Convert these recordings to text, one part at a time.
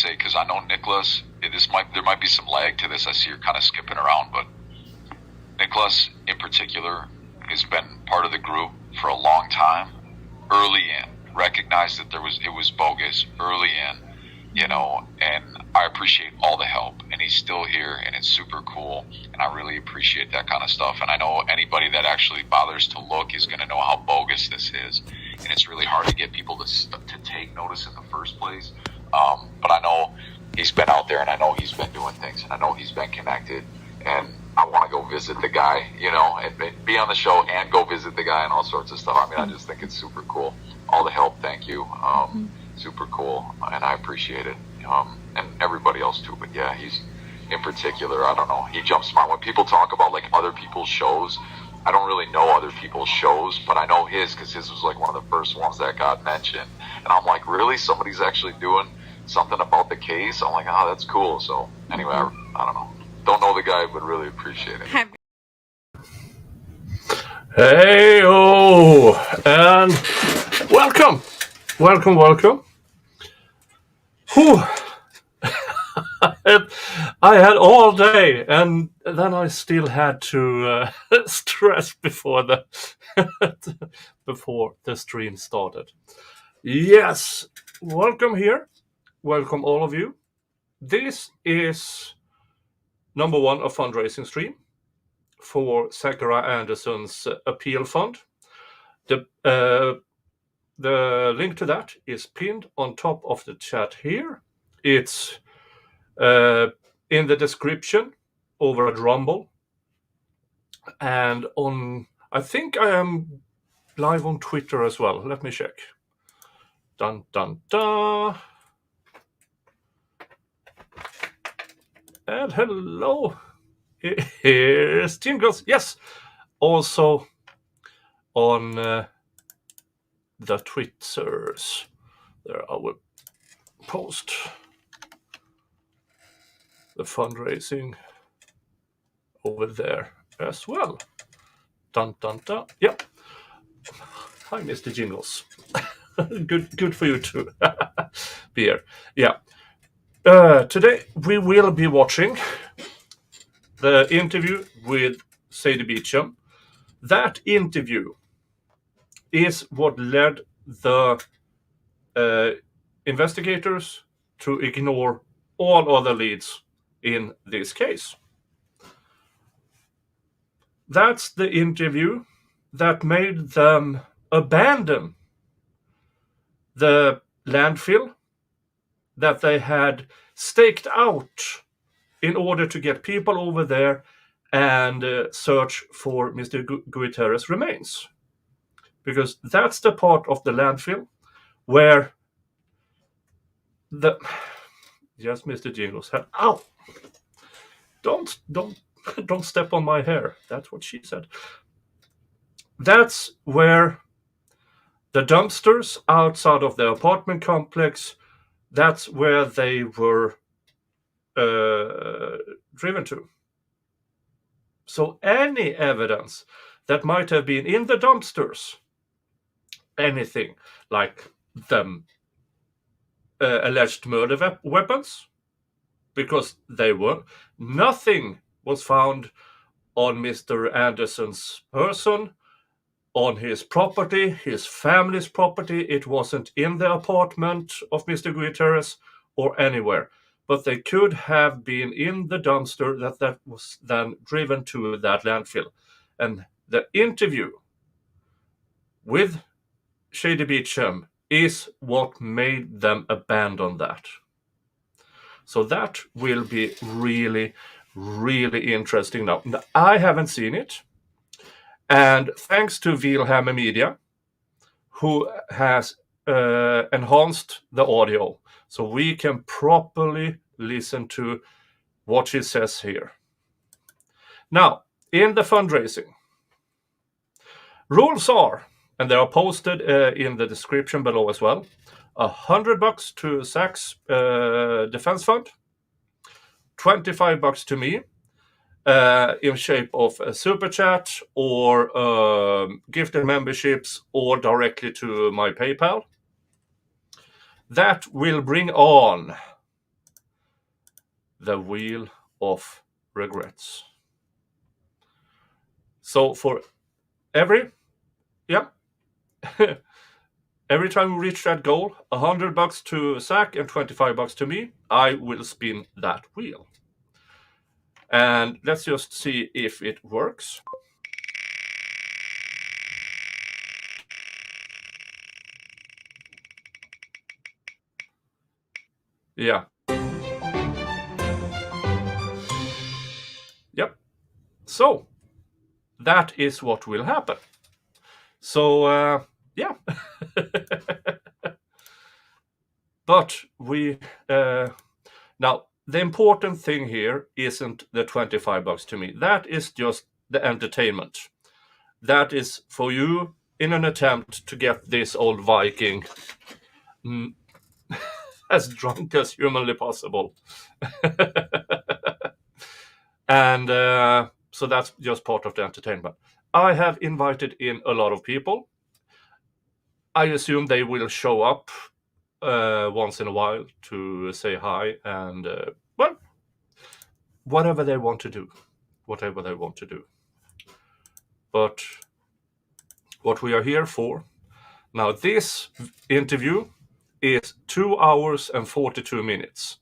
say, because I know Nicholas, there might be some lag to this. I see you're kind of skipping around, but Nicholas in particular has been part of the group for a long time. Early in, recognized that it was bogus early in, and I appreciate all the help. And he's still here, and it's super cool, and I really appreciate that kind of stuff. And I know anybody that actually bothers to look is going to know how bogus this is, and it's really hard to get people to take notice in the first place. But I know he's been out there, and I know he's been doing things, and I know he's been connected, and I want to go visit the guy, and be on the show and go visit the guy and all sorts of stuff. I mean, I just think it's super cool. All the help, thank you. Super cool, and I appreciate it. And everybody else too, but yeah, he's in particular, I don't know, he jumps smart. When people talk about like other people's shows, I don't really know other people's shows, but I know his, because his was like one of the first ones that got mentioned. And I'm like, really? Somebody's actually doing something about the case? I'm like, oh, that's cool. So anyway, I don't know. Don't know the guy, but really appreciate it. Hey-oh, and welcome. Whew. I had all day, and then I still had to stress before the before the stream started. Yes, welcome here. Welcome all of you. This is number one, a fundraising stream for Zachariah Anderson's appeal fund. The link to that is pinned on top of the chat here. It's in the description over at Rumble. And I think I am live on Twitter as well. Let me check. Dun, dun, dun. And hello. Here's Jingles. Yes. Also on the Twitters. There I will post the fundraising over there as well. Dun dun dun. Yep. Hi, Mr. Jingles. Good for you to be here. Yeah. Today we will be watching the interview with Sadie Beacham. That interview is what led the investigators to ignore all other leads in this case. That's the interview that made them abandon the landfill that they had staked out in order to get people over there and search for Mr. Guiterrez remains. Because that's the part of the landfill where yes, Mr. Jingles had, ow! Don't step on my hair. That's what she said. That's where the dumpsters outside of the apartment complex, that's where they were driven to. So any evidence that might have been in the dumpsters, anything like the alleged murder weapons, because they were, nothing was found on Mr. Anderson's person, on his property, his family's property. It wasn't in the apartment of Mr. Guiterrez or anywhere. But they could have been in the dumpster that was then driven to that landfill. And the interview with Sadie Beacham is what made them abandon that. So that will be really, really interesting now. I haven't seen it. And thanks to Wilhelm Media, who has enhanced the audio so we can properly listen to what she says here. Now, in the fundraising, rules are, and they are posted in the description below as well, $100 to Zach's defense fund, $25 to me, in shape of a super chat or gifted memberships or directly to my PayPal. That will bring on the wheel of regrets. So for every time we reach that goal, $100 to Zach and $25 to me, I will spin that wheel. And let's just see if it works. Yeah. Yep. So that is what will happen. So yeah. But we now the important thing here isn't the $25 to me. That is just the entertainment. That is for you in an attempt to get this old Viking as drunk as humanly possible. And so that's just part of the entertainment. I have invited in a lot of people. I assume they will show up once in a while to say hi and, well, whatever they want to do. But what we are here for, now this interview is 2 hours and 42 minutes.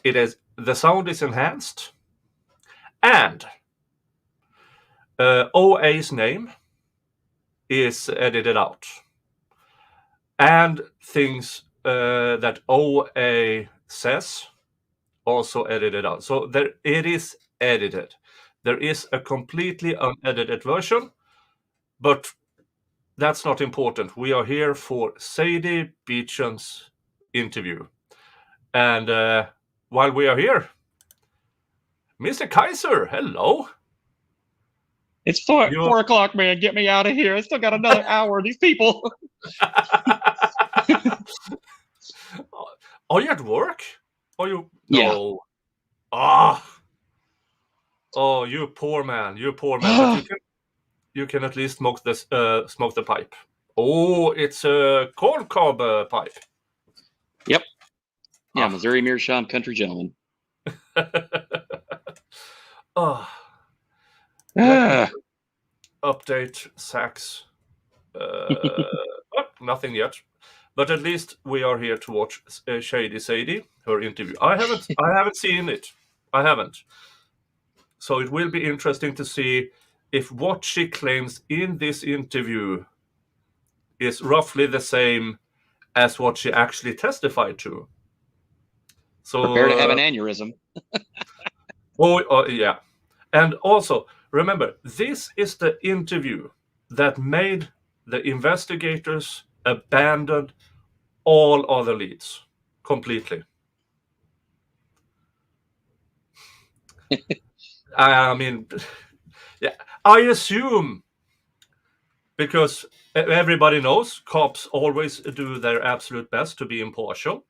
The sound is enhanced, and OA's name is edited out, and things that OA says also edited out. So it is edited. There is a completely unedited version, but that's not important. We are here for Sadie Beacham's interview. And while we are here, Mr. Kaiser, hello. It's 4 o'clock, man. Get me out of here. I still got another hour. These people. Are you at work? Are you? Yeah. No. Oh, you poor man. But you can at least smoke the pipe. Oh, it's a corn cob pipe. Yep. Yeah, Missouri Meerschaum country gentleman. Update Zach's. Nothing yet, but at least we are here to watch Sadie, her interview. I haven't seen it. I haven't. So it will be interesting to see if what she claims in this interview is roughly the same as what she actually testified to. So prepare to have an aneurysm. Yeah. And also, remember, this is the interview that made the investigators abandon all other leads completely. I mean, yeah, I assume, because everybody knows cops always do their absolute best to be impartial,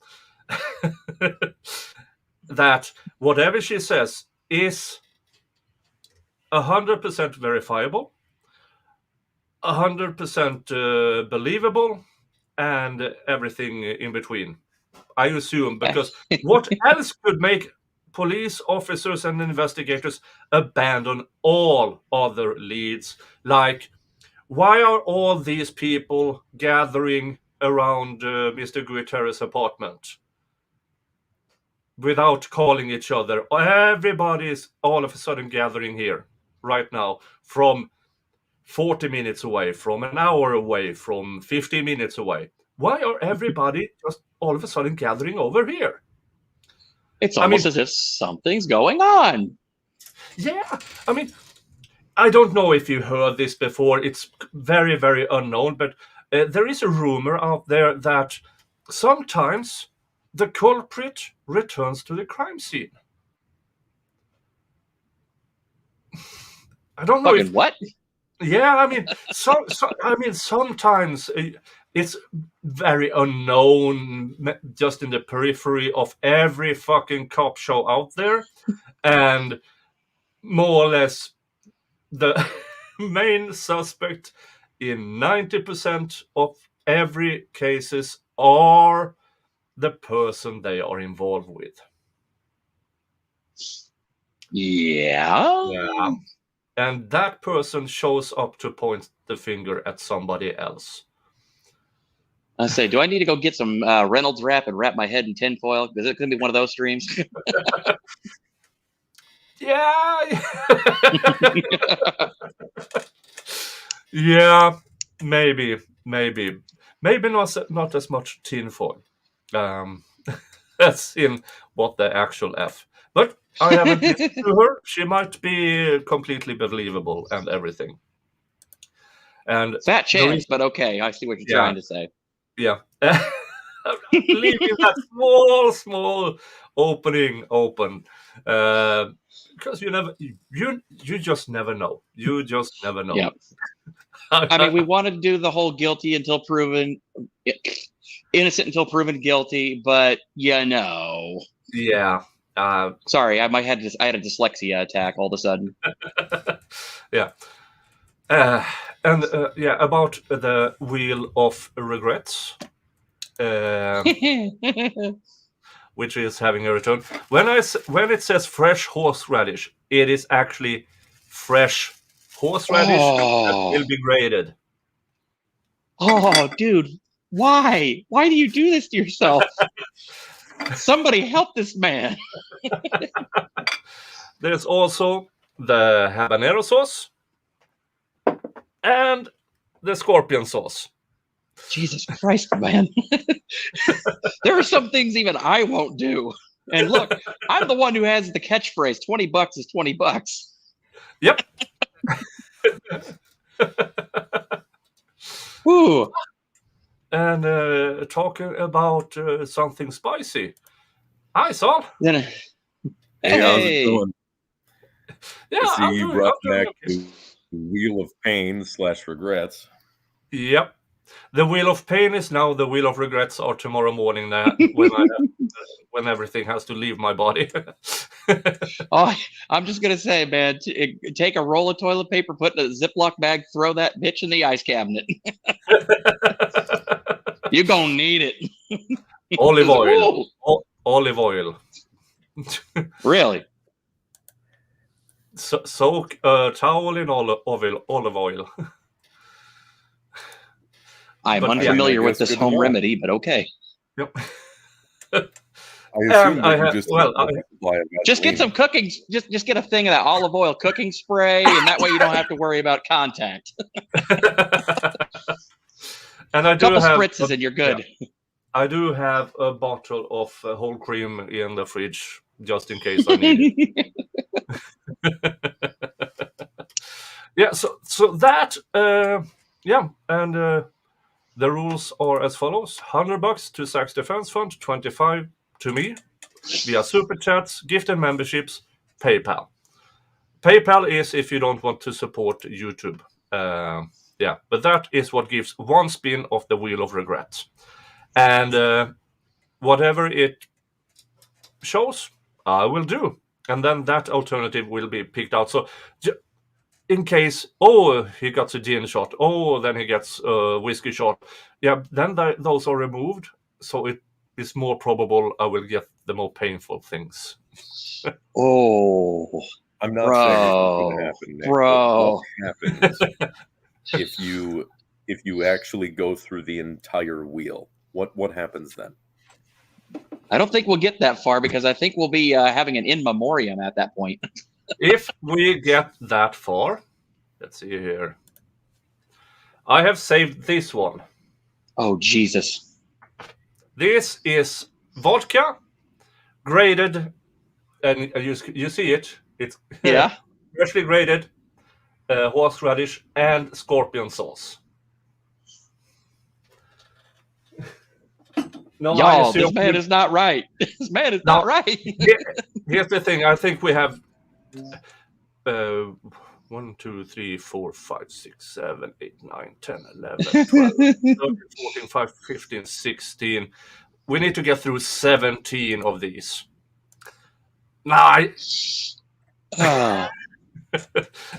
that whatever she says is 100% verifiable, 100% believable, and everything in between. I assume, because what else could make police officers and investigators abandon all other leads? Like, why are all these people gathering around Mr. Guiterrez's apartment without calling each other? Everybody is all of a sudden gathering here right now from 40 minutes away, from an hour away, from 15 minutes away. Why are everybody just all of a sudden gathering over here? It's almost as if something's going on. Yeah, I mean, I don't know if you heard this before. It's very, very unknown, but there is a rumor out there that sometimes the culprit returns to the crime scene. I don't know what? Yeah, I mean, sometimes it's very unknown, just in the periphery of every fucking cop show out there, and more or less the main suspect in 90% of every cases are the person they are involved with. Yeah. And that person shows up to point the finger at somebody else. I say, do I need to go get some Reynolds wrap and wrap my head in tinfoil? Is it going to be one of those streams? Yeah. Yeah, maybe not as much tinfoil. That's in what the actual F. But I haven't listened to her. She might be completely believable and everything. And fat chance, but okay, I see what you're trying to say. Yeah. Leaving that small opening open. Because you just never know. You just never know. Yep. I mean, we wanted to do the whole guilty until proven innocent until proven guilty, but yeah. Sorry, I had a dyslexia attack all of a sudden. Yeah. About the wheel of regrets, which is having a return. When it says fresh horseradish, it is actually fresh horseradish that will be graded. Oh, dude, why? Why do you do this to yourself? Somebody help this man. There's also the habanero sauce and the scorpion sauce. Jesus Christ, man. There are some things even I won't do. And look, I'm the one who has the catchphrase, $20 is $20. Yep. Woo. And talking about something spicy. Hi, Saul. Hey, how's it going? Yeah, I see you brought back the Wheel of Pain / Regrets. Yep. The Wheel of Pain is now the Wheel of Regrets, or tomorrow morning when everything has to leave my body. Oh, I'm just going to say, man, take a roll of toilet paper, put it in a Ziploc bag, throw that bitch in the ice cabinet. You're going to need it. Olive oil. Olive oil. Really? Soak a towel in olive oil. I'm unfamiliar with this home remedy, but okay. Yep. Just get some cooking. Just get a thing of that olive oil cooking spray, and that way you don't have to worry about contact. And I do couple have spritzes, and you're good. Yeah. I do have a bottle of whole cream in the fridge, just in case I need it. Yeah. So that and the rules are as follows: $100 to Zach's Defense Fund, $25 to me via super chats, gift and memberships, PayPal. PayPal is if you don't want to support YouTube. But that is what gives one spin of the Wheel of Regret. And whatever it shows, I will do. And then that alternative will be picked out. So in case, he gets a gin shot, then he gets a whiskey shot. Yeah, then those are removed. So it is more probable I will get the more painful things. I'm not saying it's going to happen, Nick. Bro. What happens if you actually go through the entire wheel? What happens then? I don't think we'll get that far because I think we'll be having an in memoriam at that point. If we get that far, let's see here. I have saved this one. Oh, Jesus. This is vodka, graded, and you see it. It's freshly graded horseradish and scorpion sauce. No, y'all, this man is not right. This man is not right. Here's the thing. I think we have 1, 2, 3, 4, 5, 6, 7, 8, 9, 10, 11, 12, 13, 14, 15, 16. We need to get through 17 of these. And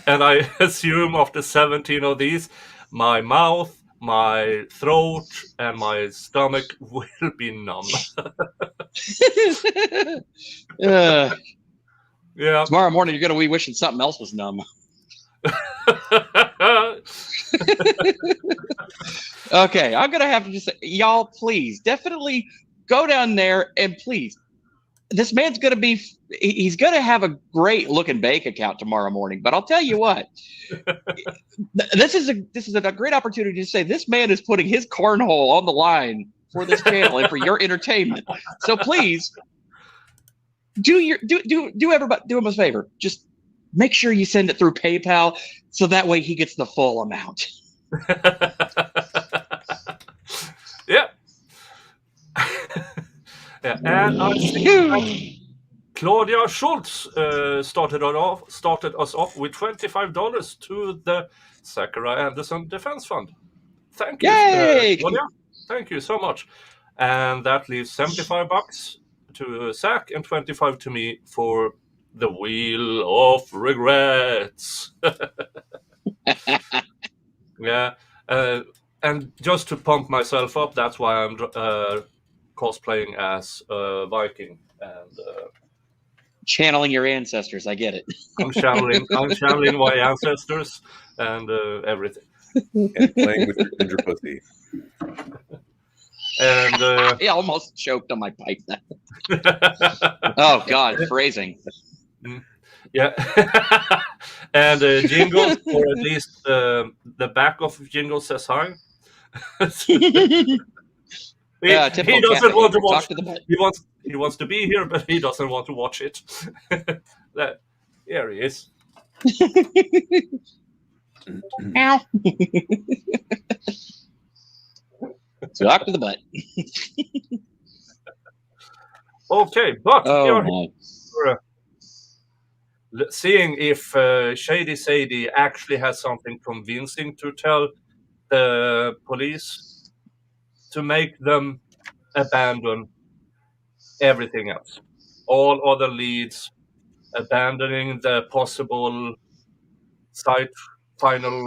I assume after 17 of these, my mouth, my throat, and my stomach will be numb. Yeah. Tomorrow morning, you're going to be wishing something else was numb. Okay, I'm going to have to just say, y'all, please, definitely go down there and please. This man's going to be, he's going to have a great looking bank account tomorrow morning. But I'll tell you what, this is a great opportunity to say this man is putting his cornhole on the line for this channel and for your entertainment. So please do him a favor. Just make sure you send it through PayPal so that way he gets the full amount. Yeah. Yeah, and I see Claudia Schultz started us off with $25 to the Zachariah Anderson Defense Fund. Thank you, Claudia. Thank you so much. And that leaves $75 to Zach and $25 to me for the Wheel of Regrets. Yeah, and just to pump myself up, that's why I'm cosplaying as a Viking and channeling your ancestors. I get it. I'm channeling my ancestors and everything. And playing with your ginger pussy. And I almost choked on my pipe. Oh God, phrasing. Yeah. And Jingle, or at least the back of Jingle says hi. He doesn't want to watch. He wants to be here, but he doesn't want to watch it. Here he is. Ow. Talk to the butt. Okay, but we're seeing if Shady Sadie actually has something convincing to tell the police to make them abandon everything else. All other leads, abandoning the possible final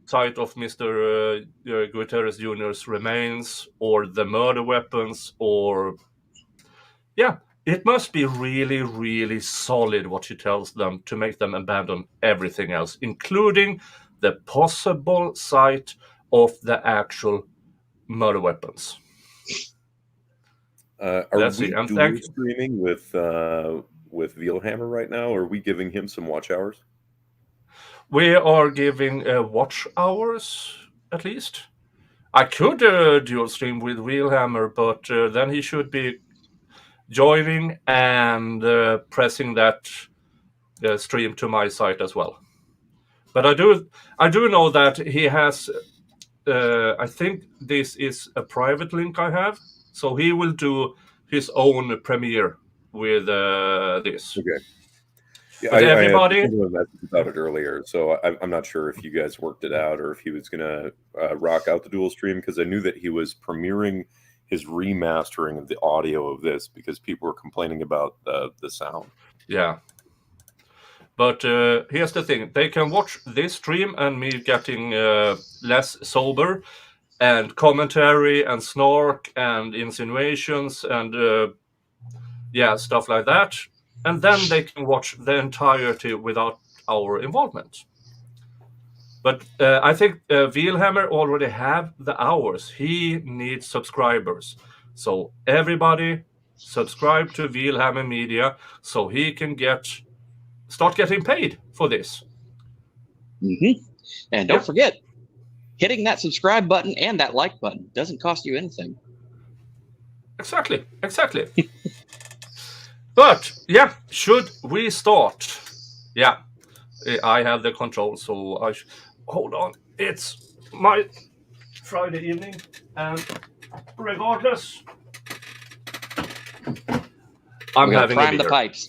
site of Mr. Guiterrez Jr.'s remains, or the murder weapons, or... Yeah, it must be really, really solid what she tells them to make them abandon everything else, including the possible site of the actual murder weapons. Are we dual streaming with Veilhammer right now, or are we giving him some watch hours? We are giving watch hours, at least. I could dual stream with Veilhammer, but then he should be joining and pressing that stream to my site as well. But I do know that he has. I think this is a private link I have, so he will do his own premiere with this. Okay. Yeah, but everybody. I messaged about it earlier, so I'm not sure if you guys worked it out or if he was gonna rock out the dual stream, because I knew that he was premiering his remastering of the audio of this because people were complaining about the sound. Yeah. But here's the thing. They can watch this stream and me getting less sober and commentary and snark and insinuations and stuff like that. And then they can watch the entirety without our involvement. But I think Veilhammer already have the hours. He needs subscribers. So everybody subscribe to Veilhammer Media so he can start getting paid for this. Mm-hmm. And don't forget, hitting that subscribe button and that like button doesn't cost you anything. Exactly. But, yeah, should we start? Yeah, I have the control, so hold on. It's my Friday evening, and regardless, I'm having a beer. Prime the pipes.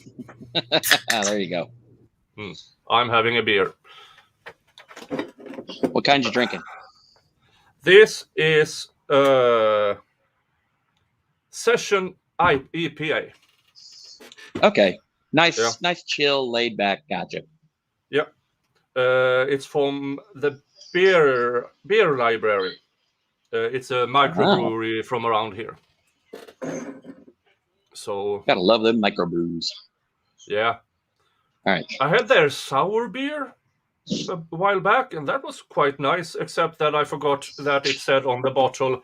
There you go. I'm having a beer. What kind you drinking? This is Session EPA. Okay. Nice, chill, laid back. Gotcha. Yeah. It's from the beer library. It's a microbrewery from around here. So gotta love them microbrews. Yeah. All right. I had their sour beer a while back, and that was quite nice, except that I forgot that it said on the bottle,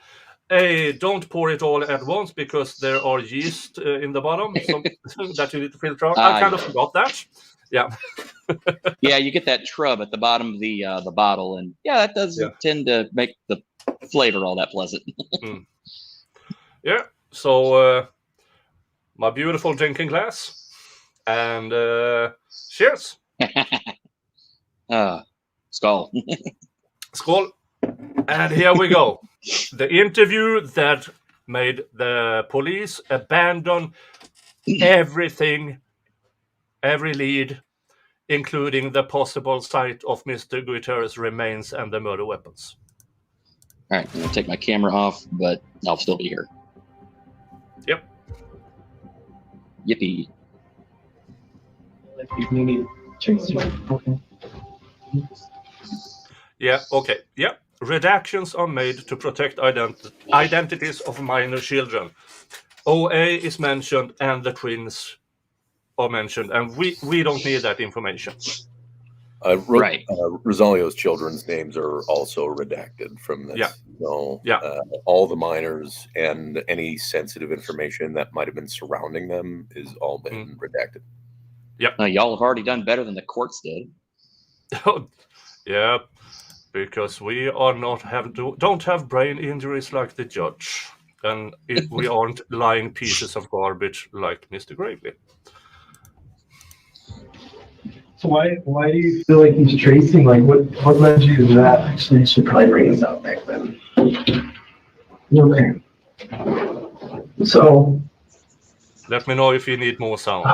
hey, don't pour it all at once because there are yeast in the bottom so that you need to filter out. I kind of forgot that. Yeah. Yeah, you get that trub at the bottom of the bottle, and that doesn't tend to make the flavor all that pleasant. Yeah. So my beautiful drinking glass, and cheers. Skull. Skål. And here we go. The interview that made the police abandon everything, every lead, including the possible site of Mr. Guiterrez' remains and the murder weapons. All right, I'm going to take my camera off, but I'll still be here. Yep. Yippee. Yeah, okay. Yeah. Redactions are made to protect identities of minor children. OA is mentioned and the twins are mentioned, and we don't need that information. Right. Rosalio's children's names are also redacted from this. Yeah. So, all the minors and any sensitive information that might have been surrounding them is all been redacted. Yep. Y'all have already done better than the courts did. Yeah, because we are don't have brain injuries like the judge, and we aren't lying pieces of garbage like Mr. Gravely. So why do you feel like he's tracing? Like what led you to that? Actually, I should probably bring this out back then. Okay. So let me know if you need more sound.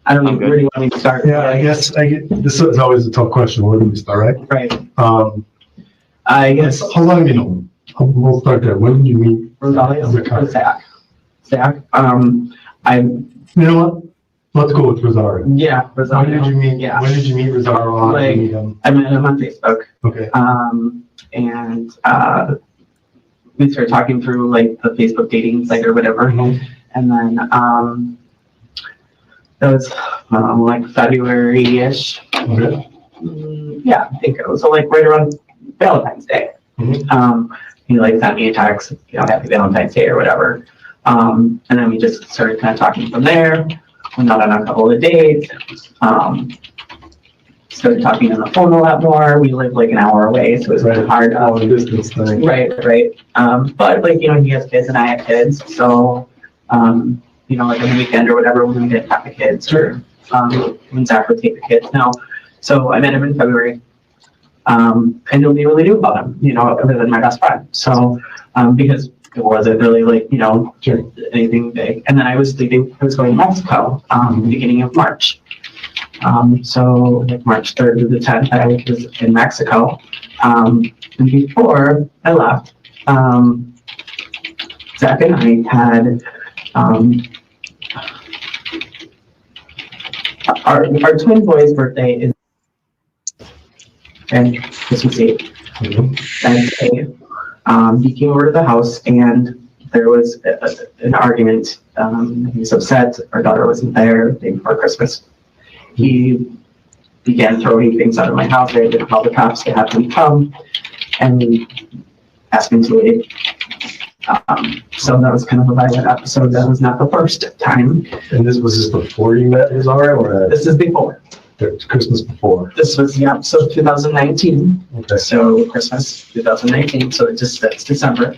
I don't know. Where do you want me to start? Yeah, I guess this is always a tough question. Where do we start, right? Right. I guess. How long have you known? We'll start there. When did you meet Rosalia? Zach. You know what? Let's go with Rosario. Yeah, Rosario. When did you meet? Yeah. When did you meet Rosario? I met him on Facebook. Okay. And we started talking through like the Facebook dating site or whatever, and then that was like February-ish. Okay. Yeah, I think it was like right around Valentine's Day. He like sent me a text, happy Valentine's Day or whatever. And then we just started kind of talking from there. Went out on a couple of dates. Started talking on the phone a lot more. We lived like an hour away, so it was really hard. Distance thing. Right. But like, he has kids and I have kids, so like on the weekend or whatever, when we didn't have the kids, or when Zach would take the kids. So I met him in February. And nobody really knew about him, other than my best friend. So because it wasn't really like, anything big. And then I was going to Mexico, beginning of March. So like March 3rd to the 10th, I was in Mexico. And before I left, Zach and I had our twin boy's birthday is and Christmas Eve. And he came over to the house and there was an argument. He was upset. Our daughter wasn't there the day before Christmas. He began throwing things out of my house. I had to call the cops to have them come and ask him to leave. So that was kind of a violent episode. That was not the first time. And this was just before you met Rosario, or this is before. Christmas before. This was so 2019. Okay. So Christmas 2019. So that's December.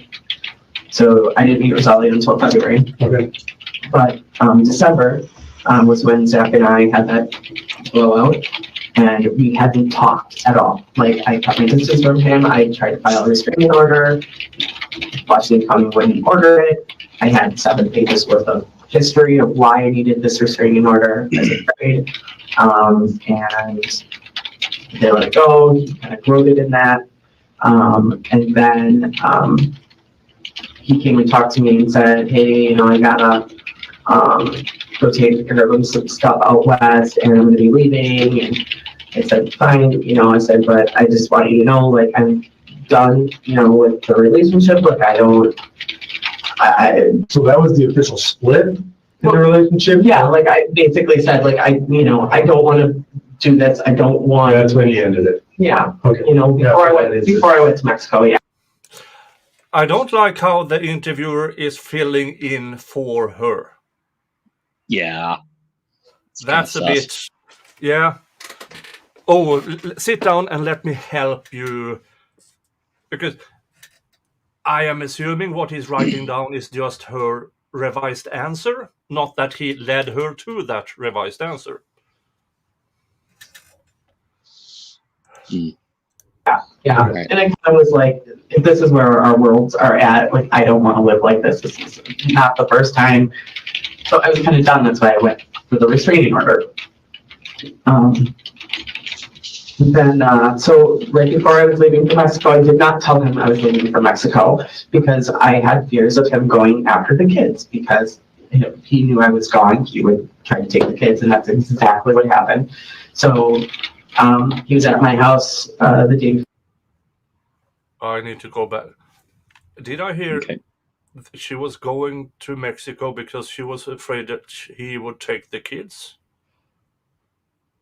So I didn't meet Rosalia until February. Okay. But December was when Zach and I had that blowout, and we hadn't talked at all. Like I cut my distance from him. I tried to file a restraining order. Washington County wouldn't order it. I had 7 pages worth of history of why I needed this restraining order as a grade. And they let it go. He kind of wrote it in that. And then he came and talked to me and said, hey, I gotta go take care of some stuff out west and I'm gonna be leaving. And I said, fine, I said, but I just want you to know, like, I'm done, with the relationship. Like, so that was the official split? in the relationship. Yeah, like I basically said, like I don't want to do this. I don't want. That's when he ended it. Yeah. Okay. Before I went to Mexico. Yeah. I don't like how the interviewer is filling in for her. Yeah. That's a bit. Yeah. Oh, sit down and let me help you. Because I am assuming what he's writing down is just her revised answer, not that he led her to that revised answer. Yeah. Right. And I kind of was like, if this is where our worlds are at, like, I don't want to live like this. This is not the first time. So I was kind of done. That's why I went for the restraining order. So right before I was leaving for Mexico, I did not tell him I was leaving for Mexico because I had fears of him going after the kids because he knew I was gone. He would try to take the kids, and that's exactly what happened. So he was at my house the day before. I need to go back. Did I hear she was going to Mexico because she was afraid that he would take the kids?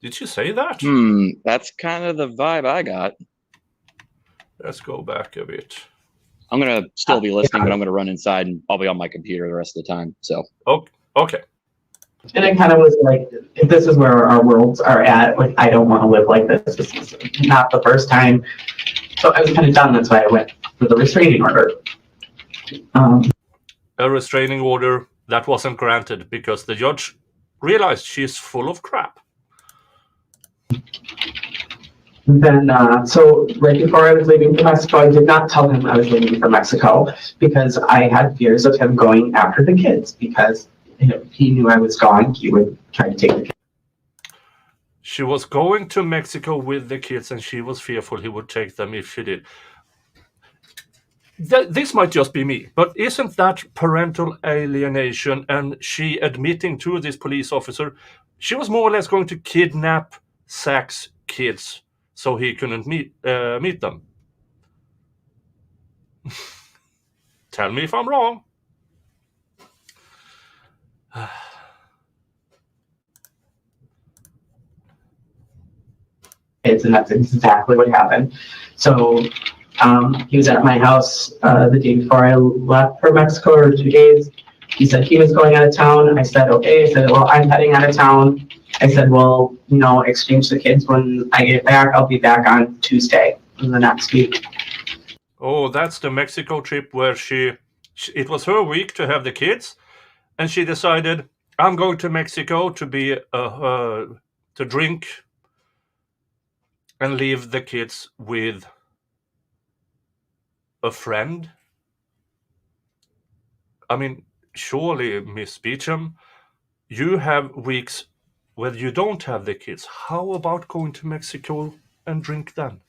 Did she say that? That's kind of the vibe I got. Let's go back a bit. I'm going to still be listening, but I'm going to run inside and I'll be on my computer the rest of the time. So. Okay. And I kind of was like, if this is where our worlds are at, like, I don't want to live like this. This is not the first time. So I was kind of done. That's why I went for the restraining order. A restraining order that wasn't granted because the judge realized she's full of crap. So right before I was leaving for Mexico, I did not tell him I was leaving for Mexico because I had fears of him going after the kids because he knew I was gone. He would try to take the kids. She was going to Mexico with the kids and she was fearful he would take them if she did. This might just be me, but isn't that parental alienation? And she admitting to this police officer, she was more or less going to kidnap Zach's kids so he couldn't meet them. Tell me if I'm wrong. And that's exactly what happened. So he was at my house the day before I left for Mexico, or 2 days. He said he was going out of town. I said, okay. I said, well, I'm heading out of town. I said, well, exchange the kids when I get back. I'll be back on Tuesday in the next week. Oh, that's the Mexico trip where it was her week to have the kids. And she decided, I'm going to Mexico to be to drink and leave the kids with a friend. I mean, surely, Miss Beacham, you have weeks where you don't have the kids. How about going to Mexico and drink then?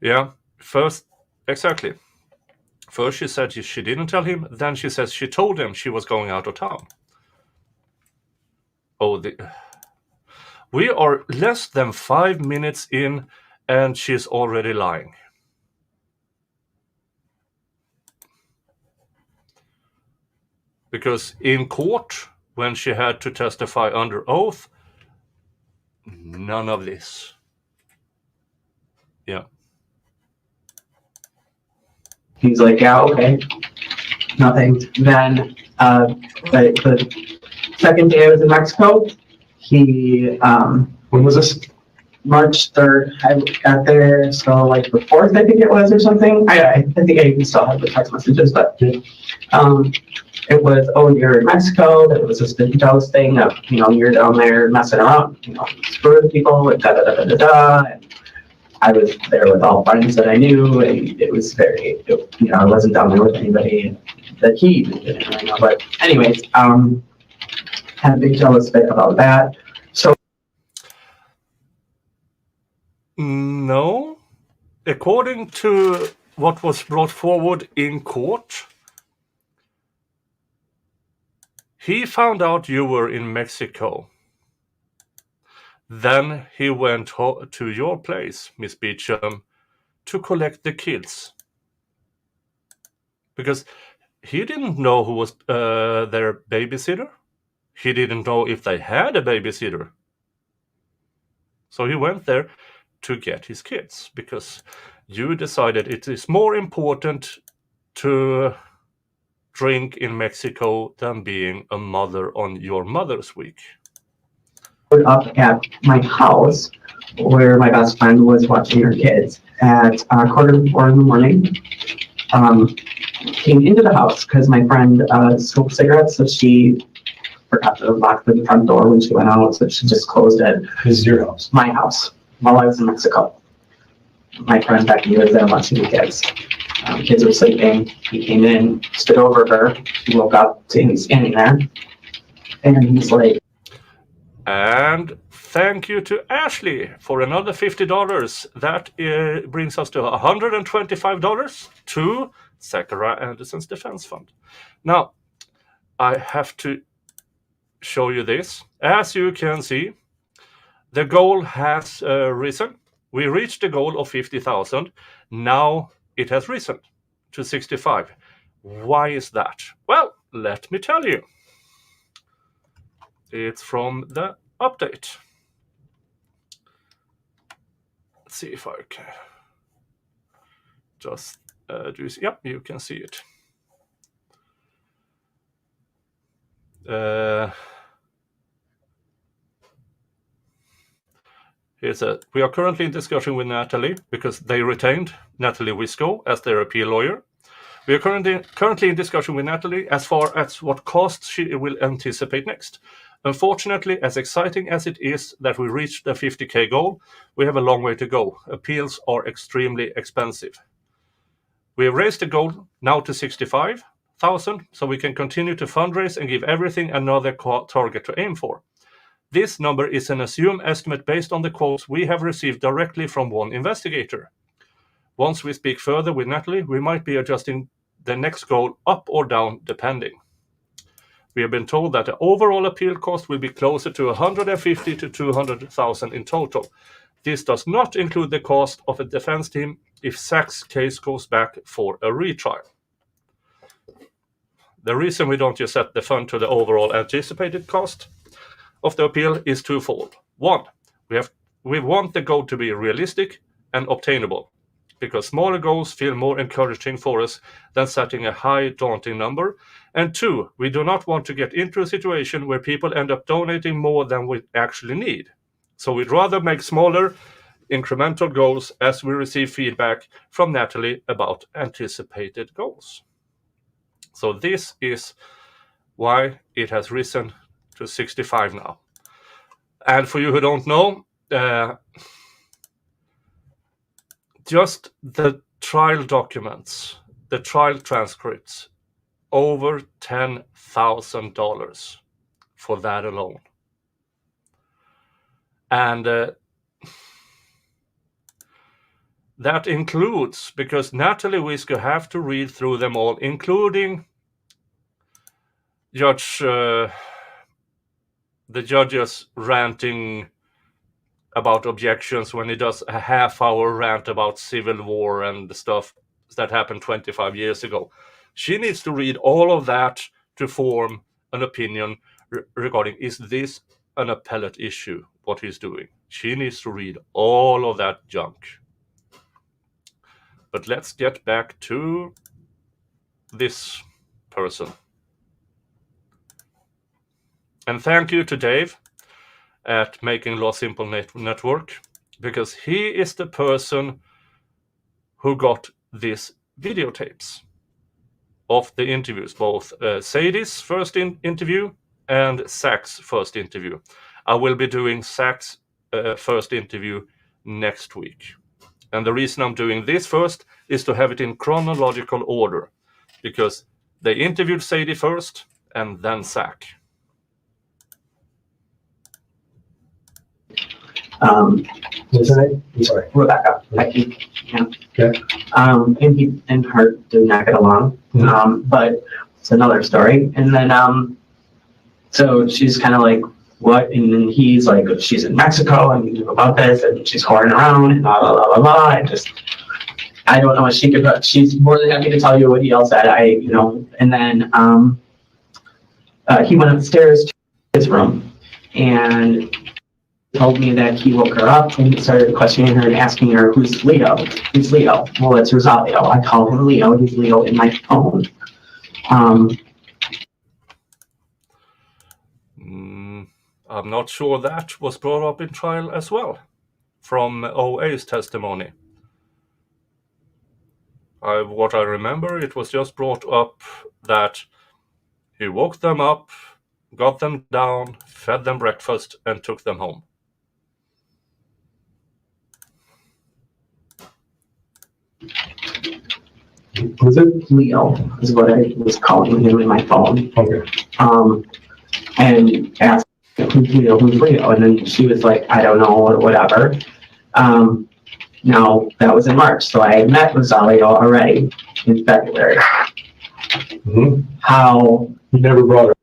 Yeah, exactly. First she said she didn't tell him, then she says she told him she was going out of town. We are less than 5 minutes in and she's already lying. Because in court, when she had to testify under oath, none of this. Yeah. He's like, yeah, okay. Nothing. Then the second day I was in Mexico, when was this? March 3rd, I got there, so like the 4th, I think it was, or something. I think I even still have the text messages, but it was, oh, you're in Mexico. That was this big jealous thing of, you're down there messing around, screwing people, and da-da-da-da-da-da. And I was there with all friends that I knew, and it was very, I wasn't down there with anybody that he didn't really know. But anyways, had a big jealous bit about that. So. No. According to what was brought forward in court, he found out you were in Mexico. Then he went to your place, Miss Beacham, to collect the kids. because he didn't know who was their babysitter. He didn't know if they had a babysitter. So he went there to get his kids, because you decided it is more important to drink in Mexico than being a mother on your Mother's Week. Up at my house where my best friend was watching her kids at 3:45 in the morning. Came into the house because my friend smoked cigarettes, so she forgot to lock the front door when she went out, so she just closed it. This is your house? My house, while I was in Mexico. My friend Becky was there watching the kids. Kids were sleeping. He came in, stood over her. She woke up to him standing there. And he's like... And thank you to Ashley for another $50. That brings us to $125 to Zachariah Anderson's defense fund. Now, I have to show you this. As you can see, the goal has risen. We reached the goal of 50,000. Now it has risen to 65. Why is that? Well, let me tell you. It's from the update. Let's see if I can just do this. Yep, you can see it. We are currently in discussion with Natalie because they retained Natalie Wisco as their appeal lawyer. We are currently in discussion with Natalie as far as what costs she will anticipate next. Unfortunately, as exciting as it is that we reached the 50K goal, we have a long way to go. Appeals are extremely expensive. We have raised the goal now to 65,000, so we can continue to fundraise and give everything another target to aim for. This number is an assumed estimate based on the quotes we have received directly from one investigator. Once we speak further with Natalie, we might be adjusting the next goal up or down, depending. We have been told that the overall appeal cost will be closer to 150 to 200,000 in total. This does not include the cost of a defense team if Zach's case goes back for a retrial. The reason we don't just set the fund to the overall anticipated cost of the appeal is twofold. One, we want the goal to be realistic and obtainable, because smaller goals feel more encouraging for us than setting a high, daunting number. And two, we do not want to get into a situation where people end up donating more than we actually need. So we'd rather make smaller, incremental goals as we receive feedback from Natalie about anticipated goals. So this is why it has risen to 65 now. And for you who don't know, just the trial documents, the trial transcripts, over $10,000 for that alone. And that includes, because Natalie Wisco have to read through them all, including the judges ranting about objections when he does a half-hour rant about civil war and stuff that happened 25 years ago. She needs to read all of that to form an opinion regarding, is this an appellate issue, what he's doing? She needs to read all of that junk. But let's get back to this person. And thank you to Dave at Making Law Simple Network, because he is the person who got these videotapes of the interviews, both Sadie's first interview and Zach's first interview. I will be doing Zach's first interview next week. And the reason I'm doing this first is to have it in chronological order, because they interviewed Sadie first and then Zach. What's her name? I'm sorry. Rebecca. Becky. Yeah. Okay. And he and her did not get along. But it's another story. And then so she's kind of like, what? And then he's like, she's in Mexico and you knew about this, and she's whoring around and blah blah blah blah blah. And just I don't know if she could, but she's more than happy to tell you what he all said. And then he went upstairs to his room and told me that he woke her up and started questioning her and asking her, who's Leo? Who's Leo? Well, it's Rosalio. I call him Leo. He's Leo in my phone. I'm not sure that was brought up in trial as well, from OA's testimony. What I remember, it was just brought up that he woke them up, got them down, fed them breakfast, and took them home. Was it Leo? Is what I was calling him in my phone. Okay. And asked, who's Leo? Who's Leo? And then she was like, I don't know, or whatever. Now, that was in March, so I had met Rosalio already in February. Mm-hmm. How? You never brought her.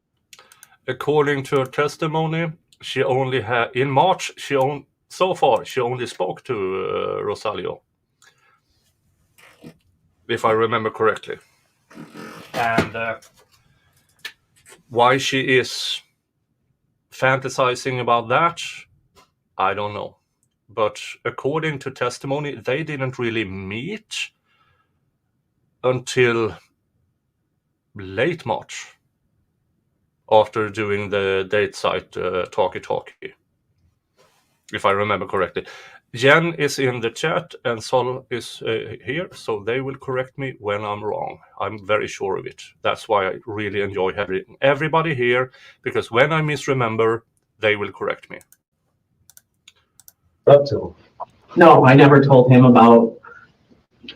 According to her testimony, she only had, in March, so far, she only spoke to Rosalio, if I remember correctly. And why she is fantasizing about that, I don't know. But according to testimony, they didn't really meet until late March, after doing the date site talkie-talkie, if I remember correctly. Jen is in the chat and Sol is here, so they will correct me when I'm wrong. I'm very sure of it. That's why I really enjoy having everybody here, because when I misremember, they will correct me. Up to. No, I never told him about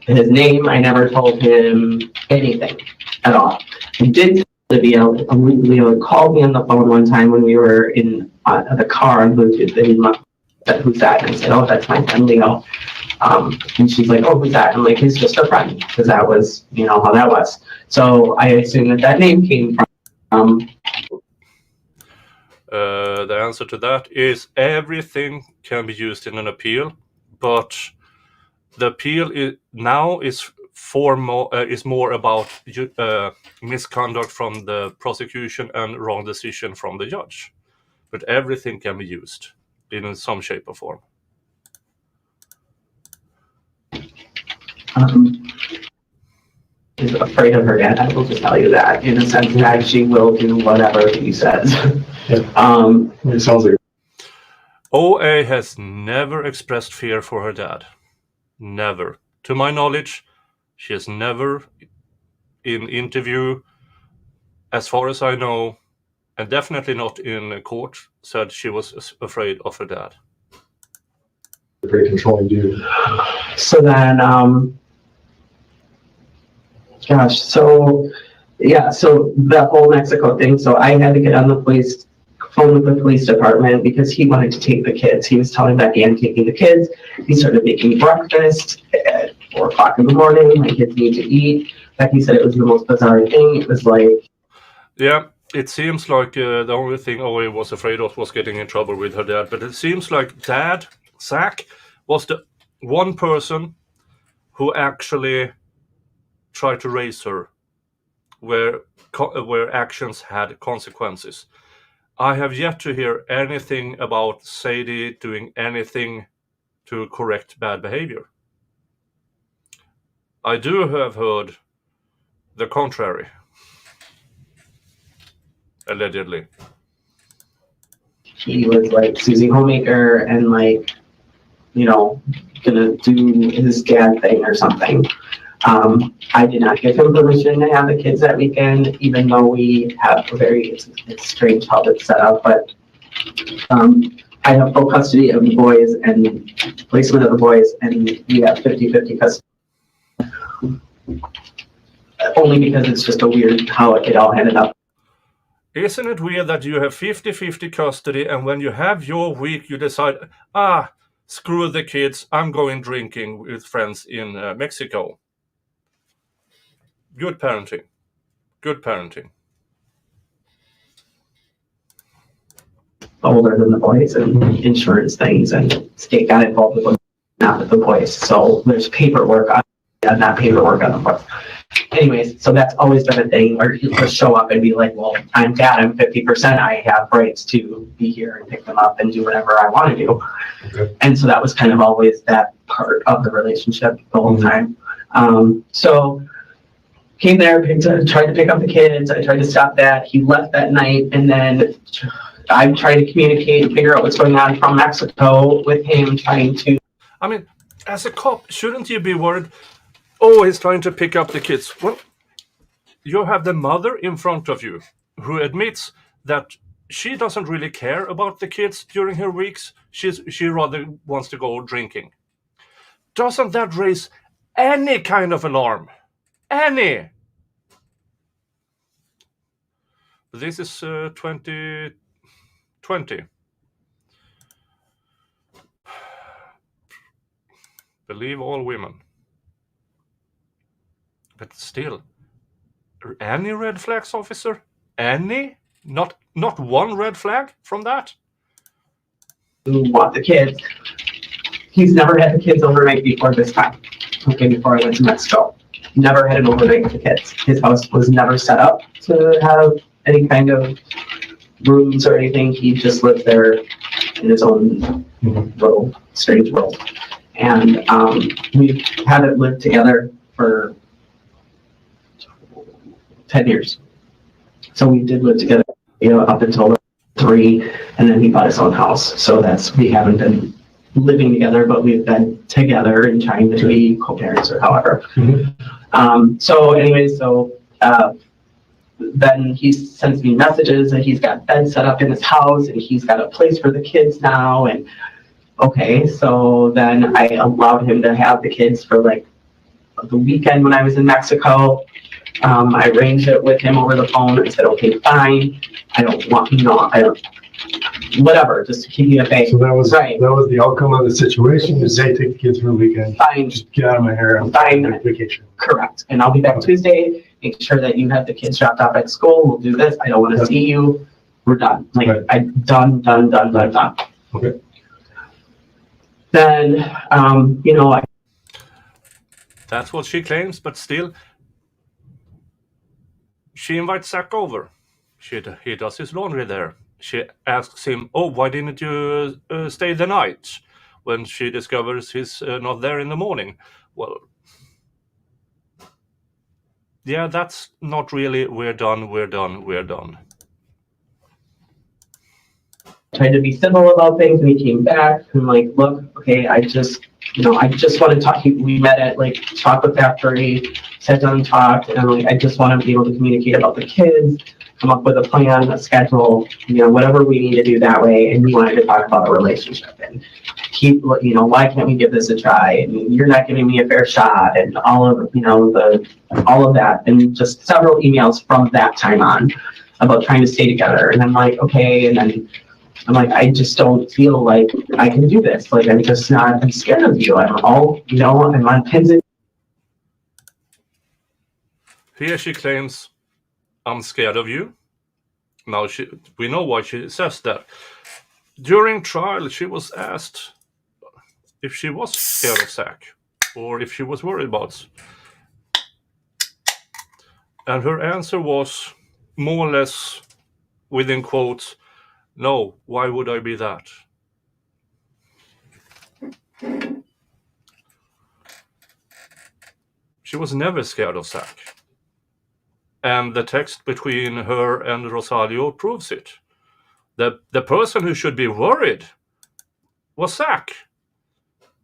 his name. I never told him anything at all. I did tell Leo called me on the phone one time when we were in the car and Bluetooth. Who's that? And I said, oh, that's my friend Leo. And she's like, oh, who's that? I'm like, he's just a friend, because that was, how that was. So I assume that name came from. The answer to that is everything can be used in an appeal, but the appeal is more about misconduct from the prosecution and wrong decision from the judge. But everything can be used in some shape or form. Is afraid of her dad. I will just tell you that, in a sense that she will do whatever he says. It sounds like OA has never expressed fear for her dad. Never. To my knowledge, she has never, in interview, as far as I know, and definitely not in court, said she was afraid of her dad. a very controlling dude. So then, so the whole Mexico thing. So I had to get on the phone with the police department because he wanted to take the kids. He was telling Becky I'm taking the kids. He started making breakfast at 4 o'clock in the morning. My kids need to eat. Becky said it was the most bizarre thing. It was like, yeah, it seems like the only thing OA was afraid of was getting in trouble with her dad. But it seems like Dad, Zach, was the one person who actually tried to raise her where actions had consequences. I have yet to hear anything about Sadie doing anything to correct bad behavior. I do have heard the contrary, allegedly. he was like Susie Homemaker and like, gonna do his dad thing or something. I did not give him permission to have the kids that weekend, even though we have a it's strange how it's set up, but I have full custody of the boys and placement of the boys, and we have 50-50 custody. Only because it's just a weird how it all ended up. Isn't it weird that you have 50-50 custody, and when you have your week, you decide, screw the kids, I'm going drinking with friends in Mexico. Good parenting. Good parenting. Older than the boys and insurance things, and state got involved with them, not with the boys. So there's paperwork on and that paperwork on the fourth. Anyways, so that's always been a thing where he'll just show up and be like, well, I'm dad, I'm 50%. I have rights to be here and pick them up and do whatever I want to do. Okay. And so that was kind of always that part of the relationship the whole time. So came there, tried to pick up the kids. I tried to stop that. He left that night, and then I tried to communicate and figure out what's going on from Mexico with him trying to. I mean, as a cop, shouldn't you be worried? Always trying to pick up the kids. Well, you have the mother in front of you who admits that she doesn't really care about the kids during her weeks. She rather wants to go drinking. Doesn't that raise any kind of alarm? Any? This is 2020. Believe all women. But still, any red flags, officer? Any? Not one red flag from that? Who want the kids. He's never had the kids overnight before this time. Okay, before I went to Mexico. Never had an overnight with the kids. His house was never set up to have any kind of rooms or anything. He just lived there in his own little strange world. And we haven't lived together for 10 years. So we did live together, up until 3, and then he bought his own house. So we haven't been living together, but we've been together and trying to be co-parents or however. Then he sends me messages that he's got beds set up in his house and he's got a place for the kids now. And okay, so then I allowed him to have the kids for like the weekend when I was in Mexico. I arranged it with him over the phone. I said, okay, fine. I don't want, whatever, just to keep me at bay. So that was right. That was the outcome of the situation. Is they take the kids for the weekend. Fine. Just get out of my hair. I'm fine. On vacation. Correct. And I'll be back Tuesday. Make sure that you have the kids dropped off at school. We'll do this. I don't want to see you. We're done. Like right. I done. Okay. Then That's what she claims, but still, she invites Zach over. He does his laundry there. She asks him, "Oh, why didn't you stay the night?" When she discovers he's not there in the morning. Well, yeah, that's not really, we're done. Tried to be civil about things, and he came back and I'm like, look, okay, I just want to talk. We met at like chocolate factory, sat down and talked, and I'm like, I just want to be able to communicate about the kids, come up with a plan, a schedule, whatever we need to do that way. And he wanted to talk about a relationship and keep, why can't we give this a try? And you're not giving me a fair shot, and all of all of that, and just several emails from that time on about trying to stay together. And I'm like, okay, and then I'm like, I just don't feel like I can do this. Like, I'm just not, I'm scared of you. I'm on pins and... Here she claims, I'm scared of you. Now, we know why she says that. During trial, she was asked if she was scared of Zach, or if she was worried about. And her answer was, more or less, within quotes, "No, why would I be that?" She was never scared of Zach. And the text between her and Rosario proves it. The person who should be worried was Zach.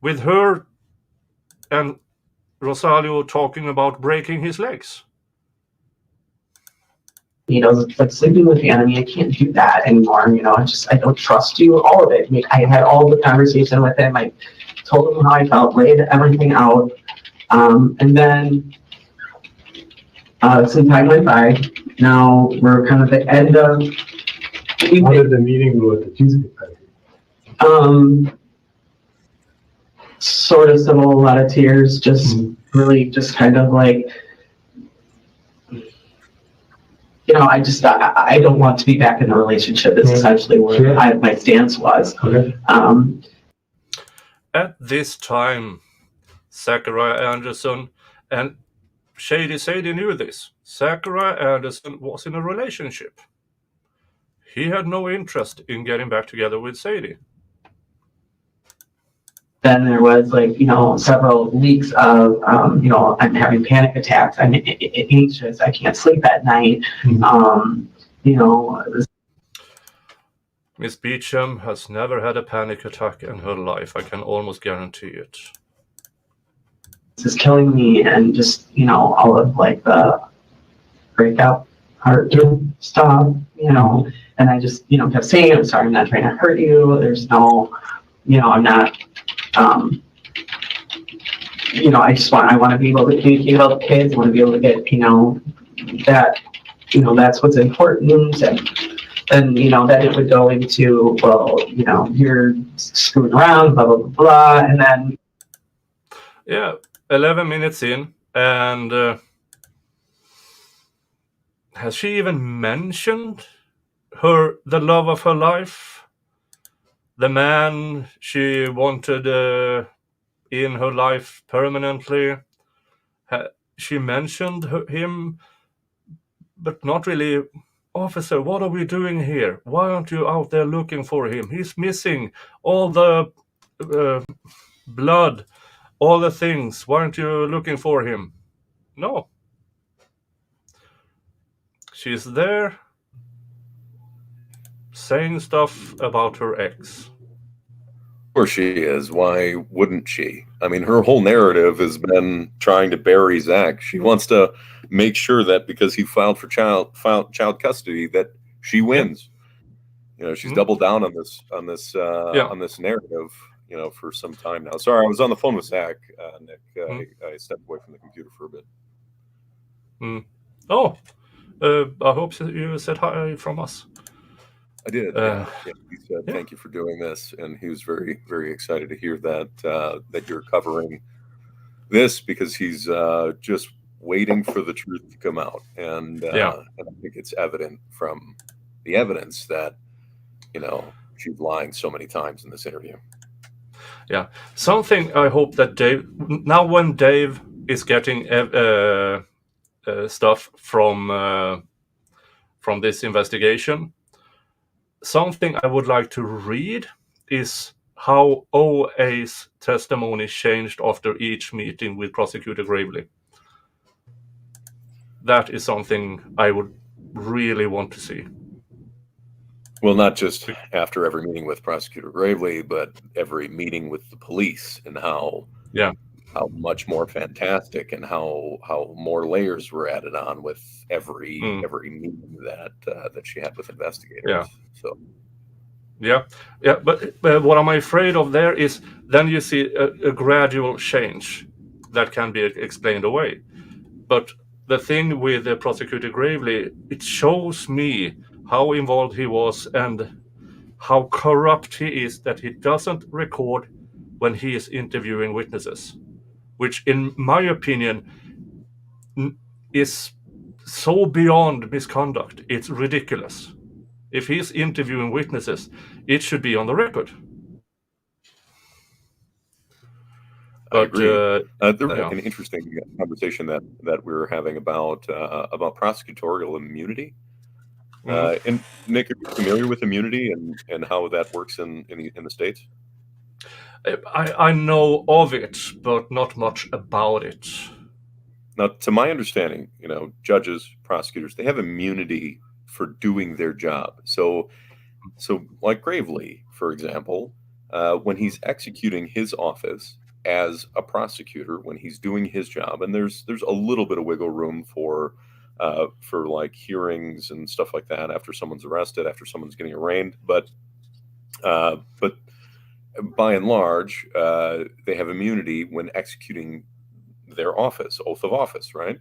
With her and Rosario talking about breaking his legs. It's like sleeping with the enemy. I can't do that anymore. I don't trust you. All of it. I had all the conversation with him. I told him how I felt, laid everything out. And then some time went by. Now we're kind of at the end of. How did the meeting go at the Tuesday? Sort of civil, a lot of tears, just really just kind of like. I don't want to be back in a relationship. It's essentially where my stance was. Okay. At this time, Zachariah Anderson And Sadie knew this. Zachariah Anderson was in a relationship. He had no interest in getting back together with Sadie. Then there was several weeks of, I'm having panic attacks. I'm anxious. I can't sleep at night. Miss Beacham has never had a panic attack in her life. I can almost guarantee it. This is killing me, and just, all of the breakout heart stuff, and I just, kept saying, I'm sorry, I'm not trying to hurt you. There's no, I'm not, I want to be able to communicate with all the kids. I want to be able to get, that, that's what's important. And then it would go into, well, you're screwing around, blah, blah, blah, blah. And then. Yeah, 11 minutes in, and has she even mentioned the love of her life? The man she wanted in her life permanently? She mentioned him, but not really. Officer, what are we doing here? Why aren't you out there looking for him? He's missing all the blood, all the things. Why aren't you looking for him? No. She's there saying stuff about her ex. Of course she is. Why wouldn't she? I mean, her whole narrative has been trying to bury Zach. She wants to make sure that because he filed for child custody, that she wins. She's doubled down on this narrative, for some time now. Sorry, I was on the phone with Zach, Nick. I stepped away from the computer for a bit. Oh, I hope you said hi from us. I did. Yeah, he said thank you for doing this, and he was very, very excited to hear that you're covering this, because he's just waiting for the truth to come out, and I think it's evident from the evidence that she's lying so many times in this interview. Yeah, something I hope that Dave, now when Dave is getting stuff from this investigation, something I would like to read is how OA's testimony changed after each meeting with Prosecutor Gravely. That is something I would really want to see. Well, not just after every meeting with Prosecutor Gravely, but every meeting with the police, and how much more fantastic and how more layers were added on with every meeting that she had with investigators. Yeah. So. But what I'm afraid of there is then you see a gradual change that can be explained away. But the thing with the Prosecutor Gravely, it shows me how involved he was and how corrupt he is, that he doesn't record when he is interviewing witnesses, which in my opinion is so beyond misconduct. It's ridiculous. If he's interviewing witnesses, it should be on the record. I agree. There was an interesting conversation that we were having about prosecutorial immunity. And Nick, are you familiar with immunity and how that works in the States? I know of it, but not much about it. Now, to my understanding, judges, prosecutors, they have immunity for doing their job. So like Gravely, for example, when he's executing his office as a prosecutor, when he's doing his job, and there's a little bit of wiggle room for like hearings and stuff like that after someone's arrested, after someone's getting arraigned, but by and large, they have immunity when executing their office, oath of office, right?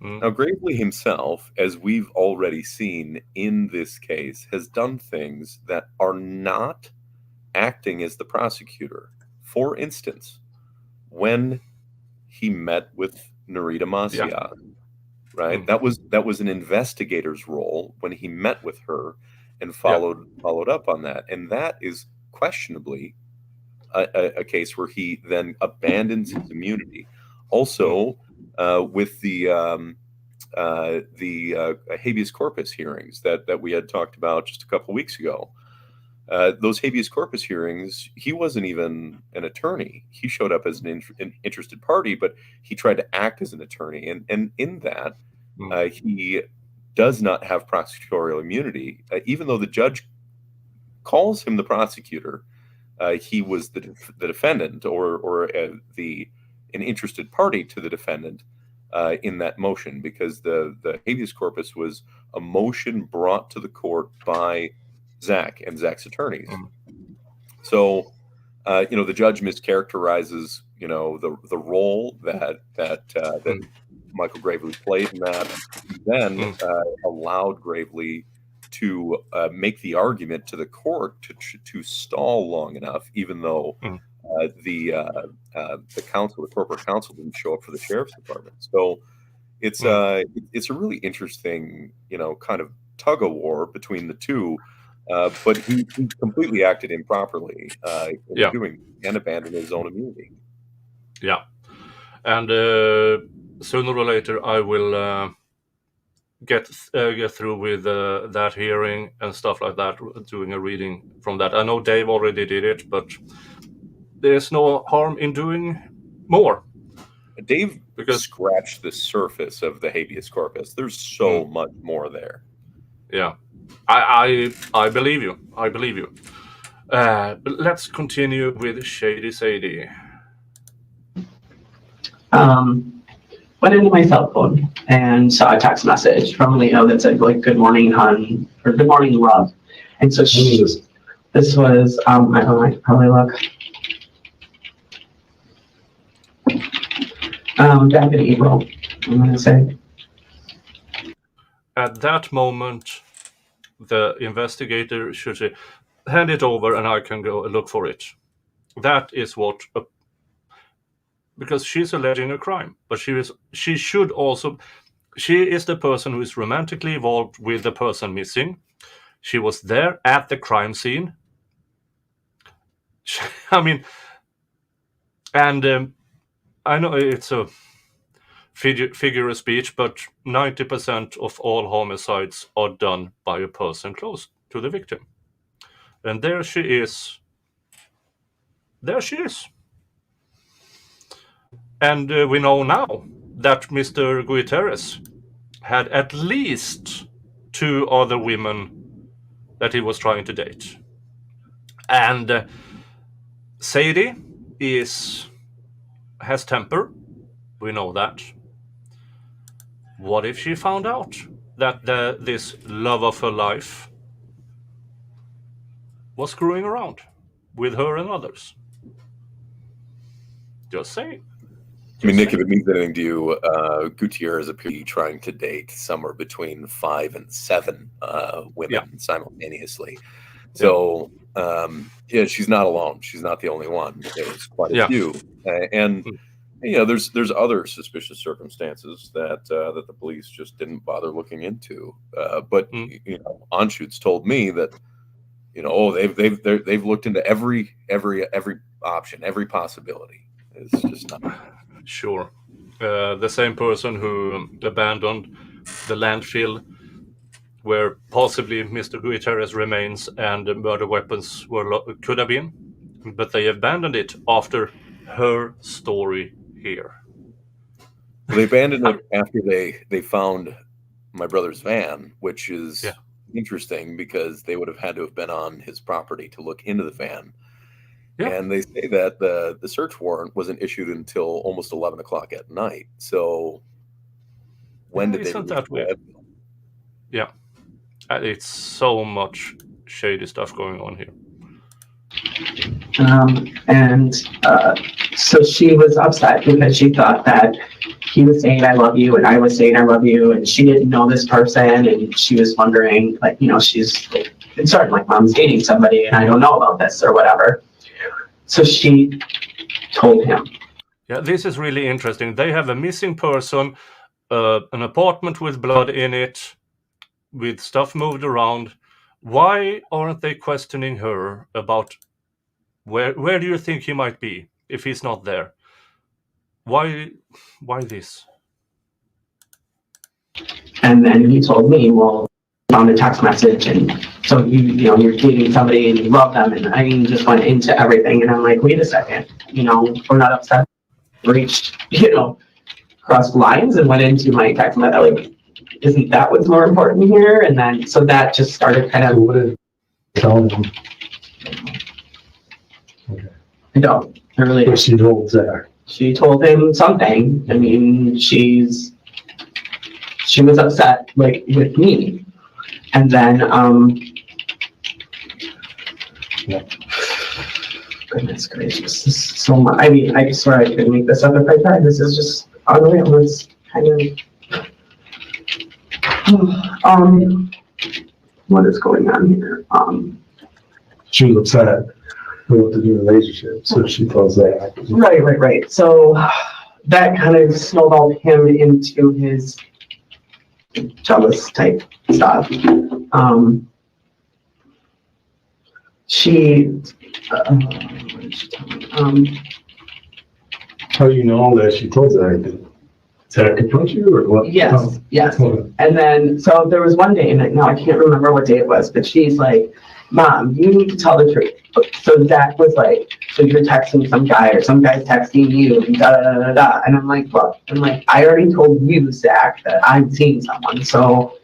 Now, Gravely himself, as we've already seen in this case, has done things that are not acting as the prosecutor. For instance, when he met with Narita Masia, right? That was an investigator's role when he met with her and followed up on that. And that is questionably a case where he then abandons his immunity. Also, with the habeas corpus hearings that we had talked about just a couple weeks ago. Those habeas corpus hearings, he wasn't even an attorney. He showed up as an interested party, but he tried to act as an attorney. And in that, he does not have prosecutorial immunity, even though the judge calls him the prosecutor. He was the defendant or an interested party to the defendant in that motion, because the habeas corpus was a motion brought to the court by Zach and Zach's attorneys. So, the judge mischaracterizes, the role that Michael Gravely played in that, then allowed Gravely to make the argument to the court to stall long enough, even though the corporate counsel didn't show up for the sheriff's department. So it's a really interesting, kind of tug of war between the two. But he completely acted improperly in doing and abandoned his own immunity. Yeah, and sooner or later I will get through with that hearing and stuff like that, doing a reading from that. I know Dave already did it, but there's no harm in doing more. Dave scratched the surface of the habeas corpus. There's so much more there. Yeah, I believe you. I believe you. But let's continue with Shady Sadie. Went into my cell phone and saw a text message from Leo that said, like, "Good morning, hon," or "Good morning, love." And so this was, I don't know, I could probably look. Back in April, I'm going to say. At that moment, the investigator should say, "Hand it over and I can go look for it." That is what, because she's alleging a crime, but she is the person who is romantically involved with the person missing. She was there at the crime scene. I mean, and I know it's a figure of speech, but 90% of all homicides are done by a person close to the victim. And there she is. There she is. And we know now that Mr. Guiterrez had at least 2 other women that he was trying to date. And Sadie has temper. We know that. What if she found out that this love of her life was screwing around with her and others? Just saying. I mean, Nick, if it means anything to you, Guiterrez appears to be trying to date somewhere between 5 and 7 women simultaneously. So, she's not alone. She's not the only one. There's quite a few. And there's other suspicious circumstances that the police just didn't bother looking into. But Anschutz told me that they've looked into every option, every possibility. It's just not. Sure. The same person who abandoned the landfill where possibly Mr. Guiterrez remains and murder weapons could have been, but they abandoned it after her story here. Well, they abandoned it after they found my brother's van, which is interesting because they would have had to have been on his property to look into the van. Yeah. And they say that the search warrant wasn't issued until almost 11 o'clock at night. So when did they? Isn't that weird? Yeah, it's so much shady stuff going on here. So she was upset because she thought that he was saying "I love you" and I was saying "I love you," and she didn't know this person, and she was wondering, like, she's concerned, like, mom's dating somebody and I don't know about this or whatever. So she told him. Yeah, this is really interesting. They have a missing person, an apartment with blood in it, with stuff moved around. Why aren't they questioning her about where do you think he might be if he's not there? Why this? And then he told me, well, found a text message, and so you're dating somebody and you love them, and I mean, just went into everything. And I'm like, wait a second, we're not upset. Reached, crossed lines and went into my text message. Like, isn't that what's more important here? And then, so that just started kind of. What did you tell them? Okay. I don't. I really don't. She told Zach. She told him something. I mean, she was upset, like, with me. And then, Yeah. Goodness gracious, this is so much. I mean, I swear I couldn't make this up if I tried. This is just unreal. It's kind of, what is going on here? She was upset with the new relationship, so she tells Zach. Right. So that kind of snowballed him into his jealous type stuff. What did she tell me? How do you know that she told Zach? Did Zach approach you or what? Yes. Okay. And then, so there was one day, and now I can't remember what day it was, but she's like, Mom, you need to tell the truth. So Zach was like, so you're texting some guy, or some guy's texting you, and da-da-da-da-da. And I'm like, look, I already told you, Zach, that I'm seeing someone. So,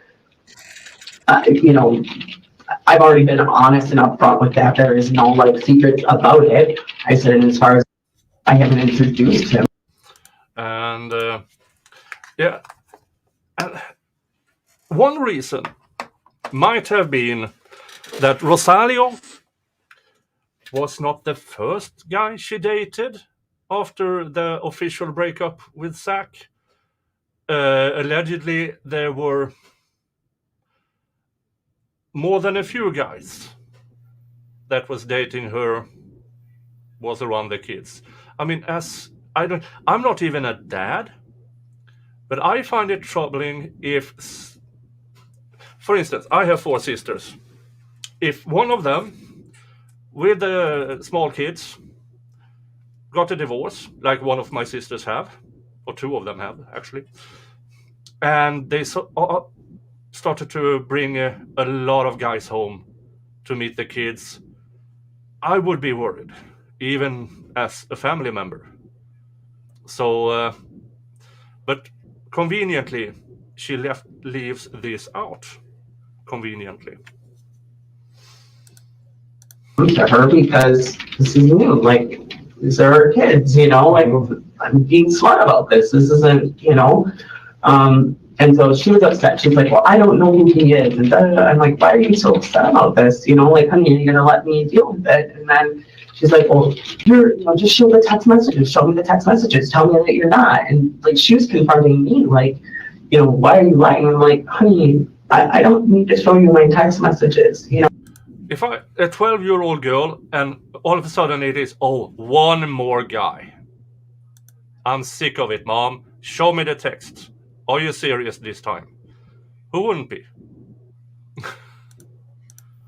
I've already been honest and upfront with that. There is no, secrets about it. I said, and as far as I haven't introduced him. And, yeah. And one reason might have been that Rosario was not the first guy she dated after the official breakup with Zach. Allegedly, there were more than a few guys that was dating her was around the kids. I mean, I'm not even a dad, but I find it troubling if, for instance, I have 4 sisters. If one of them with the small kids got a divorce, like one of my sisters have, or 2 of them have actually, and they started to bring a lot of guys home to meet the kids, I would be worried, even as a family member. So, but conveniently, she leaves this out. Conveniently. To her, because this is new. These are our kids, I'm being smart about this. This isn't, and so she was upset. She's like, well, I don't know who he is. And I'm like, why are you so upset about this? Honey, are you going to let me deal with it? And then she's like, well, just show the text messages. Show me the text messages. Tell me that you're not. And she was confronting me, why are you lying? I'm like, honey, I don't need to show you my text messages, If a 12-year-old girl, and all of a sudden it is, one more guy. I'm sick of it, Mom. Show me the text. Are you serious this time? Who wouldn't be?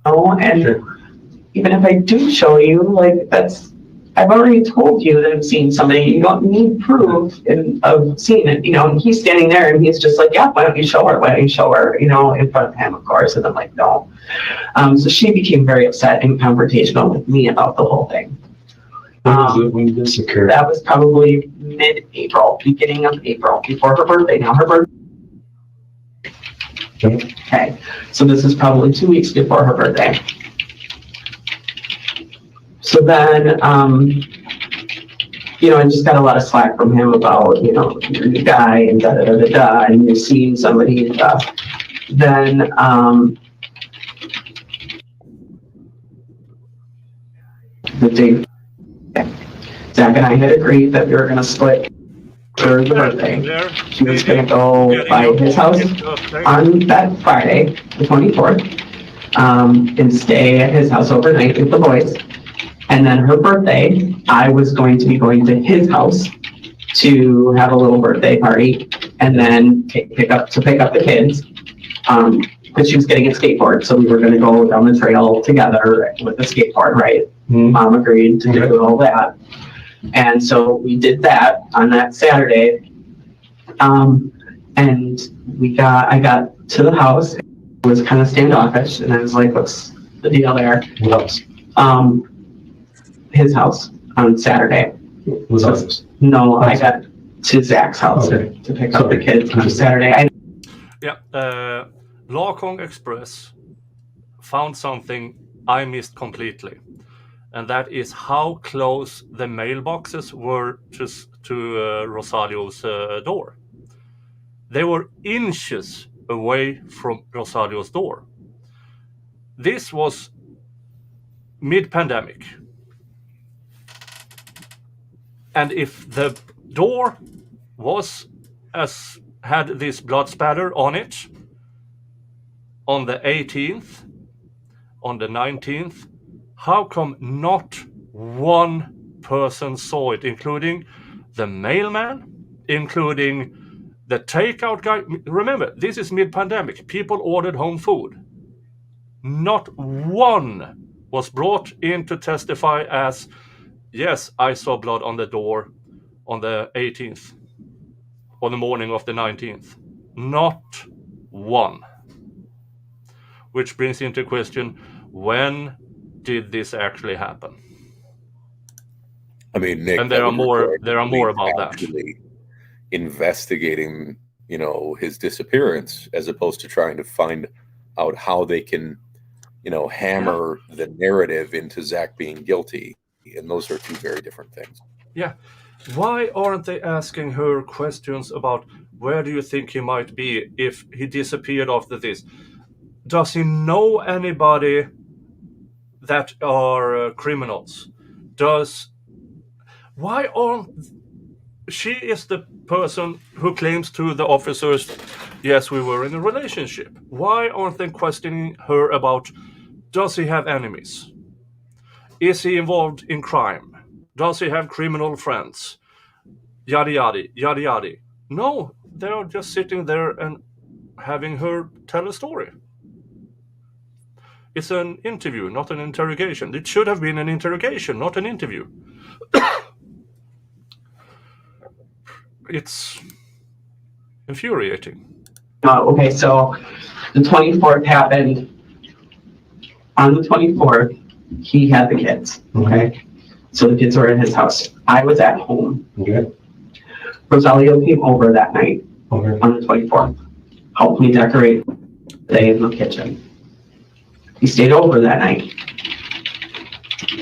And even if I do show you, I've already told you that I'm seeing somebody. You don't need proof of seeing it, and he's standing there and he's just like, yeah, why don't you show her? Why don't you show her? In front of him, of course. And I'm like, no. So she became very upset and confrontational with me about the whole thing. When did this occur? That was probably mid-April, beginning of April, before her birthday. Now her birthday. Okay. So this is probably 2 weeks before her birthday. So then, I just got a lot of slack from him about, you're a new guy and da-da-da-da-da, and you're seeing somebody and stuff. Then, the day, Zach and I had agreed that we were going to split for the birthday. She was going to go by his house on that Friday, the 24th, and stay at his house overnight with the boys. And then her birthday, I was going to be going to his house to have a little birthday party, and then pick up the kids. Because she was getting a skateboard, so we were going to go down the trail together with the skateboard, right? Mm-hmm. Mom agreed to do all that, and so we did that on that Saturday. And I got to the house. It was kind of standoffish, and I was like, "What's the deal there?" What else? His house on Saturday. Was ours? No, I got to Zach's house to pick up the kids on Saturday. Lacong Express found something I missed completely, and that is how close the mailboxes were to Rosalio's door. They were inches away from Rosalio's door. This was mid-pandemic. And if the door had this blood spatter on it on the 18th, on the 19th, how come not one person saw it, including the mailman, including the takeout guy? Remember, this is mid-pandemic. People ordered home food. Not one was brought in to testify as, yes, I saw blood on the door on the 18th, on the morning of the 19th. Not one. Which brings into question, when did this actually happen? I mean, Nick, and there are more about that. Investigating, his disappearance, as opposed to trying to find out how they can, hammer the narrative into Zach being guilty. And those are two very different things. Yeah. Why aren't they asking her questions about where do you think he might be if he disappeared after this? Does he know anybody that are criminals? Why aren't... She is the person who claims to the officers, yes, we were in a relationship. Why aren't they questioning her about, does he have enemies? Is he involved in crime? Does he have criminal friends? Yada yada, yada yada. No, they're just sitting there and having her tell a story. It's an interview, not an interrogation. It should have been an interrogation, not an interview. It's infuriating. Okay, so the 24th happened. On the 24th, he had the kids, okay? So the kids were in his house. I was at home. Okay. Rosalio came over that night on the 24th. Helped me decorate the day in the kitchen. He stayed over that night.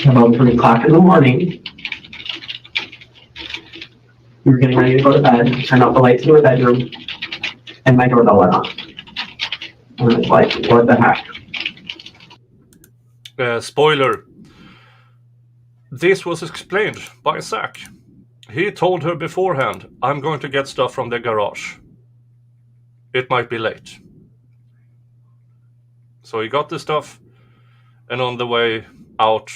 About 3 o'clock in the morning, we were getting ready to go to bed, turned off the lights in the bedroom, and my doorbell went off. And I was like, what the heck? Spoiler. This was explained by Zach. He told her beforehand, I'm going to get stuff from the garage. It might be late. So he got the stuff, and on the way out,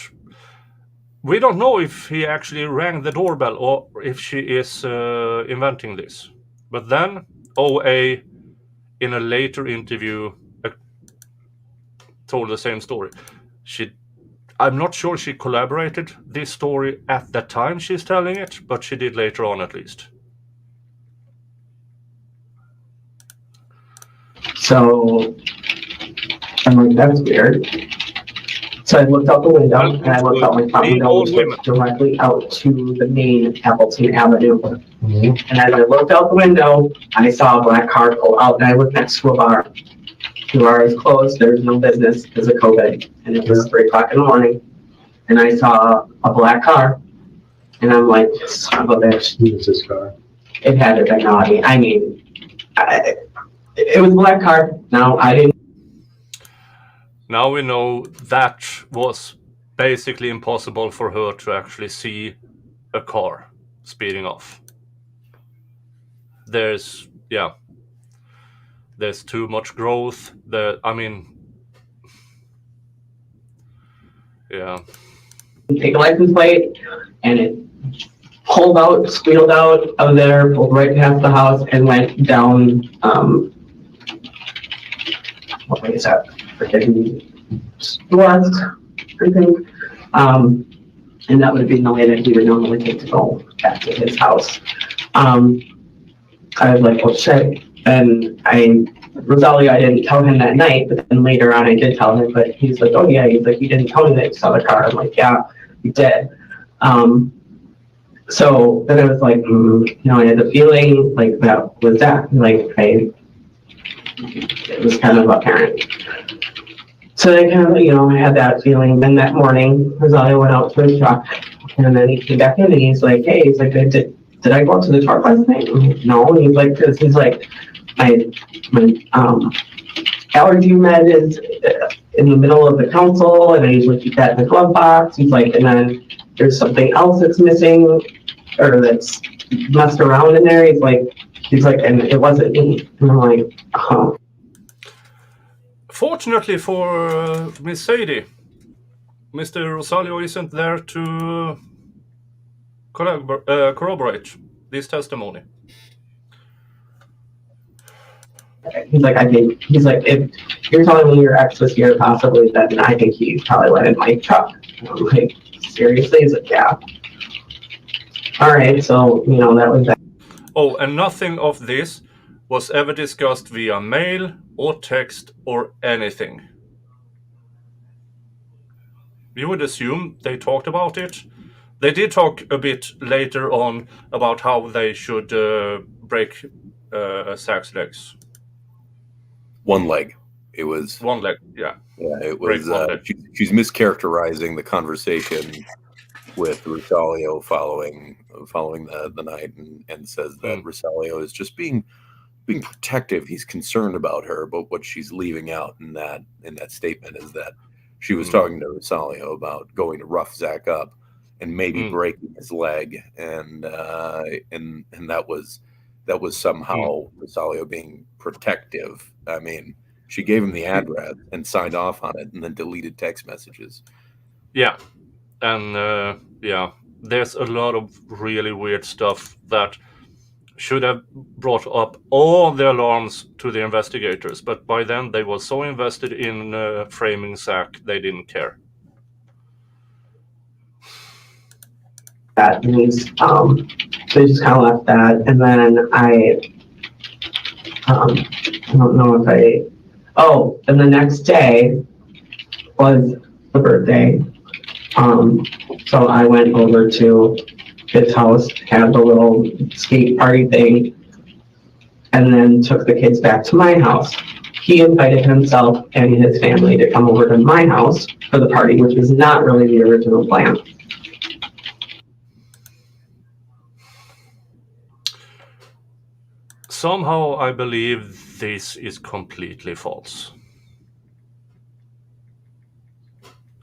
we don't know if he actually rang the doorbell or if she is inventing this. But then OA, in a later interview, told the same story. I'm not sure she collaborated this story at the time she's telling it, but she did later on at least. So I'm like, that's weird. So I looked out the window, and I looked out my front window, which looked directly out to the main Appleton Avenue. Mm-hmm. And as I looked out the window, I saw a black car pull out, and I looked next to a bar. The bar is closed, there's no business because of COVID. And it was 3 o'clock in the morning, and I saw a black car, and I'm like, son of a bitch. Who's this car? It had to be naughty. I mean, it was a black car. Now, I didn't. Now we know that was basically impossible for her to actually see a car speeding off. There's too much growth. Take a license plate, and it pulled out, squealed out of there, pulled right past the house, and went down, what way is that? Freaking west, I think. And that would have been the way that he would normally take to go back to his house. I was like, well, shit, And Rosario, I didn't tell him that night, but then later on I did tell him, but he's like, oh yeah, he's like, you didn't tell me that you saw the car. I'm like, yeah, you did. So then I was like, I had the feeling like that was that, it was kind of apparent. So I kind of, I had that feeling. Then that morning, Rosario went out to his truck, and then he came back in, and he's like, hey, he's like, did I go out to the truck last night? No. And he's like, because he's like, my allergy med is in the middle of the console, and I usually keep that in the glove box. He's like, and then there's something else that's missing or that's messed around in there. He's like, and it wasn't me. And I'm like, Fortunately for Miss Sadie, Mr. Rosario isn't there to corroborate this testimony. He's like, if you're telling me your ex was here possibly, then I think he probably went in my truck. I'm like, seriously? He's like, yeah. All right, so, that was that. Oh, and nothing of this was ever discussed via mail or text or anything. You would assume they talked about it. They did talk a bit later on about how they should break Zach's legs. One leg. It was one leg. Yeah. Yeah. It was. She's mischaracterizing the conversation with Rosario following the night, and says that Rosario is just being protective. He's concerned about her, but what she's leaving out in that statement is that she was talking to Rosario about going to rough Zach up and maybe breaking his leg, and that was somehow Rosario being protective. I mean, she gave him the address and signed off on it, and then deleted text messages. Yeah, and there's a lot of really weird stuff that should have brought up all the alarms to the investigators, but by then they were so invested in framing Zach, they didn't care. That means they just kind of left that, and then I don't know if and the next day was the birthday. So I went over to his house, had the little skate party thing, and then took the kids back to my house. He invited himself and his family to come over to my house for the party, which was not really the original plan. Somehow I believe this is completely false.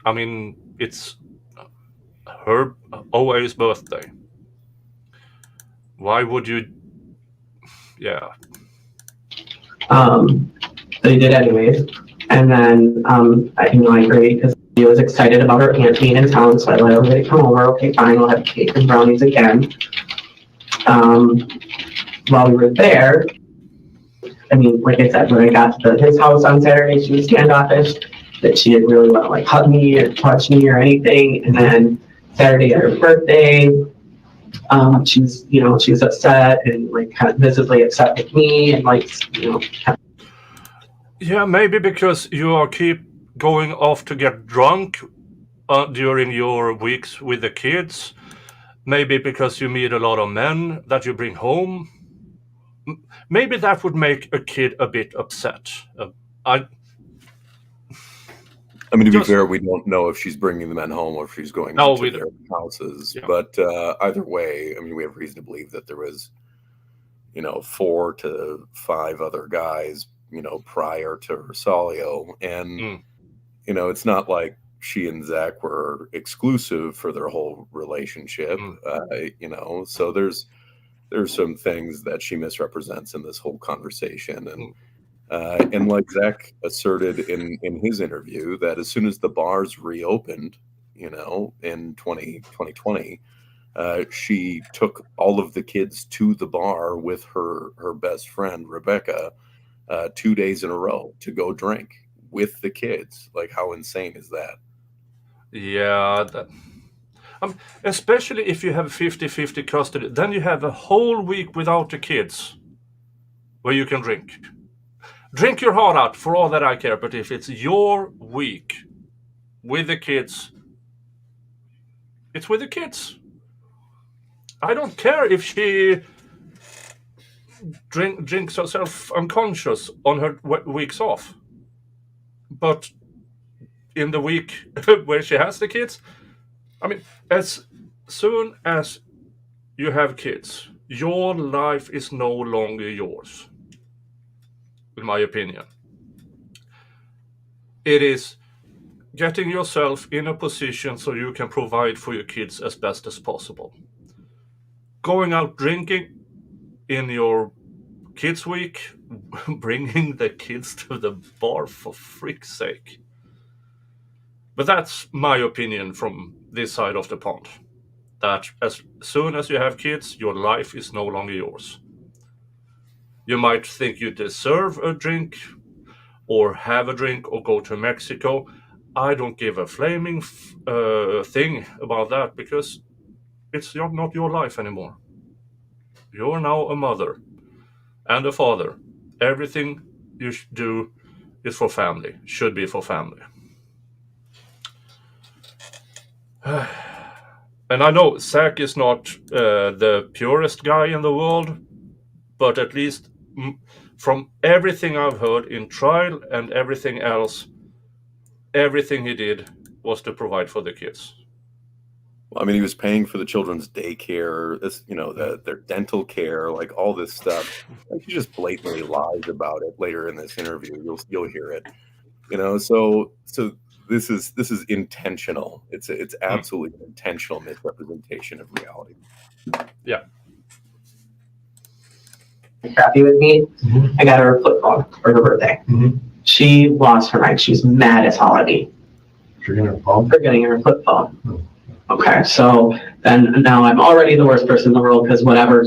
I mean, it's her OA's birthday. Why would you? Yeah. They did anyways. And then, I agreed because he was excited about her aunt being in town, so I let everybody come over. Okay, fine, we'll have cake and brownies again. While we were there, like I said, when I got to his house on Saturday, she was standoffish, that she didn't really want to hug me or touch me or anything. And then Saturday at her birthday, she was upset and kind of visibly upset with me and Yeah, maybe because you keep going off to get drunk during your weeks with the kids. Maybe because you meet a lot of men that you bring home. Maybe that would make a kid a bit upset. To be fair, we don't know if she's bringing the men home or if she's going to their houses. Yeah. But either way, we have reason to believe that there was, 4 to 5 other guys, prior to Rosario. And, it's not like she and Zach were exclusive for their whole relationship, so there's some things that she misrepresents in this whole conversation. And like Zach asserted in his interview, that as soon as the bars reopened, in 2020, she took all of the kids to the bar with her best friend, Rebecca, 2 days in a row to go drink with the kids. How insane is that? Yeah, especially if you have 50-50 custody, then you have a whole week without the kids. where you can drink. Drink your heart out for all that I care, but if it's your week with the kids, it's with the kids. I don't care if she drinks herself unconscious on her weeks off. But in the week where she has the kids, I mean, as soon as you have kids, your life is no longer yours, in my opinion. It is getting yourself in a position so you can provide for your kids as best as possible. Going out drinking in your kids' week, bringing the kids to the bar, for freak's sake. But that's my opinion from this side of the pond. That as soon as you have kids, your life is no longer yours. You might think you deserve a drink, or have a drink, or go to Mexico. I don't give a flaming thing about that, because it's not your life anymore. You're now a mother and a father. Everything you do is for family, should be for family. And I know Zach is not the purest guy in the world, but at least from everything I've heard in trial and everything else, everything he did was to provide for the kids. Well, I mean, he was paying for the children's daycare, their dental care, like all this stuff. Like, he just blatantly lies about it later in this interview. You'll hear it. So this is intentional. It's absolutely an intentional misrepresentation of reality. Yeah. Happy with me. Mm-hmm. I got her a flip phone for her birthday. Mm-hmm. She lost her mind. She's mad as hell at me. For getting her phone? For getting her a flip phone. Oh. Okay, so then now I'm already the worst person in the world because whatever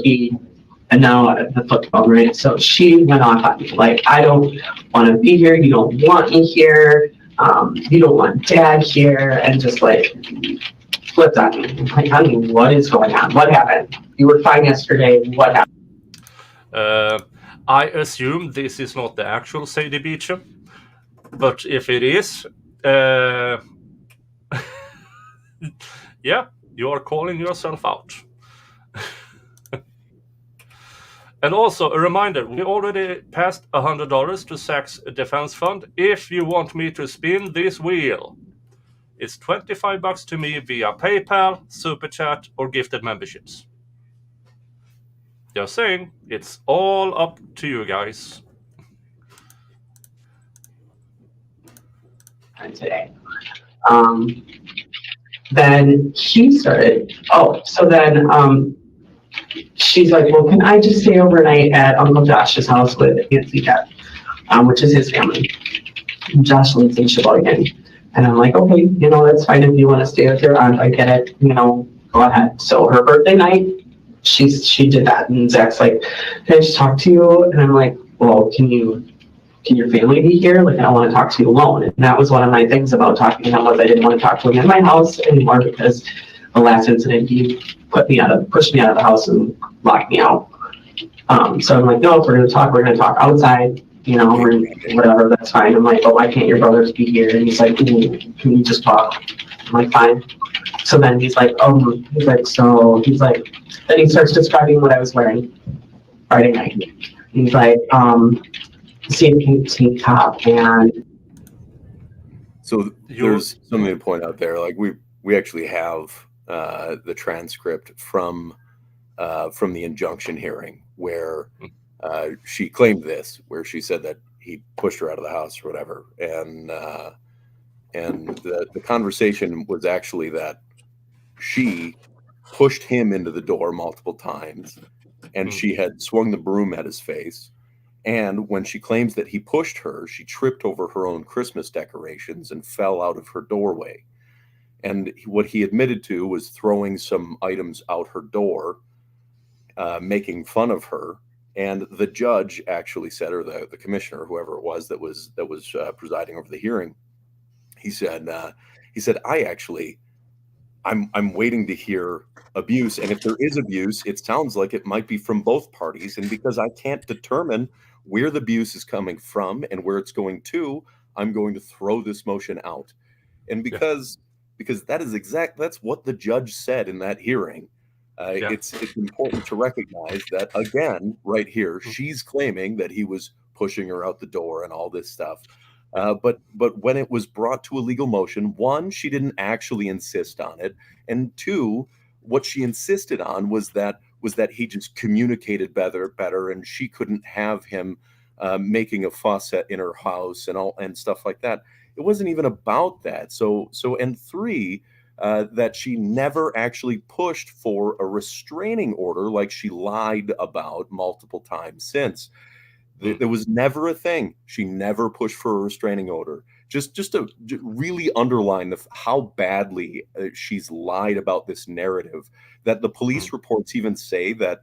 and now the flip phone, right? So she went off on me. Like, I don't want to be here. You don't want me here. You don't want dad here. And just like flipped on me. I'm like, honey, what is going on? What happened? You were fine yesterday. What happened? I assume this is not the actual Sadie Beacham, but if it is, yeah, you are calling yourself out. And also a reminder, we already passed $100 to Zach's defense fund. If you want me to spin this wheel, it's $25 to me via PayPal, Super Chat, or gifted memberships. Just saying, it's all up to you guys. Today. Then she started, she's like, well, can I just stay overnight at Uncle Josh's house with Nancy Cat, which is his family. And Josh lives in Sheboygan. And I'm like, okay, that's fine if you want to stay with your aunt. I get it, go ahead. So her birthday night, she did that. And Zach's like, can I just talk to you? And I'm like, well, can your family be here? Like, I don't want to talk to you alone. And that was one of my things about talking to him, was I didn't want to talk to him in my house anymore, because the last incident, he pushed me out of the house and locked me out. So I'm like, no, if we're going to talk outside, or whatever, that's fine. I'm like, oh, why can't your brothers be here? And he's like, can we just talk? I'm like, fine. So then he's like, then he starts describing what I was wearing Friday night. He's like, same tank top, and so there's something to point out there. Like, we actually have the transcript from the injunction hearing where she claimed this, where she said that he pushed her out of the house or whatever, and the conversation was actually that she pushed him into the door multiple times, and she had swung the broom at his face. And when she claims that he pushed her, she tripped over her own Christmas decorations and fell out of her doorway. And what he admitted to was throwing some items out her door, making fun of her. And the judge actually said, or the commissioner, whoever it was that was presiding over the hearing, he said, I actually I'm waiting to hear abuse, and if there is abuse, it sounds like it might be from both parties. And because I can't determine where the abuse is coming from and where it's going to, I'm going to throw this motion out. And because that's what the judge said in that hearing. It's important to recognize that, again, right here, she's claiming that he was pushing her out the door and all this stuff. But when it was brought to a legal motion, one, she didn't actually insist on it, and two, what she insisted on was that he just communicated better, and she couldn't have him making a fuss in her house and stuff like that. It wasn't even about that. So and three, that she never actually pushed for a restraining order like she lied about multiple times since. There was never a thing. She never pushed for a restraining order. Just to really underline how badly she's lied about this narrative, that the police reports even say that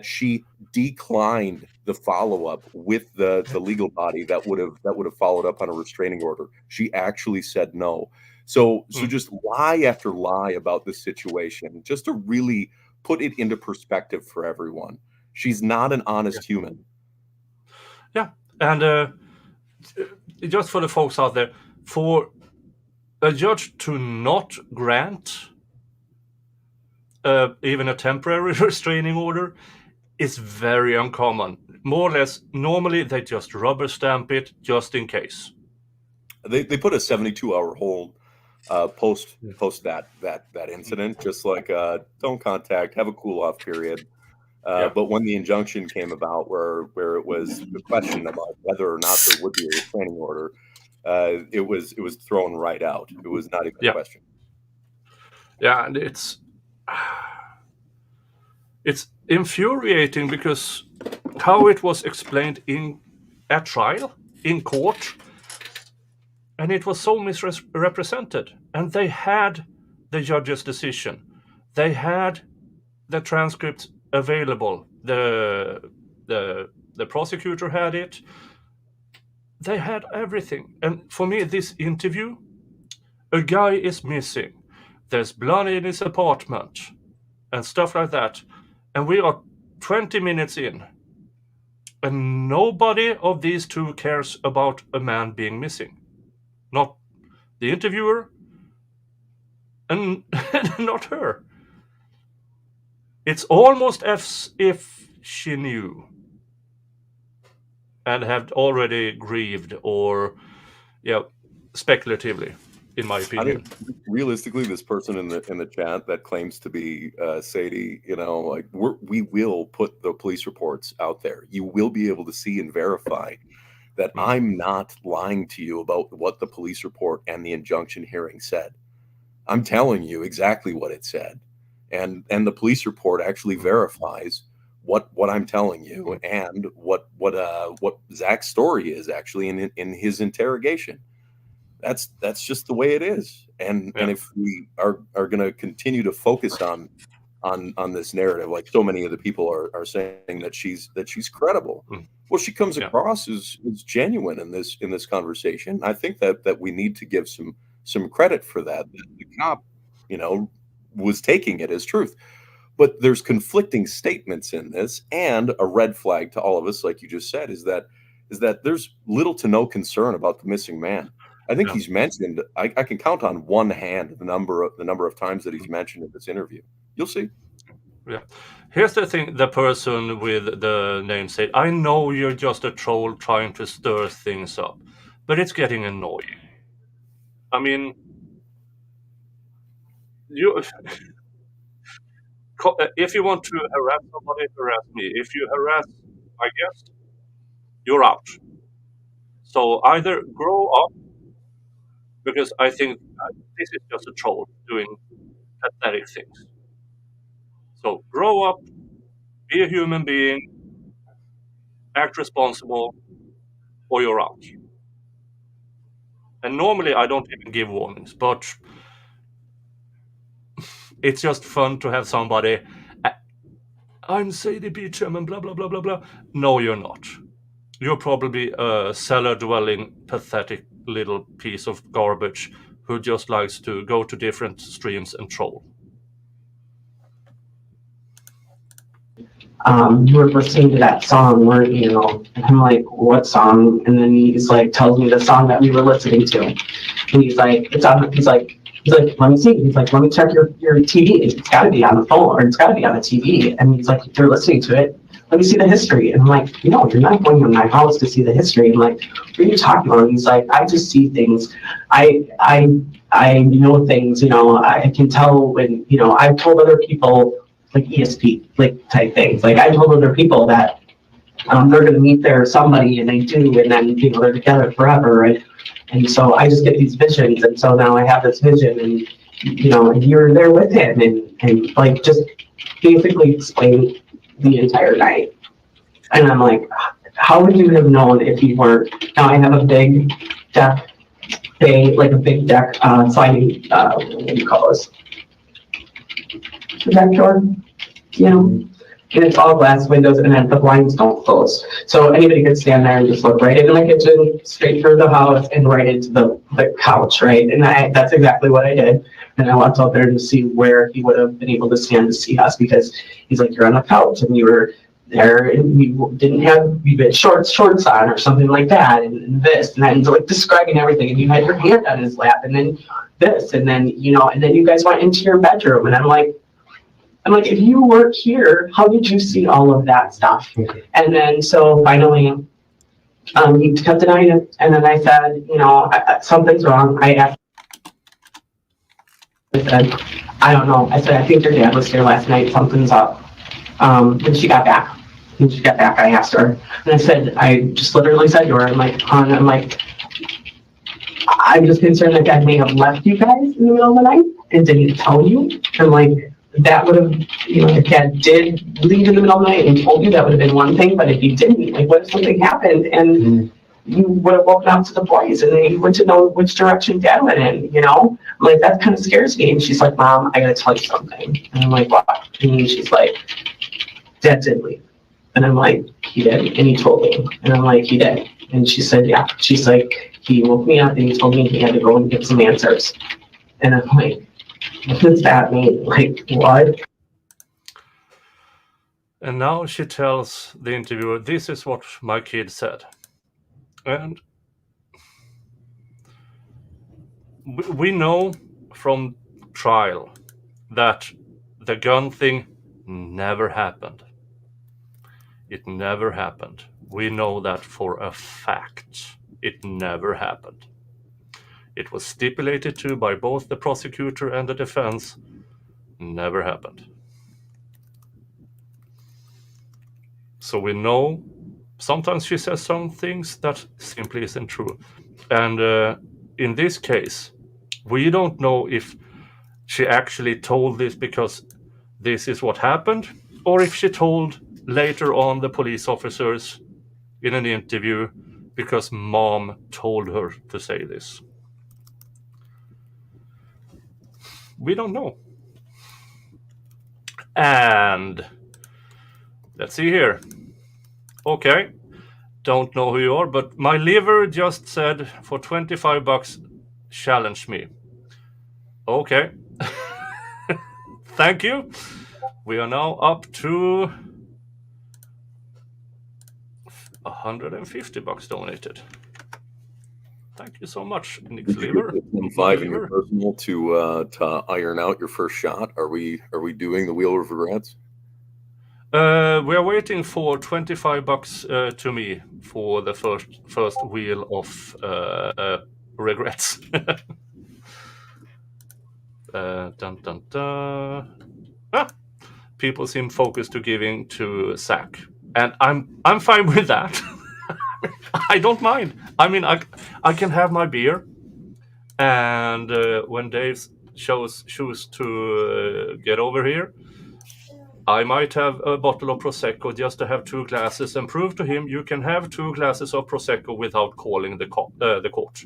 she declined the follow-up with the legal body that would have followed up on a restraining order. She actually said no. So just lie after lie about this situation, just to really put it into perspective for everyone. She's not an honest human. Yeah, and just for the folks out there, for a judge to not grant even a temporary restraining order is very uncommon. More or less, normally they just rubber stamp it just in case. They put a 72-hour hold post that incident, just like don't contact, have a cool off period. But when the injunction came about, where it was the question about whether or not there would be a restraining order, it was thrown right out. It was not even a question. Yeah, and it's infuriating because how it was explained at trial, in court, and it was so misrepresented. And they had the judge's decision. They had the transcript available. The prosecutor had it. They had everything. And for me, this interview, a guy is missing. There's blood in his apartment and stuff like that. And we are 20 minutes in. And nobody of these two cares about a man being missing. Not the interviewer and not her. It's almost as if she knew and had already grieved, or speculatively, in my opinion. I mean, realistically, this person in the chat that claims to be Sadie, we will put the police reports out there. You will be able to see and verify that I'm not lying to you about what the police report and the injunction hearing said. I'm telling you exactly what it said. And the police report actually verifies what I'm telling you and what Zach's story is actually in his interrogation. That's just the way it is. And if we are going to continue to focus on this narrative, like so many of the people are saying that she's credible. Well, she comes across as genuine in this conversation. I think that we need to give some credit for that. The cop, was taking it as truth. But there's conflicting statements in this, and a red flag to all of us, like you just said, is that there's little to no concern about the missing man. I think he's mentioned. I can count on one hand the number of times that he's mentioned in this interview. You'll see. Yeah. Here's the thing: the person with the name said, "I know you're just a troll trying to stir things up, but it's getting annoying." I mean, if you want to harass somebody, harass me. If you harass my guest, you're out. So either grow up, because I think this is just a troll doing pathetic things. So grow up, be a human being, act responsible, or you're out. And normally I don't even give warnings, but it's just fun to have somebody, I'm Sadie Beacham and blah, blah, blah, blah, blah. No, you're not. You're probably a cellar-dwelling, pathetic little piece of garbage who just likes to go to different streams and troll. you were listening to that song, weren't you? And I'm like, what song? And then he's like, tells me the song that we were listening to. And he's like, it's on, he's like, let me see. He's like, let me check your TV. It's gotta be on the phone or it's gotta be on the TV. And he's like, if you're listening to it, let me see the history. And I'm like, no, you're not going to my house to see the history. I'm like, what are you talking about? And he's like, I just see things. I know things, you know, I can tell when, you know, I've told other people, like ESP, like type things. Like I told other people that they're going to meet their somebody and they do, and then, you know, they're together forever. And so I just get these visions. And so now I have this vision and, you know, and you're there with him and like just basically explain the entire night. And I'm like, how would you have known if you weren't? Now I have a big deck, like a big deck sliding, what do you call this? Deck door, you know, and it's all glass windows and then the blinds don't close. So anybody could stand there and just look right into my kitchen, straight through the house and right into the couch, right? And that's exactly what I did. And I walked out there to see where he would have been able to stand to see us, because he's like, you're on the couch and you were there and we had shorts on or something like that, and this, and then like describing everything, and you had your hand on his lap, and then this, and then, you know, and then you guys went into your bedroom, and I'm like, if you weren't here, how did you see all of that stuff? And then so finally, he kept denying it, and then I said, you know, something's wrong. I said, I don't know. I said, I think your dad was here last night. Something's up. When she got back, I asked her, and I said, I just literally said to her, I'm like, I'm just concerned that Dad may have left you guys in the middle of the night and didn't tell you. I'm like, that would have, you know, if Dad did leave in the middle of the night and told you, that would have been one thing. But if he didn't, like, what if something happened and you would have woken up to the boys and then you wouldn't know which direction Dad went in, you know? I'm like, that kind of scares me. And she's like, Mom, I gotta tell you something. And I'm like, what? And she's like, Dad did leave. And I'm like, he did? And he told me. And I'm like, he did. And she said, yeah. She's like, he woke me up and he told me he had to go and get some answers. And I'm like, what does that mean? Like, what? And now she tells the interviewer, this is what my kid said. And we know from trial that the gun thing never happened. It never happened. We know that for a fact. It never happened. It was stipulated to by both the prosecutor and the defense. Never happened. So we know sometimes she says some things that simply isn't true. And in this case, we don't know if she actually told this because this is what happened, or if she told later on the police officers in an interview because Mom told her to say this. We don't know. And let's see here. Okay, don't know who you are, but my liver just said for $25, challenge me. Okay. Thank you. We are now up to $150 donated. Thank you so much, Nick's liver. 5 in your personal to iron out your first shot. Are we doing the wheel of regrets? We are waiting for $25 to me for the first wheel of regrets. Dun, dun, dun. People seem focused to giving to Zach, and I'm fine with that. I don't mind. I mean, I can have my beer, and when Dave chooses to get over here, I might have a bottle of Prosecco just to have 2 glasses and prove to him you can have 2 glasses of Prosecco without calling the court.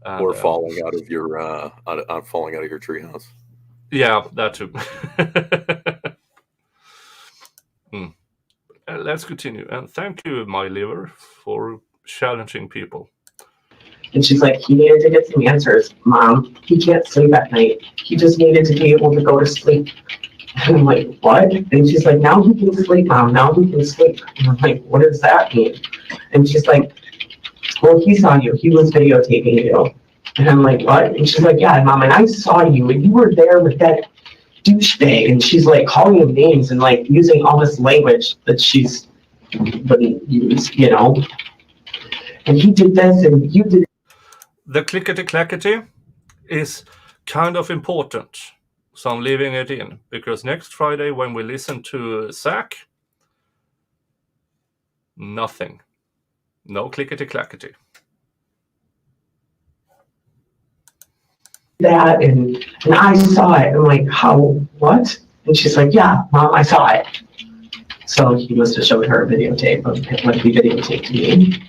And, or falling out of your treehouse. Yeah, that too. Let's continue. And thank you, my liver, for challenging people. And she's like, he needed to get some answers, Mom. He can't sleep at night. He just needed to be able to go to sleep. And I'm like, what? And she's like, now he can sleep, Mom. Now he can sleep. And I'm like, what does that mean? And she's like, well, he saw you. He was videotaping you. And I'm like, what? And she's like, yeah, Mom, and I saw you, and you were there with that douchebag. And she's like calling him names and like using all this language that she's wouldn't use, you know. And he did this, and you did. The clickety-clackety is kind of important. So I'm leaving it in, because next Friday when we listen to Zach, nothing. No clickety-clackety. That and I saw it. I'm like, how, what? And she's like, yeah, Mom, I saw it. So he must have showed her a videotape of what he videotaped me.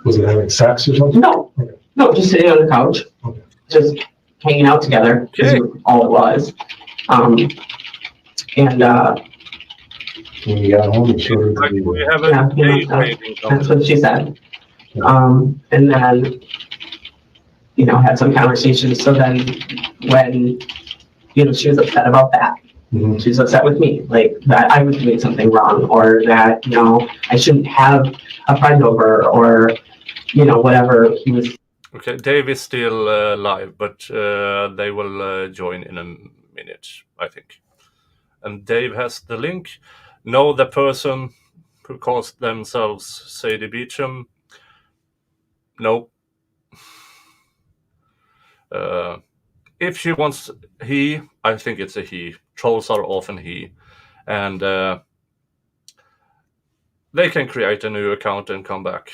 Was it having sex or something? No, Okay. no, just sitting on the couch, Okay. just hanging out together. Okay. All it was. When you got home, you showed her the Like video. we have a Yeah, day yeah, rating that's what she said. And then, you know, had some conversations. So then when, you know, she was upset about that. Mhm. She was upset with me, like that I was doing something wrong, or that, you know, I shouldn't have a friend over, or, you know, whatever he was. Okay, Dave is still live, but they will join in a minute, I think. And Dave has the link. Know the person who calls themselves Sadie Beacham? No. If she wants he, I think it's a he. Trolls are often he. And they can create a new account and come back.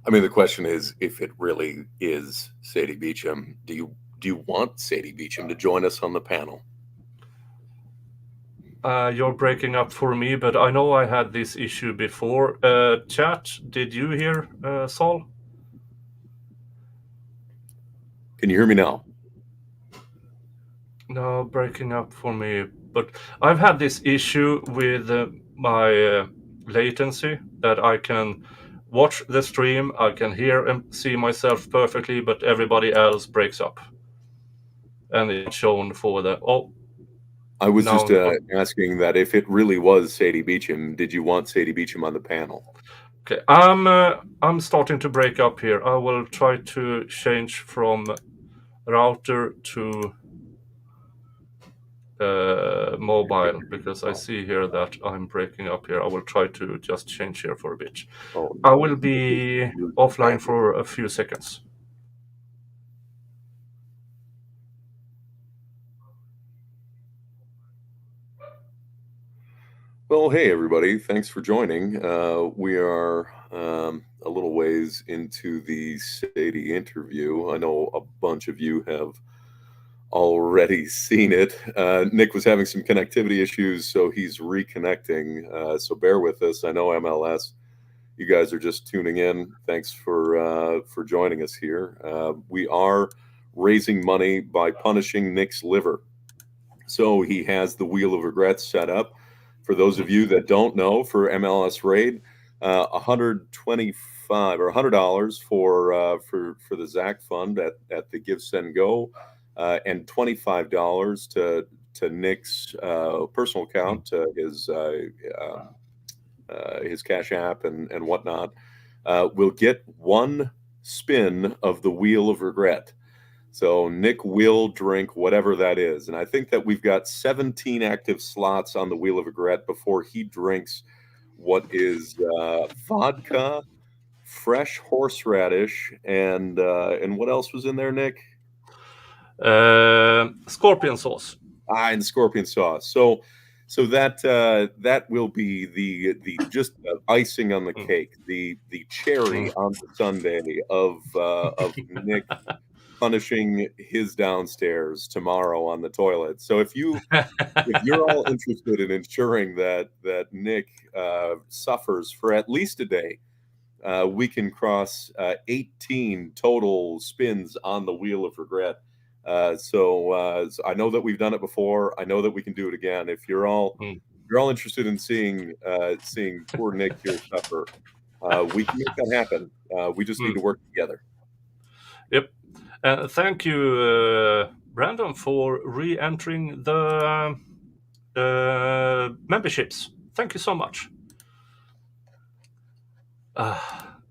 I mean, the question is, if it really is Sadie Beacham, do you want Sadie Beacham to join us on the panel? You're breaking up for me, but I know I had this issue before. Chat, did you hear Saul? Can you hear me now? No, breaking up for me. But I've had this issue with my latency, that I can watch the stream, I can hear and see myself perfectly, but everybody else breaks up. And it's shown for the... Oh, I was no, just asking that if it really was Sadie Beacham, did you want Sadie Beacham on the panel? okay. I'm starting to break up here. I will try to change from router to mobile, because I see here that I'm breaking up here. I will try to just change here for a bit. Oh, I will be offline for a few seconds. Well, hey, everybody. Thanks for joining. We are a little ways into the Sadie interview. I know a bunch of you have already seen it. Nick was having some connectivity issues, so he's reconnecting. So bear with us. I know MLS, you guys are just tuning in. Thanks for joining us here. We are raising money by punishing Nick's liver. So he has the Wheel of Regret set up. For those of you that don't know, for MLS Raid, $125 or $100 for the Zach Fund at the Give Send Go, and $25 to Nick's personal account, to his Cash App and whatnot. Will get one spin of the Wheel of Regret. So Nick will drink whatever that is. And I think that we've got 17 active slots on the Wheel of Regret before he drinks what is vodka, fresh horseradish, and what else was in there, Nick? Scorpion sauce. And scorpion sauce. So that will be the just icing on the cake, the cherry on the sundae of Nick punishing his downstairs tomorrow on the toilet. So if you're all interested in ensuring that Nick suffers for at least a day, we can cross 18 total spins on the Wheel of Regret. So I know that we've done it before. I know that we can do it again. If you're all interested in seeing poor Nick here suffer, we can make that happen. We just need to work together. Yep. Thank you, Brandon, for re-entering the memberships. Thank you so much.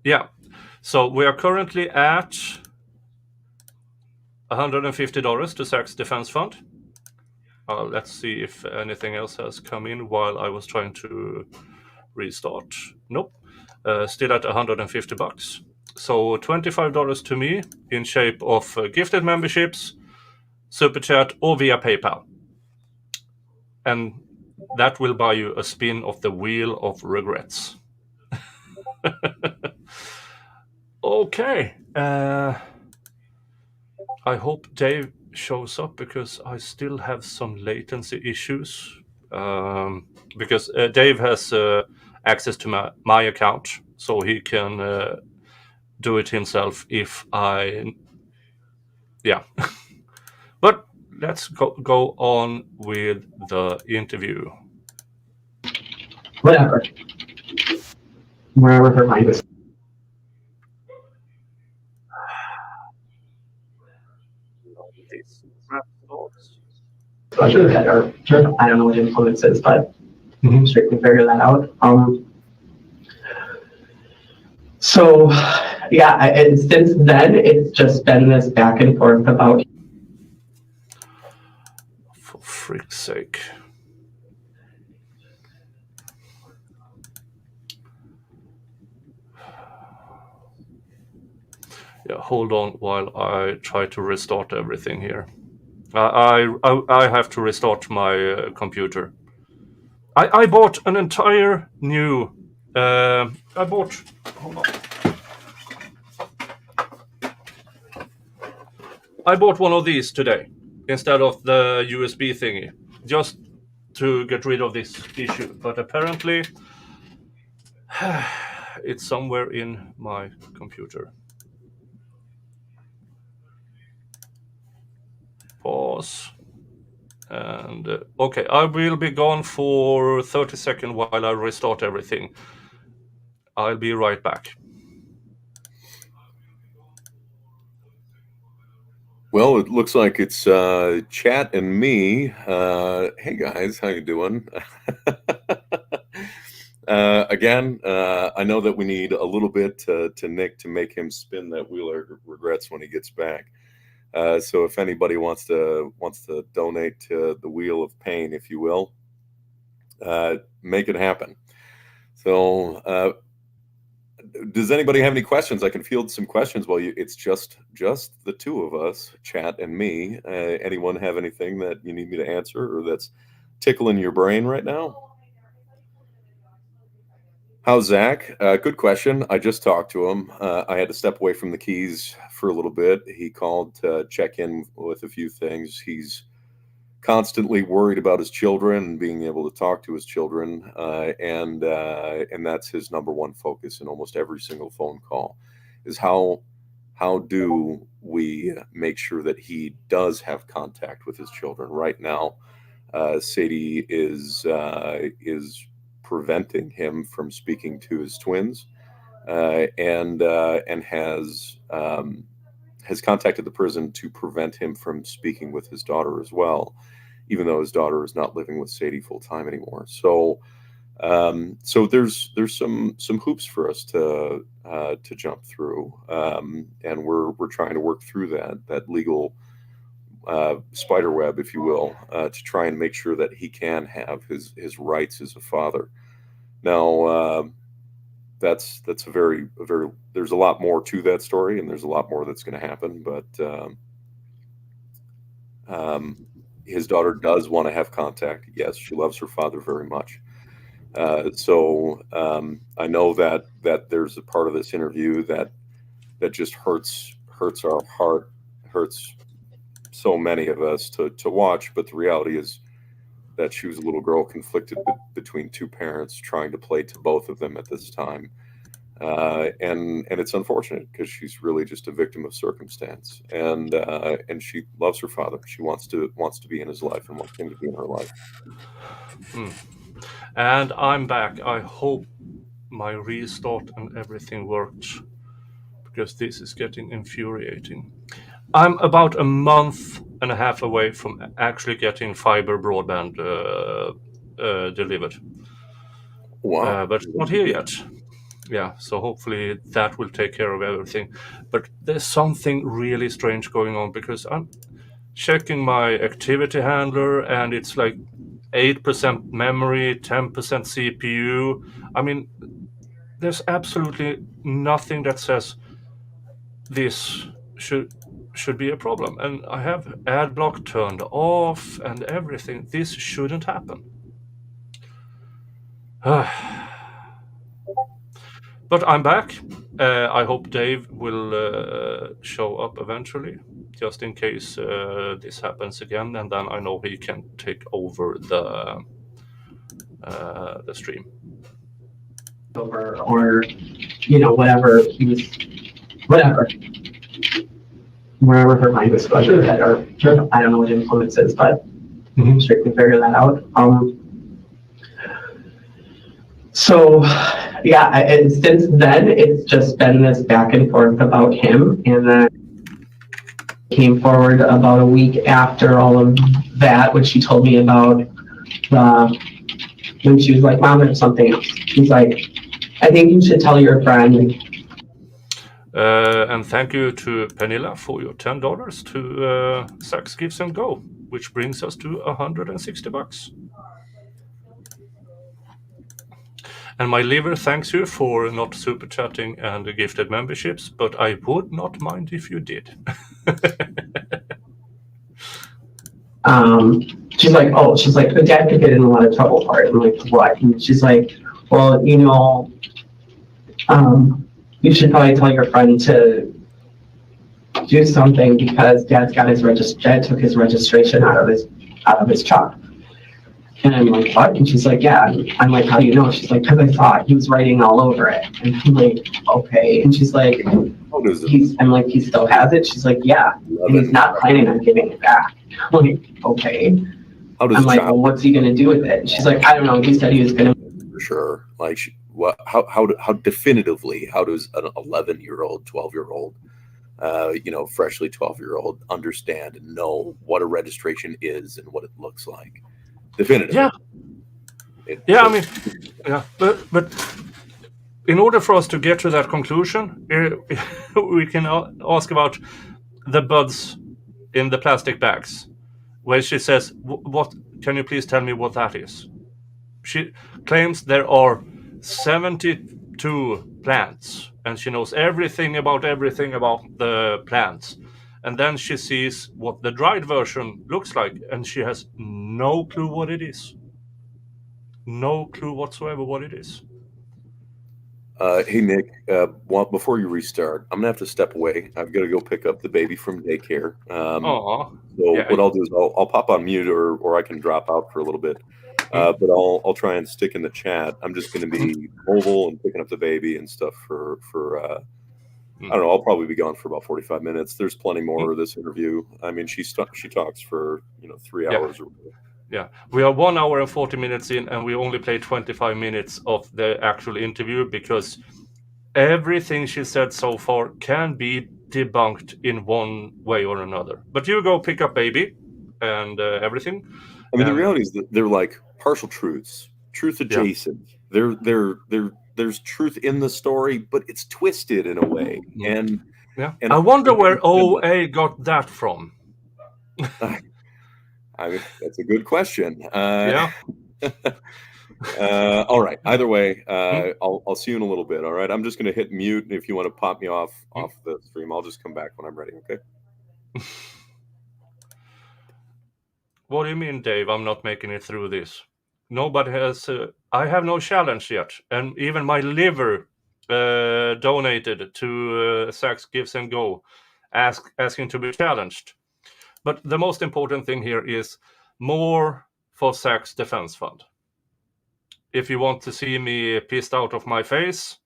Yeah, so we are currently at $150 to Zach's defense fund. Let's see if anything else has come in while I was trying to restart. Nope, still at $150. So $25 to me in shape of gifted memberships, super chat, or via PayPal. And that will buy you a spin of the Wheel of Regrets. Okay. I hope Dave shows up because I still have some latency issues. Because Dave has access to my account, so he can do it himself if I... Yeah. But let's go on with the interview. Whatever. Wherever her mind is. So I should have had her. I don't know what influence is, but sure can figure that out. So, yeah, since then, it's just been this back and forth about... For freak's sake. Yeah, hold on while I try to restart everything here. I have to restart my computer. I bought an entire new... Hold on. I bought one of these today instead of the USB thingy, just to get rid of this issue. But apparently, it's somewhere in my computer. Pause. And okay, I will be gone for 30 seconds while I restart everything. I'll be right back. Well, it looks like it's Chat and me. Hey guys, how you doing? Again, I know that we need a little bit to Nick to make him spin that Wheel of Regrets when he gets back. So if anybody wants to donate to the Wheel of Pain, if you will, make it happen. So does anybody have any questions? I can field some questions while it's just the two of us, Chat and me. Anyone have anything that you need me to answer or that's tickling your brain right now? How's Zach? Good question. I just talked to him. I had to step away from the keys for a little bit. He called to check in with a few things. He's constantly worried about his children and being able to talk to his children, and that's his number one focus in almost every single phone call. Is how do we make sure that he does have contact with his children? Right now, Sadie is preventing him from speaking to his twins, and has contacted the prison to prevent him from speaking with his daughter as well, even though his daughter is not living with Sadie full time anymore. So there's some hoops for us to jump through, and we're trying to work through that legal spider web, if you will, to try and make sure that he can have his rights as a father. Now, that's a very there's a lot more to that story, and there's a lot more that's going to happen. But his daughter does want to have contact. Yes, she loves her father very much. So I know that there's a part of this interview that just hurts our heart, hurts so many of us to watch. But the reality is that she was a little girl conflicted between two parents, trying to play to both of them at this time. And it's unfortunate because she's really just a victim of circumstance, and she loves her father. She wants to be in his life and wants him to be in her life. And I'm back. I hope my restart and everything worked, because this is getting infuriating. I'm about a month and a half away from actually getting fiber broadband delivered. Wow. But it's not here yet. Yeah, so hopefully that will take care of everything. But there's something really strange going on, because I'm checking my activity handler and it's like 8% memory, 10% CPU. I mean, there's absolutely nothing that says this should be a problem. And I have ad block turned off and everything. This shouldn't happen. But I'm back. I hope Dave will show up eventually, just in case this happens again, and then I know he can take over the stream. Or whatever he was, wherever her mind was going with it, or I don't know what influence is, but sure can figure that out. So yeah, since then it's just been this back and forth about him, and then came forward about a week after all of that when she told me about when she was like, "Mom, there's something else." She's like, "I think you should tell your friend." And thank you to Pernilla for your $10 to Zach's Gives and Go, which brings us to $160. And my liver thanks you for not super chatting and gifted memberships, but I would not mind if you did. She's like, Dad could get in a lot of trouble for it. I'm like, what? And she's like, well, you should probably tell your friend to do something because Dad took his registration out of his truck. And I'm like, what? And she's like, yeah. I'm like, how do you know? She's like, because I saw it. He was writing all over it. And I'm like, okay. And she's like, I'm like, he still has it? She's like, yeah. And he's not planning on giving it back. I'm like, okay. I'm like, well, what's he going to do with it? And she's like, I don't know. He said he was going to. For sure. Like, how definitively, how does an 11-year-old, 12-year-old, freshly 12-year-old understand and know what a registration is and what it looks like? Definitively. Yeah. I mean, yeah, but in order for us to get to that conclusion, we can ask about the buds in the plastic bags, where she says, "What? Can you please tell me what that is?" She claims there are 72 plants, and she knows everything about the plants. And then she sees what the dried version looks like, and she has no clue what it is. No clue whatsoever what it is. Hey, Nick, before you restart, I'm going to have to step away. I've got to go pick up the baby from daycare. What I'll do is I'll pop on mute or I can drop out for a little bit. But I'll try and stick in the chat. I'm just going to be mobile and picking up the baby and stuff for I don't know. I'll probably be gone for about 45 minutes. There's plenty more of this interview. I mean, she talks for 3 hours or whatever. Yeah, we are 1 hour and 40 minutes in, and we only play 25 minutes of the actual interview because everything she said so far can be debunked in one way or another. But you go pick up baby and everything. I mean, the reality is that they're like partial truths, truth adjacent. Yeah. There's truth in the story, but it's twisted in a way. And I wonder where OA got that from. I mean, that's a good question. All right. Either way, I'll see you in a little bit. All right. I'm just going to hit mute. And if you want to pop me off the stream, I'll just come back when I'm ready. Okay. What do you mean, Dave? I'm not making it through this. Nobody has. I have no challenge yet, and even my liver donated to Zach's Gives and Go, asking to be challenged. But the most important thing here is more for Zach's defense fund. If you want to see me pissed out of my face,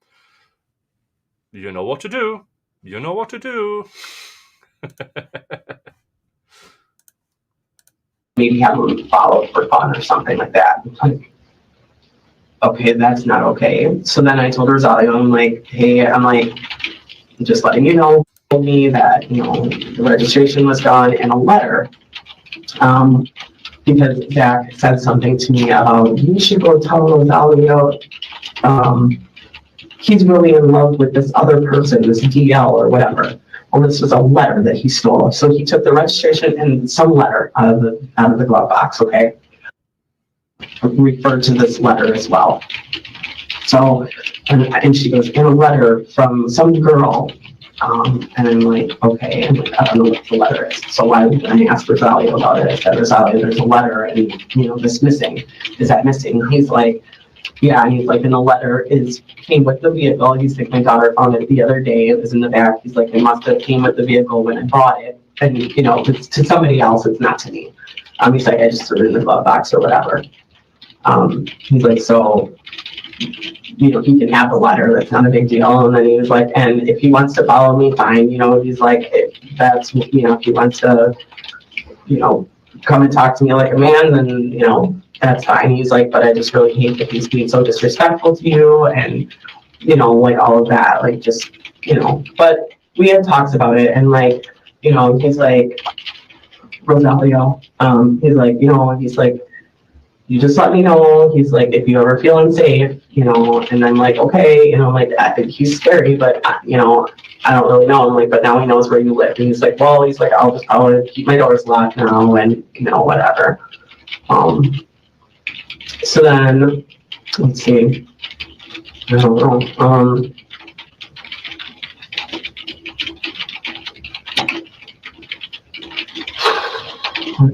you know what to do. You know what to do. Maybe have them follow for fun or something like that. Like, okay, that's not okay. So then I told Rosario, I'm like, hey, I'm just letting you know, told me that, you know, the registration was done, and a letter, because Zach said something to me about, you should go tell Rosalio, he's really in love with this other person, this DL or whatever. Well, this was a letter that he stole. So he took the registration and some letter out of the glove box, okay? Referred to this letter as well. So, and she goes, in a letter from some girl. And I'm like, okay, and I don't know what the letter is. So why would I ask Rosalio about it? I said, Rosalio, there's a letter, and, you know, this missing. Is that missing? He's like, yeah, and he's like, and the letter came with the vehicle. He's like, my daughter found it the other day. It was in the back. He's like, it must have came with the vehicle when I bought it. And, you know, it's to somebody else, it's not to me. He's like, I just threw it in the glove box or whatever. He's like, so, you know, he can have the letter. That's not a big deal. And then he was like, and if he wants to follow me, fine. You know, he's like, if he wants to, you know, come and talk to me like a man, then, you know, that's fine. He's like, but I just really hate that he's being so disrespectful to you, and, you know, like all of that, like, just, you know, but we had talks about it, and, like, you know, he's like, Rosalio, he's like, you know, he's like, you just let me know. He's like, if you ever feel unsafe, you know, and I'm like, okay, you know, like, he's scary, but, you know, I don't really know. I'm like, but now he knows where you live. And he's like, well, he's like, I'll just probably keep my doors locked now, and, you know, whatever. So then, let's see, I don't know,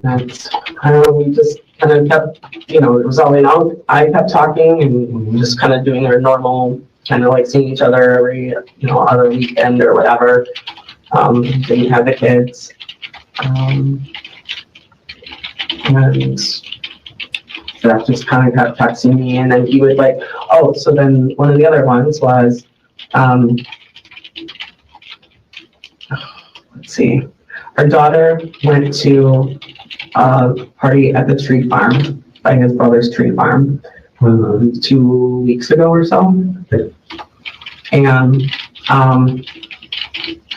that's, I don't know, we just kind of kept, you know, it was all in out. I kept talking and just kind of doing our normal, kind of like seeing each other every, you know, other weekend or whatever. Didn't have the kids. And Zach just kind of kept texting me, and then he would like, oh, so then one of the other ones was, let's see, our daughter went to a party at the tree farm, by his brother's tree farm, 2 weeks ago or so. And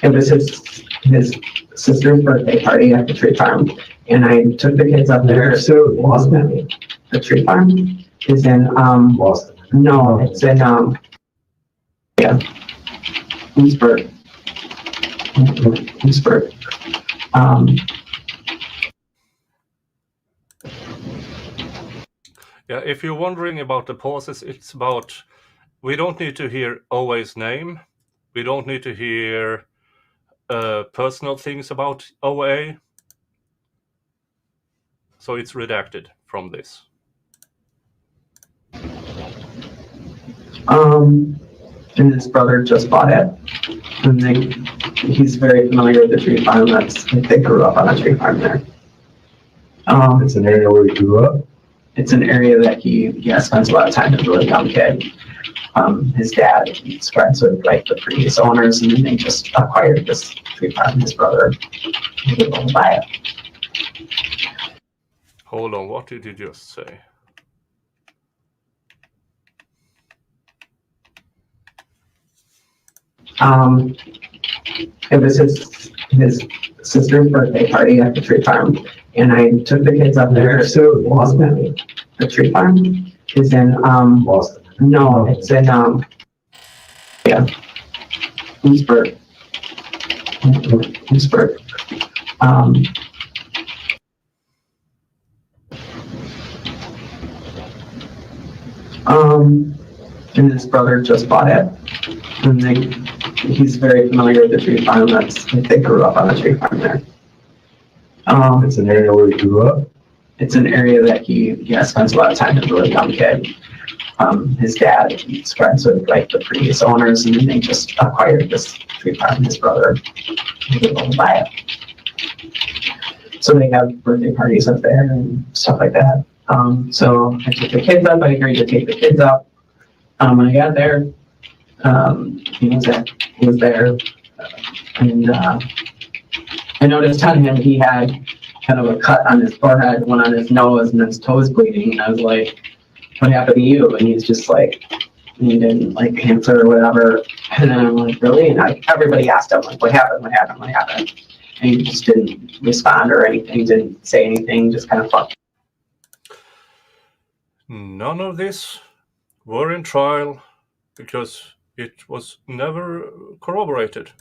it was his sister's birthday party at the tree farm. And I took the kids up there. So Boston. The tree farm is in Boston. No, it's in yeah, Leesburg. Leesburg. Yeah, if you're wondering about the pauses, it's about, we don't need to hear OA's name. We don't need to hear personal things about OA. So it's redacted from this. And his brother just bought it. And he's very familiar with the tree farm. They grew up on a tree farm there. It's an area where he grew up? It's an area that he spends a lot of time as a really young kid. His dad, he's friends with like the previous owners, and then they just acquired this tree farm. His brother was able to buy it. Hold on, what did you just say? It was his sister's birthday party at the tree farm, and I took the kids up there. So Boston. The tree farm is in Boston. No, it's in yeah, Leesburg. Leesburg. And his brother just bought it, and he's very familiar with the tree farm. They grew up on a tree farm there. It's an area where he grew up? It's an area that he spends a lot of time as a really young kid. His dad, he's friends with like the previous owners, and then they just acquired this tree farm. His brother was able to buy it. So they have birthday parties up there and stuff like that. So I took the kids up. I agreed to take the kids up. When I got there, he was there, and I noticed on him he had kind of a cut on his forehead, one on his nose, and his toes bleeding. And I was like, "What happened to you?" And he's just like, and he didn't like answer or whatever. And then I'm like, really? And everybody asked him, like, what happened? And he just didn't respond or anything, didn't say anything, just kind of fucked. None of this were in trial because it was never corroborated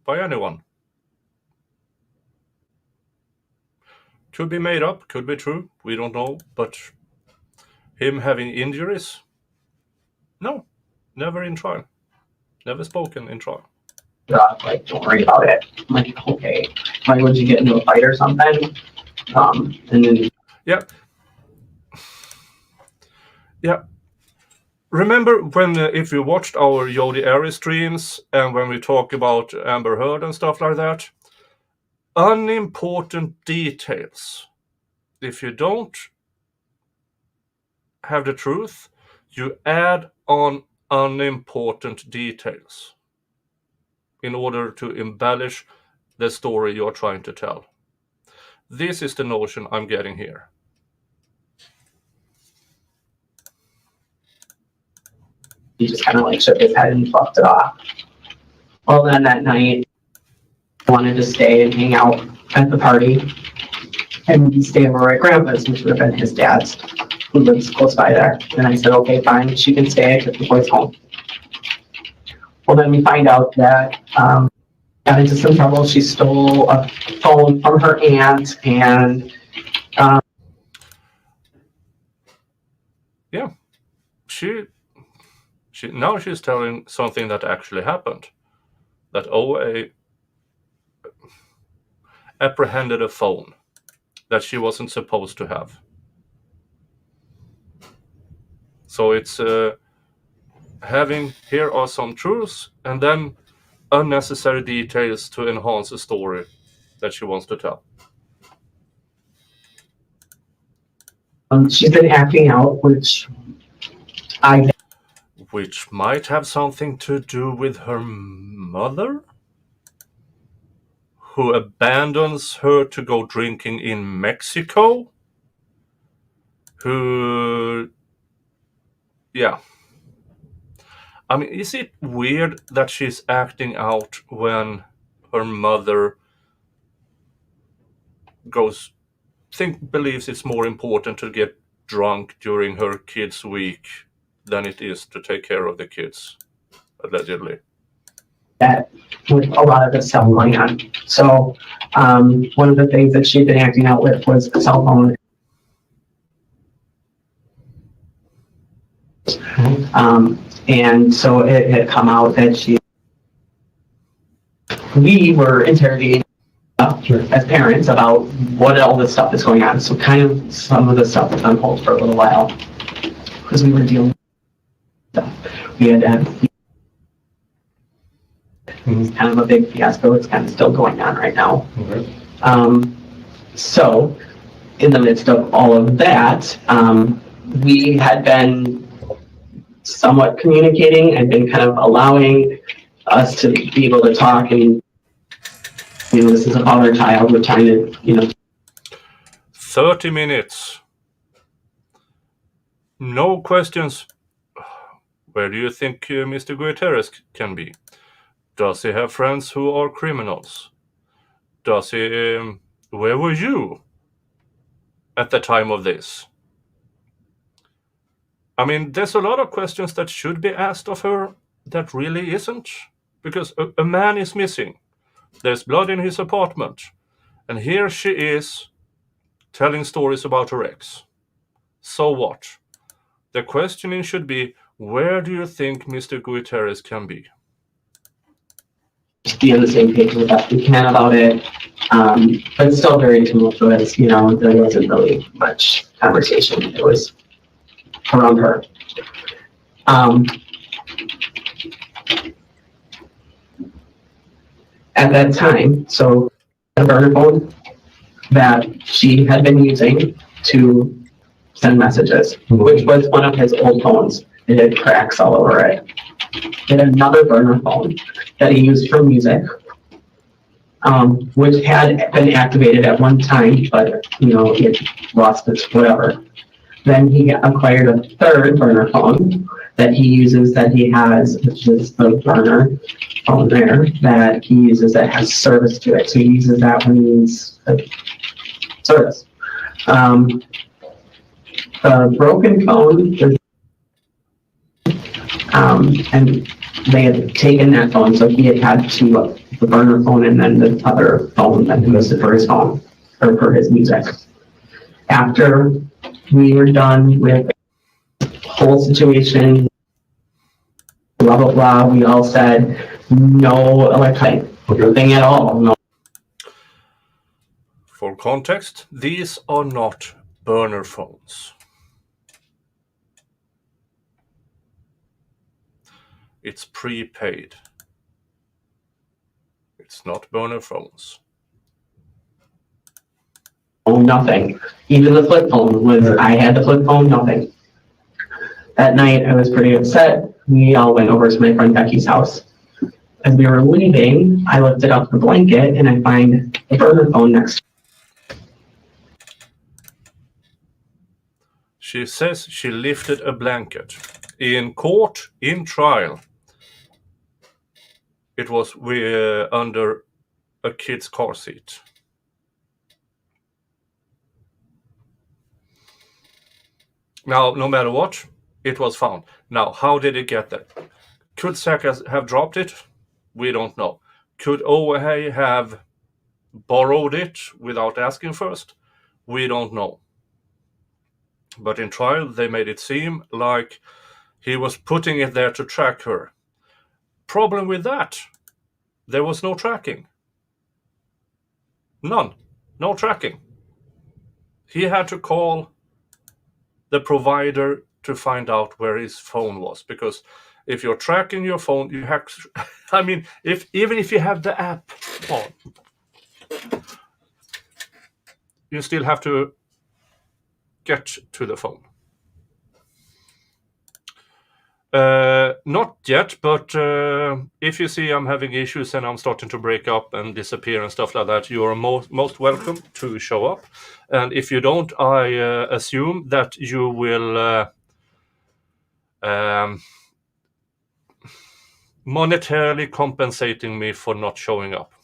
by anyone. Could be made up, could be true, we don't know, but him having injuries, no, never in trial, never spoken in trial. Like, don't worry about it. I'm like, okay, why would you get into a fight or something? And then yeah. Remember when, if you watched our Jodi Arias streams and when we talk about Amber Heard and stuff like that, unimportant details. If you don't have the truth, you add on unimportant details in order to embellish the story you're trying to tell. This is the notion I'm getting here. He just kind of like shook his head and fucked it off. Well, then that night, I wanted to stay and hang out at the party and stay over at Grandpa's, which would have been his dad's, who lives close by there. And I said, okay, fine, she can stay. I took the boys home. Well, then we find out that got into some trouble. She stole a phone from her aunt, and yeah, she now she's telling something that actually happened. That OA apprehended a phone that she wasn't supposed to have. So it's having, here are some truths, and then unnecessary details to enhance a story that she wants to tell. She's been acting out, which might have something to do with her mother, who abandons her to go drinking in Mexico, yeah. I mean, is it weird that she's acting out when her mother believes it's more important to get drunk during her kids' week than it is to take care of the kids, allegedly? That with a lot of the stuff going on. So one of the things that she'd been acting out with was a cell phone. And so it had come out that we were interrogating as parents about what all this stuff is going on. So kind of some of the stuff was on hold for a little while because we were dealing with stuff. We had kind of a big fiasco. It's kind of still going on right now. Okay. So in the midst of all of that, we had been somewhat communicating and been kind of allowing us to be able to talk. And, this is about our child. We're trying to, 30 minutes. No questions. Where do you think Mr. Guiterrez can be? Does he have friends who are criminals? Does he... where were you at the time of this? I mean, there's a lot of questions that should be asked of her that really isn't. Because a man is missing. There's blood in his apartment. And here she is telling stories about her ex. So what? The questioning should be, where do you think Mr. Guiterrez can be? Be on the same page with us we can about it. But it's still very tumultuous. There wasn't really much conversation. It was around her. At that time, so a burner phone that she had been using to send messages, which was one of his old phones. It had cracks all over it. And another burner phone that he used for music, which had been activated at one time, but it lost its whatever. Then he acquired a third burner phone that he uses, that he has, which is the burner phone there, that he uses that has service to it. So he uses that when he needs service. The broken phone is, and they had taken that phone, so he had to the burner phone and then the other phone that he listed for his phone, or for his music. After we were done with the whole situation, blah, blah, blah, we all said no electronic thing at all. No. For context, these are not burner phones. It's prepaid. It's not burner phones. Oh, nothing. Even the flip phone was, I had the flip phone, nothing. That night, I was pretty upset. We all went over to my friend Becky's house. As we were leaving, I lifted up the blanket and I find the burner phone next. She says she lifted a blanket. In court, in trial, it was under a kid's car seat. Now, no matter what, it was found. Now, how did it get there? Could Zach have dropped it? We don't know. Could OA have borrowed it without asking first? We don't know. But in trial, they made it seem like he was putting it there to track her. Problem with that, there was no tracking. None. No tracking. He had to call the provider to find out where his phone was, because if you're tracking your phone, you have to, I mean, even if you have the app on, you still have to get to the phone. Not yet, but if you see I'm having issues and I'm starting to break up and disappear and stuff like that, you are most welcome to show up. And if you don't, I assume that you will monetarily compensating me for not showing up.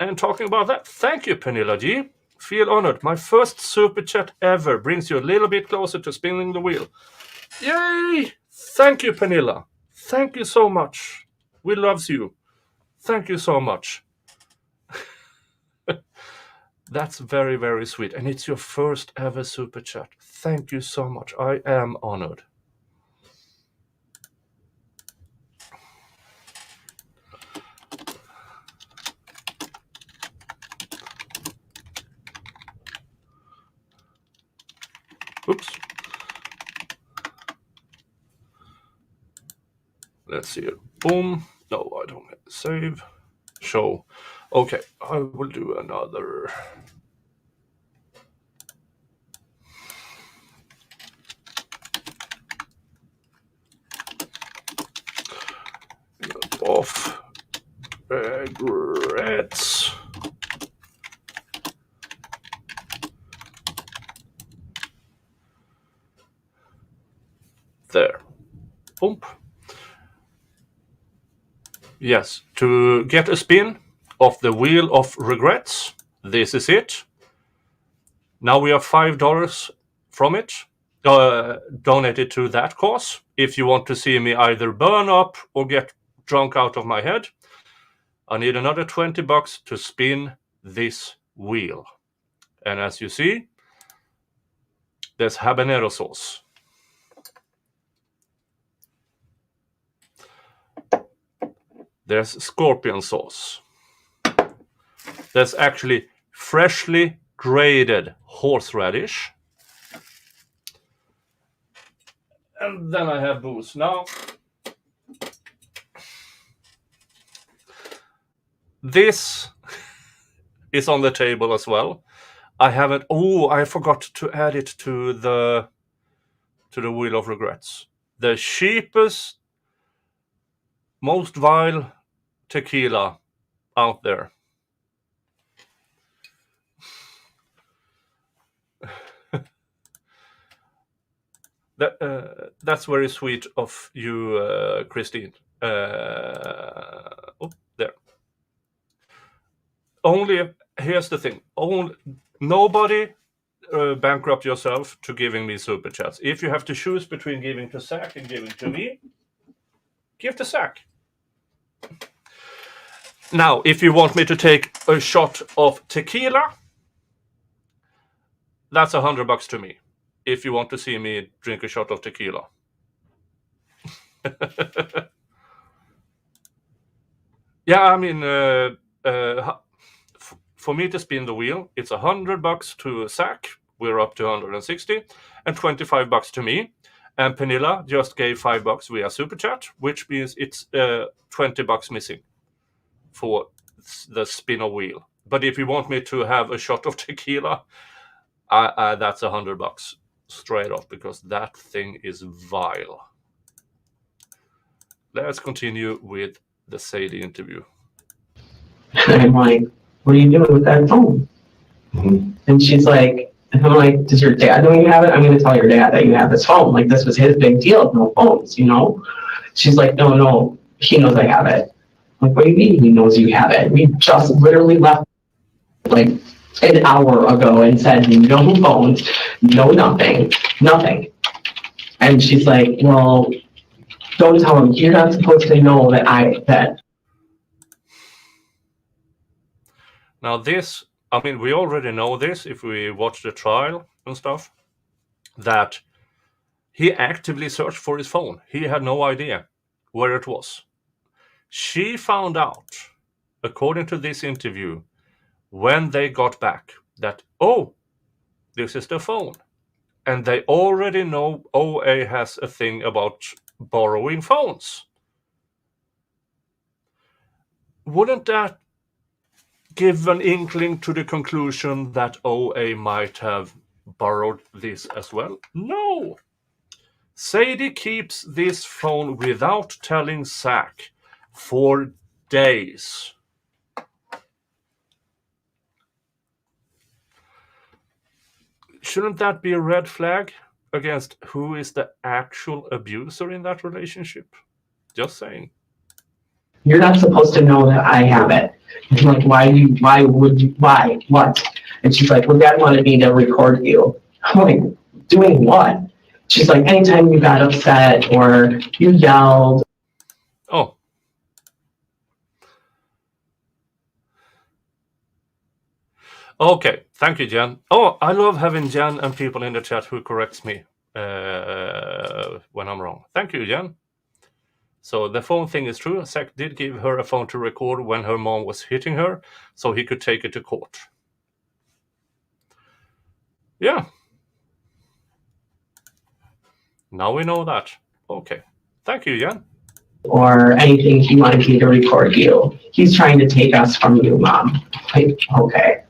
And talking about that, thank you, Pernilla G. Feel honored. My first super chat ever brings you a little bit closer to spinning the wheel. Yay! Thank you, Pernilla. Thank you so much. We loves you. Thank you so much. That's very, very sweet. And it's your first ever super chat. Thank you so much. I am honored. Oops. Let's see it. Boom. No, I don't have to save. Show. Okay, I will do another. Off. Regrets. There. Boom. Yes, to get a spin of the Wheel of Regrets, this is it. Now we have $5 from it, donated to that cause. If you want to see me either burn up or get drunk out of my head, I need another $20 to spin this wheel. And as you see, there's habanero sauce. There's scorpion sauce. There's actually freshly grated horseradish. And then I have booze. Now, this is on the table as well. I haven't. Oh, I forgot to add it to the Wheel of Regrets. The cheapest, most vile tequila out there. That's very sweet of you, Christine. There. Here's the thing. Nobody bankrupt yourself to giving me super chats. If you have to choose between giving to Zach and giving to me, give to Zach. Now, if you want me to take a shot of tequila, that's $100 to me. If you want to see me drink a shot of tequila. Yeah, I mean, for me to spin the wheel, it's $100 to Zach. We're up to 160, and $25 to me. And Pernilla just gave $5 via Super Chat, which means it's $20 missing for the spin of wheel. But if you want me to have a shot of tequila, that's $100 straight off, because that thing is vile. Let's continue with the Sadie interview. I'm like, what are you doing with that phone? Mm-hmm. And she's like, and I'm like, does your dad know you have it? I'm going to tell your dad that you have this phone. Like, this was his big deal, no phones, you know? She's like, no, he knows I have it. I'm like, what do you mean he knows you have it? We just literally left like an hour ago and said no phones, no nothing. And she's like, well, don't tell him. You're not supposed to know that. Now this, I mean, we already know this if we watch the trial and stuff, that he actively searched for his phone. He had no idea where it was. She found out, according to this interview, when they got back, that, oh, this is the phone. And they already know OA has a thing about borrowing phones. Wouldn't that give an inkling to the conclusion that OA might have borrowed this as well? No. Sadie keeps this phone without telling Zach for days. Shouldn't that be a red flag against who is the actual abuser in that relationship? Just saying. You're not supposed to know that I have it. I'm like, why? What? And she's like, well, Dad wanted me to record you. I'm like, doing what? She's like, anytime you got upset or you yelled. Oh. Okay, thank you, Jen. Oh, I love having Jen and people in the chat who corrects me when I'm wrong. Thank you, Jen. So the phone thing is true. Zach did give her a phone to record when her mom was hitting her, so he could take it to court. Yeah. Now we know that. Okay. Thank you, Jan. Or anything he wanted me to record you. He's trying to take us from you, Mom. Like, okay.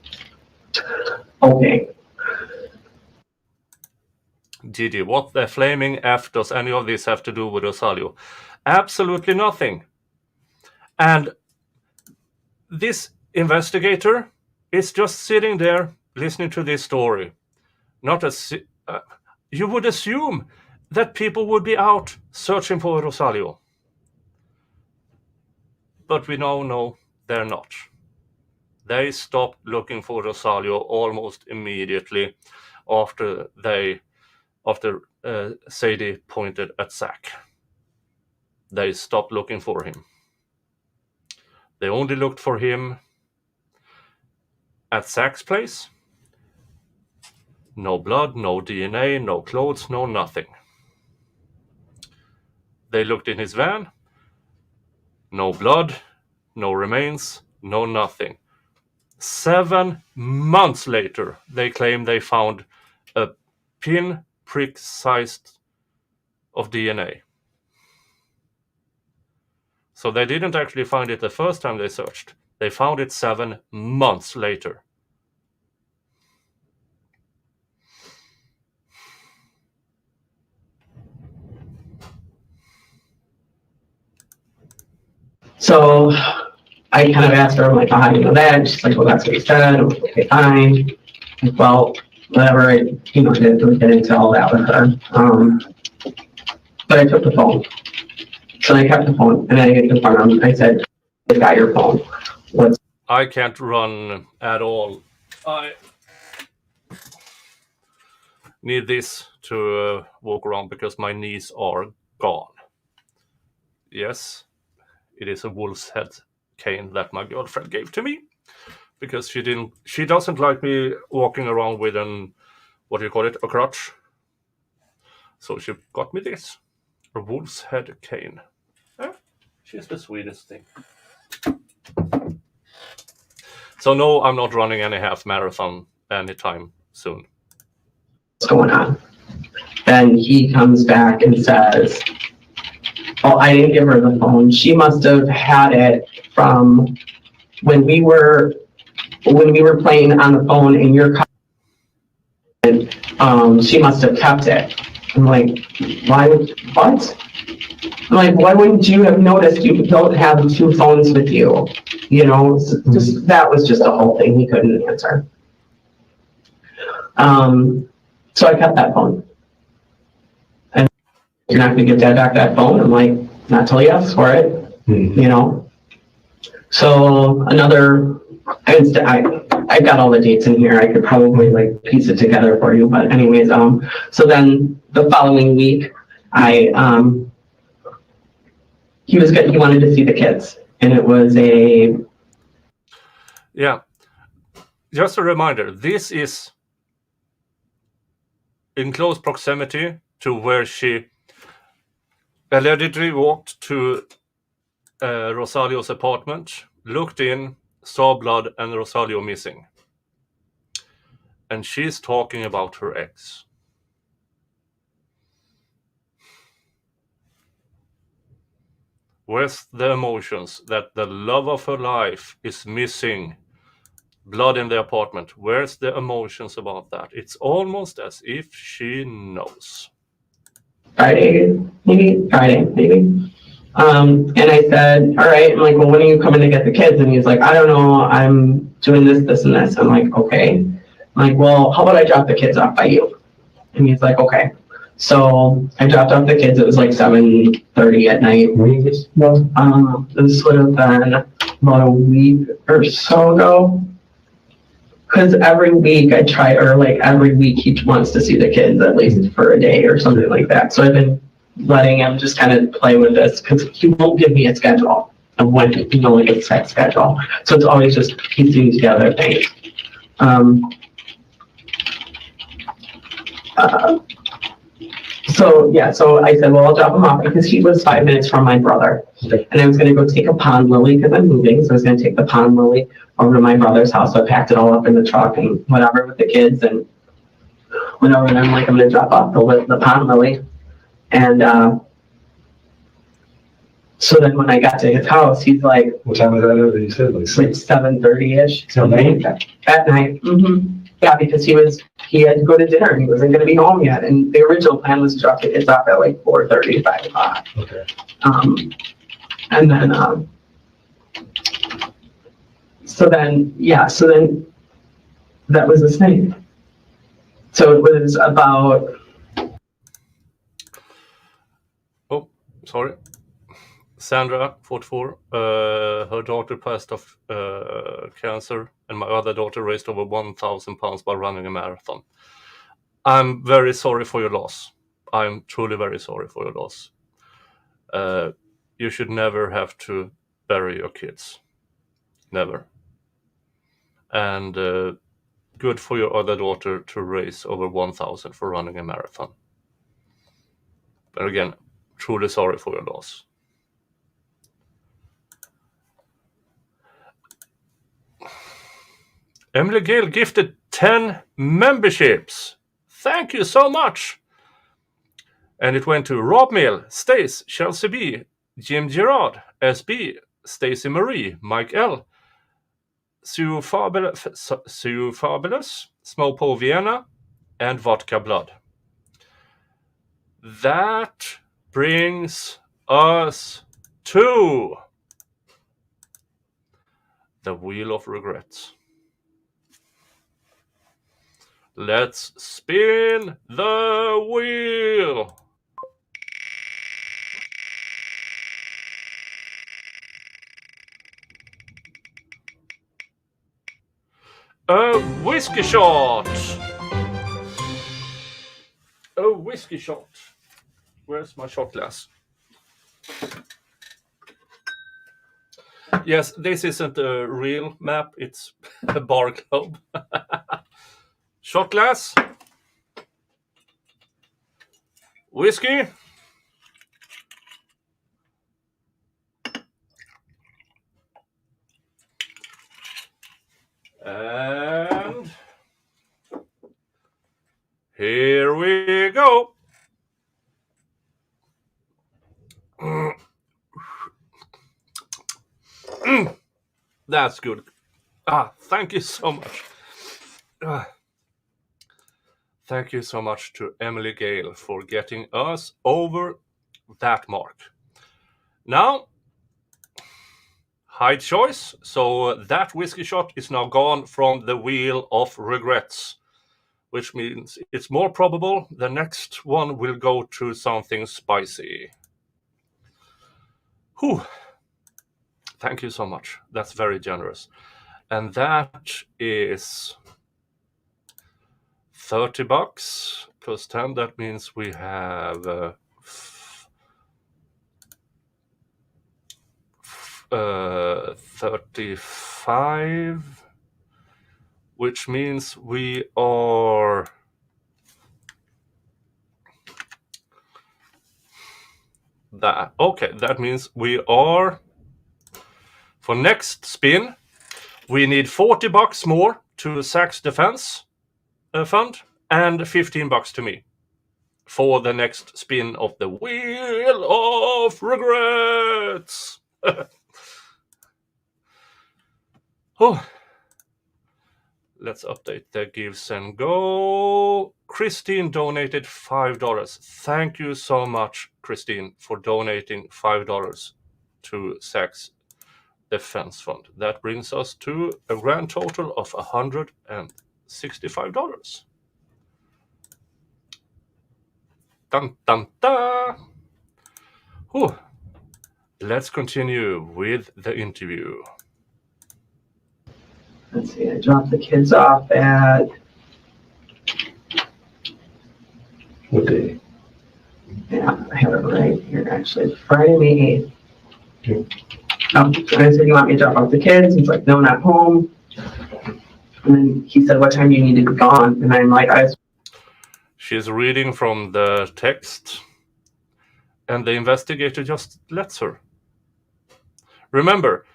Gigi, what the flaming F does any of this have to do with Rosalio? Absolutely nothing. And this investigator is just sitting there listening to this story. You would assume that people would be out searching for Rosalio. But we now know they're not. They stopped looking for Rosalio almost immediately after Sadie pointed at Zach. They stopped looking for him. They only looked for him at Zach's place. No blood, no DNA, no clothes, no nothing. They looked in his van. No blood, no remains, no nothing. 7 months later, they claim they found a pin-prick sized of DNA. So they didn't actually find it the first time they searched. They found it 7 months later. So I kind of asked her, I'm like, how do you know that? And she's like, well, that's what he said. I'm like, okay, fine. Like, well, whatever. I didn't really get into all that with her. But I took the phone. So I kept the phone, and I confronted him. I said, "I got your phone. I can't run at all. I need this to walk around because my knees are gone. Yes, it is a wolf's head cane that my girlfriend gave to me because she doesn't like me walking around with a crutch. So she got me this, a wolf's head cane. She's the sweetest thing. So no, I'm not running any half marathon anytime soon. What's going on?" Then he comes back and says, "Oh, I didn't give her the phone. She must have had it from when we were playing on the phone in your car. And she must have kept it." I'm like, what? I'm like, why wouldn't you have noticed you don't have 2 phones with you? You know, just that was just a whole thing he couldn't answer. So I kept that phone. And you're not gonna give Dad back that phone? I'm like, not till he asks for it, you know? So I've got all the dates in here. I could probably like piece it together for you, but anyways, so then the following week, he wanted to see the kids, and it was just a reminder, this is in close proximity to where she allegedly walked to Rosalio's apartment, looked in, saw blood and Rosalio missing. And she's talking about her ex. Where's the emotions that the love of her life is missing? Blood in the apartment. Where's the emotions about that? It's almost as if she knows. Friday, maybe. And I said, all right. I'm like, well, when are you coming to get the kids? And he's like, I don't know. I'm doing this, and this. I'm like, okay. I'm like, well, how about I drop the kids off by you? And he's like, okay. So I dropped off the kids. It was like 7:30 at night. This would have been about a week or so ago. Because every week every week he wants to see the kids at least for a day or something like that. So I've been letting him just kind of play with this because he won't give me a schedule of when he only gets that schedule. So it's always just piecing together things. So I said, well, I'll drop him off because he was 5 minutes from my brother. And I was going to go take a pond lily because I'm moving. So I was going to take the pond lily over to my brother's house. So I packed it all up in the truck and whatever with the kids and went over and I'm like, I'm going to drop off the pond lily. And so then when I got to his house, he's like, what time was that? You said like 7:30-ish. At night. Mm-hmm. Yeah, because he had to go to dinner and he wasn't going to be home yet. And the original plan was to drop the kids off at like 4:30, 5 o'clock. Okay. And then, so then that was the snake. So it was about. Oh, sorry. Sandra, 44, her daughter passed of cancer, and my other daughter raised over 1,000 pounds by running a marathon. I'm very sorry for your loss. I'm truly very sorry for your loss. You should never have to bury your kids. Never. And good for your other daughter to raise over 1,000 for running a marathon. But again, truly sorry for your loss. Emily Gale gifted 10 memberships. Thank you so much. And it went to Rob Mill, Stace, Chelsea B, Jim Gerard, SB, Stacy Marie, Mike L, Sue Fabulous, Smopo Vienna, and Vodka Blood. That brings us to the Wheel of Regrets. Let's spin the wheel. A whiskey shot. A whiskey shot. Where's my shot glass? Yes, this isn't a real map. It's a bar globe. Shot glass. Whiskey. And here we go. That's good. Thank you so much. Thank you so much to Emily Gale for getting us over that mark. Now, high choice. So that whiskey shot is now gone from the wheel of regrets, which means it's more probable the next one will go to something spicy. Whew. Thank you so much. That's very generous. And that is $30 plus 10. That means we have 35, which means we are that. Okay, that means we are, for next spin, we need $40 more to Zach's defense fund and $15 to me for the next spin of the Wheel of Regrets. Oh, let's update the gives and go. Christine donated $5. Thank you so much, Christine, for donating $5 to Zach's defense fund. That brings us to a grand total of $165. Dun, dun, dun. Whew. Let's continue with the interview. Let's see, I dropped the kids off at... What day? Yeah, I have it right here, actually. Friday, May 8th. Okay. I said, you want me to drop off the kids? He's like, no, not home. And then he said, what time do you need to be gone? And I'm like, She's reading from the text, and the investigator just lets her. Remember,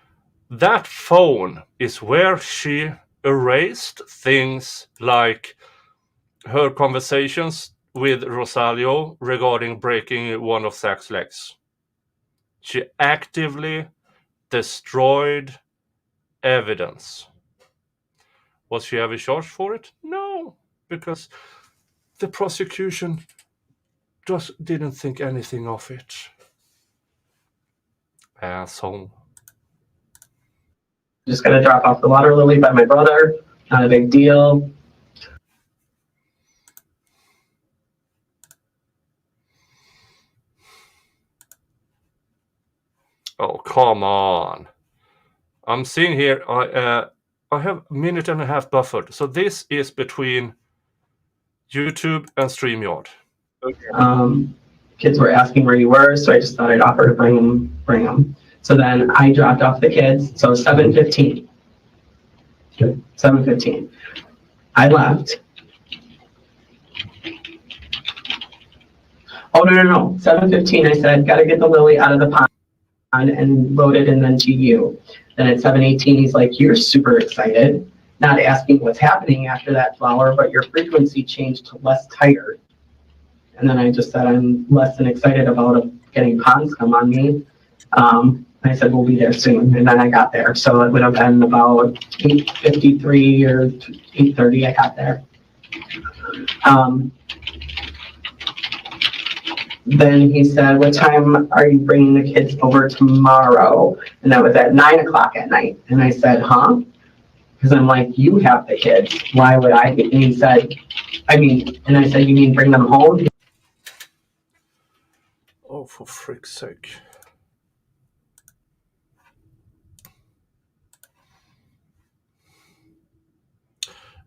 that phone is where she erased things like her conversations with Rosalio regarding breaking one of Zach's legs. She actively destroyed evidence. Was she ever charged for it? No, because the prosecution just didn't think anything of it. Asshole. just going to drop off the water lily by my brother. Not a big deal. Oh, come on. I'm seeing here, I have a minute and a half buffered. So this is between YouTube and StreamYard. Okay. Kids were asking where you were, so I just thought I'd offer to bring them. So then I dropped off the kids, so 7:15. Okay. 7:15. I left. Oh, no. 7:15, I said, gotta get the lily out of the pond and load it and then to you. Then at 7:18, he's like, you're super excited, not asking what's happening after that flower, but your frequency changed to less tired. And then I just said, I'm less than excited about getting ponds come on me. I said, we'll be there soon. And then I got there. So it would have been about 8:53 or 8:30 I got there. Then he said, what time are you bringing the kids over tomorrow? And that was at 9 o'clock at night. And I said, huh? Because I'm like, you have the kids. Why would I? And he said, and I said, you mean bring them home? Oh, for frick's sake.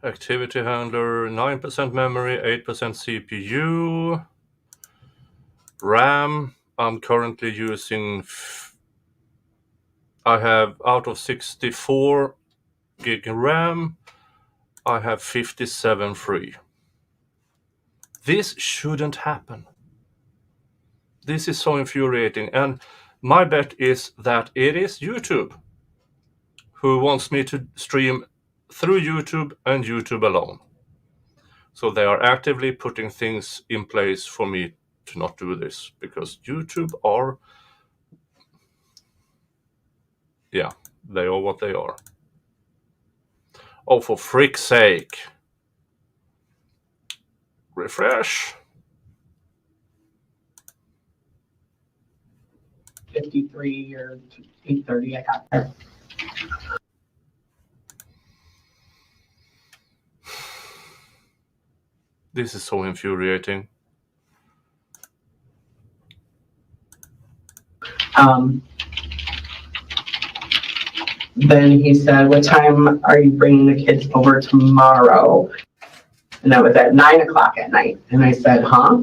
Activity handler, 9% memory, 8% CPU. RAM, I'm currently using, I have out of 64 gig RAM, I have 57 free. This shouldn't happen. This is so infuriating, and my bet is that it is YouTube who wants me to stream through YouTube and YouTube alone. So they are actively putting things in place for me to not do this, because YouTube are, yeah, they are what they are. Oh, for frick's sake. Refresh. 53 or 8:30, I got there. This is so infuriating. Then he said, what time are you bringing the kids over tomorrow? And that was at 9 o'clock at night. And I said, huh?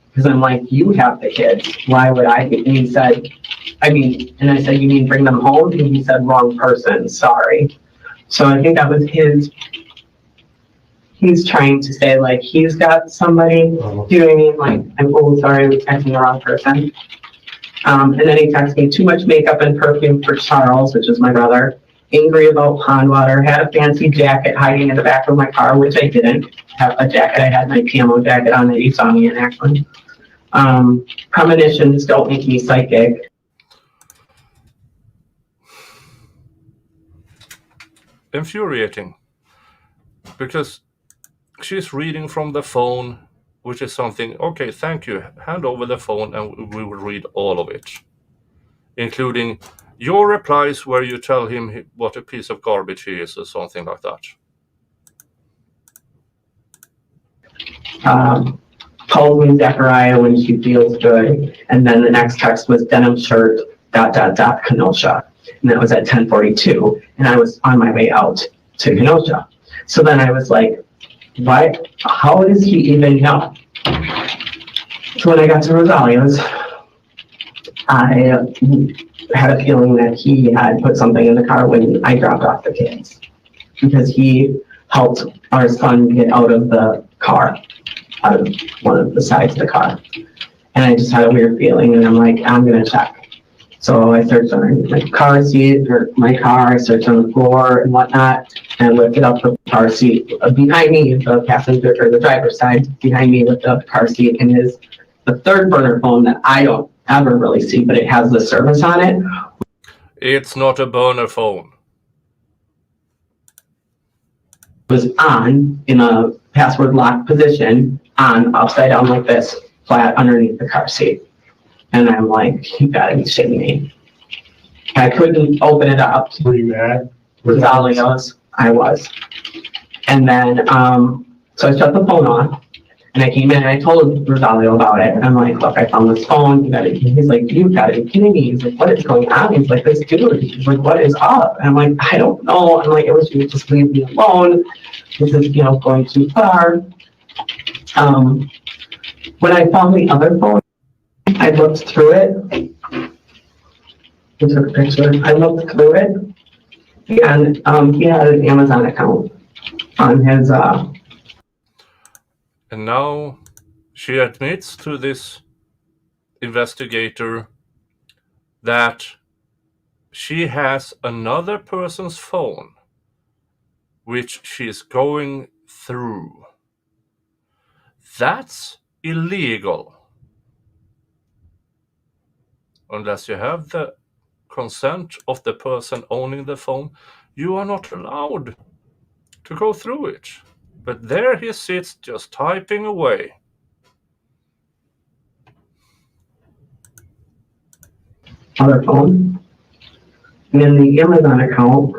Because I'm like, you have the kids. Why would I be? And he said, and I said, you mean bring them home? And he said, wrong person, sorry. So I think that was he's trying to say, like, he's got somebody, do you know what I mean? Like, I'm sorry, I was texting the wrong person. And then he texted me, too much makeup and perfume for Charles, which is my brother. Angry about pond water, had a fancy jacket hiding in the back of my car, which I didn't have a jacket. I had my camo jacket on that you saw me in actually. Premonitions don't make me psychic. Infuriating. Because she's reading from the phone, which is something, okay, thank you, hand over the phone and we will read all of it. Including your replies where you tell him what a piece of garbage he is or something like that. Told me Zachariah when she feels good. And then the next text was denim shirt, ... Kenosha. And that was at 10:42. And I was on my way out to Kenosha. So then I was like, what? How does he even know? So when I got to Rosalio's, I had a feeling that he had put something in the car when I dropped off the kids, because he helped our son get out of the car, out of one of the sides of the car. And I just had a weird feeling, and I'm like, I'm gonna check. So I searched on my car seat, or my car, I searched on the floor and whatnot, and I lifted up the car seat behind me, the passenger or the driver's side behind me, lifted up the car seat, and the third burner phone that I don't ever really see, but it has the service on it. It's not a burner phone. Was on in a password locked position, on upside down like this, flat underneath the car seat. And I'm like, you gotta be shitting me. I couldn't open it up. Were you mad? Rosalia's, I was. And then, so I shut the phone off, and I came in and I told Rosalio about it. And I'm like, look, I found this phone. He's like, you gotta be kidding me. He's like, what is going on? He's like, this dude. He's like, what is up? And I'm like, I don't know. I'm like, I wish you would just leave me alone. This is, going too far. When I found the other phone, I looked through it. I took a picture. I looked through it, and he had an Amazon account on his. And now she admits to this investigator that she has another person's phone, which she is going through. That's illegal. Unless you have the consent of the person owning the phone, you are not allowed to go through it. But there he sits, just typing away. Other phone. And in the Amazon account,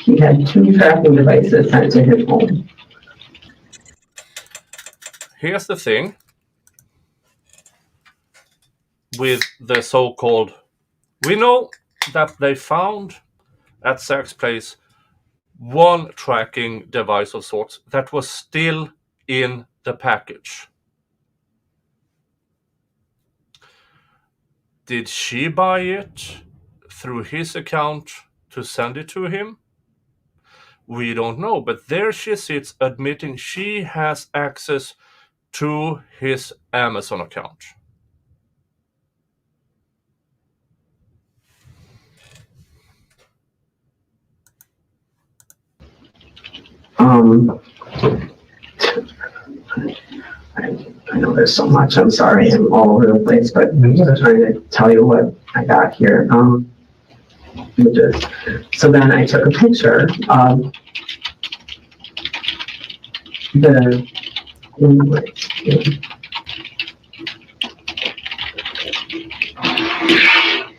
he had 2 tracking devices sent to his phone. Here's the thing with the so-called, we know that they found at Zach's place one tracking device of sorts that was still in the package. Did she buy it through his account to send it to him? We don't know, but there she sits admitting she has access to his Amazon account. I know there's so much. I'm sorry, I'm all over the place, but I'm just trying to tell you what I got here. So then I took a picture of the invoice.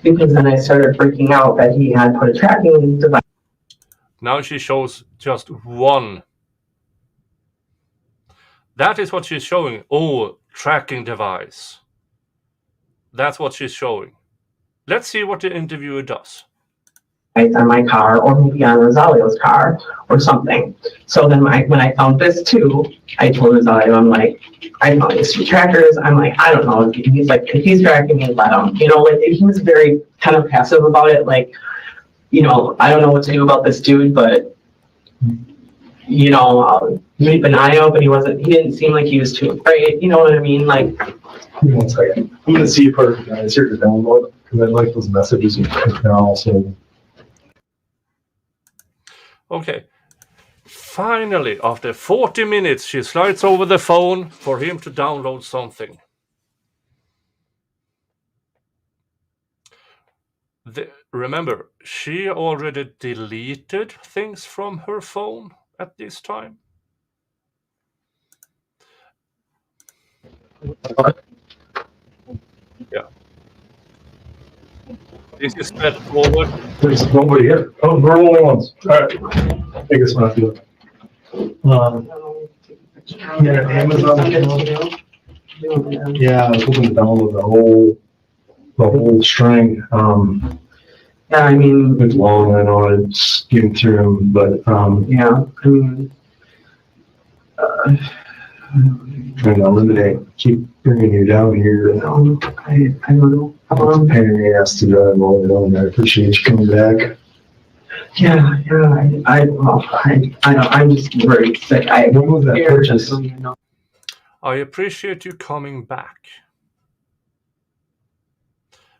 Because then I started freaking out that he had put a tracking device. Now she shows just one. That is what she's showing. Oh, tracking device. That's what she's showing. Let's see what the interviewer does. On my car, or maybe on Rosalio's car, or something. So then when I found this too, I told Rosalio, I'm like, I found these two trackers. I'm like, I don't know. He's like, if he's tracking me, let him. You know, like he was very kind of passive about it. Like, you know, I don't know what to do about this dude, but you know, keep an eye out. But he didn't seem like he was too afraid. You know what I mean? Like, one second. I'm gonna see if I recognize here to download because I like those messages you can also. Okay. Finally, after 40 minutes, she slides over the phone for him to download something. Remember, she already deleted things from her phone at this time. Yeah. This is fed forward. There's nobody here. Oh, we're the only ones. All right. I guess we're not doing it. Yeah, Amazon. Yeah, I was hoping to download the whole string. yeah, I mean, It's long. I know it's getting through them, but yeah, I mean, trying to eliminate. Keep bringing you down here. I don't know. Pain in the ass to drive all the way down there. I appreciate you coming back. Yeah, I'm just very sick. When was that purchase? I appreciate you coming back.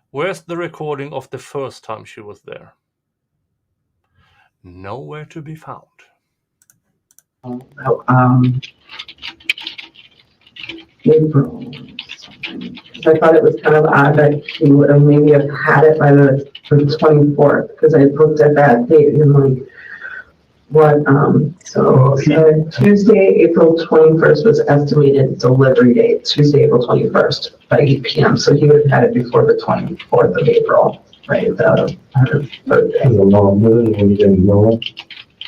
Where's the recording of the first time she was there? Nowhere to be found. April. I thought it was kind of odd that he would have maybe have had it by the 24th because I looked at that date and like, what? So Tuesday, April 21st was estimated delivery date. Tuesday, April 21st by 8 p.m. So he would have had it before the 24th of April, right? The birthday. As a long minute when you didn't know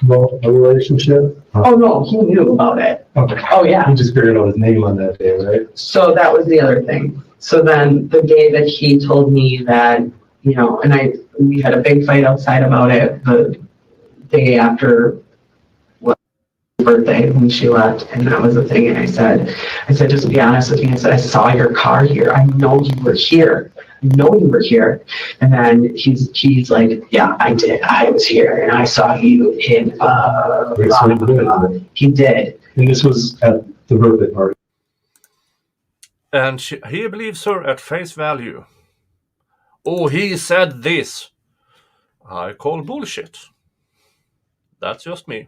about a relationship. Oh no, he knew about it. Okay. Oh yeah. He just figured out his name on that day, right? So that was the other thing. So then the day that he told me that, you know, and we had a big fight outside about it the day after birthday when she left, and that was the thing. And I said, just be honest with me. I said, I saw your car here. I know you were here. And then he's like, yeah, I did. I was here and I saw you in he did. And this was at the birthday party. And he believes her at face value. Oh, he said this. I call bullshit. That's just me.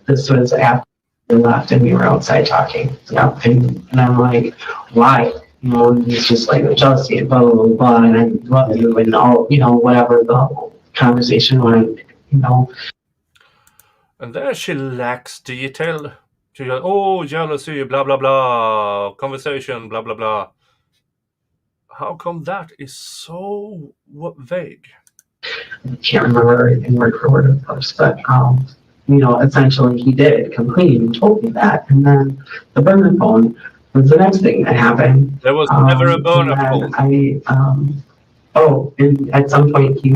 This was after we left and we were outside talking. Yeah, and I'm like, why? You know, it's just like jealousy and blah, blah, blah, blah, and I love you and all, you know, whatever the conversation went, you know. And there she lacks detail. She goes, oh, jealousy, blah, blah, blah, conversation, blah, blah, blah. How come that is so vague? I can't remember everything word for word, of course, but, you know, essentially he did completely told me that. And then the burner phone was the next thing that happened. There was never a burner phone. oh, and at some point he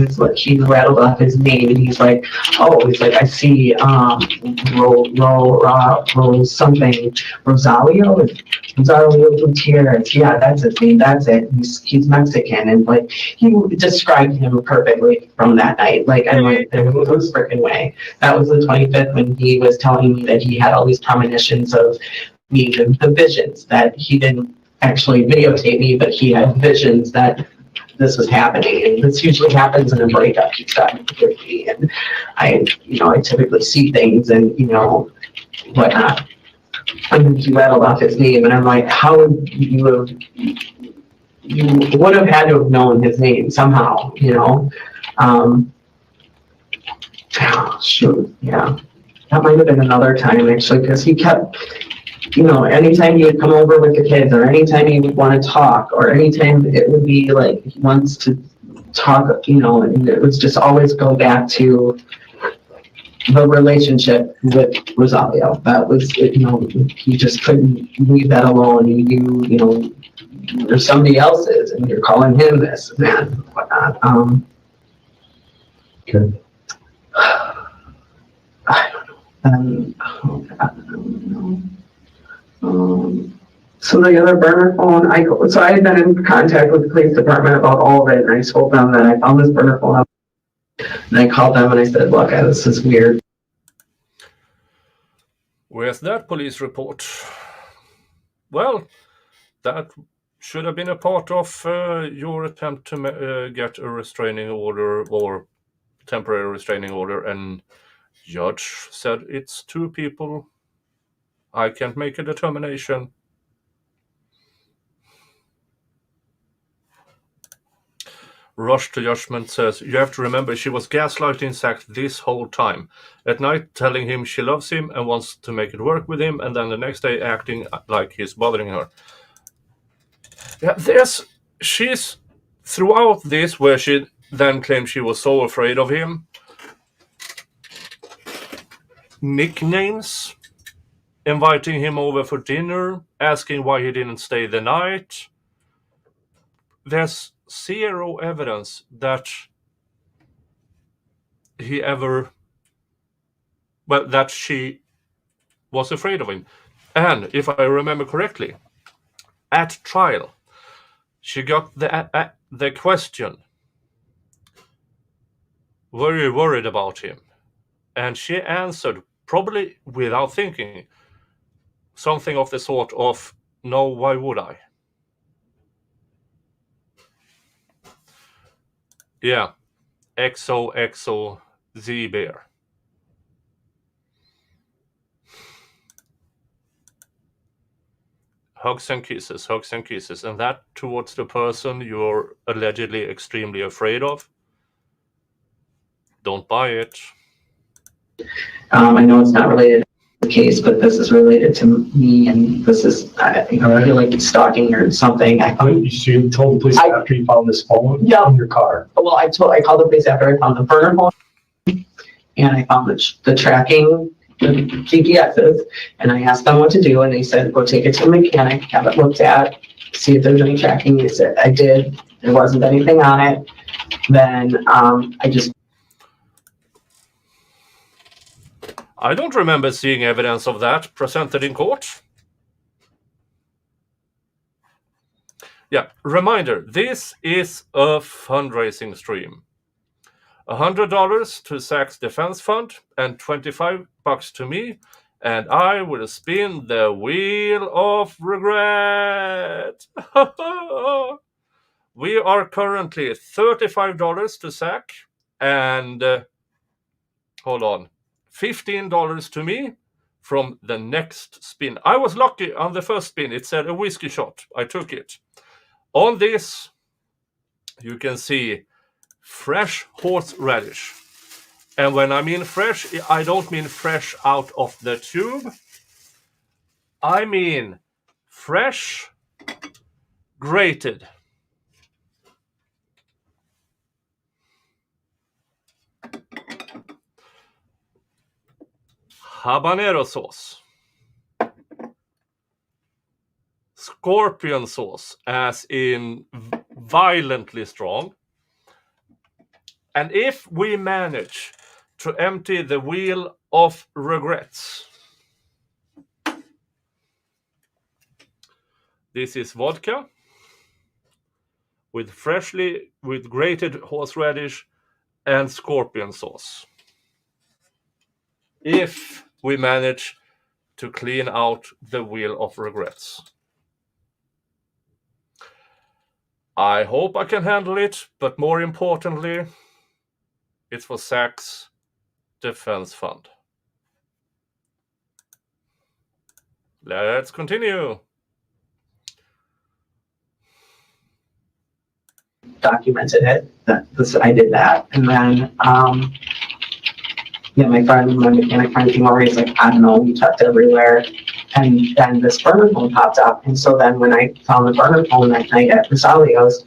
rattled off his name, and he's like, I see, something, Rosario Guiterrez. Yeah, that's his name. That's it. He's Mexican, and like he described him perfectly from that night. Like I'm like, there was freaking way. That was the 25th when he was telling me that he had all these premonitions of me, the visions that he didn't actually videotape me, but he had visions that this was happening, and this usually happens in a breakup. He started with me, and I typically see things and whatnot. And then he rattled off his name, and I'm like, how would you have? You would have had to have known his name somehow, shoot, yeah, that might have been another time actually, because he kept. Anytime he would come over with the kids, or anytime he would want to talk, or anytime it would be like he wants to talk, and it was just always go back to the relationship with Rosario. That was, he just couldn't leave that alone. There's somebody else's, and you're calling him this, man, whatnot. Okay. I don't know. So the other burner phone, I had been in contact with the police department about all of it, and I told them that I found this burner phone up, and I called them and I said, look, this is weird. Where's that police report? Well, that should have been a part of your attempt to get a restraining order or temporary restraining order, and judge said it's 2 people. I can't make a determination. Rush to Judgment says, you have to remember she was gaslighting Zach this whole time. At night telling him she loves him and wants to make it work with him, and then the next day acting like he's bothering her. Yeah, she's throughout this where she then claimed she was so afraid of him. Nicknames, inviting him over for dinner, asking why he didn't stay the night. There's 0 evidence that that she was afraid of him. And if I remember correctly, at trial, she got the question, were you worried about him? And she answered, probably without thinking, something of the sort of, no, why would I? Yeah, XOXO Z-Bear. Hugs and kisses, and that towards the person you're allegedly extremely afraid of. Don't buy it. I know it's not related to the case, but this is related to me, and this is, I feel like it's stalking or something. You told the police after you found this phone in your car? Well, I called the police after I found the burner phone, and I found the tracking, the GPSs, and I asked them what to do, and they said, go take it to the mechanic, have it looked at, see if there's any tracking. They said, I did. There wasn't anything on it. Then I don't remember seeing evidence of that presented in court. Yeah, reminder, this is a fundraising stream. $100 to Zach's defense fund and $25 to me, and I will spin the wheel of regret. We are currently $35 to Zach and hold on, $15 to me from the next spin. I was lucky on the first spin. It said a whiskey shot. I took it. On this, you can see fresh horseradish. And when I mean fresh, I don't mean fresh out of the tube. I mean fresh, grated. Habanero sauce. Scorpion sauce, as in violently strong. And if we manage to empty the wheel of regrets, this is vodka with grated horseradish and scorpion sauce. If we manage to clean out the wheel of regrets. I hope I can handle it, but more importantly, it's for Zach's defense fund. Let's continue. Documented it. I did that, and then my mechanic friend came over. He's like, I don't know, we checked everywhere, and then this burner phone popped up. And so then when I found the burner phone that night at Rosalio's,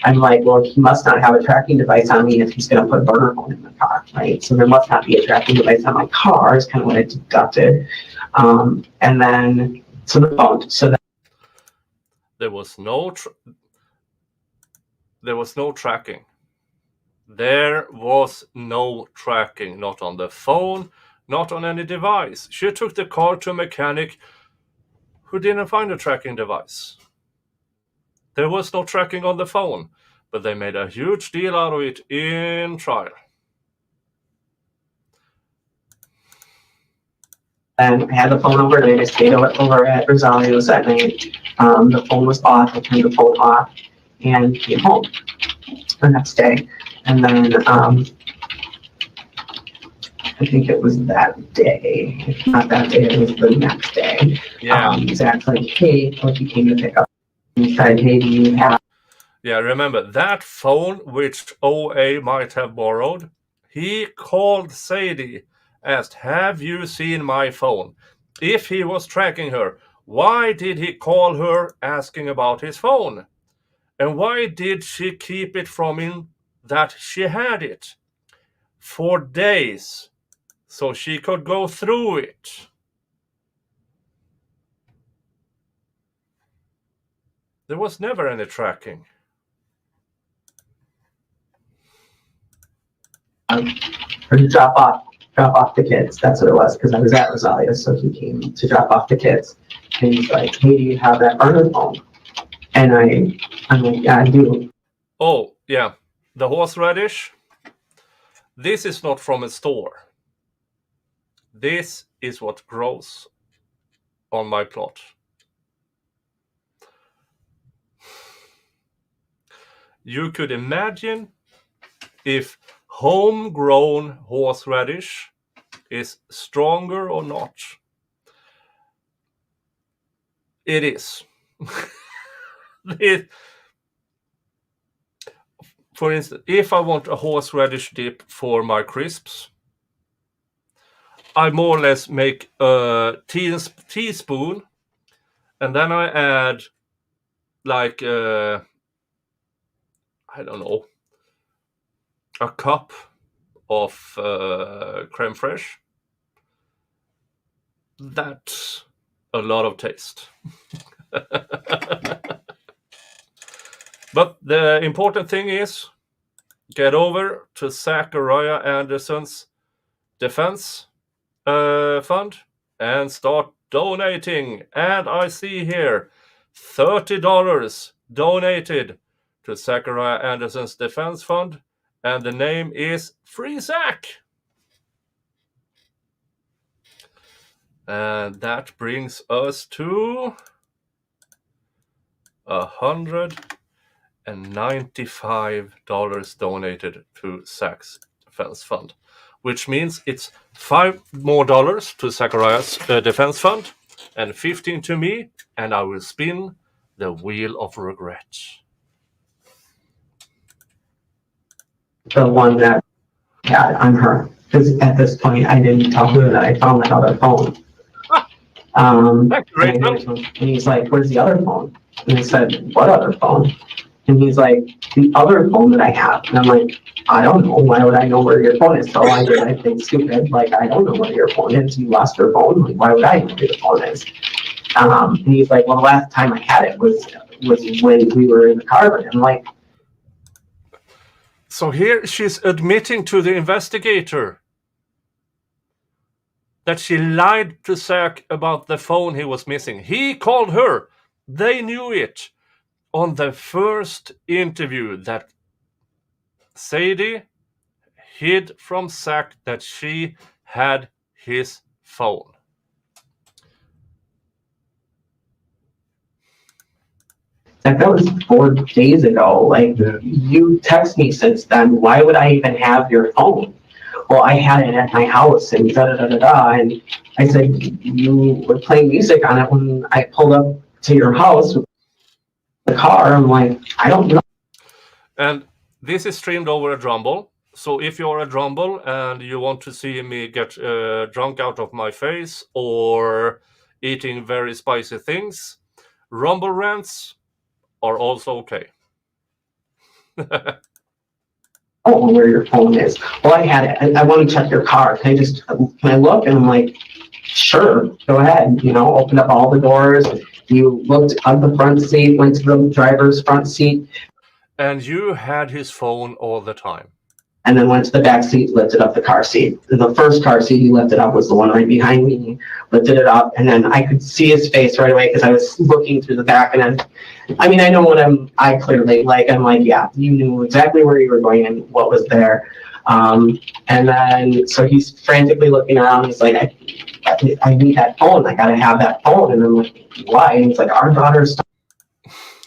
I'm like, well, he must not have a tracking device on me if he's going to put a burner phone in the car, right? So there must not be a tracking device on my car. Is kind of what I deducted. And then so the phone. So then there was no tracking. There was no tracking, not on the phone, not on any device. She took the car to a mechanic who didn't find a tracking device. There was no tracking on the phone, but they made a huge deal out of it in trial. And I had the phone overnight. I stayed over at Rosalio's that night. The phone was off. I turned the phone off and came home the next day. And then I think it was that day. If not that day, it was the next day. Yeah. Zach's like, hey, he came to pick up. He said, hey, do you have... Yeah, remember, that phone which OA might have borrowed, he called Sadie, asked, have you seen my phone? If he was tracking her, why did he call her asking about his phone? And why did she keep it from him that she had it? For days, so she could go through it. There was never any tracking. Or to drop off the kids. That's what it was, because I was at Rosalia, so he came to drop off the kids. And he's like, hey, do you have that burner phone? And I'm like, yeah, I do. Oh, yeah. The horseradish. This is not from a store. This is what grows on my plot. You could imagine if homegrown horseradish is stronger or not. It is. For instance, if I want a horseradish dip for my crisps, I more or less make a teaspoon, and then I add like I don't know, a cup of creme fraiche. That's a lot of taste. But the important thing is, get over to Zachariah Anderson's defense fund and start donating. And I see here $30 donated to Zachariah Anderson's defense fund, and the name is Free Zach. And that brings us to $195 donated to Zach's defense fund, which means it's $5 more to Zachariah's defense fund and 15 to me, and I will spin the wheel of regret. The one that had on her, because at this point I didn't tell her that I found that other phone. And he's like, where's the other phone? And I said, what other phone? And he's like, the other phone that I have. And I'm like, I don't know. Why would I know where your phone is? So I think stupid. Like, I don't know where your phone is. You lost your phone. Like, why would I know where the phone is? And he's like, well, the last time I had it was when we were in the car. And I'm like, So here she's admitting to the investigator that she lied to Zach about the phone he was missing. He called her. They knew it on the first interview that Sadie hid from Zach that she had his phone. That was 4 days ago. Like, you text me since then. Why would I even have your phone? Well, I had it at my house and da-da-da-da-da. And I said, you were playing music on it when I pulled up to your house with the car. I'm like, I don't know. And this is streamed over a Rumble. So if you're a Rumble and you want to see me get drunk out of my face or eating very spicy things, Rumble rants are also okay. Oh, where your phone is. Well, I had it. I want to check your car. Can I look? And I'm like, sure, go ahead. You know, opened up all the doors. You looked at the front seat, went to the driver's front seat. And you had his phone all the time. And then went to the back seat, lifted up the car seat. The first car seat he lifted up was the one right behind me. Lifted it up, and then I could see his face right away because I was looking through the back. And then, I mean, I know when I clearly, like, I'm like, yeah, you knew exactly where you were going and what was there. And then, so he's frantically looking around. He's like, I need that phone. I got to have that phone. And I'm like, why? And he's like, our daughter's.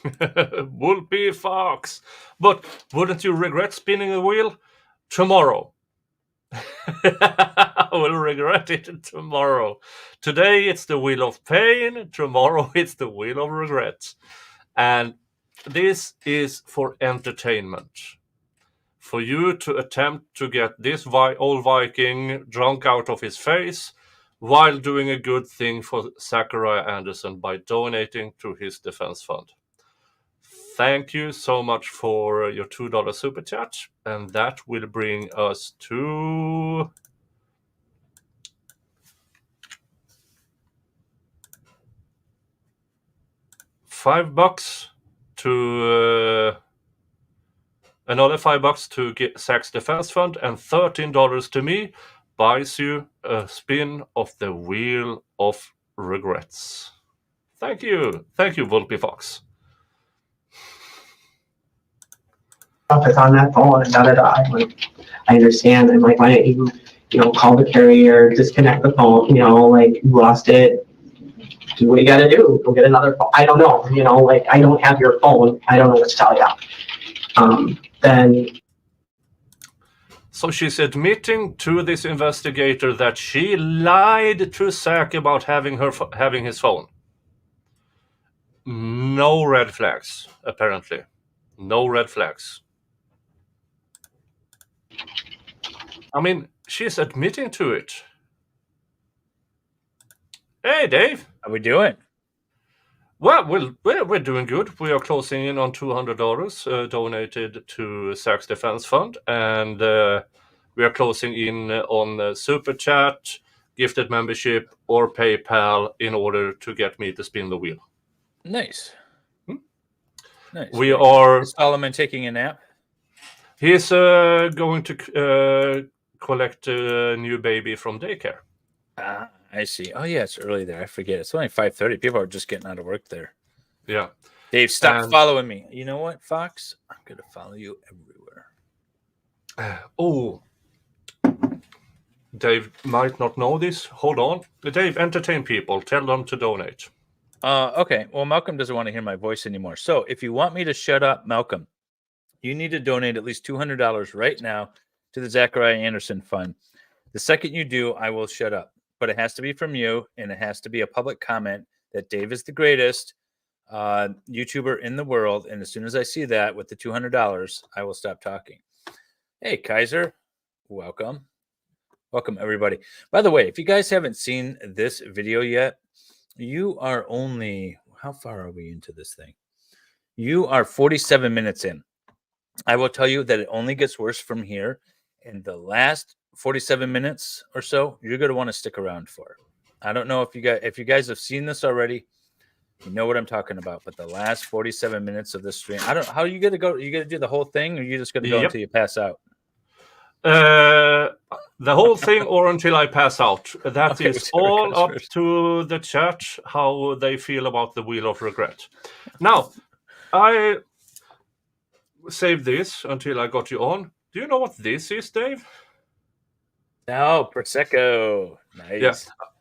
Whoopie Fox. But wouldn't you regret spinning the wheel? Tomorrow. I will regret it tomorrow. Today it's the wheel of pain. Tomorrow it's the wheel of regret. And this is for entertainment. For you to attempt to get this old Viking drunk out of his face while doing a good thing for Zachariah Anderson by donating to his defense fund. Thank you so much for your $2 super chat, and that will bring us to $5 to another $5 to get Zach's defense fund, and $13 to me buys you a spin of the wheel of regrets. Thank you, Whoopie Fox. It's on that phone and I understand. I'm like, why don't you call the carrier, disconnect the phone, like, you lost it, do what you gotta do, go get another phone. I don't know, like, I don't have your phone, I don't know what to tell you. Then. So she's admitting to this investigator that she lied to Zach about having his phone. No red flags, apparently. No red flags. I mean, she's admitting to it. Hey, Dave. How we doing? Well, we're doing good. We are closing in on $200 donated to Zach's Defense Fund, and we are closing in on Super Chat, gifted membership, or PayPal in order to get me to spin the wheel. Nice. Nice. We are... Is Solomon taking a nap? He's going to collect a new baby from daycare. Ah, I see. Oh, yeah, it's early there. I forget. It's only 5:30. People are just getting out of work there. Yeah. Dave, stop following me. You know what, Fox? I'm going to follow you everywhere. Oh. Dave might not know this. Hold on. Dave, entertain people. Tell them to donate. Okay. Well, Malcolm doesn't want to hear my voice anymore. So if you want me to shut up, Malcolm, you need to donate at least $200 right now to the Zachariah Anderson Fund. The second you do, I will shut up. But it has to be from you, and it has to be a public comment that Dave is the greatest YouTuber in the world. And as soon as I see that with the $200, I will stop talking. Hey, Kaiser. Welcome. Welcome, everybody. By the way, if you guys haven't seen this video yet, you are only... How far are we into this thing? You are 47 minutes in. I will tell you that it only gets worse from here. In the last 47 minutes or so, you're going to want to stick around for. I don't know if you guys have seen this already, You know what I'm talking about. But the last 47 minutes of this stream, I don't know how you got to go. You got to do the whole thing, or you just going to go until you pass out? The whole thing, or until I pass out. That is all up to the chat how they feel about the Wheel of Regret. Now, I saved this until I got you on. Do you know what this is, Dave? No, Prosecco. Nice. Yeah.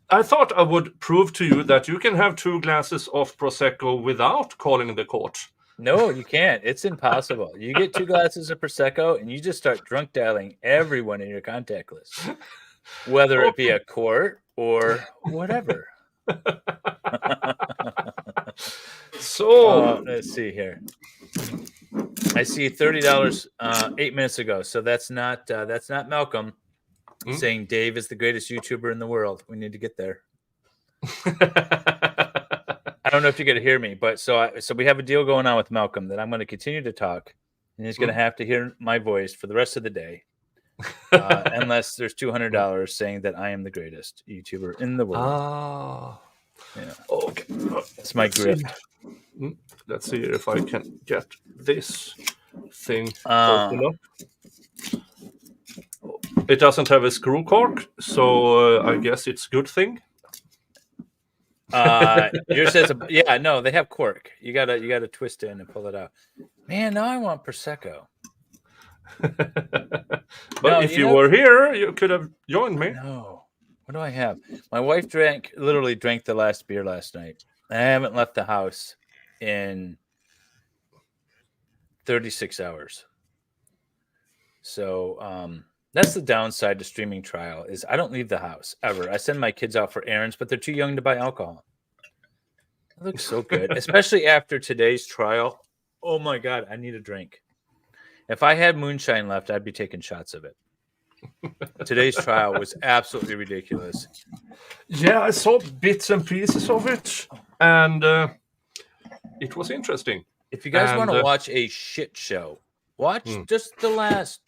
I thought I would prove to you that you can have 2 glasses of Prosecco without calling the court. No, you can't. It's impossible. You get 2 glasses of Prosecco and you just start drunk dialing everyone in your contact list, whether it be a court or whatever. So let's see here. I see $30 8 minutes ago. So that's not Malcolm saying Dave is the greatest YouTuber in the world. We need to get there. I don't know if you can hear me, but so we have a deal going on with Malcolm that I'm going to continue to talk, and he's going to have to hear my voice for the rest of the day, unless there's $200 saying that I am the greatest YouTuber in the world. Yeah. Okay. That's my grip. Let's see if I can get this thing open up. It doesn't have a screw cork, so I guess it's a good thing. Yours says, no, they have cork. You gotta twist it in and pull it out. Man, now I want Prosecco. But if you were here, you could have joined me. No. What do I have? My wife literally drank the last beer last night. I haven't left the house in 36 hours. So that's the downside to streaming trial is I don't leave the house ever. I send my kids out for errands, but they're too young to buy alcohol. It looks so good, especially after today's trial. Oh my God, I need a drink. If I had moonshine left, I'd be taking shots of it. Today's trial was absolutely ridiculous. Yeah, I saw bits and pieces of it, and it was interesting. If you guys want to watch a shit show, watch just the last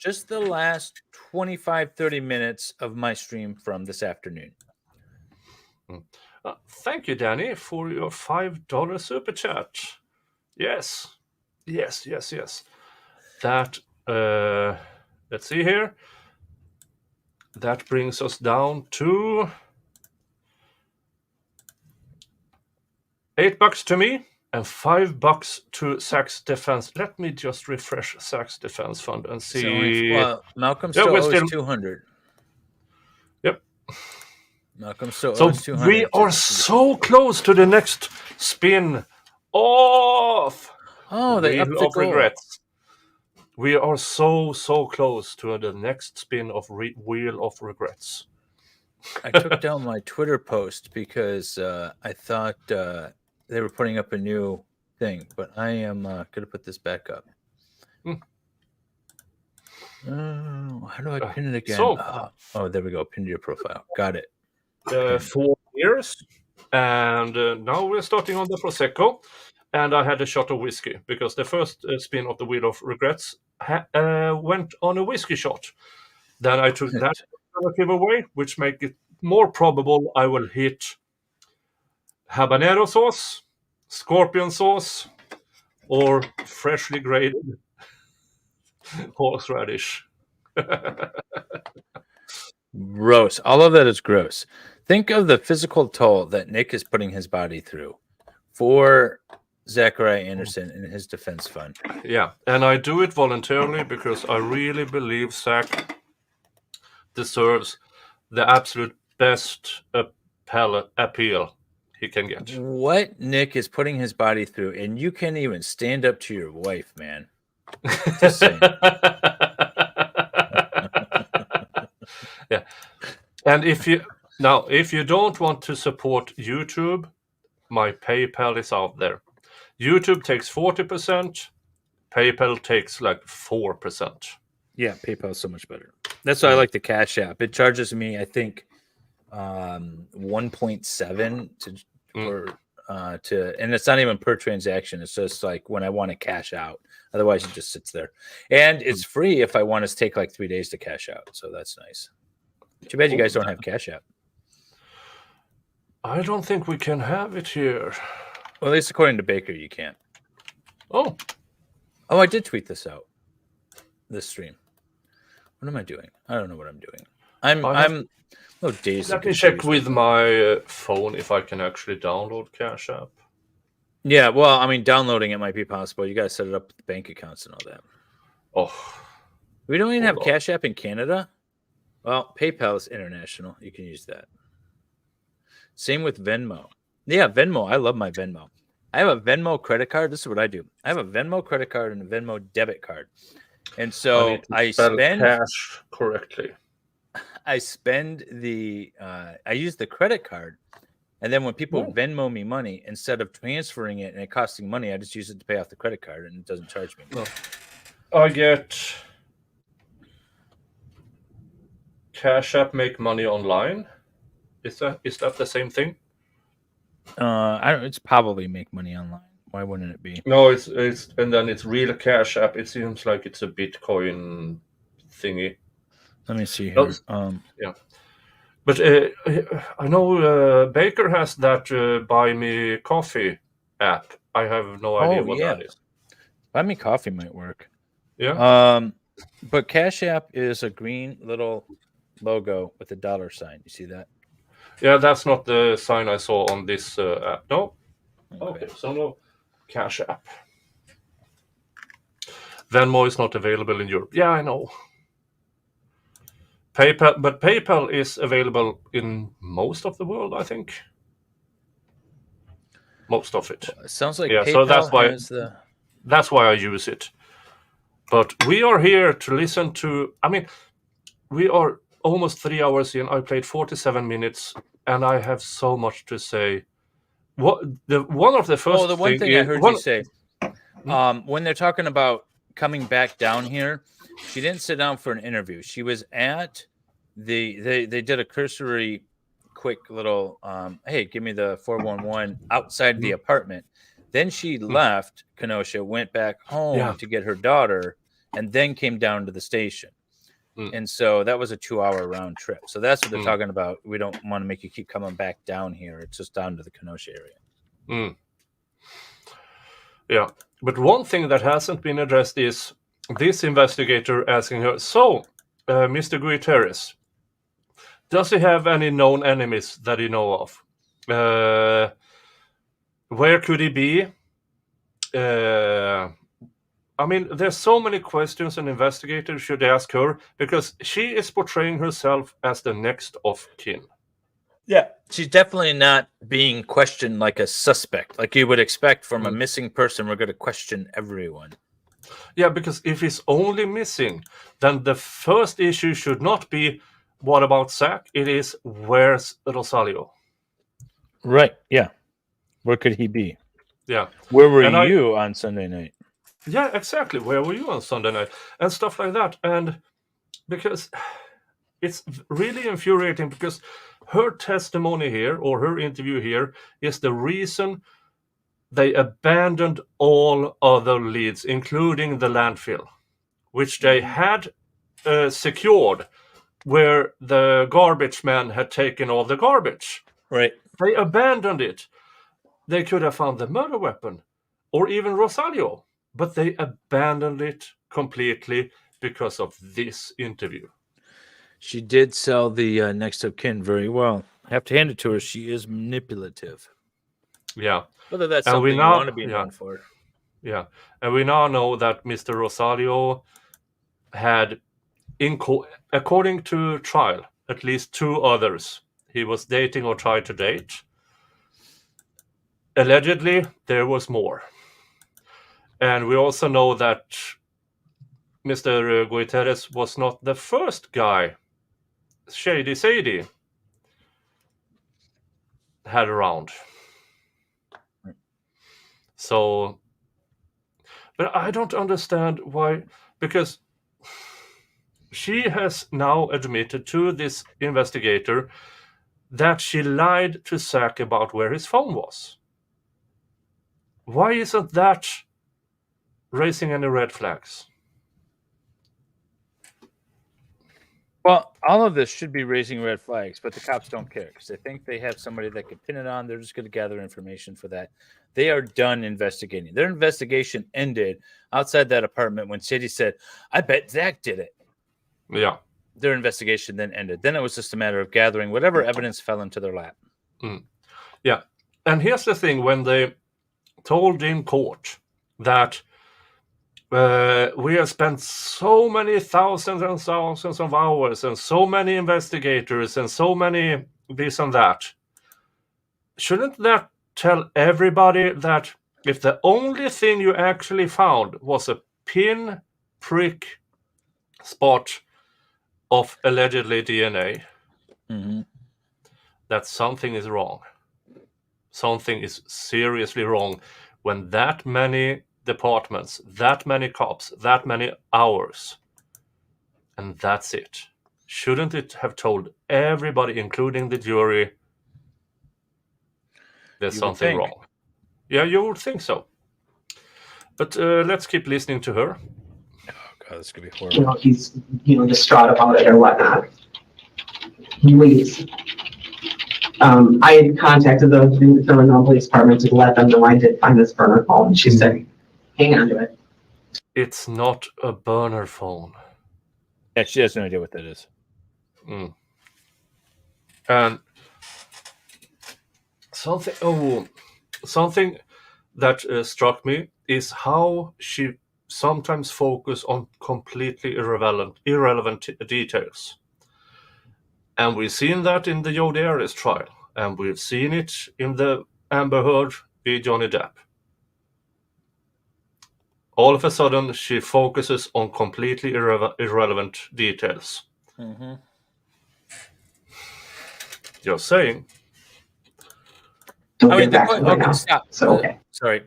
25-30 minutes of my stream from this afternoon. Thank you, Danny, for your $5 super chat. Yes. That let's see here. That brings us down to $8 to me and $5 to Zach's Defense. Let me just refresh Zach's Defense Fund and see. Malcolm still owes 200. Yep. Malcolm still owes 200. We are so close to the next spin off. Oh, they upped the goal. Regrets. We are so close to the next spin of Wheel of Regrets. I took down my Twitter post because I thought they were putting up a new thing, but I am going to put this back up. How do I pin it again? There we go. Pin to your profile. Got it. 4 years. And now we're starting on the Prosecco. And I had a shot of whiskey because the first spin of the Wheel of Regrets went on a whiskey shot. Then I took that away, which make it more probable I will hit habanero sauce, scorpion sauce, or freshly grated horseradish. Gross. All of that is gross. Think of the physical toll that Nick is putting his body through for Zachariah Anderson in his defense fund. Yeah, and I do it voluntarily because I really believe Zach deserves the absolute best appeal he can get. What Nick is putting his body through, and you can't even stand up to your wife, man. Just saying. Yeah, and if you don't want to support YouTube, my PayPal is out there. YouTube takes 40%. PayPal takes like 4%. Yeah, PayPal is so much better. That's why I like the Cash App. It charges me, I think, 1.7 and it's not even per transaction. It's just like when I want to cash out. Otherwise, it just sits there, and it's free if I want to take like 3 days to cash out. So that's nice. Too bad you guys don't have Cash App. I don't think we can have it here. Well, at least according to Baker, you can't. Oh, I did tweet this out. This stream. What am I doing? I don't know what I'm doing. I'm dazed. Let me check with my phone if I can actually download Cash App. Yeah, well, I mean, downloading it might be possible. You guys set it up with the bank accounts and all that. Oh, we don't even have Cash App in Canada. Well, PayPal is international. You can use that. Same with Venmo. Yeah, Venmo. I love my Venmo. I have a Venmo credit card. This is what I do. I have a Venmo credit card and a Venmo debit card. And so I spend cash correctly. I spend I use the credit card. And then when people Venmo me money, instead of transferring it and it costing money, I just use it to pay off the credit card and it doesn't charge me. No. I get Cash App make money online. Is that the same thing? It's probably make money online. Why wouldn't it be? No, it's and then it's real Cash App. It seems like it's a Bitcoin thingy. Let me see here. Yeah. But I know Baker has that Buy Me Coffee app. I have no idea what that is. Buy Me Coffee might work. Yeah. But Cash App is a green little logo with a dollar sign. You see that? Yeah, that's not the sign I saw on this app. No. Okay, so no Cash App. Venmo is not available in Europe. Yeah, I know. PayPal is available in most of the world, I think. Most of it. Well, it sounds like PayPal so that's why I use it. But we are here to listen to. I mean, we are almost 3 hours in. I played 47 minutes, and I have so much to say. One of the first. The one thing I heard you say, when they're talking about coming back down here, she didn't sit down for an interview. She was at they did a cursory, quick little, hey, give me the 411 outside the apartment. Then she left Kenosha, went back home to get her daughter, and then came down to the station. And so that was a 2-hour round trip. So that's what they're talking about. We don't want to make you keep coming back down here. It's just down to the Kenosha area. Yeah. But one thing that hasn't been addressed is this investigator asking her, so, Mr. Guiterrez, does he have any known enemies that you know of? Where could he be? I mean, there's so many questions an investigator should ask her because she is portraying herself as the next of kin. Yeah, she's definitely not being questioned like a suspect, like you would expect from a missing person. We're going to question everyone. Yeah, because if he's only missing, then the first issue should not be, what about Zach? It is, where's Rosalio? Right, yeah. Where could he be? Yeah. Where were you on Sunday night? Yeah, exactly. Where were you on Sunday night? And stuff like that. And because it's really infuriating because her testimony here or her interview here is the reason they abandoned all other leads, including the landfill, which they had secured where the garbage man had taken all the garbage. Right. They abandoned it. They could have found the murder weapon or even Rosalio, but they abandoned it completely because of this interview. She did sell the next of kin very well. I have to hand it to her. She is manipulative. Yeah. Whether that's something you want to be known for. Yeah. And we now know that Mr. Rosalio had, according to trial, at least 2 others he was dating or tried to date. Allegedly, there was more. And we also know that Mr. Guiterrez was not the first guy Sadie had around. So, but I don't understand why, because she has now admitted to this investigator that she lied to Zach about where his phone was. Why isn't that raising any red flags? Well, all of this should be raising red flags, but the cops don't care because they think they have somebody that can pin it on. They're just going to gather information for that. They are done investigating. Their investigation ended outside that apartment when Sadie said, "I bet Zach did it." Yeah. Their investigation then ended. Then it was just a matter of gathering whatever evidence fell into their lap. Yeah. And here's the thing, when they told in court that we have spent so many thousands and thousands of hours and so many investigators and so many this and that, shouldn't that tell everybody that if the only thing you actually found was a pin prick spot of allegedly DNA, that something is wrong? Something is seriously wrong when that many departments, that many cops, that many hours, and that's it. Shouldn't it have told everybody, including the jury, there's something wrong? Yeah, you would think so. But let's keep listening to her. Oh God, this could be horrible. He's distraught about it or whatnot. He leaves. I had contacted the Illinois Police Department to let them know I did find this burner phone, and she said, "Hang on to it." It's not a burner phone. Yeah, she has no idea what that is. And something that struck me is how she sometimes focuses on completely irrelevant details. And we've seen that in the Guiterrez trial, and we've seen it in the Amber Heard v. Johnny Depp. All of a sudden, she focuses on completely irrelevant details. Just saying. Stop. Sorry.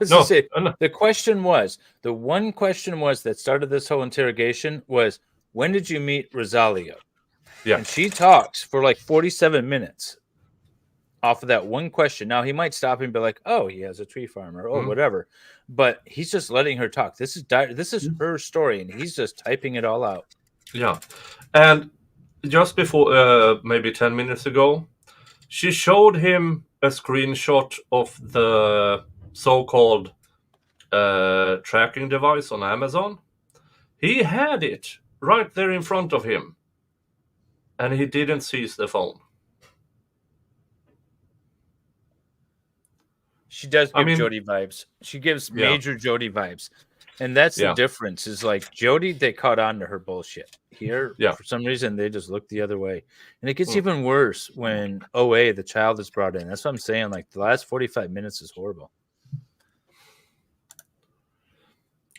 The one question was that started this whole interrogation was, when did you meet Rosalio? Yeah. And she talks for like 47 minutes off of that one question. Now, he might stop and be like, oh, he has a tree farm or whatever. But he's just letting her talk. This is her story, and he's just typing it all out. Yeah. And just before, maybe 10 minutes ago, she showed him a screenshot of the so-called tracking device on Amazon. He had it right there in front of him, and he didn't seize the phone. She does give Jody vibes. She gives major Jody vibes. And that's the difference, is like Jody, they caught on to her bullshit. Here, for some reason, they just look the other way. And it gets even worse when OA, the child, is brought in. That's what I'm saying. Like, the last 45 minutes is horrible.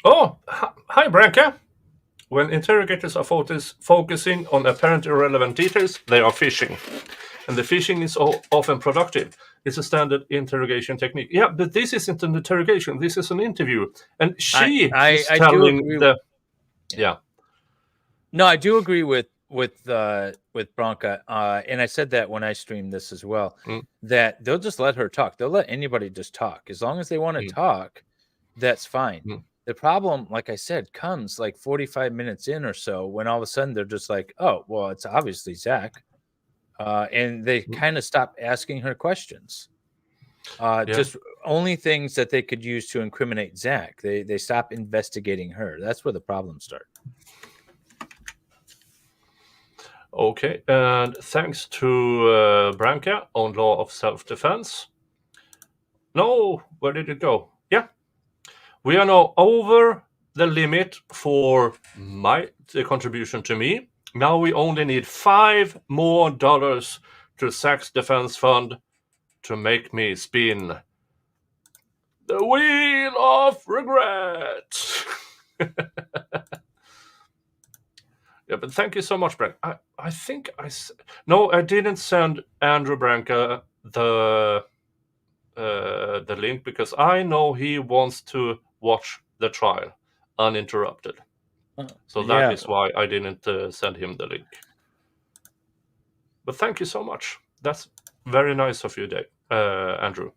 Oh, hi, Branka. When interrogators are focusing on apparent irrelevant details, they are fishing. And the fishing is often productive. It's a standard interrogation technique. Yeah, but this isn't an interrogation. This is an interview. And she is telling the... Yeah. No, I do agree with Branka. And I said that when I streamed this as well, that they'll just let her talk. They'll let anybody just talk. As long as they want to talk, that's fine. The problem, like I said, comes like 45 minutes in or so when all of a sudden they're just like, oh, well, it's obviously Zach. And they kind of stop asking her questions. Just only things that they could use to incriminate Zach. They stop investigating her. That's where the problems start. Okay, and thanks to Branka on law of self-defense. No, where did it go? Yeah. We are now over the limit for the contribution to me. Now we only need $5 more to Zach's defense fund to make me spin the wheel of regret. Yeah, but thank you so much, Branka. I think I didn't send Andrew Branka the link because I know he wants to watch the trial uninterrupted. So that is why I didn't send him the link. But thank you so much. That's very nice of you, Andrew.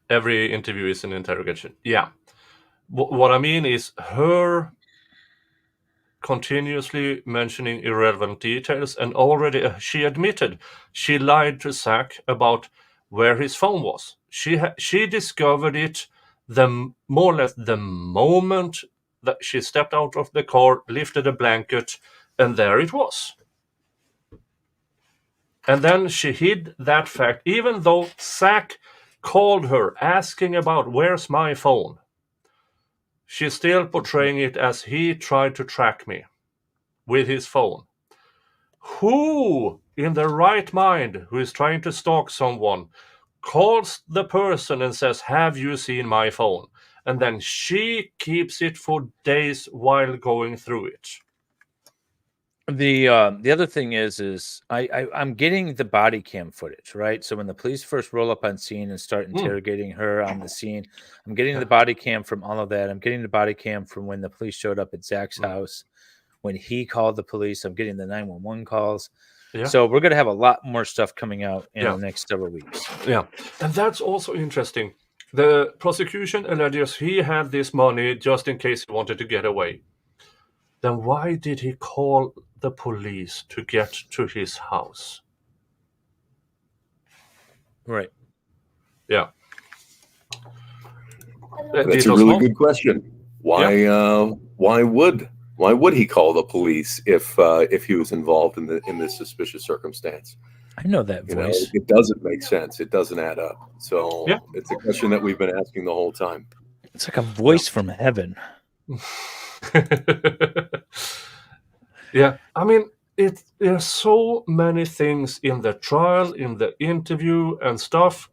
Every interview is an interrogation. Yeah. what I mean is her continuously mentioning irrelevant details, and already she admitted she lied to Zach about where his phone was. She discovered it more or less the moment that she stepped out of the car, lifted a blanket, and there it was. And then she hid that fact, even though Zach called her asking about where's my phone. She's still portraying it as he tried to track me with his phone. Who in their right mind who is trying to stalk someone calls the person and says, have you seen my phone? And then she keeps it for days while going through it. The other thing is I'm getting the body cam footage, right? So when the police first roll up on scene and start interrogating her on the scene, I'm getting the body cam from all of that. I'm getting the body cam from when the police showed up at Zach's house, when he called the police. I'm getting the 911 calls. Yeah. So we're going to have a lot more stuff coming out in the next several weeks. Yeah, and that's also interesting. The prosecution alleges he had this money just in case he wanted to get away. Then why did he call the police to get to his house? Right. Yeah. That's a really good question. Why would he call the police if he was involved in this suspicious circumstance? I know that voice. It doesn't make sense. It doesn't add up. So it's a question that we've been asking the whole time. It's like a voice from heaven. Yeah, I mean, there's so many things in the trial, in the interview and stuff.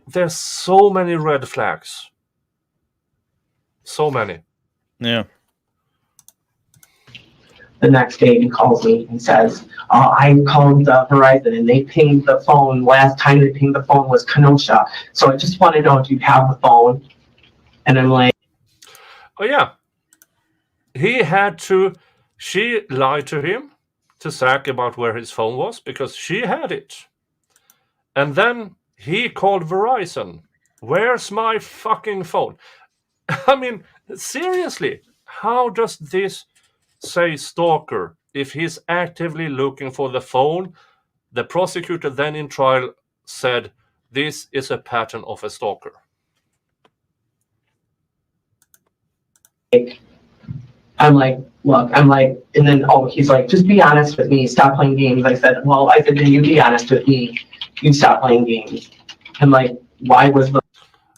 There's so many red flags. So many. Yeah. The next day he calls me and says, I called Verizon and they pinged the phone. Last time they pinged the phone was Kenosha. So I just want to know, do you have the phone? And I'm like, oh yeah. She lied to him, to Zach, about where his phone was because she had it. And then he called Verizon. Where's my fucking phone? I mean, seriously, how does this say stalker if he's actively looking for the phone? The prosecutor then in trial said, this is a pattern of a stalker. I'm like, look, and then, he's like, just be honest with me. Stop playing games. I said, then you be honest with me. You stop playing games. I'm like, why was the...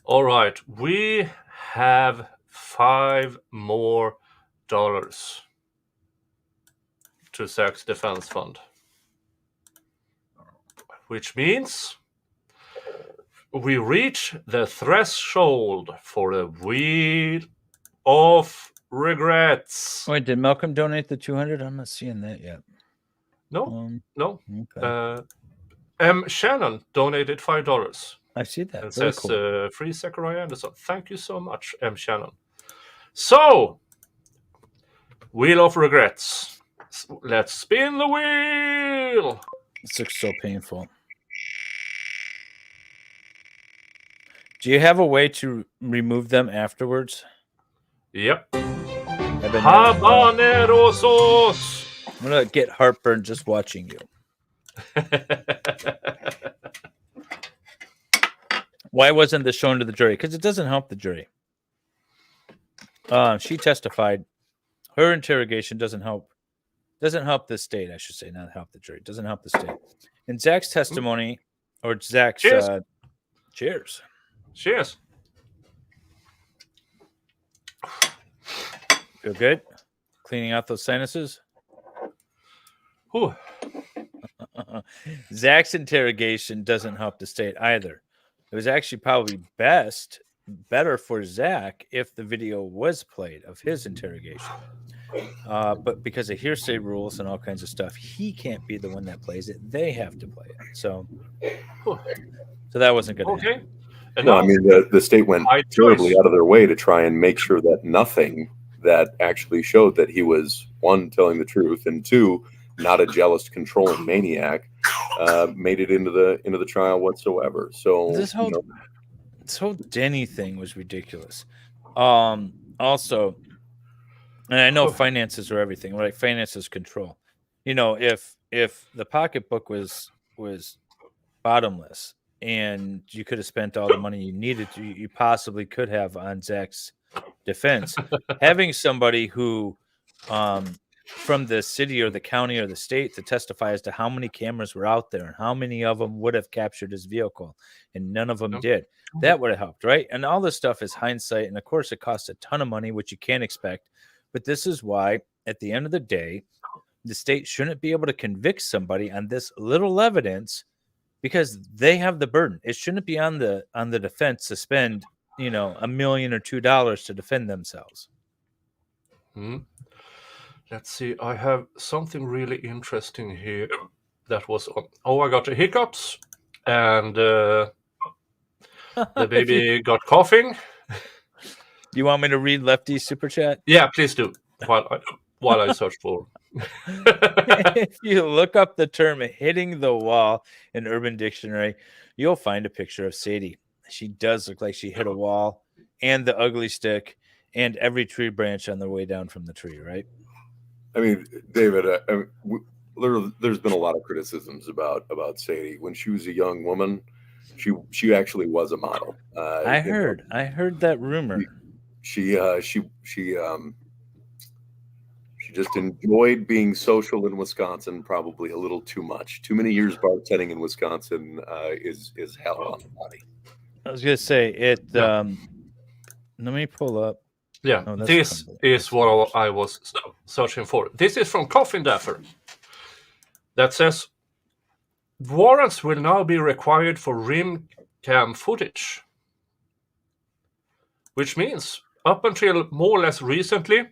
All right, we have $5 more to Zach's defense fund. Which means we reach the threshold for a wheel of regrets. Wait, did Malcolm donate the 200? I'm not seeing that yet. No. Okay. M. Shannon donated $5. I see that. It Very says cool. Free Zachariah Anderson. Thank you so much, M. Shannon. So, wheel of regrets. Let's spin the wheel. This looks so painful. Do you have a way to remove them afterwards? Yep. Habanero sauce. I'm gonna get heartburn just watching you. Why wasn't this shown to the jury? Because it doesn't help the jury. She testified. Her interrogation doesn't help. Doesn't help the state, I should say, not help the jury. Doesn't help the state. In Zach's testimony, or Zach's cheers. Cheers. Feel good? Cleaning out those sinuses? Whew. Zach's interrogation doesn't help the state either. It was actually probably better for Zach if the video was played of his interrogation. But because of hearsay rules and all kinds of stuff, he can't be the one that plays it. They have to play it. So that wasn't good. Okay. No, I mean, the state went terribly out of their way to try and make sure that nothing that actually showed that he was, one, telling the truth, and two, not a jealous, controlling maniac, made it into the trial whatsoever. So this whole Denny thing was ridiculous. also, and I know finances are everything, right? Finances control. You know, if the pocketbook was bottomless and you could have spent all the money you needed to, you possibly could have on Zach's defense. Having somebody who from the city or the county or the state to testify as to how many cameras were out there and how many of them would have captured his vehicle, and none of them did. That would have helped, right? And all this stuff is hindsight, and of course it costs a ton of money, which you can't expect. But this is why, at the end of the day, the state shouldn't be able to convict somebody on this little evidence, because they have the burden. It shouldn't be on the defense to spend, $1 million or $2 million to defend themselves. Let's see. I have something really interesting here that was on. Oh, I got the hiccups, and the baby got coughing. You want me to read Lefty's super chat? Yeah, please do. While I search for. If you look up the term "hitting the wall" in Urban Dictionary, you'll find a picture of Sadie. She does look like she hit a wall, and the ugly stick, and every tree branch on the way down from the tree, right? I mean, David, there's been a lot of criticisms about Sadie. When she was a young woman, she actually was a model. I heard that rumor. She just enjoyed being social in Wisconsin, probably a little too much. Too many years bartending in Wisconsin is hell on the body. I was gonna say it. Let me pull up. Yeah, this is what I was searching for. This is from Coffin Daffer. That says, warrants will now be required for rim cam footage. Which means, up until more or less recently,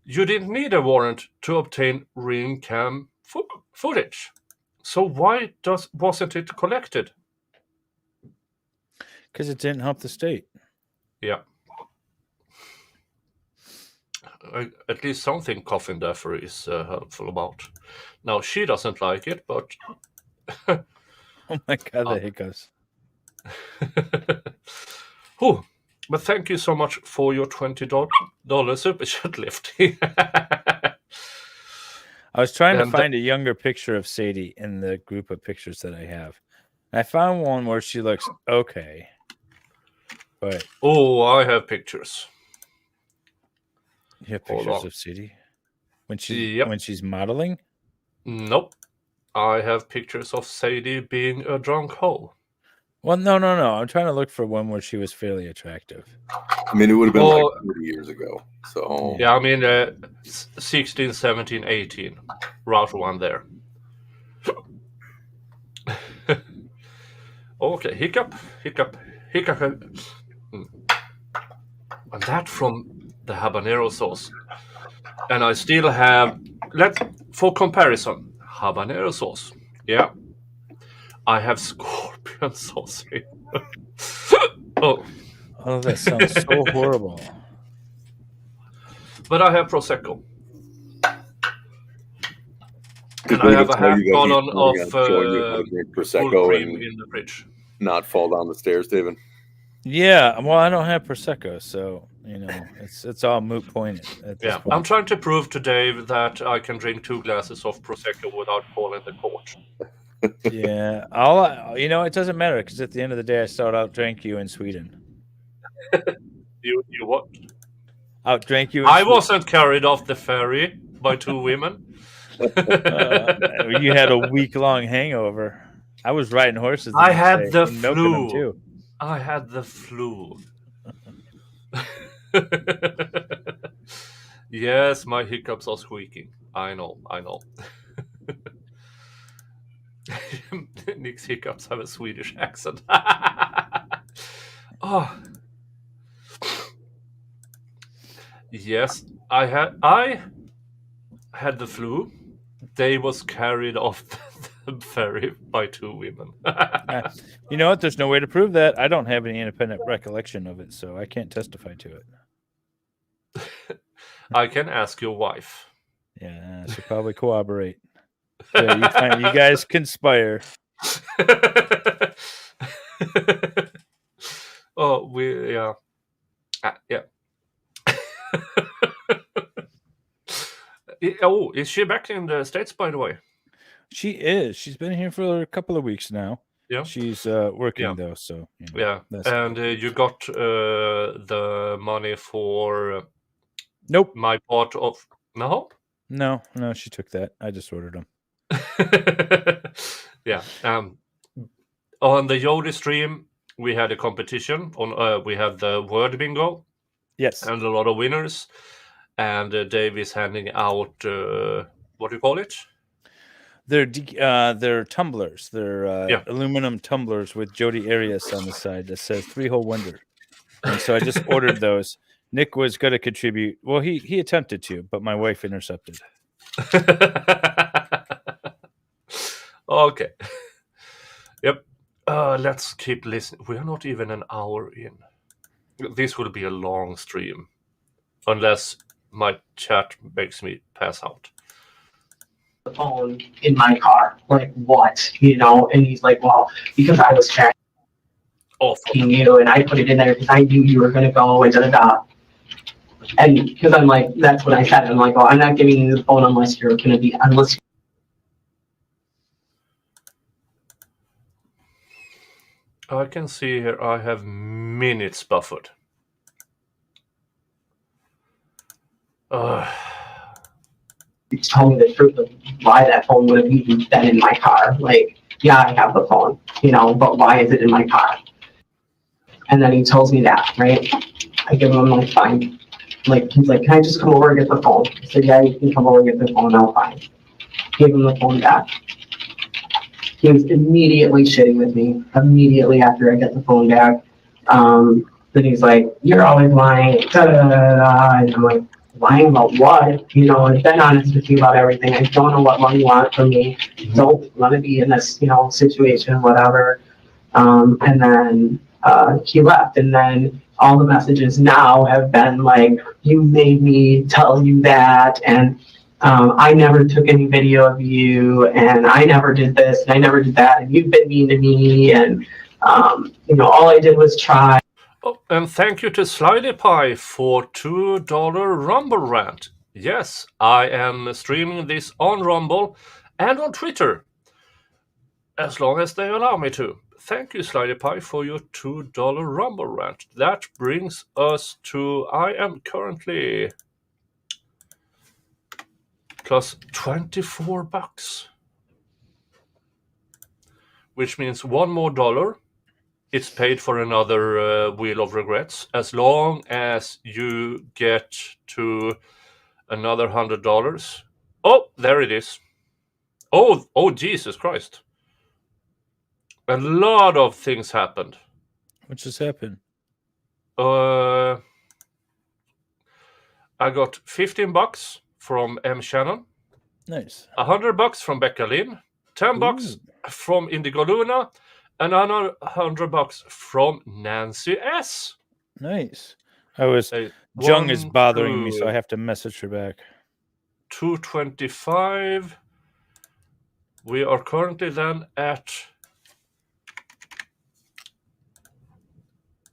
you didn't need a warrant to obtain rim cam footage. So why wasn't it collected? Because it didn't help the state. Yeah. At least something Coffin Daffer is helpful about. Now, she doesn't like it, but... Oh my God, the hiccups. But thank you so much for your $20 super chat, Lifty. I was trying to find a younger picture of Sadie in the group of pictures that I have. I found one where she looks okay. But I have pictures. You have pictures of Sadie? When she's modeling? Nope. I have pictures of Sadie being a drunk hoe. Well, no. I'm trying to look for one where she was fairly attractive. I mean, it would have been like 30 years ago. So yeah, I mean, 16, 17, 18. Route one there. Okay, hiccup. And that from the habanero sauce. And I still have, for comparison, habanero sauce. Yeah. I have scorpion sauce here. Oh, that sounds so horrible. But I have Prosecco. And I have a half gallon of Prosecco cream in the fridge. Not fall down the stairs, David. Yeah, well, I don't have Prosecco, so it's all moot point at this point. I'm trying to prove to Dave that I can drink 2 glasses of Prosecco without calling the court. Yeah, it doesn't matter, because at the end of the day, I still outdrank you in Sweden. You what? Outdrank you. I wasn't carried off the ferry by 2 women. You had a week-long hangover. I was riding horses. I had the flu. I had the flu. Yes, my hiccups are squeaking. I know. Nick's hiccups have a Swedish accent. Oh. Yes, I had the flu. They was carried off the ferry by 2 women. You know what? There's no way to prove that. I don't have any independent recollection of it, so I can't testify to it. I can ask your wife. Yeah, she'll probably corroborate. Yeah, you guys conspire. Oh, yeah. Is she back in the States, by the way? She is. She's been here for a couple of weeks now. Yeah. She's working though, so And you got the money for nope. My part of No, she took that. I just ordered them. Yeah. On the Yodi stream, we had a competition. We had the word bingo. Yes. And a lot of winners. And Dave is handing out what do you call it? They're tumblers. They're aluminum tumblers with Jody Arias on the side that says 3-hole wonder. And so I just ordered those. Nick was going to contribute. Well, he attempted to, but my wife intercepted. Okay. Yep. Let's keep listening. We are not even an hour in. This will be a long stream. Unless my chat makes me pass out. The phone in my car. Like, what? And he's like, well, because I was tracking you, and I put it in there because I knew you were going to go, and da-da-da. And because I'm like, that's what I said. I'm like, well, I'm not giving you the phone unless you're going to be, unless. I can see here I have minutes buffered. You told me the truth of why that phone would have even been in my car. Like, yeah, I have the phone, but why is it in my car? And then he tells me that, right? I give him, like, fine. Like, he's like, can I just come over and get the phone? I said, yeah, you can come over and get the phone, I'll fine. Gave him the phone back. He was immediately shitting with me, immediately after I get the phone back. Then he's like, you're always lying, da-da-da-da-da. And I'm like, lying about what? I've been honest with you about everything. I don't know what more you want from me. Don't want to be in this, situation, whatever. And then he left. And then all the messages now have been like, you made me tell you that. And I never took any video of you. And I never did this. And I never did that. And you've been mean to me. And, all I did was try. Oh, and thank you to Slidey Pie for $2 Rumble Rant. Yes, I am streaming this on Rumble and on Twitter, as long as they allow me to. Thank you, Slidey Pie, for your $2 Rumble Rant. That brings us to, I am currently plus $24, which means one more dollar. It's paid for another Wheel of Regrets. As long as you get to another $100. Oh, there it is. Oh, Jesus Christ. A lot of things happened. What just happened? I got $15 from M. Shannon. Nice. $100 from Becca Lynn. $10 from Indigo Luna. And another $100 from Nancy S. Nice. Jung is bothering me, so I have to message her back. 225. We are currently then at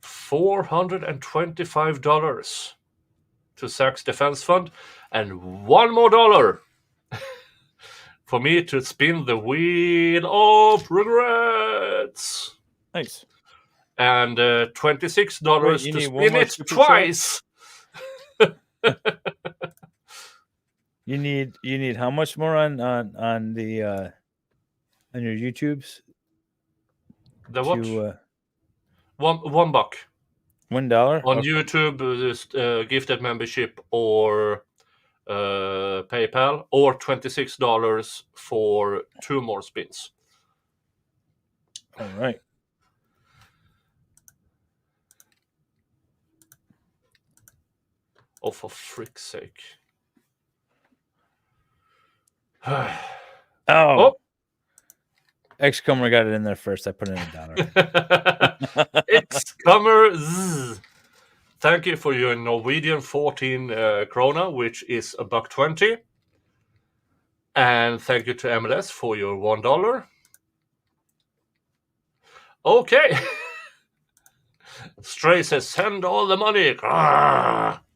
$425 to Zach's Defense Fund, and one more dollar for me to spin the Wheel of Regrets. Nice. And $26 to spin it twice. You need how much more on the on your YouTubes? The what? $1. $1 on YouTube, gifted membership or PayPal, or $26 for 2 more spins. All right. Oh, for frick's sake. Oh. X-Comer got it in there first. I put in $1. X-Comer. Thank you for your Norwegian 14 krona, which is $1.20. And thank you to MLS for your $1. Okay. Stray says, send all the money.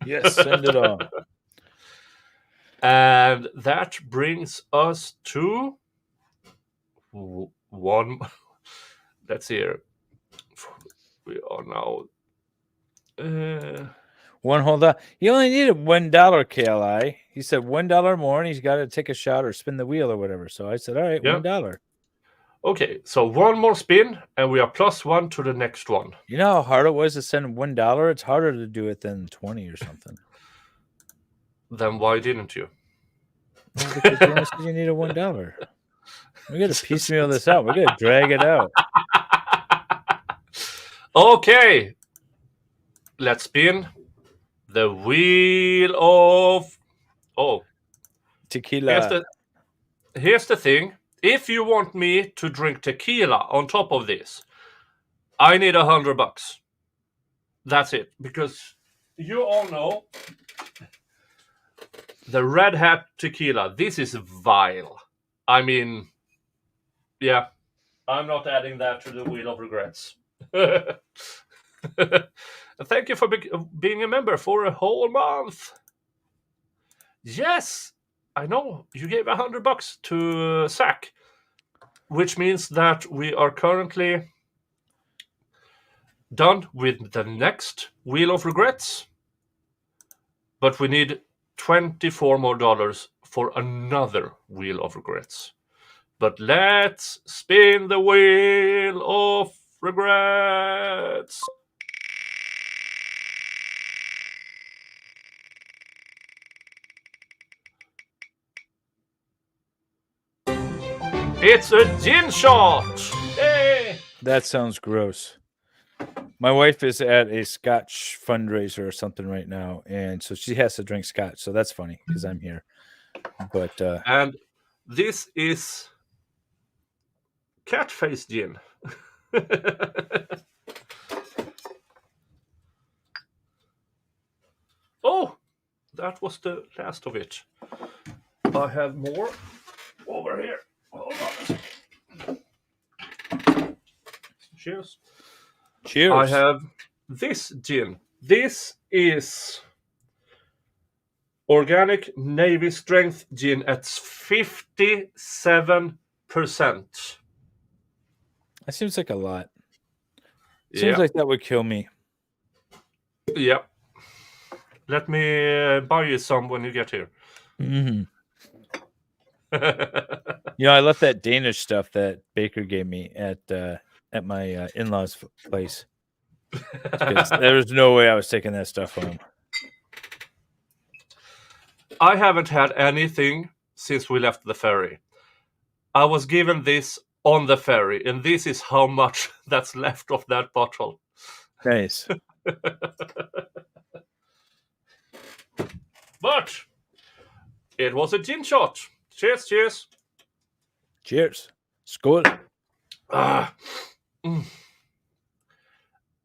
Yes, send it all. And that brings us to one. Let's see here. We are now. One hold on. He only needed $1, KLI. He said $1 more, and he's got to take a shot or spin the wheel or whatever. So I said, all right, Yeah. $1. Okay, so one more spin, and we are +1 to the next one. You know how hard it was to send $1? It's harder to do it than 20 or something. Then why didn't you? Well, because you only said you needed $1. We got to piecemeal this out. We got to drag it out. Okay, let's spin the wheel of tequila. Here's the thing. If you want me to drink tequila on top of this, I need $100. That's it. Because you all know the Red Hat tequila. This is vile. I mean, yeah, I'm not adding that to the wheel of regrets. Thank you for being a member for a whole month. Yes, I know you gave $100 to Zach, which means that we are currently done with the next wheel of regrets, but we need $24 more for another wheel of regrets. But let's spin the wheel of regrets. It's a gin shot! Hey! That sounds gross. My wife is at a Scotch fundraiser or something right now, and so she has to drink Scotch. So that's funny because I'm here. But and this is cat face gin. Oh, that was the last of it. I have more over here. Hold on. Cheers. Cheers. I have this gin. This is organic Navy strength gin at 57%. That seems like a lot. Seems like that would kill me. Yeah. Let me buy you some when you get here. Mm-hmm. You know, I left that Danish stuff that Baker gave me at my in-laws' place. There was no way I was taking that stuff home. I haven't had anything since we left the ferry. I was given this on the ferry, and this is how much that's left of that bottle. Nice. But it was a gin shot. Cheers, cheers. Cheers. Skål.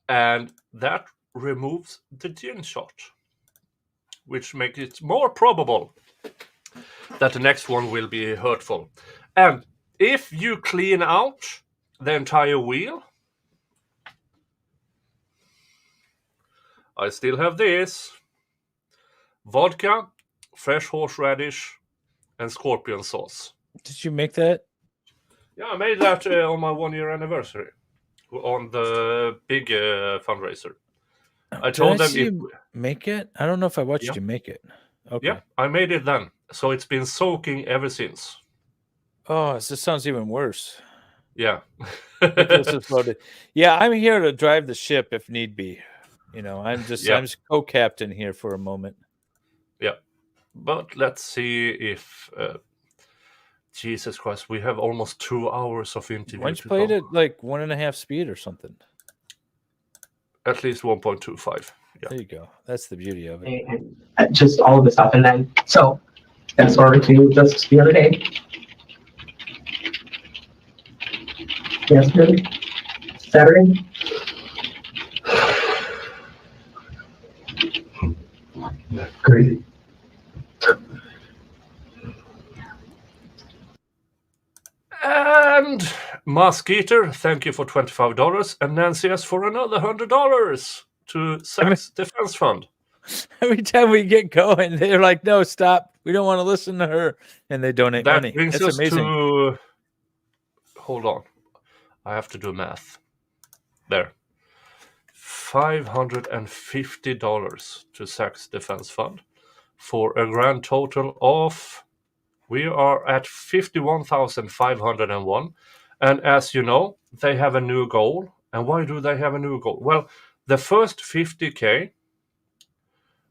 And that removes the gin shot, which makes it more probable that the next one will be hurtful. And if you clean out the entire wheel, I still have this: vodka, fresh horseradish, and scorpion sauce. Did you make that? Yeah, I made that on my 1-year anniversary on the big fundraiser. I told them you make it. I don't know if I watched you make it. Okay. Yeah, I made it then, so it's been soaking ever since. Oh, this sounds even worse. Yeah. Yeah, I'm here to drive the ship if need be. You know, I'm just co-captain here for a moment. Yeah, but let's see if Jesus Christ, we have almost 2 hours of interview. Why don't you play it at like 1.5 speed or something? At least 1.25. Yeah. There you go. That's the beauty of it. And just all of the stuff, and then so fast forward to just the other day. Yesterday, Saturday. Crazy. And Mosquito, thank you for $25, and Nancy S for another $100 to Zach's defense fund. Every time we get going, they're like, "No, stop! We don't want to listen to her," and they donate money. Brings That's us amazing. to. Hold on, I have to do math. There, $550 to Zach's Defense Fund for a grand total of. We are at 51,501, and as you know, they have a new goal. And why do they have a new goal? Well, the first 50K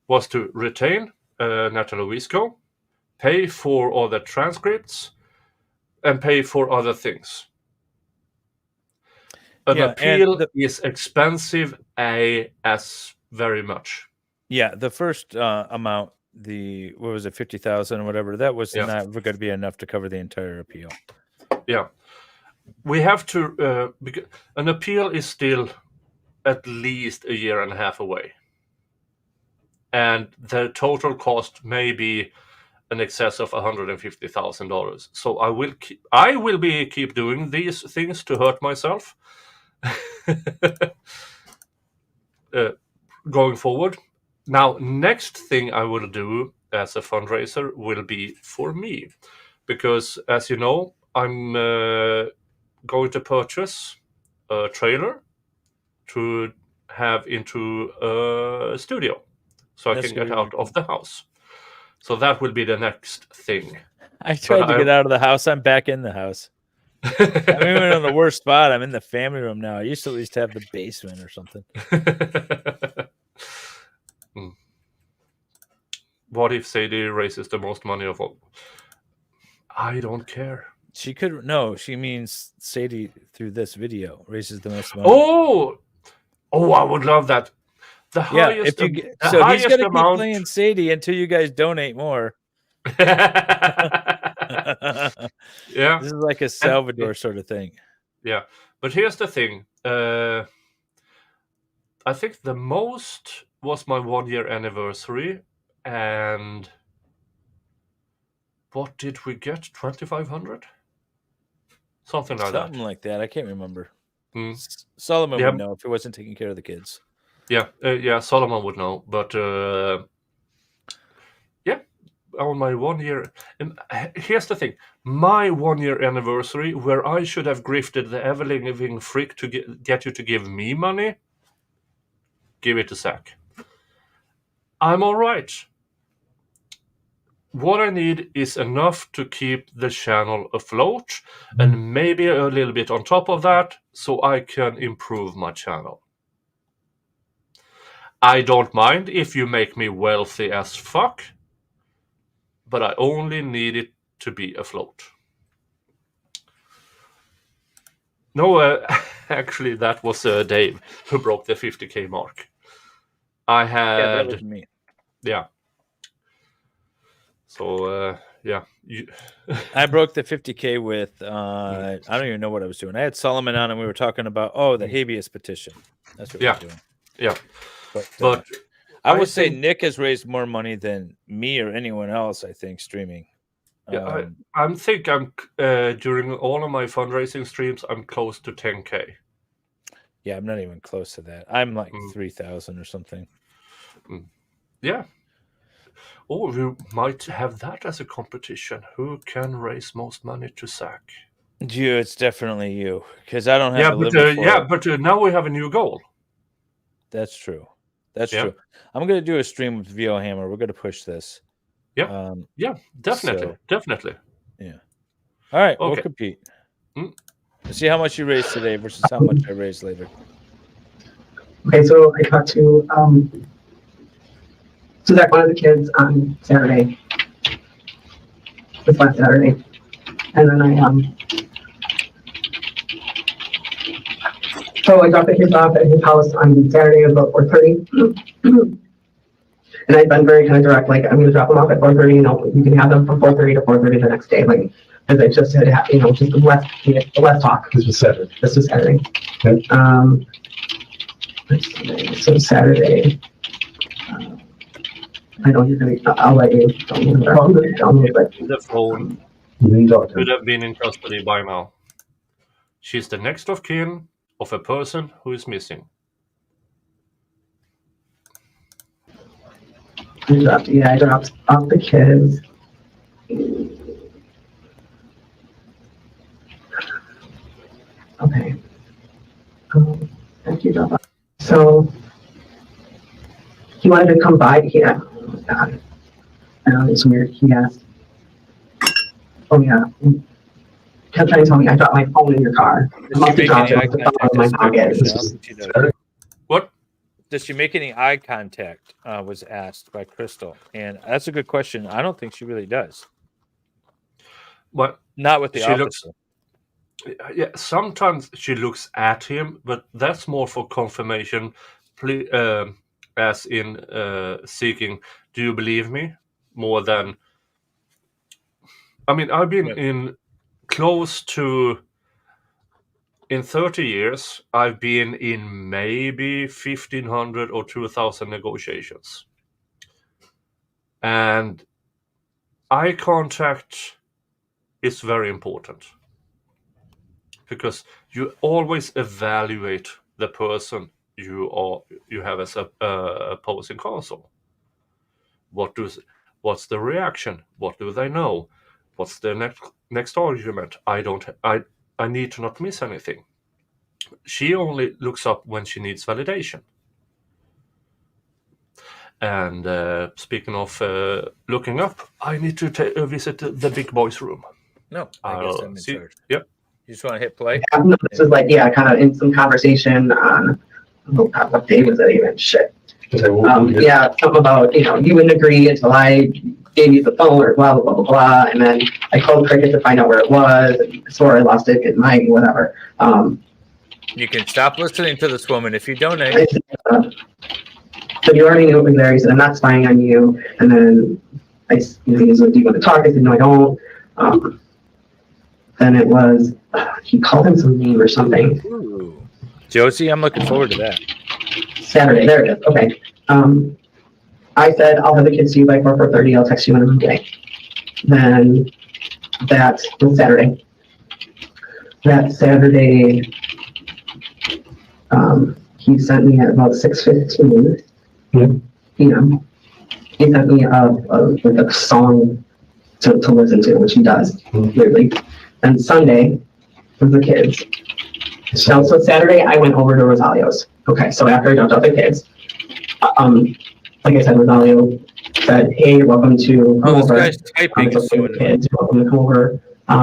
was to retain Natalie Wisco, pay for all the transcripts, and pay for other things. An appeal is expensive as very much. Yeah, the first amount, what was it, 50,000 or whatever, that was not going to be enough to cover the entire appeal. Yeah. We have to, because an appeal is still at least a year and a half away. And the total cost may be in excess of $150,000. So I will keep doing these things to hurt myself going forward. Now, next thing I will do as a fundraiser will be for me, because as you know, I'm going to purchase a trailer to have into a studio, so I can get out of the house. So that will be the next thing. I tried to get out of the house. I'm back in the house. I'm even in the worst spot. I'm in the family room now. I used to at least have the basement or something. What if Sadie raises the most money of all? I don't care. She could. No, she means Sadie through this video raises the most money. Oh, I would love that. The highest. If you so he's gonna keep playing Sadie until you guys donate more. Yeah, this is like a Salvador sort of thing. Yeah, but here's the thing. I think the most was my 1-year anniversary, and what did we get? 2,500, something like that. Something like that. I can't remember. Solomon would know if he wasn't taking care of the kids. Yeah, Solomon would know, but on my 1 year. Here's the thing: my 1-year anniversary, where I should have grifted the ever-living freak to get you to give me money, give it to Zach. I'm all right. What I need is enough to keep the channel afloat, and maybe a little bit on top of that, so I can improve my channel. I don't mind if you make me wealthy as fuck, but I only need it to be afloat. No, actually, that was Dave who broke the 50K mark. I had... Yeah, that was me. Yeah. So, I broke the 50K with, I don't even know what I was doing. I had Solomon on and we were talking about, the habeas petition. That's what we were doing. Yeah. But I would say Nick has raised more money than me or anyone else, I think, streaming. Yeah, I think I'm during all of my fundraising streams, I'm close to 10K. Yeah, I'm not even close to that. I'm like 3,000 or something. Yeah. Oh, we might have that as a competition. Who can raise most money to Zach? You, it's definitely you, because I don't have but now we have a new goal. That's true. That's true. I'm going to do a stream with VO Hammer. We're going to push this. Yeah. Definitely. Yeah. All right. Okay. We'll compete. Let's see how much you raised today versus how much I raised later. Okay, so I talked to Zach, one of the kids, on Saturday. This last Saturday. And then so I dropped the kids off at his house on Saturday about 4:30. And I've been very kind of direct, like, I'm going to drop them off at 4:30, you can have them from 4:30 to 4:30 the next day, like, because I just had, just less talk. This was Saturday. Okay. So Saturday, I know you're going to, I'll let you tell me, but the phone could have been in custody by now. She's the next of kin of a person who is missing. I dropped off the kids. Okay. Thank you, drop off. So he wanted to come by. Yeah. Oh my God. It's weird. He asked. Oh yeah. Kept trying to tell me I dropped my phone in your car. I must have dropped it in my pocket. What? Does she make any eye contact? Was asked by Crystal, and that's a good question. I don't think she really does. But not with the officer. Yeah, sometimes she looks at him, but that's more for confirmation, as in seeking, do you believe me? More than, I mean, I've been in 30 years, I've been in maybe 1,500 or 2,000 negotiations. And eye contact is very important, because you always evaluate the person you have as a opposing counsel. What's the reaction? What do they know? What's the next argument? I need to not miss anything. She only looks up when she needs validation. And speaking of looking up, I need to visit the big boys' room. No, I guess I'm in charge. Yep. You just want to hit play? No, this is like, kind of in some conversation on, what day was it even? Shit. Something about, you wouldn't agree until I gave you the phone or blah, blah, blah, blah, blah. And then I called Cricket to find out where it was. And I swore I lost it in my whatever. You can stop listening to this woman if you donate. So you already knew it was there. He said, I'm not spying on you. And then he was like, do you want to talk? I said, no, I don't. Then it was, he called him some name or something. Ooh. Josie, I'm looking forward to that. Saturday, there it is. Okay. I said, I'll have the kids see you by 4:30. I'll text you when I'm okay. Then that was Saturday. That Saturday, he sent me at about 6:15 p.m. He sent me a song to listen to, which he does, weirdly. And Sunday was the kids. So Saturday, I went over to Rosalio's. Okay, so after I dropped off the kids, like I said, Rosalio said, hey, you're welcome to come over. This guy's typing. Kids, you're welcome to come over.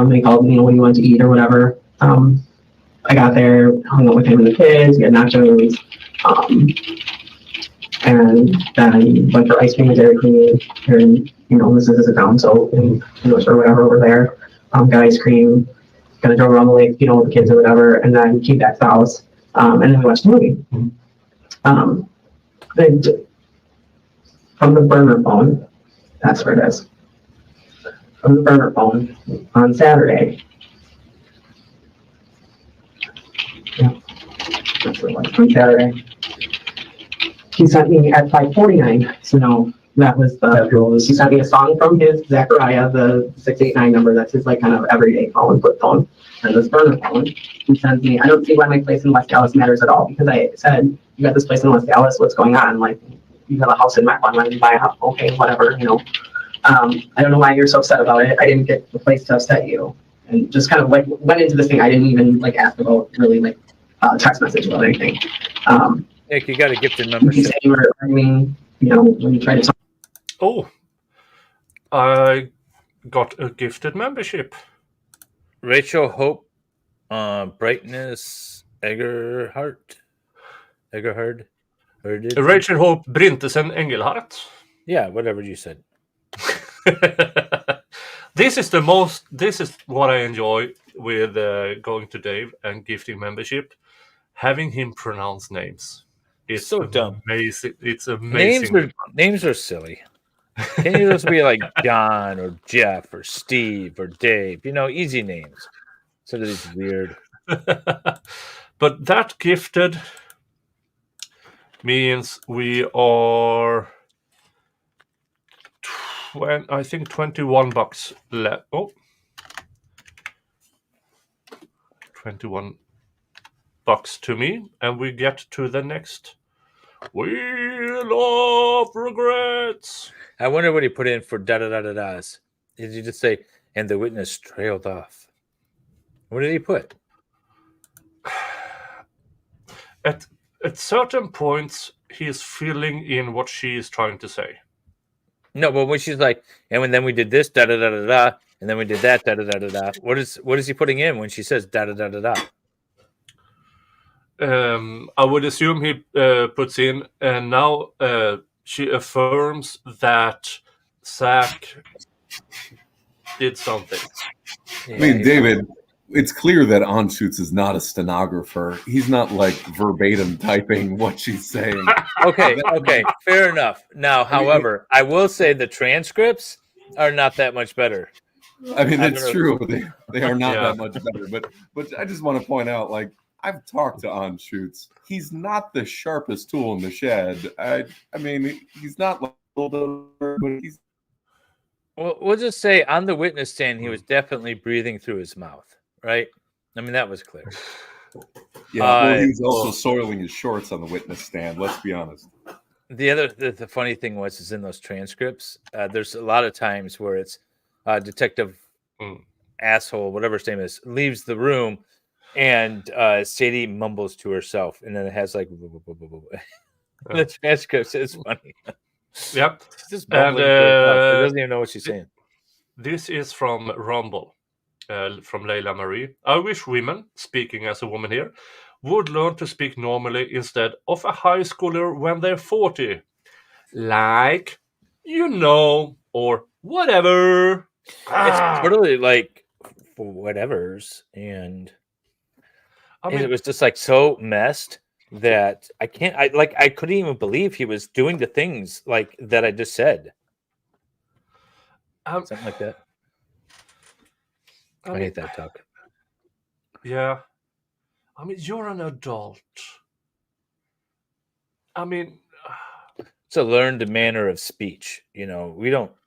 They called me, what do you want to eat or whatever. I got there, hung out with him and the kids, we had nachos, and then went for ice cream and Dairy Queen, and, this is a town, so, or whatever over there. Got ice cream, kind of drove around the lake, with the kids or whatever, and then came back to the house, and then we watched the movie. Then from the burner phone, that's where it is. From the burner phone on Saturday. Yeah, that's what it was, on Saturday. He sent me at 5:49, so no. That was he sent me a song from his Zachariah, the 689 number. That's his kind of everyday phone, flip phone. And this burner phone, he sends me, I don't see why my place in West Dallas matters at all, because I said, you got this place in West Dallas, what's going on? You have a house in Mequon, why did you buy a house? Okay, whatever, I don't know why you're so upset about it. I didn't get the place to upset you. And just kind of went into this thing. I didn't even ask about really text message about anything. Nick, you got a gifted membership. When you try to talk. Oh, I got a gifted membership. Rachel Hope, Brightness, Egerhard. Rachel Hope Brintesen Engelhardt. Yeah, whatever you said. This is what I enjoy with going to Dave and gifting membership. Having him pronounce names. It's so dumb. Amazing. It's amazing. Names are silly. Can you just be like John or Jeff or Steve or Dave? Easy names. Instead of these weird. But that gifted means we are, I think, $21 left. Oh, $21 to me, and we get to the next Wheel of regrets. I wonder what he put in for da-da-da-da-das. Did you just say, and the witness trailed off? What did he put? At certain points, he is filling in what she is trying to say. No, but when she's like, and then we did this, da-da-da-da-da, and then we did that, da-da-da-da-da. What is he putting in when she says da-da-da-da-da? I would assume he puts in, and now she affirms that Zach did something. I mean, David, it's clear that Anschutz is not a stenographer. He's not like verbatim typing what she's saying. Okay, fair enough. Now, however, I will say the transcripts are not that much better. I mean, that's true. They are not that much better. But I just want to point out, like, I've talked to Anschutz. He's not the sharpest tool in the shed. I mean, he's not like, but he's. Well, we'll just say on the witness stand, he was definitely breathing through his mouth, right? I mean, that was clear. Yeah, well, he was also soiling his shorts on the witness stand. Let's be honest. The funny thing is in those transcripts, there's a lot of times where it's detective asshole, whatever his name is, leaves the room, and Sadie mumbles to herself, and then it has like the transcripts. It's funny. Yep. Just mumbling to herself. She doesn't even know what she's saying. This is from Rumble, from Leila Marie. I wish women, speaking as a woman here, would learn to speak normally instead of a high schooler when they're 40. Like, you know, or whatever. It's totally like whatever's, and I mean, it was just like so messed that I couldn't even believe he was doing the things like that I just said. Something like that. I hate that talk. Yeah. I mean, you're an adult. I mean, it's a learned manner of speech. You know,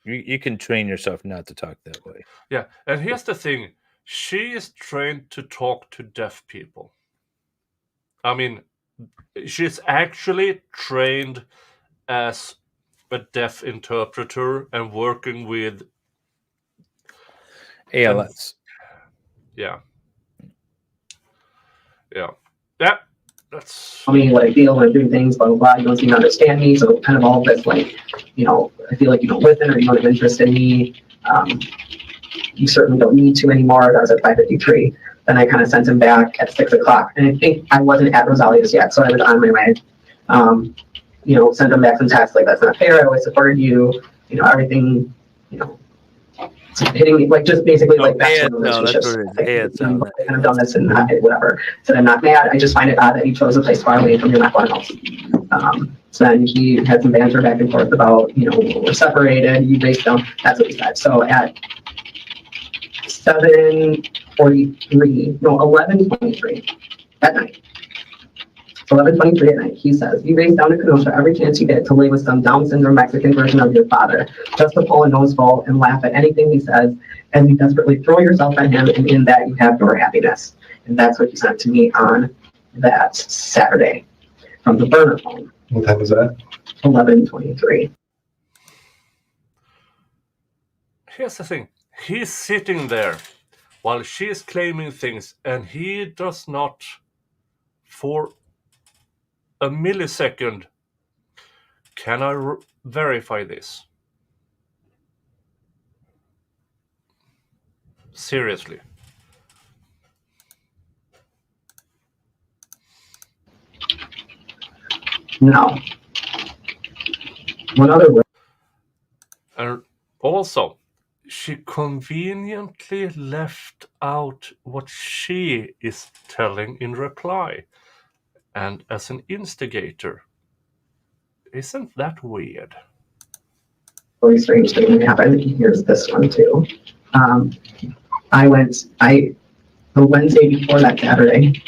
you can train yourself not to talk that way. Yeah. And here's the thing. She is trained to talk to deaf people. I mean, she's actually trained as a deaf interpreter and working with ALS. Yeah. That's. I mean, what I feel when I'm doing things, blah, blah, blah. You don't seem to understand me. So kind of all this, like, you know, I feel like you don't listen or you don't have interest in me. You certainly don't need to anymore. That was at 5:53. Then I kind of sent him back at 6 o'clock. And I think I wasn't at Rosalia's yet, so I was on my way. You know, sent him back some texts like, that's not fair. I always supported you. You know, everything, you know, hitting me, like, just basically like that's what relationships. I've kind of done this and whatever. Said I'm not mad. I just find it odd that you chose a place far away from your McLaren house. So then he had some banter back and forth about, you know, we're separated. You based down. That's what he said. So at 7:43, no, 11:23 at night. 11:23 at night, he says, you raised down to Kenosha every chance you get to lay with some Down syndrome Mexican version of your father, just to pull a noseful and laugh at anything he says, and you desperately throw yourself at him, and in that you have your happiness. And that's what he sent to me on that Saturday from the burner phone. What time was that? 11:23. Here's the thing. He's sitting there while she's claiming things, and he does not, for a millisecond, can I verify this? Seriously. No. One other way. And also, she conveniently left out what she is telling in reply. And as an instigator, isn't that weird? Really strange thing happened. Here's this one too. The Wednesday before that Saturday,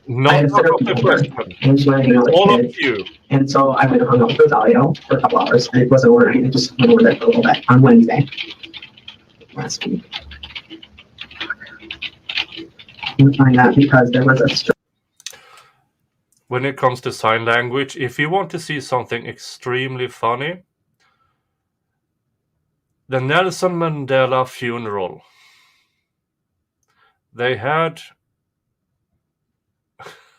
Not the first one. And she wanted to hang out with All kids. of you. And so I went and hung out with Rosario for a couple hours. And it wasn't overnight. I just went over there for a little bit on Wednesday last week. I find that because there was a when it comes to sign language, if you want to see something extremely funny, the Nelson Mandela funeral. They had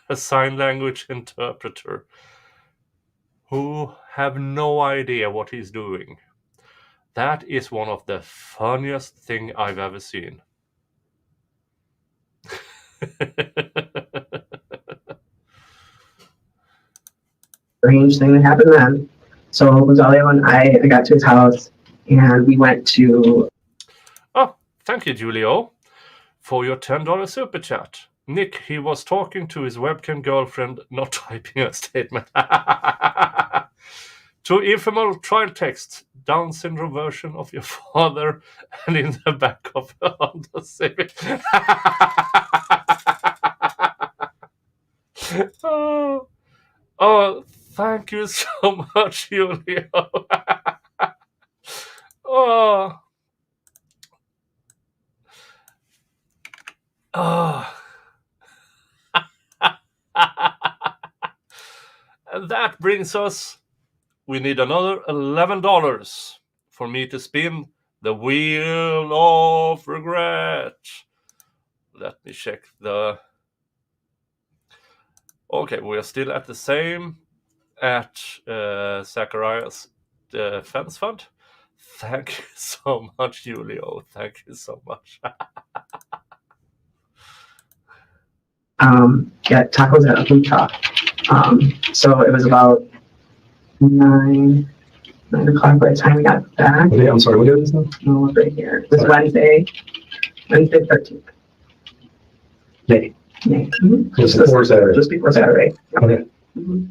a sign language interpreter who have no idea what he's doing. That is one of the funniest thing I've ever seen. Strange thing that happened then. So Rosalia and I got to his house and we went to... Oh, thank you, Julio, for your $10 super chat. Nick, he was talking to his webcam girlfriend, not typing a statement. To informal trial text, Down syndrome version of your father, and in the back of the Civic. Oh, thank you so much, Julio. Oh. And that brings us, we need another $11 for me to spin the wheel of regret. Let me check the... Okay, we are still at the same at Zachariah's Defense Fund. Thank you so much, Julio. Thank you so much. Get tacos at a food truck. So it was about 9 o'clock by the time we got back. Okay, I'm sorry, what is this now? No, right here. This Wednesday 13th. May. Mm-hmm. Just before Saturday. Just before Saturday. Yep. Okay. Mm-hmm.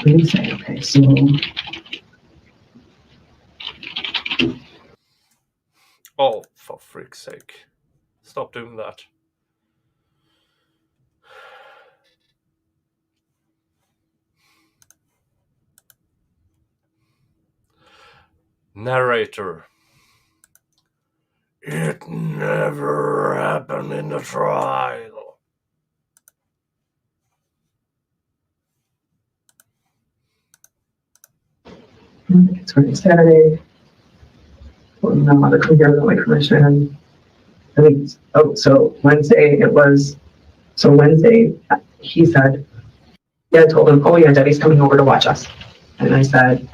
Wednesday, okay, so... Oh, for freak's sake. Stop doing that. Narrator. It never happened in the trial. It's Friday, Saturday. Well, no other come here without my permission. I think, so Wednesday it was, so Wednesday he said, yeah, I told him, oh yeah, Debbie's coming over to watch us. And I said,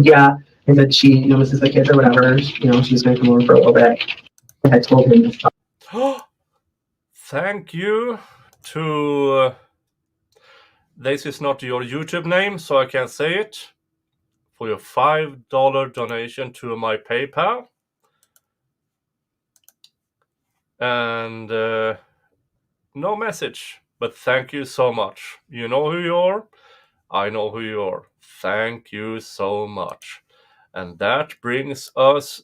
yeah. I said, she, misses the kids or whatever, she's going to come over for a little bit. I had told him this. Thank you to, this is not your YouTube name, so I can't say it, for your $5 donation to my PayPal. And no message, but thank you so much. You know who you are. I know who you are. Thank you so much. And that brings us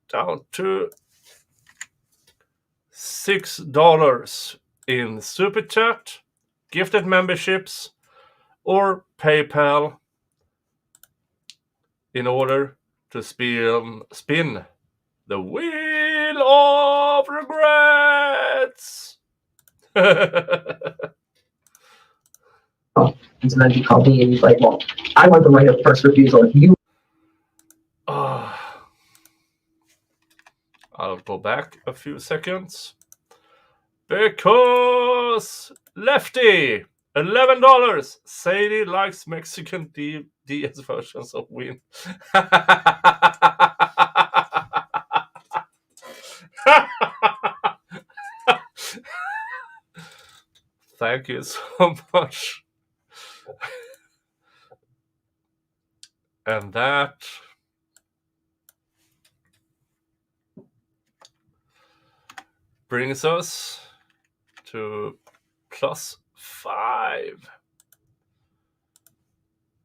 down to $6 in Super Chat, gifted memberships, or PayPal in order to spin the Wheel of Regrets. And so then he called me and he's like, well, I want the right of first refusal. If you... I'll go back a few seconds. Because Lefty, $11. Sadie likes Mexican DS versions of Win. Thank you so much. And that brings us to +5.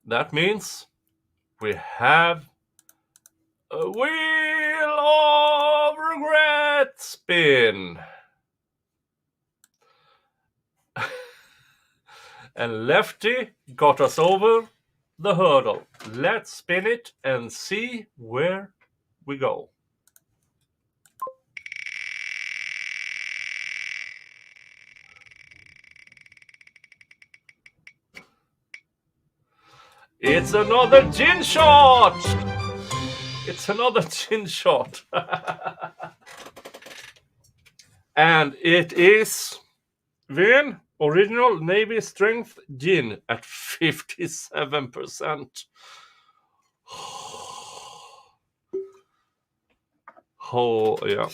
That means we have a Wheel of Regret spin. And Lefty got us over the hurdle. Let's spin it and see where we go. It's another gin shot! It's another gin shot. And it is Vin Original Navy Strength Gin at 57%. Oh, yeah.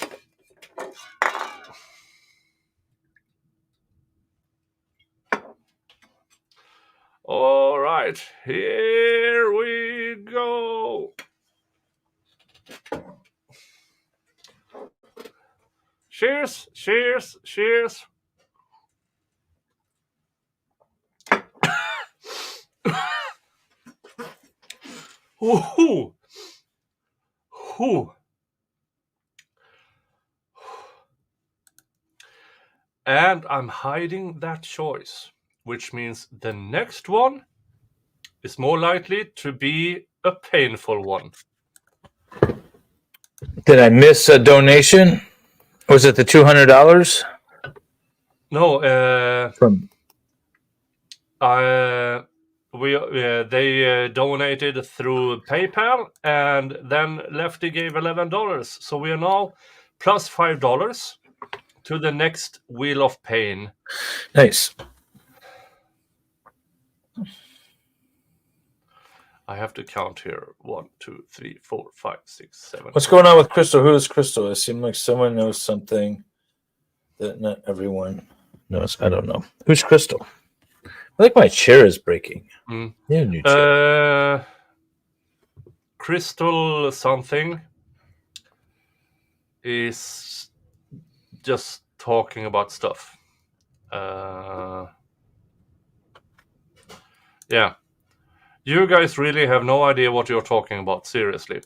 All right, here we go. Cheers, cheers, cheers. Ooh. Ooh. And I'm hiding that choice, which means the next one is more likely to be a painful one. Did I miss a donation? Was it the $200? No, From they donated through PayPal, and then Lefty gave $11. So we are now plus $5 to the next Wheel of Pain. Nice. I have to count here. 1, 2, 3, 4, 5, 6, 7. What's going on with Crystal? Who is Crystal? It seems like someone knows something that not everyone knows. I don't know. Who's Crystal? I think my chair is breaking. Yeah, new chair. Crystal something is just talking about stuff. Yeah. You guys really have no idea what you're talking about, seriously.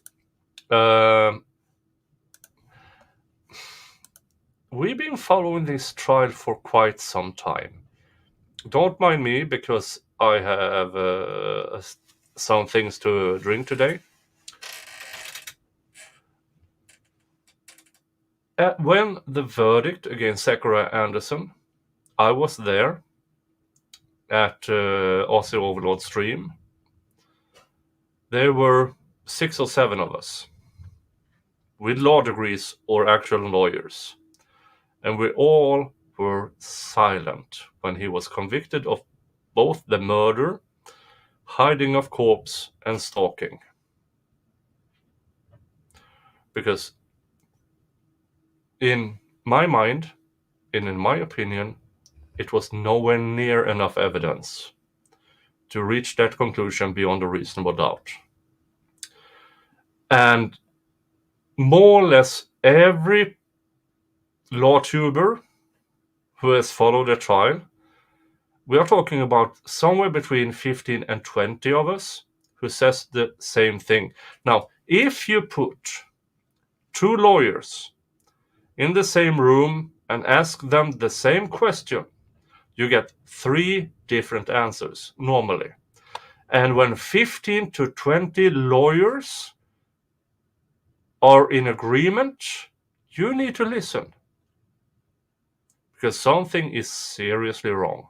We've been following this trial for quite some time. Don't mind me, because I have some things to drink today. When the verdict against Zachariah Anderson, I was there at Aussie Overlord stream. There were 6 or 7 of us with law degrees or actual lawyers. And we all were silent when he was convicted of both the murder, hiding of corpse, and stalking. Because in my mind, and in my opinion, it was nowhere near enough evidence to reach that conclusion beyond a reasonable doubt. And more or less every law tuber who has followed the trial, we are talking about somewhere between 15 and 20 of us who says the same thing. Now, if you put 2 lawyers in the same room and ask them the same question, you get 3 different answers normally. And when 15 to 20 lawyers are in agreement, you need to listen. Because something is seriously wrong.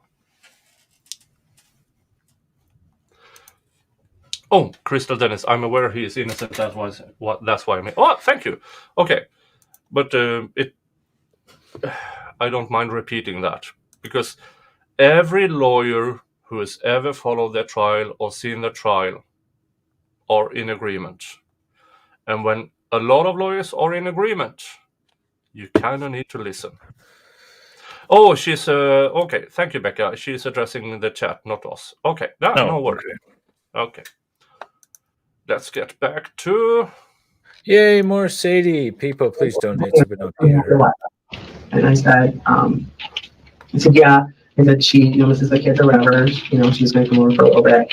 Oh, Crystal Dennis, I'm aware he is innocent. That's why I mean. Oh, thank you. Okay, but I don't mind repeating that, because every lawyer who has ever followed the trial or seen the trial are in agreement. And when a lot of lawyers are in agreement, you kind of need to listen. Oh, she's okay. Thank you, Becca. She's addressing the chat, not us. Okay, no worries. Okay. Let's get back to. Yay, more Sadie. People, please donate so we don't hear. And I said, yeah. And that she, Mrs. the kids or whatever, she's going to come over for a little bit.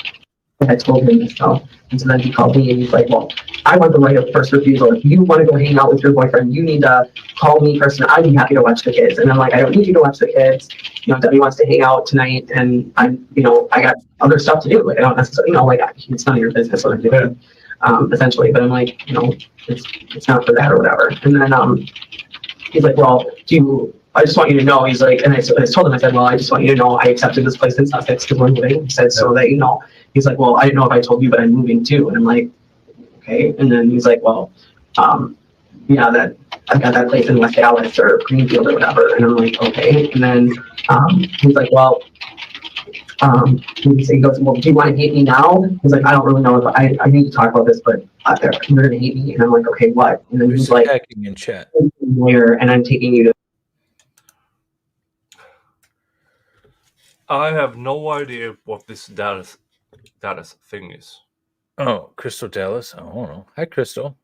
I had told him this though. And so then he called me and he's like, well, I want the right of first refusal. If you want to go hang out with your boyfriend, you need to call me first and I'd be happy to watch the kids. And I'm like, I don't need you to watch the kids. You know, Debbie wants to hang out tonight and I'm, you know, I got other stuff to do. Like, I don't necessarily, you know, like, it's none of your business what I'm doing, essentially. But I'm like, you know, it's not for that or whatever. And then he's like, well, I just want you to know, he's like, and I told him, I said, well, I just want you to know I accepted this place in Sussex because we're moving. He said, so that you know, he's like, well, I didn't know if I told you, but I'm moving too. And I'm like, okay. And then he's like, well, yeah, that I've got that place in West Dallas or Greenfield or whatever. And I'm like, okay. And then he's like, well, he goes, well, do you want to hate me now? He's like, I don't really know if I need to talk about this, but you're going to hate me. And I'm like, okay, what? And then he's like, attacking in chat. And I'm taking you to. I have no idea what this Dallas thing is. Oh, Crystal Dallas. I don't know. Hi, Crystal.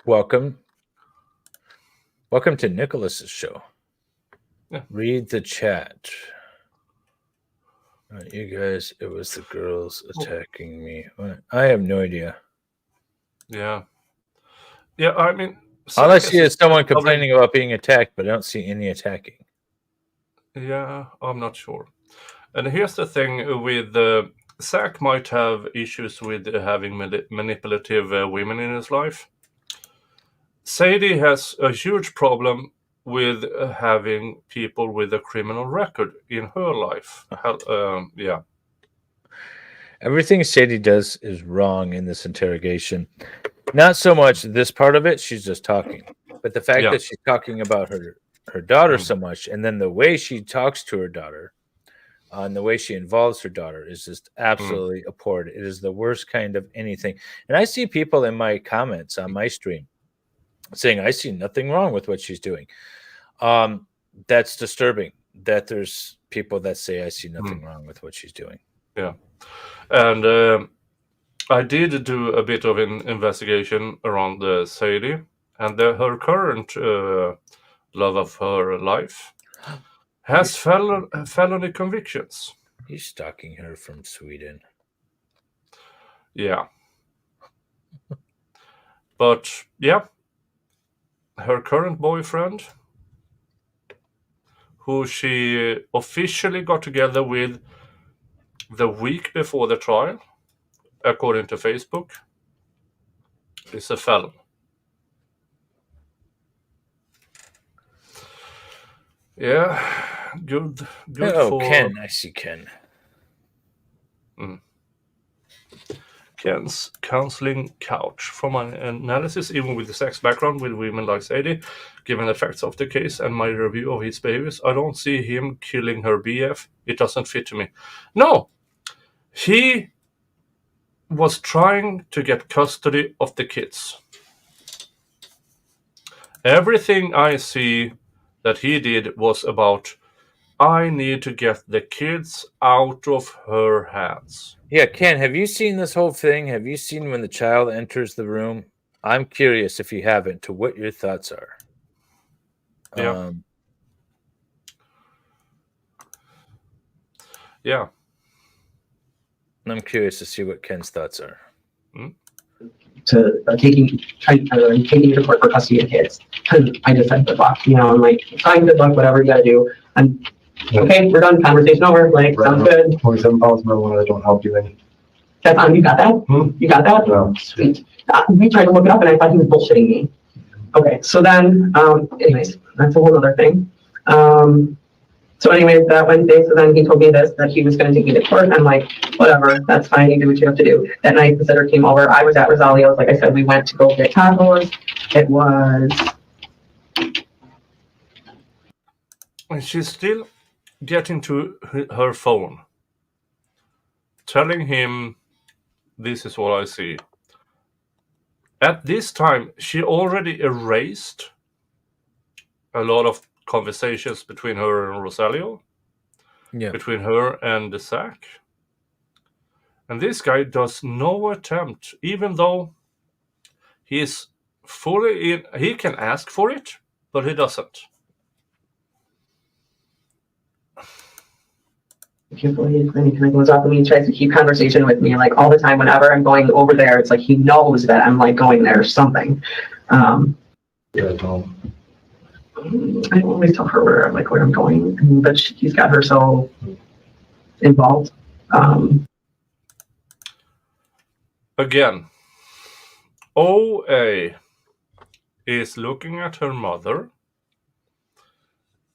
Welcome. Welcome to Nicholas's show. Yeah. Read the chat. You guys, it was the girls attacking me. What? I have no idea. Yeah. Yeah, I mean... All I see is someone complaining about being attacked, but I don't see any attacking. Yeah, I'm not sure. And here's the thing with... Zach might have issues with having manipulative women in his life. Sadie has a huge problem with having people with a criminal record in her life. Yeah. Everything Sadie does is wrong in this interrogation. Not so much this part of it, she's just talking. But the fact that she's talking about her daughter so much, and then the way she talks to her daughter, and the way she involves her daughter is just absolutely abhorrent. It is the worst kind of anything. And I see people in my comments on my stream saying, I see nothing wrong with what she's doing. That's disturbing that there's people that say I see nothing wrong with what she's doing. Yeah. And I did do a bit of an investigation around Sadie and her current love of her life has felony convictions. He's stalking her from Sweden. Yeah. But, yeah. Her current boyfriend, who she officially got together with the week before the trial, according to Facebook, is a felon. Yeah, good for... Ken, I see Ken. Ken's counseling couch. From my analysis, even with the sex background with women like Sadie, given the facts of the case and my review of his behaviors, I don't see him killing her BF. It doesn't fit to me. No, he was trying to get custody of the kids. Everything I see that he did was about, I need to get the kids out of her hands. Yeah, Ken, have you seen this whole thing? Have you seen when the child enters the room? I'm curious, if you haven't, to what your thoughts are. Yeah. Yeah. I'm curious to see what Ken's thoughts are. To taking you to court for custody of kids. And I just said, good luck. You know, I'm like, fine, good luck, whatever you gotta do. And okay, we're done. Conversation over. Like, sounds good. 27 pounds marijuana don't help you any. That's on. You got that? You got that? No. Sweet. We tried to look it up and I thought he was bullshitting me. Okay, so then, anyways, that's a whole other thing. So anyways, that Wednesday, so then he told me this, that he was going to take me to court. I'm like, whatever, that's fine, you do what you have to do. That night, the sitter came over. I was at Rosalia's. Like I said, we went to go get tacos. It was... And she's still getting to her phone, telling him, this is what I see. At this time, she already erased a lot of conversations between her and Rosalio, between her and Zach. And this guy does no attempt, even though he's fully in, he can ask for it, but he doesn't. I can't believe, and he kind of goes off and he tries to keep conversation with me like all the time. Whenever I'm going over there, it's like he knows that I'm like going there or something. I don't always tell her where I'm going, but he's got her so involved. Again, OA is looking at her mother.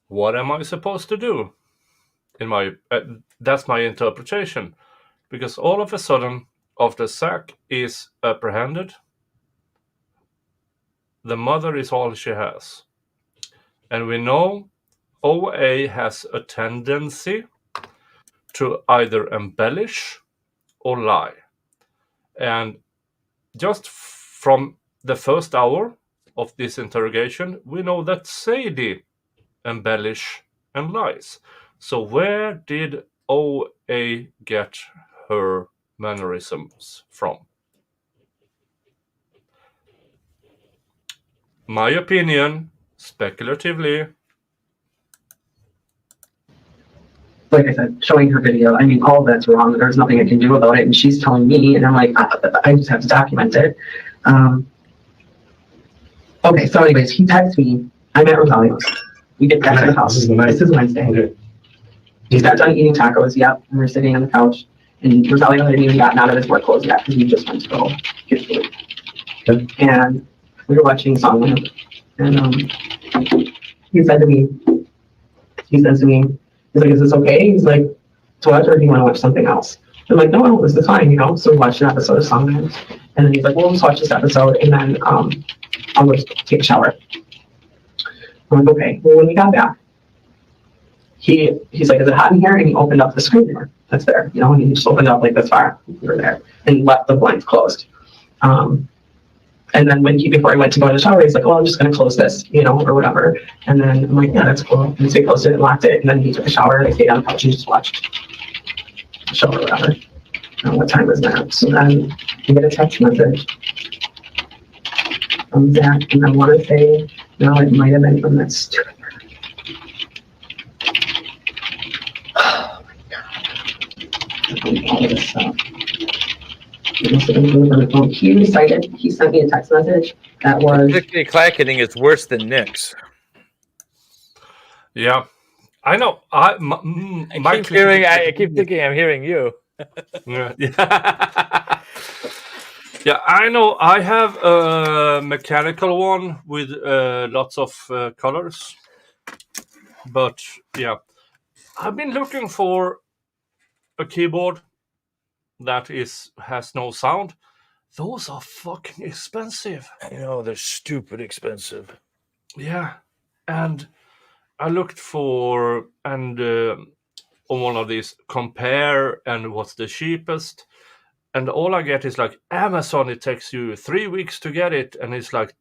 What am I supposed to do? That's my interpretation, because all of a sudden, after Zach is apprehended, the mother is all she has, and we know OA has a tendency to either embellish or lie. And just from the first hour of this interrogation, we know that Sadie embellish and lies. So where did OA get her mannerisms from? My opinion, speculatively. Like I said, showing her video, I mean, all of that's wrong. There's nothing I can do about it. And she's telling me, and I'm like, I just have to document it. Okay, so anyways, he texts me. I'm at Rosalio's. We get back to the house. This is Wednesday. Okay. He's got done eating tacos, yep, and we're sitting on the couch. And Rosalio hadn't even gotten out of his work clothes yet because he just went to go get food. Okay. And we were watching Songland. And he says to me, he's like, is this okay? He's like, to watch, or do you want to watch something else? I'm like, no, this is fine, So we watched an episode of Songland. And then he's like, well, let's watch this episode, and then I'll go take a shower. I'm like, okay. Well, when we got back, he's like, is it hot in here? And he opened up the screen door that's there, and he just opened up like this far. We were there, and he left the blinds closed. And then before I went to go in the shower, he's like, well, I'm just going to close this, or whatever. And then I'm like, yeah, that's cool. And so he closed it and locked it. And then he took a shower, and I stayed on the couch and just watched the show or whatever. I don't know what time was that. So then I get a text message from Zach, and I want to say, no, it might have been from that stupid. Oh my God. All this stuff. He sent me a text message that was clickety-clacketing is worse than Nick's. Yeah, I know. I keep thinking I'm hearing you. Yeah. Yeah, I know. I have a mechanical one with lots of colors, but yeah, I've been looking for a keyboard that has no sound. Those are fucking expensive. I know, they're stupid expensive. Yeah, and I looked for on one of these compare and what's the cheapest, and all I get is like Amazon. It takes you 3 weeks to get it, and it's like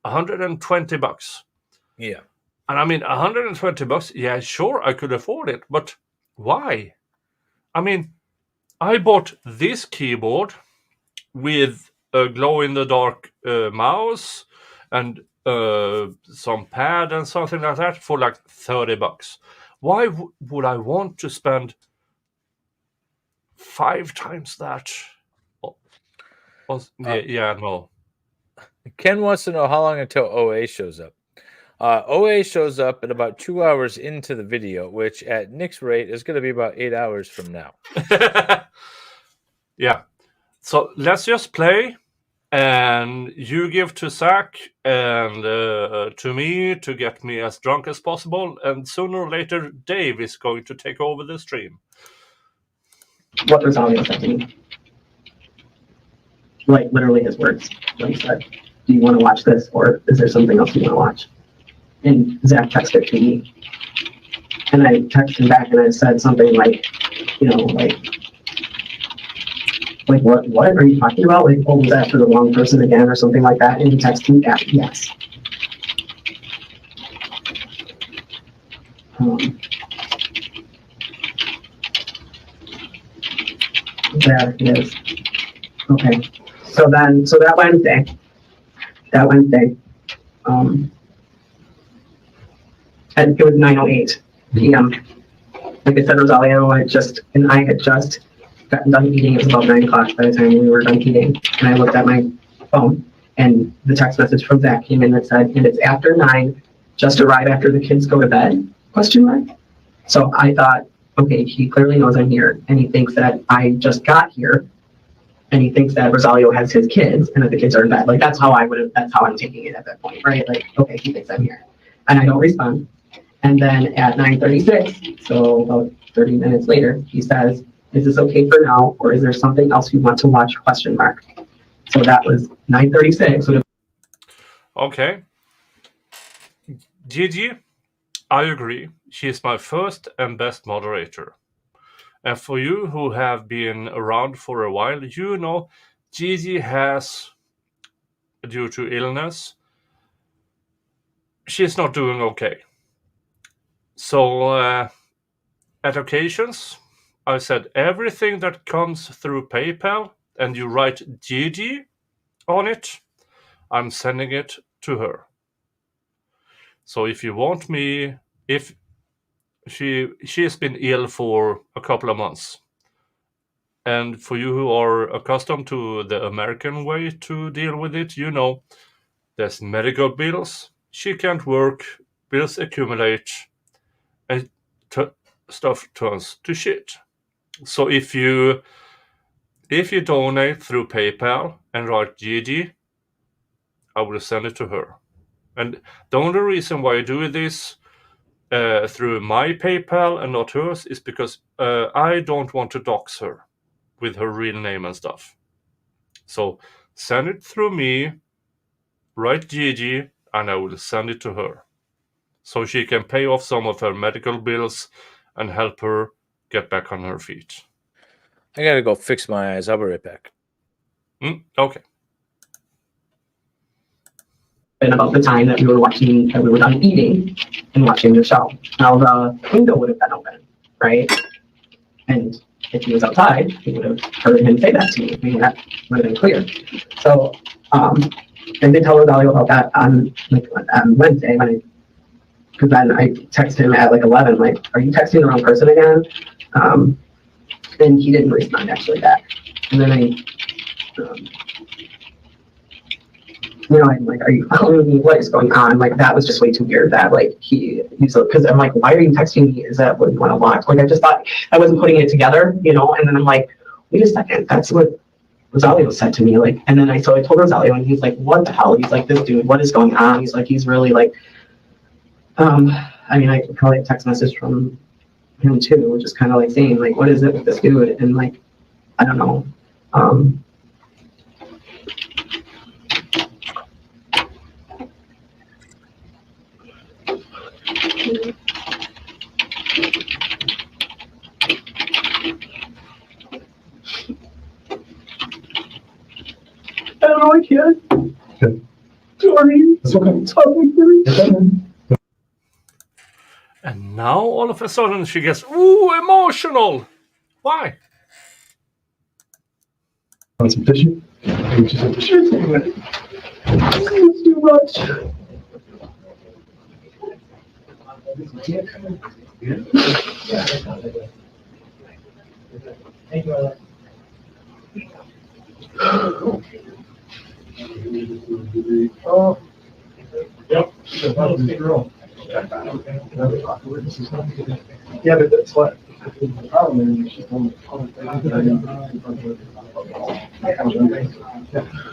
$120. Yeah, and I mean $120. Yeah, sure, I could afford it, but why? I mean, I bought this keyboard with a glow-in-the-dark mouse and some pad and something like that for like $30. Why would I want to spend 5 times that? No. Ken wants to know how long until OA shows up. OA shows up at about 2 hours into the video, which at Nick's rate is going to be about 8 hours from now. Yeah. So let's just play, and you give to Zach and to me to get me as drunk as possible, and sooner or later Dave is going to take over the stream. What was Rosalio said to me? Like literally his words. What he said. Do you want to watch this, or is there something else you want to watch? And Zach texted to me, and I texted him back, and I said something like, like what are you talking about? Like, oh, was that for the wrong person again, or something like that? And he texted me back, yes. There it is. Okay. So that Wednesday, and it was 9:08 p.m. like I said, Rosario, I had just gotten done eating. It was about 9 o'clock by the time we were done eating. And I looked at my phone and the text message from Zach came in that said, and it's after 9, just arrive after the kids go to bed, ? So I thought, okay, he clearly knows I'm here and he thinks that I just got here and he thinks that Rosario has his kids and that the kids are in bed. Like that's how I'm taking it at that point, right? Like, okay, he thinks I'm here. And I don't respond. And then at 9:36, so about 30 minutes later, he says, is this okay for now, or is there something else you want to watch, ? So that was 9:36. Okay. Gigi, I agree. She is my first and best moderator. And for you who have been around for a while, you know Gigi has, due to illness, she's not doing okay. So at occasions, I said everything that comes through PayPal and you write Gigi on it, I'm sending it to her. So if you want me, if she has been ill for a couple of months, and for you who are accustomed to the American way to deal with it, you know there's medical bills, she can't work, bills accumulate, and stuff turns to shit. So if you donate through PayPal and write Gigi, I will send it to her. And the only reason why I do this through my PayPal and not hers is because I don't want to dox her with her real name and stuff. So send it through me, write Gigi, and I will send it to her. So she can pay off some of her medical bills and help her get back on her feet. I gotta go fix my eyes. I'll be right back. Okay. And about the time that we were done eating and watching the show. Now the window would have been open, right? And if he was outside, he would have heard him say that to me. I mean, that would have been clear. So I did tell Rosario about that on Wednesday because then I texted him at 11, like, are you texting the wrong person again? And he didn't respond actually back. And then I'm like, are you following me? What is going on? Like, that was just way too weird that, like, he's because I'm like, why are you texting me? Is that what you want to watch? Like, I just thought I wasn't putting it together, and then I'm like, wait a second, that's what Rosario said to me. Like, and then I told Rosario, and he's like, what the hell? He's like, this dude, what is going on? He's like, he's really like, I could probably a text message from him too, just kind of like saying, like, what is it with this dude? And like, I don't know. I don't know, I can't. Okay. Sorry. It's okay. Sorry. And now all of a sudden she gets emotional. Why? Want some tissue? Maybe some tissue. It's too much. Thank you. Oh. Yep. Yeah, but that's what the problem is.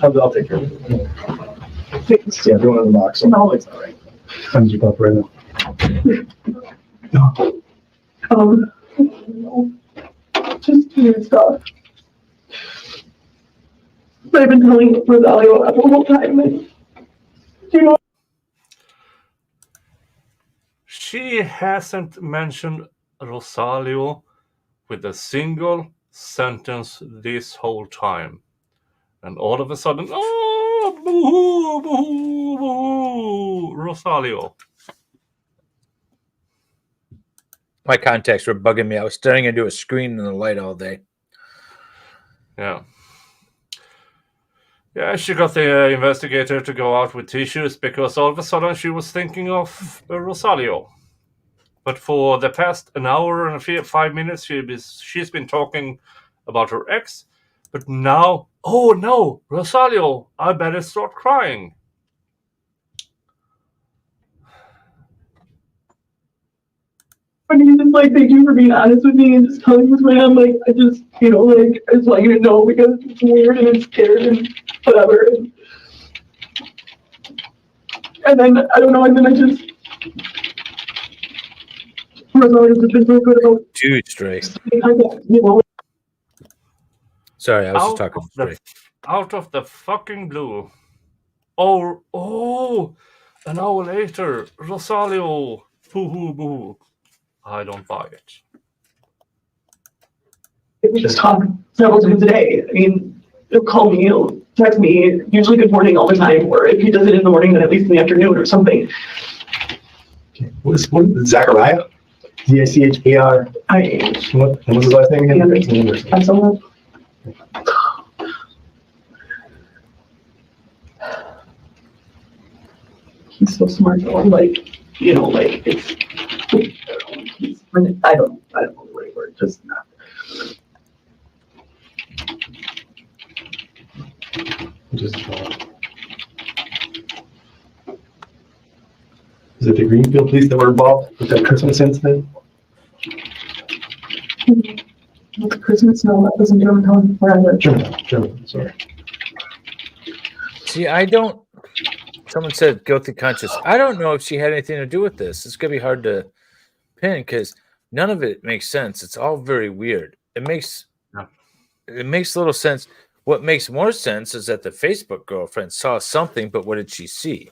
I'll take care of it. Thanks. Yeah, go in the box. No, it's all right. Send you up right now. Just weird stuff. But I've been telling Rosario that the whole time, and she hasn't mentioned Rosario with a single sentence this whole time. And all of a sudden, boo-hoo, boo-hoo, boo-hoo, Rosario. My contacts were bugging me. I was staring into a screen in the light all day. Yeah. Yeah, she got the investigator to go out with tissues because all of a sudden she was thinking of Rosario. but for the past an hour and 5 minutes, she's been talking about her ex. But now, oh no, Rosario, I better start crying. I mean, just like, thank you for being honest with me and just telling me what's I'm like, I just, you know, like, I just want you to know because it's weird and it's scared and whatever. And then, I don't know, and then I just, Dude, straight. You know, Sorry, I was just talking straight. Out of the fucking blue. Oh, an hour later, Rosario, boo-hoo-boo. I don't buy it. We just talk several times a day. I mean, he'll call me, he'll text me, usually good morning all the time, or if he does it in the morning, then at least in the afternoon or something. What is Zachariah? Zachar. What was his last name again? Anderson. Anderson. He's so smart though. Like, you know, like it's. I don't know the right word. Just not. Is it the Greenfield police that were involved with that Christmas incident? With Christmas? No, that wasn't Germantown. German, sorry. See, I don't. Someone said guilty conscience. I don't know if she had anything to do with this. It's gonna be hard to pin because none of it makes sense. It's all very weird. It makes little sense. What makes more sense is that the Facebook girlfriend saw something, but what did she see?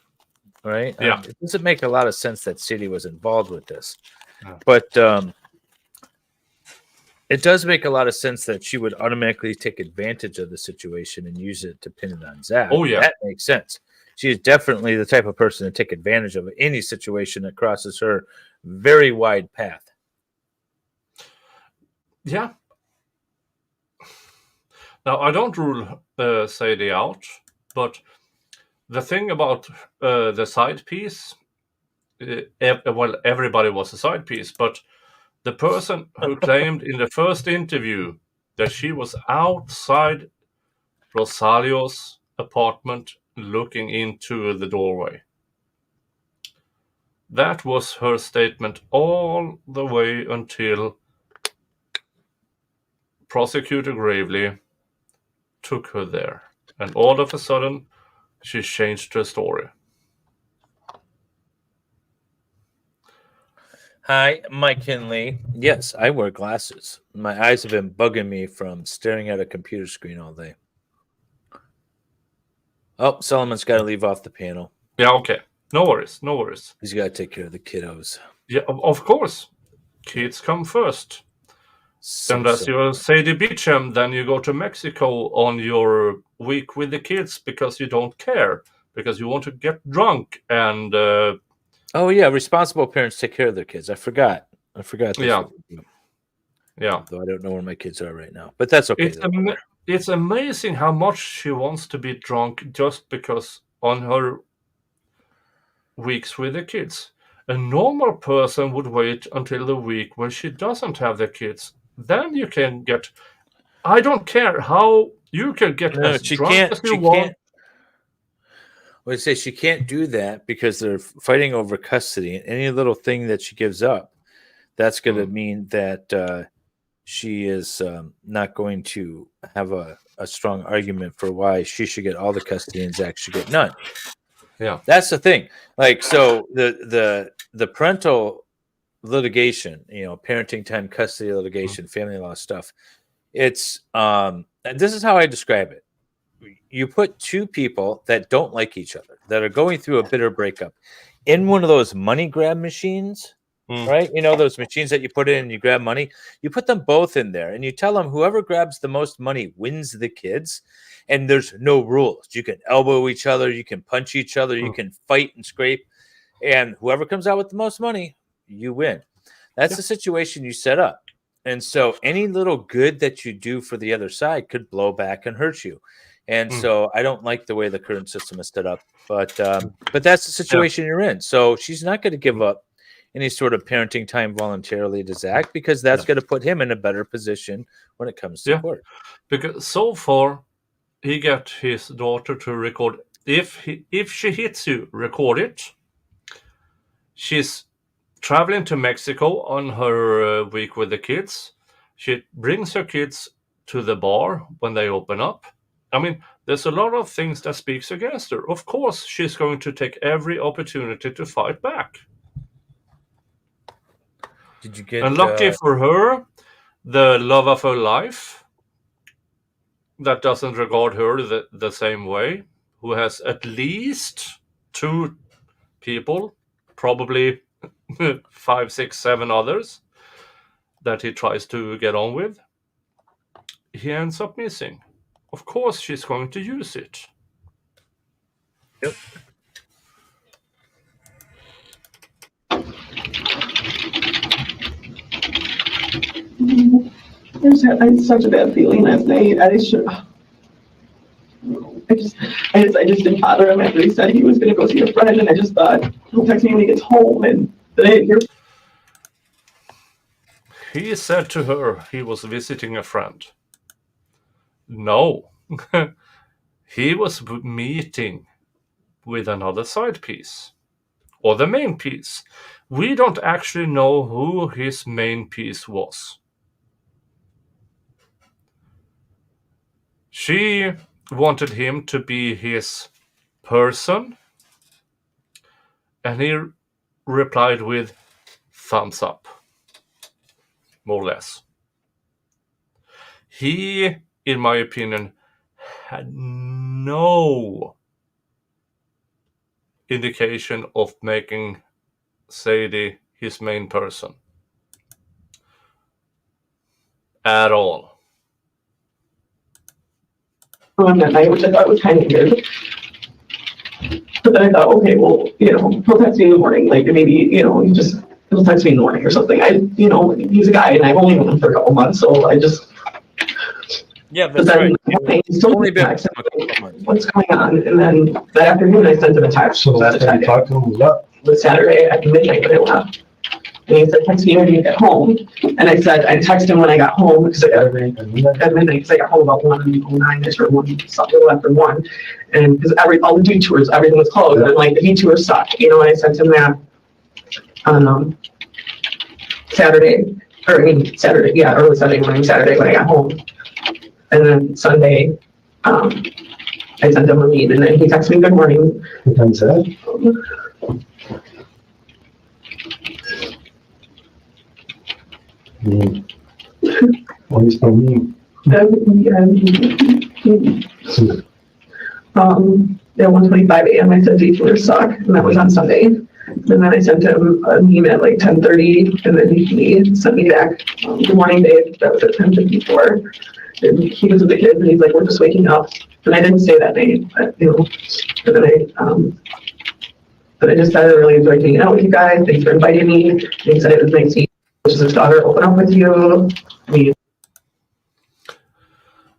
Right? Yeah. It doesn't make a lot of sense that Sadie was involved with this, but it does make a lot of sense that she would automatically take advantage of the situation and use it to pin it on Zach. Oh yeah, that makes sense. She is definitely the type of person to take advantage of any situation that crosses her very wide path. Yeah. Now, I don't rule Sadie out, but the thing about the side piece, well, everybody was a side piece, but the person who claimed in the first interview that she was outside Rosario's apartment looking into the doorway. That was her statement all the way until Prosecutor Gravely took her there. And all of a sudden, she changed her story. Hi, Mike Kinley. Yes, I wear glasses. My eyes have been bugging me from staring at a computer screen all day. Oh, Solomon's got to leave off the panel. Yeah, okay. No worries, no worries. He's got to take care of the kiddos. Yeah, of course. Kids come first. Unless you're Sadie Beacham, then you go to Mexico on your week with the kids because you don't care, because you want to get drunk and... Oh, yeah, responsible parents take care of their kids. I forgot. Yeah. Though I don't know where my kids are right now, but that's okay. It's amazing how much she wants to be drunk just because on her weeks with the kids. A normal person would wait until the week where she doesn't have the kids. Then you can get... I don't care how you can get as drunk as you want. I say she can't do that because they're fighting over custody, and any little thing that she gives up, that's going to mean that she is not going to have a strong argument for why she should get all the custody and Zach should get none. Yeah, that's the thing. Like, so the parental litigation, parenting time, custody litigation, family law stuff. It's this is how I describe it. You put two people that don't like each other, that are going through a bitter breakup, in one of those money grab machines, right? Those machines that you put in and you grab money. You put them both in there and you tell them whoever grabs the most money wins the kids. And there's no rules. You can elbow each other. You can punch each other. You can fight and scrape. And whoever comes out with the most money, you win. That's the situation you set up. And so any little good that you do for the other side could blow back and hurt you. And so I don't like the way the current system is set up, but that's the situation you're in. So she's not going to give up any sort of parenting time voluntarily to Zach, because that's going to put him in a better position when it comes to court. Because so far, he got his daughter to record. If she hits you, record it. She's traveling to Mexico on her week with the kids. She brings her kids to the bar when they open up. I mean, there's a lot of things that speaks against her. Of course, she's going to take every opportunity to fight back. Did you get? And lucky for her, the love of her life, that doesn't regard her the same way, who has at least 2 people, probably 5, 6, 7 others that he tries to get on with, he ends up missing. Of course, she's going to use it. Yep. I had such a bad feeling last night. I just didn't bother him after he said he was going to go see a friend, and I just thought he'll text me when he gets home, and then I didn't hear. He said to her he was visiting a friend. No, he was meeting with another side piece, or the main piece. We don't actually know who his main piece was. She wanted him to be his person, and he replied with thumbs up, more or less. He, in my opinion, had no indication of making Sadie his main person at all. On that night, which I thought was kind of weird. But then I thought, okay, well, he'll text me in the morning. Like maybe, he'll text me in the morning or something. He's a guy, and I've only known him for a couple months, so I just. Yeah, that's right. Only been what's going on? And then that afternoon, I sent him a text. So last time you talked to him was up? Was Saturday at midnight when I left. And he said, text me when you get home. And I said, I texted him when I got home because I got at midnight because I got home about 1:09ish or 1 something after 1. And because all the detours, everything was closed. And like the detours sucked, and I sent him that on Saturday, early Saturday morning, Saturday when I got home. And then Sunday, I sent him a lead, and then he texted me good morning. What time is that? What is from me? At 1:25 a.m. I said detours suck, and that was on Sunday. And then I sent him an email at like 10:30, and then he sent me back, good morning, Dave. That was at 10:54. And he was with the kids, and he's like, we're just waking up. And I didn't say that name, but and then I just said I really enjoyed hanging out with you guys. Thanks for inviting me. And he said it was nice to see his daughter open up with you.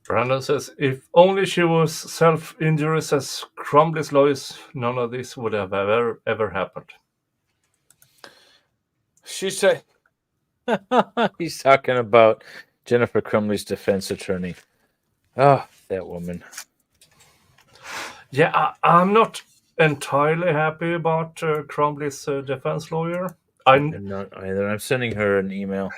Brandon says, if only she was self-injurious as Crumbly's lawyers, none of this would have ever happened. She said, he's talking about Jennifer Crumley's defense attorney. Oh, that woman. Yeah, I'm not entirely happy about Crumbly's defense lawyer. I'm not either. I'm sending her an email.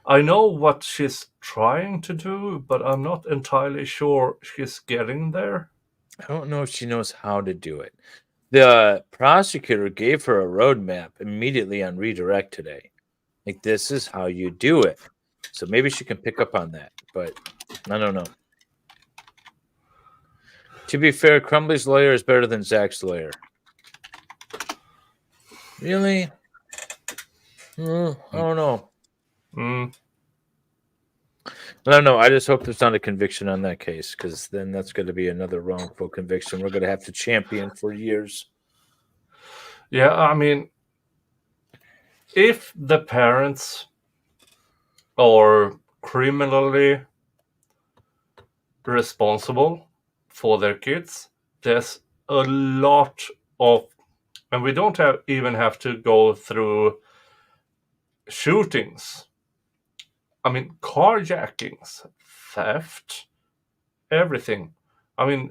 I know what she's trying to do, but I'm not entirely sure she's getting there. I don't know if she knows how to do it. The prosecutor gave her a roadmap immediately on redirect today. Like, this is how you do it. So maybe she can pick up on that, but I don't know. To be fair, Crumbly's lawyer is better than Zach's lawyer. Really? I don't know. I don't know. I just hope there's not a conviction on that case, because then that's going to be another wrongful conviction we're going to have to champion for years. Yeah, I mean, if the parents are criminally responsible for their kids, there's a lot of And we don't even have to go through shootings. I mean, carjackings, theft, everything. I mean,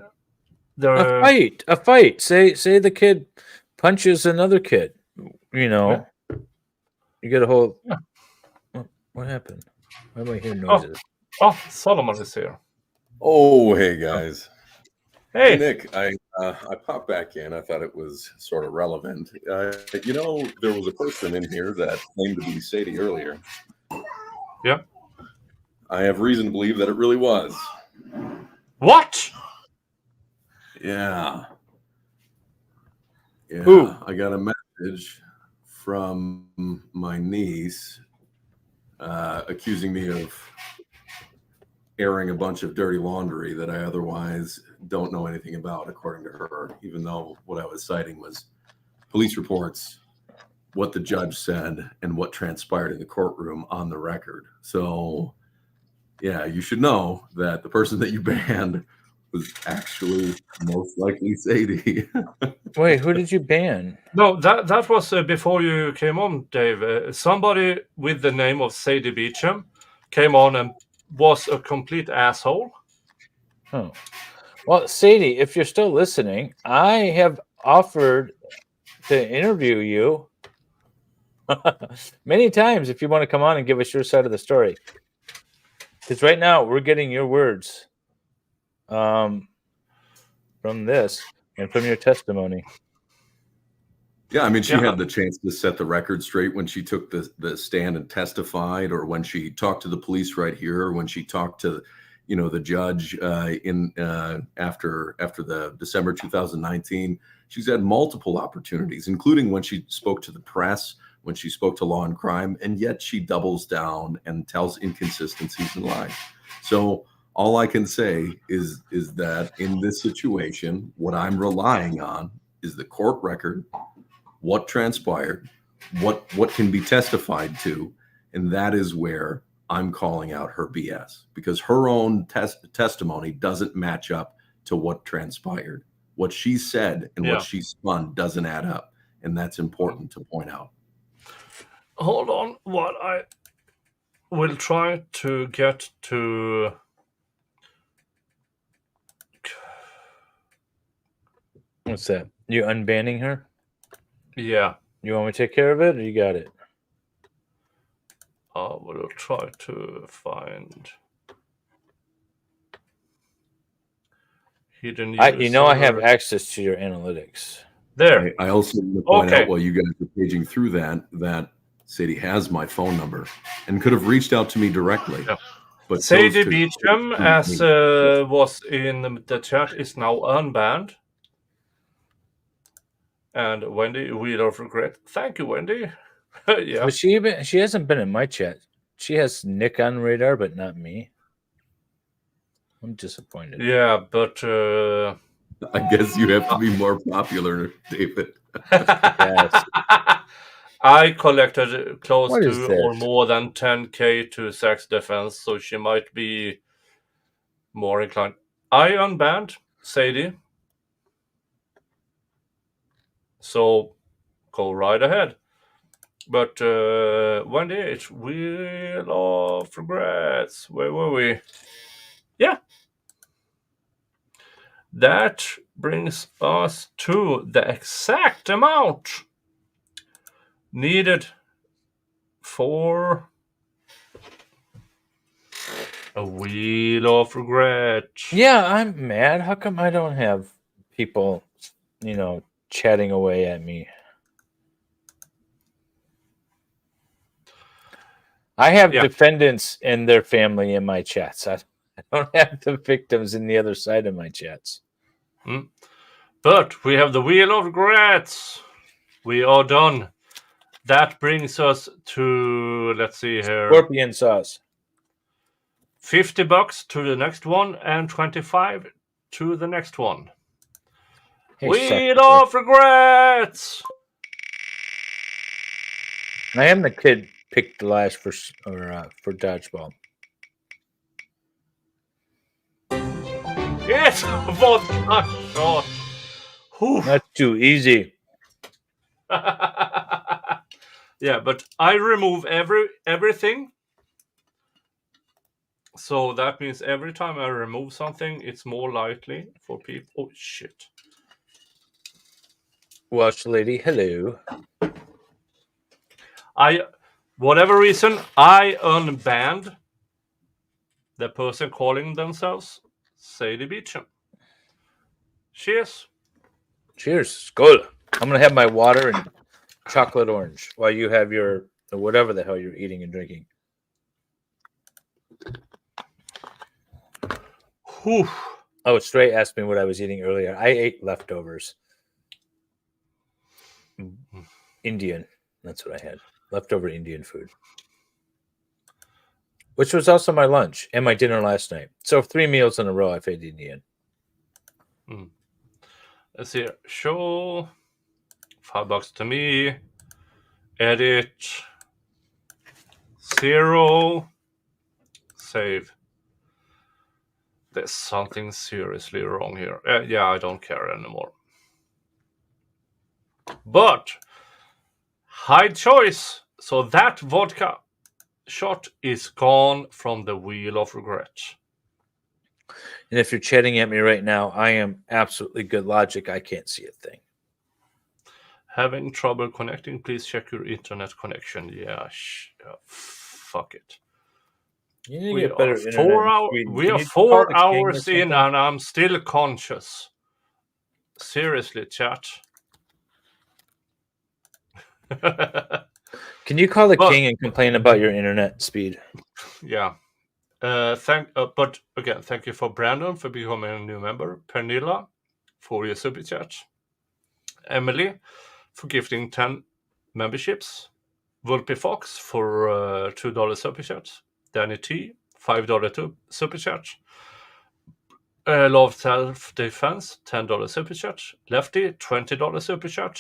a fight. Say the kid punches another kid. You know, you get a whole. Yeah. What happened? Why am I hearing noises? Oh, Solomon is here. Oh, hey guys. Hey, Nick, I popped back in. I thought it was sort of relevant. You know, there was a person in here that claimed to be Sadie earlier. Yeah. I have reason to believe that it really was. What? Yeah. Yeah. Who? I got a message from my niece accusing me of airing a bunch of dirty laundry that I otherwise don't know anything about, according to her, even though what I was citing was police reports, what the judge said, and what transpired in the courtroom on the record. So, yeah, you should know that the person that you banned was actually most likely Sadie. Wait, who did you ban? No, that was before you came on, Dave. Somebody with the name of Sadie Beacham came on and was a complete asshole. Oh. Well, Sadie, if you're still listening, I have offered to interview you many times if you want to come on and give us your side of the story. Because right now we're getting your words from this and from your testimony. Yeah, I mean, she had the chance to set the record straight when she took the stand and testified, or when she talked to the police right here, or when she talked to, you know, the judge after the December 2019. She's had multiple opportunities, including when she spoke to the press, when she spoke to Law and Crime, and yet she doubles down and tells inconsistencies and lies. So all I can say is that in this situation, what I'm relying on is the court record, what transpired, what can be testified to, and that is where I'm calling out her BS, because her own testimony doesn't match up to what transpired. What she said and what she spun doesn't add up, and that's important to point out. Hold on, what I will try to get to. What's that? You unbanning her? Yeah. You want me to take care of it, or you got it? I will try to find hidden user. You know, I have access to your analytics. There. I also want to point out, while you guys are paging through that Sadie has my phone number and could have reached out to me directly. Yeah. But Sadie Beacham, as was in the chat, is now unbanned. And Wendy, Wheel of Regret. Thank you, Wendy. Yeah. But she hasn't been in my chat. She has Nick on radar, but not me. I'm disappointed. Yeah, but I guess you have to be more popular, David. Yes. I collected close to or more than 10K to Zach's defense, so she might be more inclined. I unbanned Sadie. So go right ahead. But Wendy, it's Wheel of Regrets. Where were we? Yeah. That brings us to the exact amount needed for a Wheel of Regret. Yeah, I'm mad. How come I don't have people, chatting away at me? I have defendants and their family in my chats. I don't have the victims in the other side of my chats. But we have the Wheel of Regrets. We are done. That brings us to, let's see here. Scorpion sauce. $50 to the next one and $25 to the next one. Hey, Wheel of Regrets. I am the kid picked last for dodgeball. Yes, vodka shot. Not too easy. Yeah, but I remove everything. So that means every time I remove something, it's more likely for people. Oh, shit. Welsh lady, hello. Whatever reason, I unbanned the person calling themselves Sadie Beacham. Cheers. Cheers. Skål. I'm going to have my water and chocolate orange while you have your whatever the hell you're eating and drinking. Whew. Oh, Stray asked me what I was eating earlier. I ate leftovers. Indian. That's what I had. Leftover Indian food. Which was also my lunch and my dinner last night. So 3 meals in a row I've had Indian. Let's see. Show. $5 to me. Edit. 0. Save. There's something seriously wrong here. Yeah, I don't care anymore. But hide choice. So that vodka shot is gone from the wheel of regret. And if you're chatting at me right now, I am absolutely good logic. I can't see a thing. Having trouble connecting? Please check your internet connection. Yeah, fuck it. You need to We get better are 4 hours. We are 4 hours in, and I'm still conscious. Seriously, chat. Can you call the king and complain about your internet speed? Yeah. But again, thank you for Brandon for becoming a new member. Pernilla for your super chat. Emily for gifting 10 memberships. Vulpy Fox for $2 super chat. Danny T, $5 super chat. Love Self Defense, $10 super chat. Lefty, $20 super chat.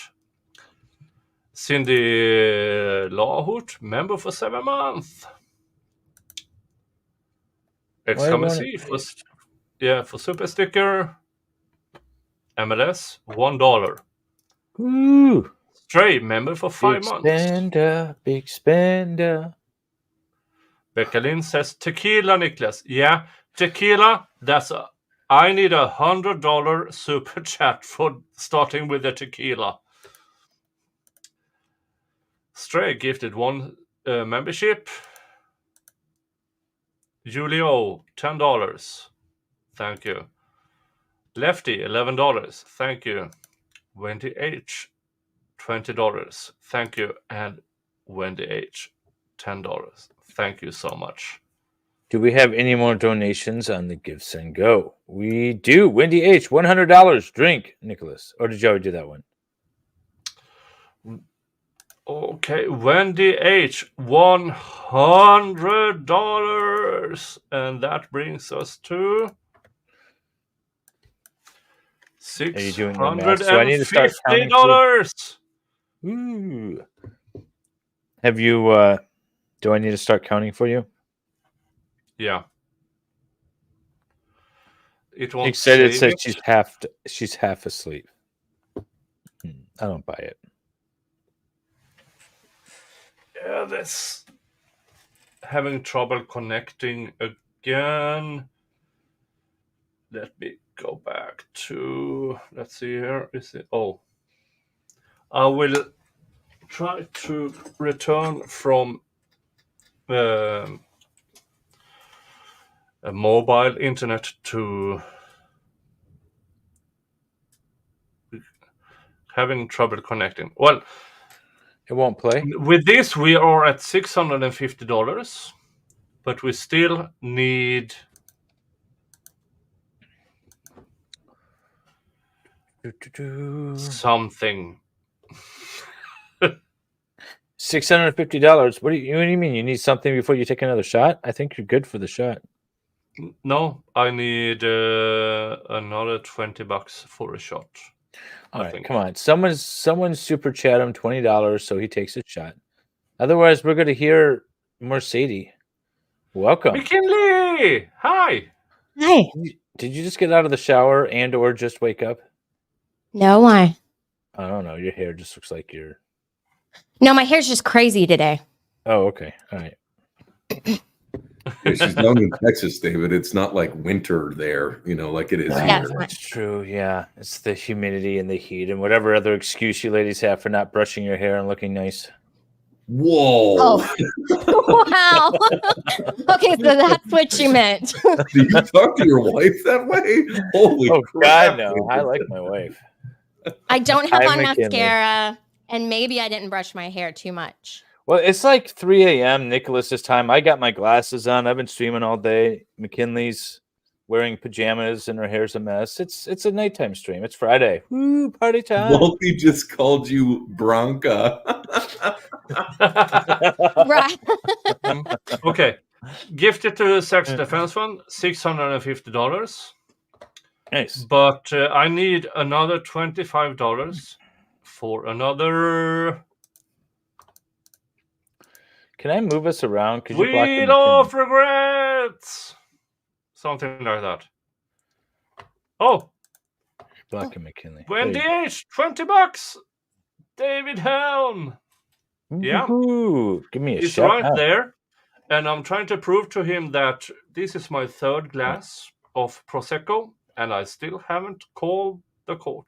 Cindy Lahut, member for 7 months. XKMC for super sticker. MLS, $1. Ooh. Stray, member for 5 months. Big spender. Becca Lynn says tequila, Nicholas. Yeah, tequila. I need $100 super chat for starting with the tequila. Stray gifted 1 membership. Julio, $10. Thank you. Lefty, $11. Thank you. Wendy H, $20. Thank you. And Wendy H, $10. Thank you so much. Do we have any more donations on the Give Send Go? We do. Wendy H, $100. Drink, Nicholas. Or did you already do that one? Okay, Wendy H, $100. And that brings us to $650. Ooh. Have you do I need to start counting for you? Yeah. It won't. Excited says she's half asleep. I don't buy it. Yeah, that's having trouble connecting again. Let me go back to, let's see here. Is it? Oh, I will try to return from a mobile internet to having trouble connecting. Well, it won't play. With this, we are at $650, but we still need something. $650. What do you mean? You need something before you take another shot? I think you're good for the shot. No, I need another $20 for a shot. All right, come on. Someone super chat him $20 so he takes a shot. Otherwise, we're going to hear more Sadie. Welcome. McKinley! Hi! Hi. Did you just get out of the shower and or just wake up? No, why? I don't know. Your hair just looks like you're... No, my hair's just crazy today. Oh, okay. All right. Yeah, she's down in Texas, David. It's not like winter there, like it is Yeah, here. That's true. Yeah. It's the humidity and the heat and whatever other excuse you ladies have for not brushing your hair and looking nice. Whoa. Oh, wow. Okay, so that's what you meant. Do you talk to your wife that way? Holy God, crap. no. I like my wife. I don't have Hi, on McKinley. mascara, and maybe I didn't brush my hair too much. Well, it's like 3 a.m. Nicholas's time. I got my glasses on. I've been streaming all day. McKinley's wearing pajamas and her hair's a mess. It's a nighttime stream. It's Friday. Woo, party time. Wolfie just called you Bronca. Right. Okay. Gifted to Sex Defense Fund, $650. Nice. But I need another $25 for another Can I move us around? Could you Wheel of Regrets. Something like that. Oh, blocking McKinley. Wendy H, $20. David Helm. Yeah. Ooh, give me a He's shout right out. there. And I'm trying to prove to him that this is my third glass of Prosecco, and I still haven't called the court.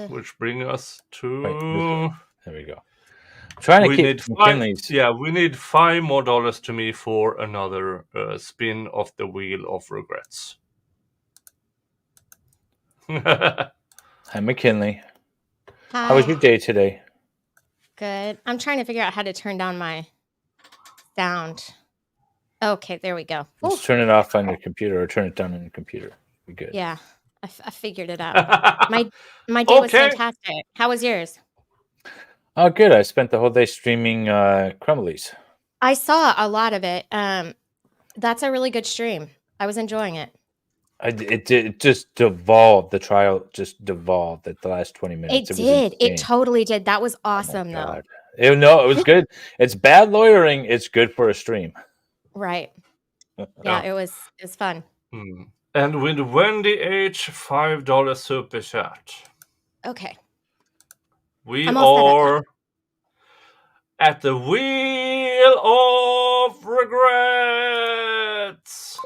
Which brings us to... There we go. Trying to we keep need McKinley's. we need $5 more to me for another spin of the Wheel of Regrets. Hi, McKinley. Hi. How was your day today? Good. I'm trying to figure out how to turn down my sound. Okay, there we go. Just turn it off on your computer or turn it down on your computer. Be good. Yeah, I figured it out. My day was fantastic. How was yours? Oh, good. I spent the whole day streaming Crumblies. I saw a lot of it. That's a really good stream. I was enjoying it. It just devolved. The trial just devolved at the last 20 minutes. It did. It totally did. That was awesome, though. It was good. It's bad lawyering. It's good for a stream. Right. Yeah, it was fun. And with Wendy H, $5 super chat. Okay. We are at the Wheel of Regrets.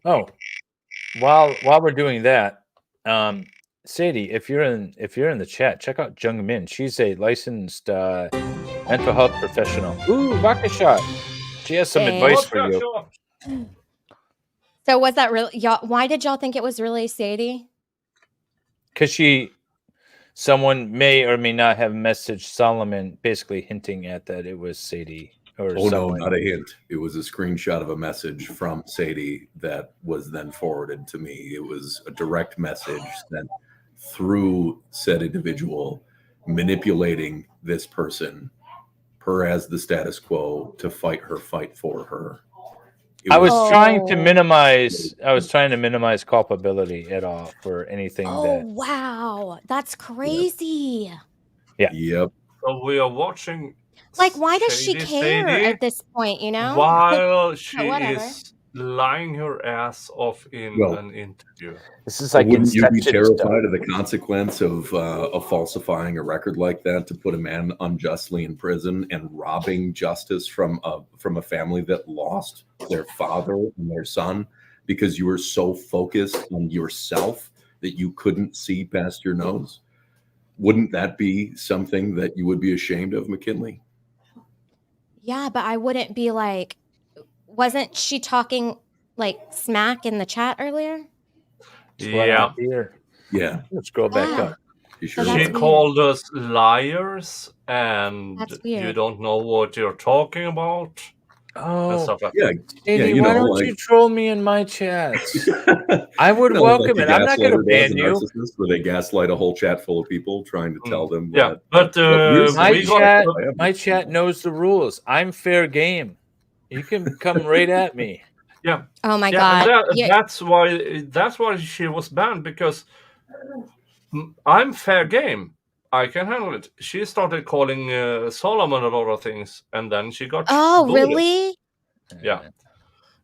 Oh, while we're doing that, Sadie, if you're in the chat, check out Jung Min. She's a licensed mental health professional. Ooh, vodka shot. She has some advice for you. So was that really y'all? Why did y'all think it was really Sadie? Because someone may or may not have messaged Solomon, basically hinting at that it was Sadie. No, not a hint. It was a screenshot of a message from Sadie that was then forwarded to me. It was a direct message sent through said individual, manipulating this person, per as the status quo, to fight for her. I was trying to minimize culpability at all for anything that. Wow, that's crazy. Yeah. Yep. So we are watching. Like, why does she care at this point? While she is lying her ass off in an interview. This is like wouldn't you be terrified of the consequence of falsifying a record like that to put a man unjustly in prison and robbing justice from a family that lost their father and their son because you were so focused on yourself that you couldn't see past your nose? Wouldn't that be something that you would be ashamed of, McKinley? Yeah, but I wouldn't be like, wasn't she talking like smack in the chat earlier? Yeah. Yeah. Let's go back up. She called us liars and you don't know what you're talking about. Oh, yeah. Sadie, why don't you troll me in my chats? I would welcome it. I'm not going to ban you. Where they gaslight a whole chat full of people trying to tell them. But my chat knows the rules. I'm fair game. You can come right at me. Yeah. Oh my God. That's why she was banned, because I'm fair game. I can handle it. She started calling Solomon a lot of things, and then she got. Oh, booted. really? Yeah.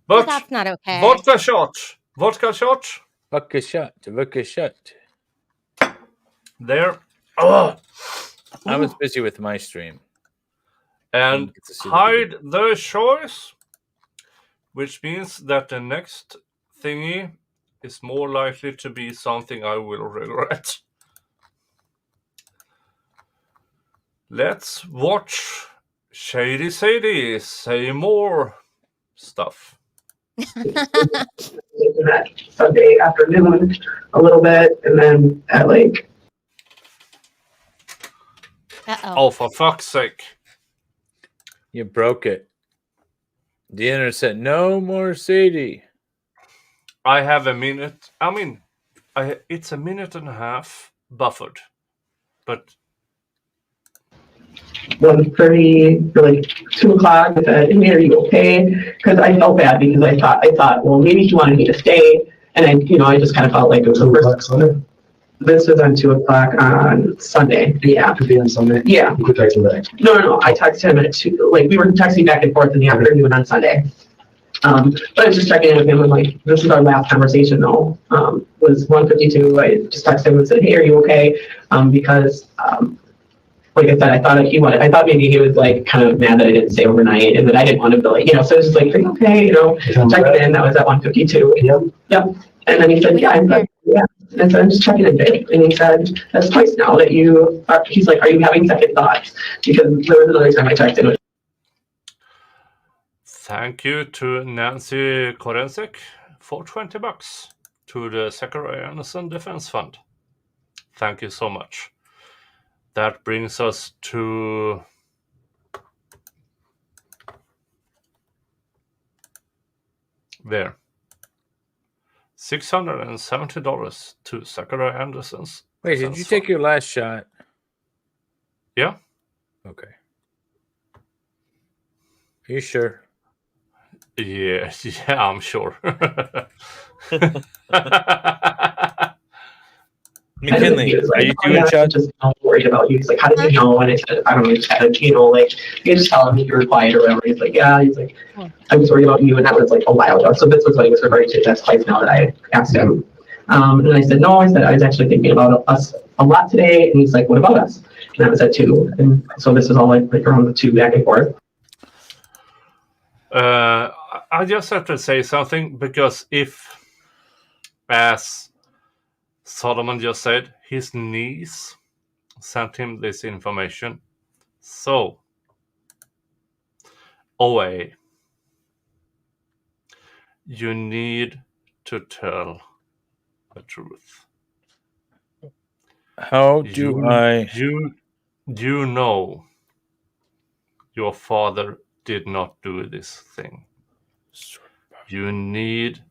Well, that's not okay. Vodka shot. Vodka shot. Vodka shot. Vodka shot. There. Oh. I was busy with my stream. And hide the choice, which means that the next thingy is more likely to be something I will regret. Let's watch Shady Sadie say more stuff. Sunday afternoon a little bit, and then at like... Oh, for fuck's sake. You broke it. The internet said, no more Sadie. I have a minute. I mean, it's a minute and a half buffered. But 1:30 or like 2 o'clock, I said, "Hey, are you okay?" Because I felt bad because I thought, well, maybe she wanted me to stay. And then, you know, I just kind of felt like it was the first Sunday. This was on 2 o'clock on Sunday. Yeah. 2 p.m. Sunday? Yeah. You could text him back. No. I texted him at 2. Like, we were texting back and forth in the afternoon on Sunday. But I was just checking in with him and like, this is our last conversation though. Was 1:52. I just texted him and said, "Hey, are you okay?" Because like I said, I thought maybe he was like kind of mad that I didn't stay overnight and that I didn't want him to like, you know, so it was just like, "Are you okay?" You know, checking in. That was at 1:52. Yep. And then he said, "Yeah, I'm good." Yeah. And so I'm just checking in, babe. And he said, "That's twice now that you are," he's like, "Are you having second thoughts?" Because there was another time I texted him. Thank you to Nancy Korensek for $20 to the Zachariah Anderson Defense Fund. Thank you so much. That brings us to there. $670 to Zachariah Anderson's. Wait, did you take your last shot? Yeah. Okay. Are you sure? Yeah, I'm sure. McKinley, are you doing shots? Just worried about you. He's like, "How did you know?" And I said, "I don't know, you know, like, you just tell him you're quiet or whatever." He's like, "Yeah." He's like, "I was worried about you," and that was like a while ago. So this was what he was referring to. That's twice now that I asked him. And I said, "No," I said, "I was actually thinking about us a lot today." And he's like, "What about us?" And that was at 2. And so this is all like around the 2 back and forth. I just have to say something, because if, as Solomon just said, his niece sent him this information, so OA, you need to tell the truth. How do you know your father did not do this thing. You need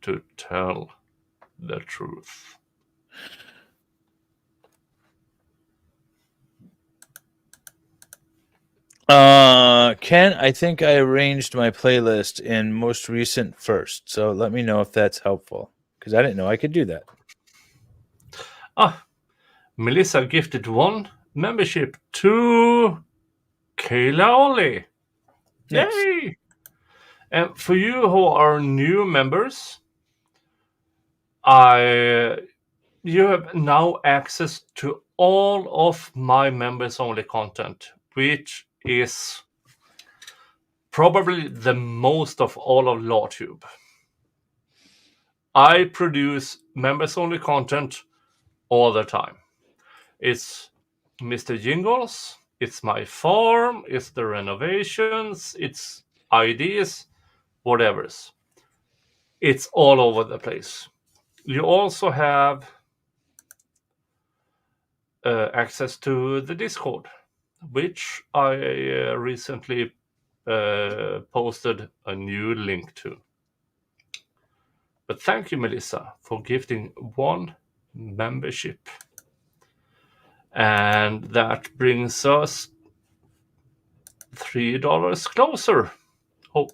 to tell the truth. Ken, I think I arranged my playlist in most recent first, so let me know if that's helpful, because I didn't know I could do that. Melissa gifted 1 membership to Kayla Ollie. Nice. Yay! And for you who are new members, you have now access to all of my members-only content, which is probably the most of all of LawTube. I produce members-only content all the time. It's Mr. Jingles, it's my farm, it's the renovations, it's ideas, whatever's. It's all over the place. You also have access to the Discord, which I recently posted a new link to. But thank you, Melissa, for gifting 1 membership. And that brings us $3 closer. Oh,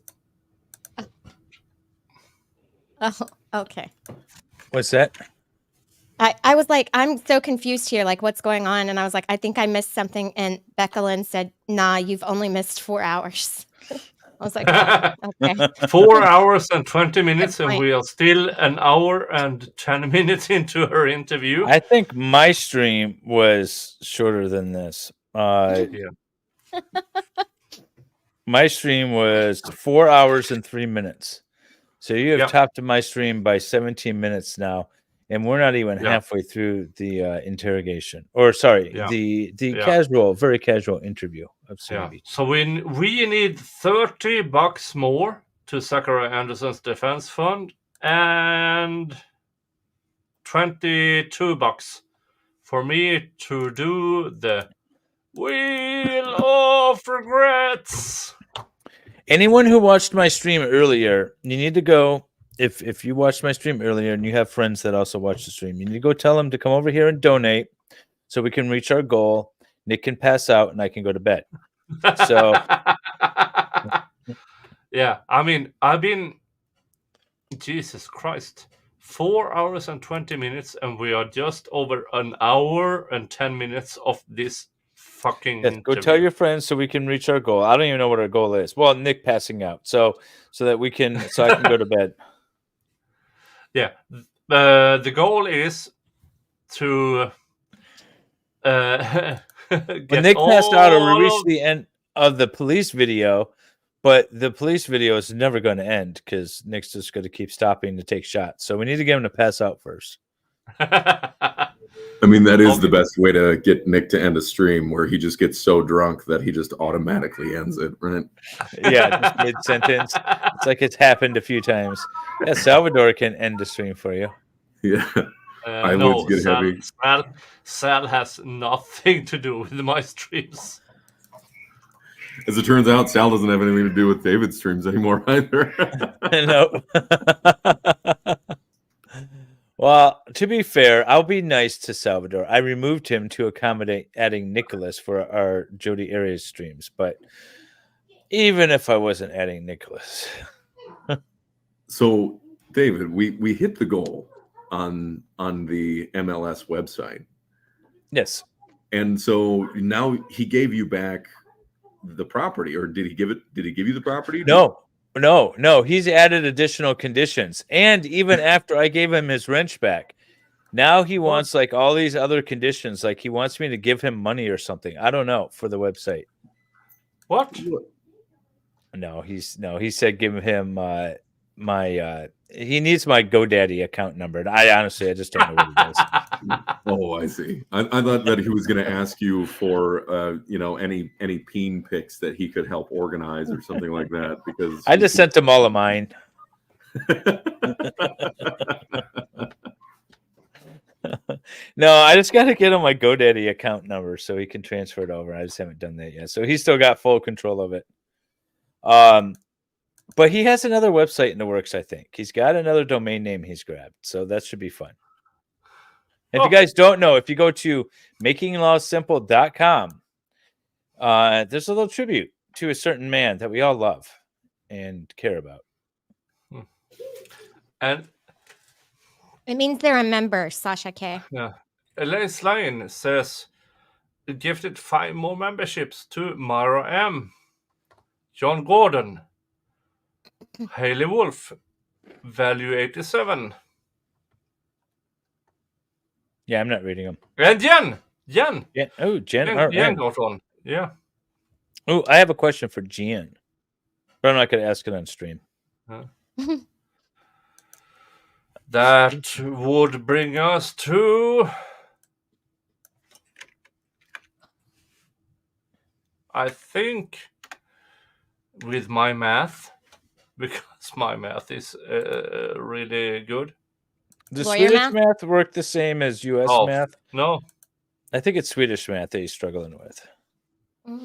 okay. What's that? I was like, I'm so confused here. Like, what's going on? And I was like, I think I missed something. And Becca Lynn said, "Nah, you've only missed 4 hours." I was like, oh, okay. 4 hours and 20 minutes, and we are still an hour and 10 minutes into her interview. I think my stream was shorter than this. Yeah. My stream was 4 hours and 3 minutes. So you have topped my stream by 17 minutes now, and we're not even halfway through the interrogation. Or sorry, the casual, very casual interview of Sadie Beachams. So we need $30 more to Zachariah Anderson's defense fund, and $22 for me to do the Wheel of Regrets. Anyone who watched my stream earlier, you need to go. If you watched my stream earlier and you have friends that also watch the stream, you need to go tell them to come over here and donate so we can reach our goal. Nick can pass out and I can go to bed. So, yeah, I mean, I've been, Jesus Christ, 4 hours and 20 minutes, and we are just over an hour and 10 minutes of this fucking go tell your friends so we can reach our goal. I don't even know what our goal is. Well, Nick passing out, so that we can, so I can go to bed. Yeah, the goal is to when Nick passed out, or we reach the end of the police video, but the police video is never going to end because Nick's just going to keep stopping to take shots. So we need to get him to pass out first. I mean, that is the best way to get Nick to end a stream, where he just gets so drunk that he just automatically ends it, right? Yeah, just mid-sentence. It's like it's happened a few times. Yeah, Salvador can end the stream for you. Yeah. No, Sal has nothing to do with my streams. As it turns out, Sal doesn't have anything to do with David's streams anymore either. No. Well, to be fair, I'll be nice to Salvador. I removed him to accommodate adding Nicholas for our Jody Arias streams. But even if I wasn't adding Nicholas. So, David, we hit the goal on the MLS website. Yes. And so now he gave you back the property, or did he give you the property? No. He's added additional conditions. And even after I gave him his wrench back, now he wants like all these other conditions. Like he wants me to give him money or something. I don't know, for the website. What? No, he said give him he needs my GoDaddy account number. And I just don't know what it is. Oh, I see. I thought that he was going to ask you for any peen pics that he could help organize or something like that, because I just sent him all of mine. No, I just got to get him my GoDaddy account number so he can transfer it over. I just haven't done that yet. So he's still got full control of it. But he has another website in the works, I think. He's got another domain name he's grabbed. So that should be fun. If you guys don't know, if you go to makinglawsimple.com, there's a little tribute to a certain man that we all love and care about. And it means they're a member, Sasha K. Yeah. Elaine's Line says, gifted 5 more memberships to Mara M, John Gordon, Haley Wolf, Value 87. Yeah, I'm not reading them. And Jen. Oh, Jen. Jen got on. Yeah. Oh, I have a question for Jen, but I'm not going to ask it on stream. That would bring us to, I think, with my math, because my math is really good. Does Swedish math work the same as U.S. math? No. I think it's Swedish math that he's struggling with. Or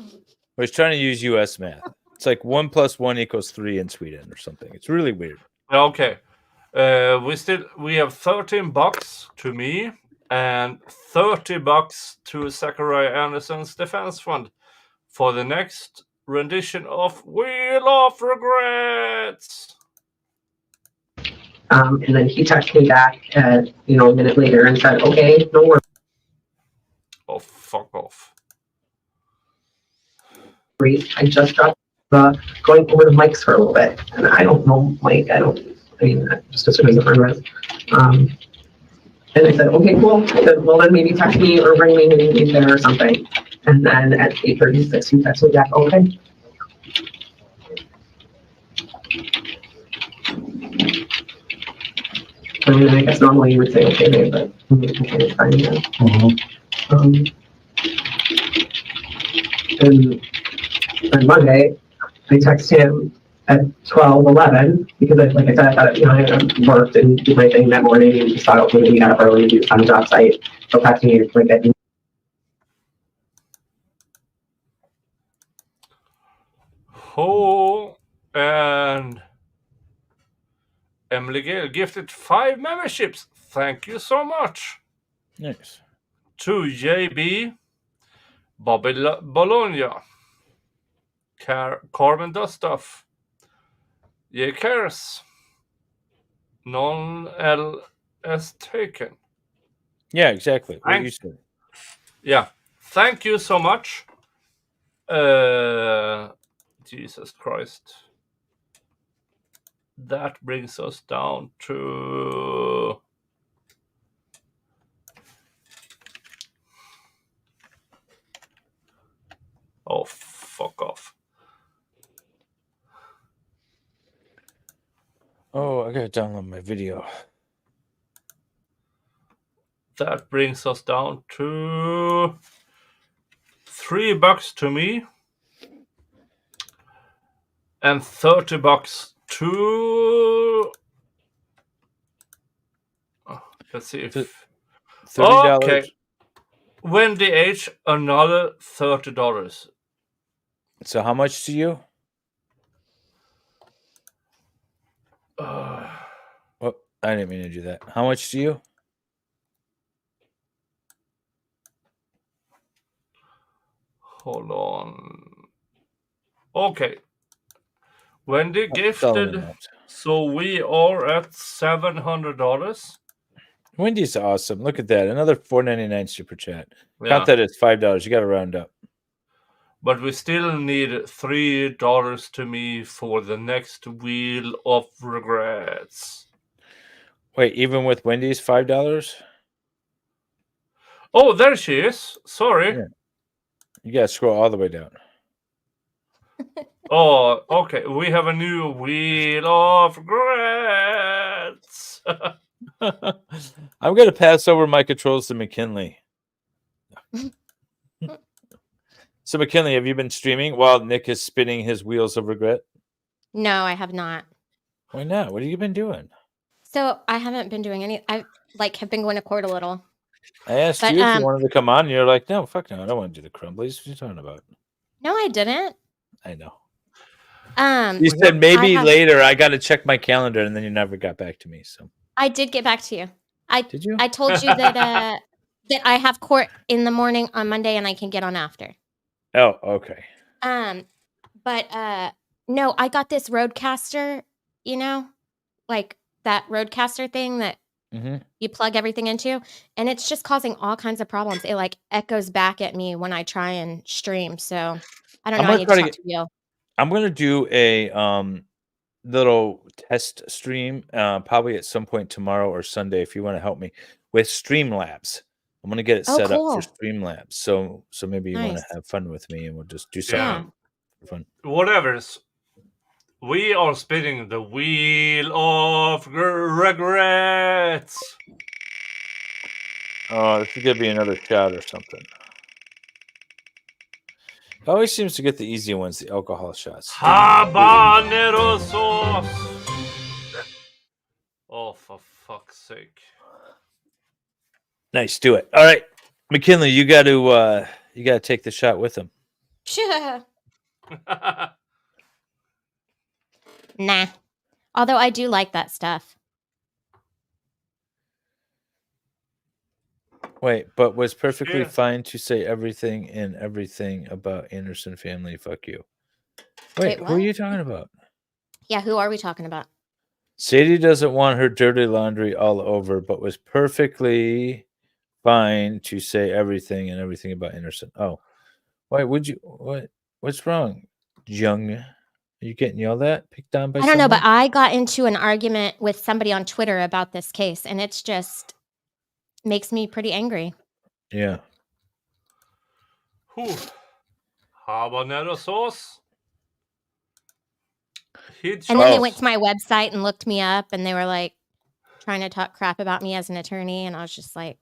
he's trying to use U.S. math. It's like 1 + 1 = 3 in Sweden or something. It's really weird. Okay. We have $13 to me and $30 to Zachariah Anderson's defense fund for the next rendition of Wheel of Regrets. And then he texted me back a minute later and said, okay, no worries. Oh, fuck off. I just dropped going over the mics for a little bit. And I don't know Mike. I just assume he's a friend. And I said, okay, cool. I said, well, then maybe text me or bring me in there or something. And then at 8:36, he texted me back, okay. I mean, I guess normally you would say, okay, babe, but it's fine. And Monday, I texted him at 12:11 because, like I said, I thought, I worked and did my thing that morning and just thought, okay, maybe got up early to do on the job site. So texting me like at and Emily Gale gifted 5 memberships. Thank you so much. Nice. To JB, Bobby Bologna, Carmen Dustuff, Guiterrez, Non-LS taken. Yeah, exactly. What you said. Yeah. Thank you so much. Jesus Christ. That brings us down to oh, fuck off. Oh, I gotta download my video. That brings us down to $3 to me and $30 to. Let's see if $30. Okay. Wendy H, another $30. So how much to you? Oh, I didn't mean to do that. How much to you? Hold on. Okay. Wendy gifted, so we are at $700. Wendy's awesome. Look at that. Another $4.99 super chat. Yeah. Count that as $5. You got to round up. But we still need $3 to me for the next Wheel of Regrets. Wait, even with Wendy's $5? Oh, there she is. Sorry. Yeah. You got to scroll all the way down. Oh, okay. We have a new Wheel of Regrets. I'm going to pass over my controls to McKinley. So, McKinley, have you been streaming while Nick is spinning his Wheels of Regret? No, I have not. Why not? What have you been doing? So I haven't been doing any. I have been going to court a little. I asked you if you wanted to come on, and you're like, no, fuck no, I don't want to do the crumblies. What are you talking about? No, I didn't. I know. You said maybe later. I got to check my calendar, and then you never got back to me. So I did get back to you. Did you? I told you that that I have court in the morning on Monday, and I can get on after. Oh, okay. But no, I got this Rodecaster. Like that Rodecaster thing that you plug everything into, and it's just causing all kinds of problems. It like echoes back at me when I try and stream. So I don't know. I need to talk to you. I'm going to do a little test stream probably at some point tomorrow or Sunday if you want to help me with Streamlabs. I'm going to get it set up for Streamlabs. So maybe you want to have fun with me and we'll just do something for fun. Whatever. We are spinning the Wheel of Regrets. Oh, this is going to be another shot or something. Always seems to get the easy ones, the alcohol shots. Habanero sauce. Oh, for fuck's sake! Nice, do it. All right, McKinley, you got to take the shot with him. Sure. Nah. Although I do like that stuff. Wait, but was perfectly fine to say everything and everything about Anderson family. Fuck you. Wait, who are you talking about? Yeah, who are we talking about? Sadie doesn't want her dirty laundry all over, but was perfectly fine to say everything and everything about Anderson. Oh, why would you? What's wrong, Jung? Are you getting yelled at, picked on by I don't know, someone? but I got into an argument with somebody on Twitter about this case, and it's just makes me pretty angry. Yeah. Whew. Habanero sauce. And then they went to my website and looked me up, and they were like trying to talk crap about me as an attorney, and I was just like,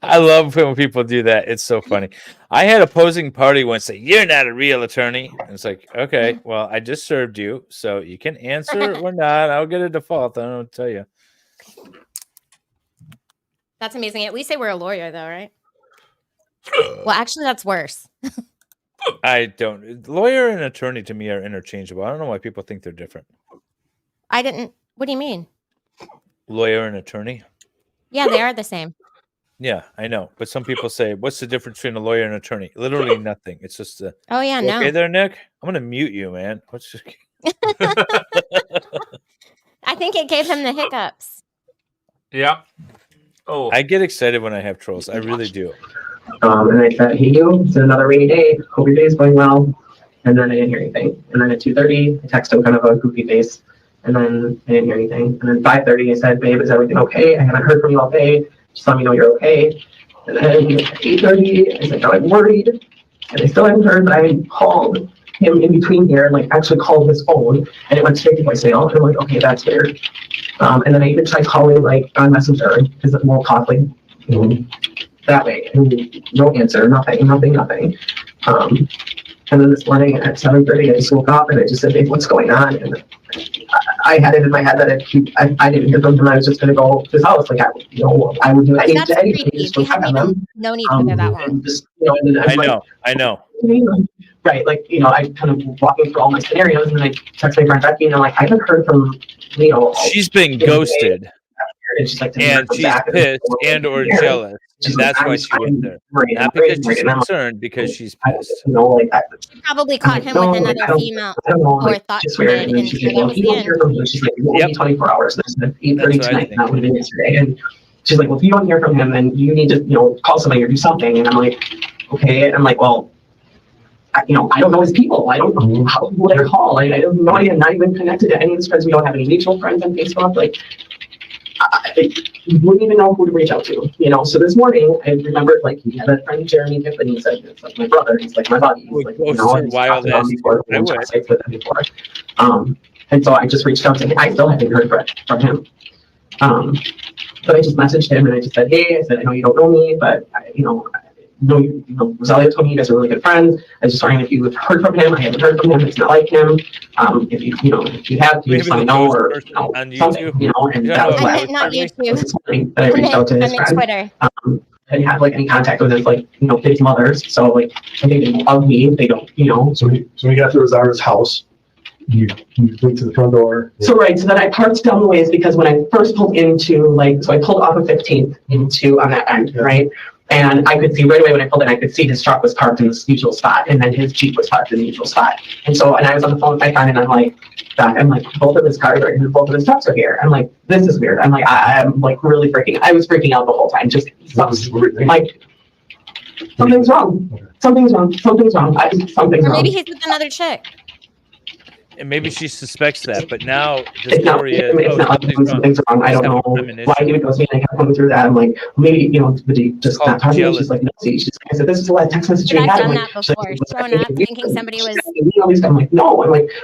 I love when people do that. It's so funny. I had opposing party once say, "You're not a real attorney." And it's like, okay, well, I just served you, so you can answer or not. I'll get a default. I don't tell you. that's amazing. At least they were a lawyer, though, right? Well, actually, that's worse. I don't. Lawyer and attorney to me are interchangeable. I don't know why people think they're different. I didn't. What do you mean? Lawyer and attorney. Yeah, they are the same. Yeah, I know. But some people say, what's the difference between a lawyer and an attorney? Literally nothing. It's just a... Oh, yeah, no. Okay there, Nick? I'm going to mute you, man. What's just... I think it gave him the hiccups. Yeah. Oh. I get excited when I have trolls. I really do. And I said, hey, you, it's another rainy day. Hope your day is going well. And then I didn't hear anything. And then at 2:30, I texted him kind of a goofy face. And then I didn't hear anything. And then 5:30, I said, babe, is everything okay? I haven't heard from you all day. Just let me know you're okay. And then at 8:30, I said, no, I'm worried. And I still haven't heard, but I called him in between here and like actually called his phone. And it went straight to voicemail. And I'm like, okay, that's weird. And then I even tried calling like on Messenger because it won't talk like that way. And no answer, nothing. And then this morning at 7:30, I just woke up and I just said, babe, what's going on? And I had it in my head that I didn't hear from him. I was just going to go to his house. Like, I would do anything. Just go check on them. No need to go that long. Just, and then I know. Right. Like, I kind of walking through all my scenarios and then I text my friend Becky and I'm like, I haven't heard from Leo. She's been ghosted. And she's like, and she's pissed and or jealous. And that's why she went there. Not because she's concerned, because she's pissed. She probably caught him with another female or thought she did, and so that was the end. She's like, well, 24 hours. There's 8:30 tonight. That would have been yesterday. And she's like, well, if you don't hear from him, then you need to, call somebody or do something. And I'm like, okay. And I'm like, well, I don't know his people. I don't know how to let her call. I have no idea. I'm not even connected to any of his friends. We don't have any mutual friends on Facebook. Like, I wouldn't even know who to reach out to, So this morning I remembered, like, he had a friend, Jeremy Giffen. He said, it's like my brother. He's like my buddy. He's like, I've talked to him before. And so I just reached out to him. I still haven't heard from him. So I just messaged him and I just said, hey, I said, I know you don't know me, but Rosalia told me you guys are really good friends. I was just wondering if you have heard from him. I haven't heard from him. It's not like him. If you have, you just let me know or something. And that was why I reached out to his friend. Twitter. I didn't have like any contact with his his mothers. So like I think they love me. They don't, So we got to Rosaria's house. You went to the front door. So so then I parked down the ways because when I first pulled into so I pulled off of 15th into on that end, right? And I could see right away when I pulled in, I could see his truck was parked in this usual spot, and then his Jeep was parked in the usual spot. And I was on the phone with my friend, and I'm like, both of his cars are here, both of his trucks are here. I'm like, this is weird. I'm like, I'm like really I was freaking out the whole time. Just like, something's wrong. Something's wrong. Or maybe he's with another chick. And maybe she suspects that, but now the story is, it's not like something's wrong. I don't know why he would go see, and I kept going through that. I'm like, maybe, would he just not talk to me? She's like, no, see, I said, this is the last text message we had. I've done that before, showing up, thinking somebody was... I'm like, no,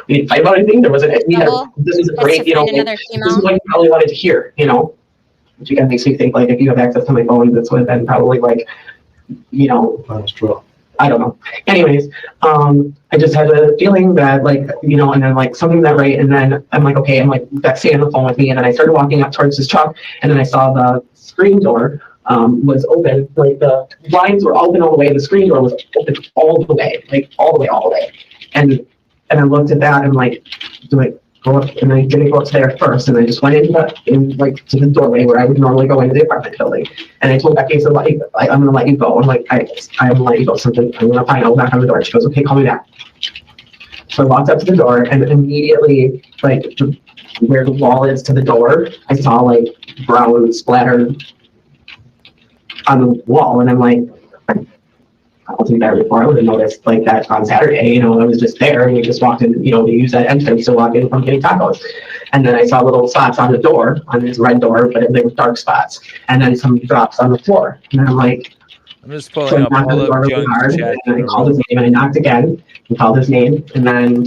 we didn't fight about anything. There wasn't, this is great, this is what you probably wanted to hear, which again makes me think, like, if you have access to my phone, this would have been probably like, That's true. I don't know. Anyways, I just had a feeling that and then like something's not right. And then I'm like, okay, I'm like, Beck stayed on the phone with me. And then I started walking up towards his truck. And then I saw the screen door was open. Like the blinds were open all the way. And the screen door was open all the way, like all the way. And I looked at that and like, do I go up? And I didn't go upstairs first. And I just went to the doorway where I would normally go into the apartment building. And I told Becky, so I'm going to let you go. I'm like, I'm going to let you go. Something, I'm going to find out, knock on the door. She goes, okay, call me back. So I walked up to the door and immediately, like where the wall is to the door, I saw like brown splattered on the wall. And I'm like, I wasn't there before. I would have noticed like that on Saturday, you know, I was just there and we just walked in, you know, we used that entrance to walk in from getting tacos. And then I saw little spots on the door, on this red door, but they were dark spots. And then some drops on the floor. And I'm like, I'm just pulling up all of really John's hard, chat. and I called his name and I knocked again and called his name. And then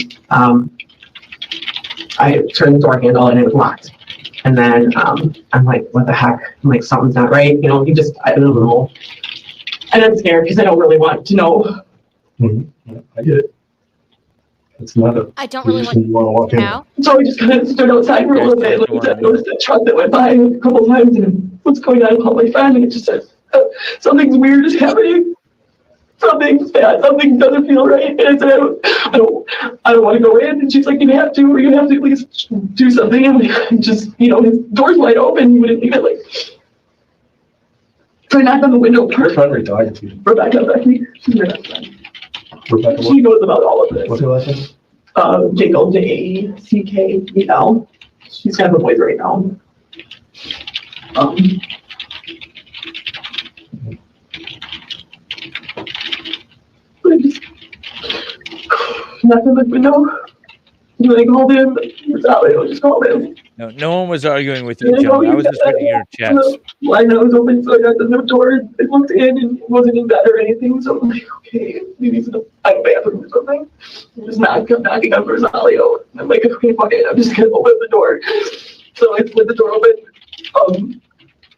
I turned the door handle and it was locked. And then I'm like, what the heck? I'm like, something's not right. You know, I don't know. And I'm scared because I don't really want to know. Mm-hmm. I get it. It's not a. I don't really want to walk in. now. So I just kind of stood outside for a little bit. Like, I noticed that truck that went by a couple times and what's going on? I called my friend and it just says, something's weird is happening. Something's bad. Something doesn't feel right. And I said, I don't want to go in. And she's like, you have to, or you have to at least do something. And just, you know, his door's wide open. You wouldn't leave it like. So I knocked on the window. Which one are you talking to? Rebecca Becky. She's my best friend. Rebecca, she knows about all of this. What's your last name? Jacob, Jackel. She's got the boys right now. Nothing but window. When I called him, I just called him. No one was arguing with you, John. I was just reading your chats. The line was open, so I got the door. I looked in and it wasn't in bed or anything. So I'm like, okay, maybe it's in a bathroom or something. I'm just knocking on Rosalio. I'm like, okay, fuck it. I'm just gonna open the door. So I split the door open.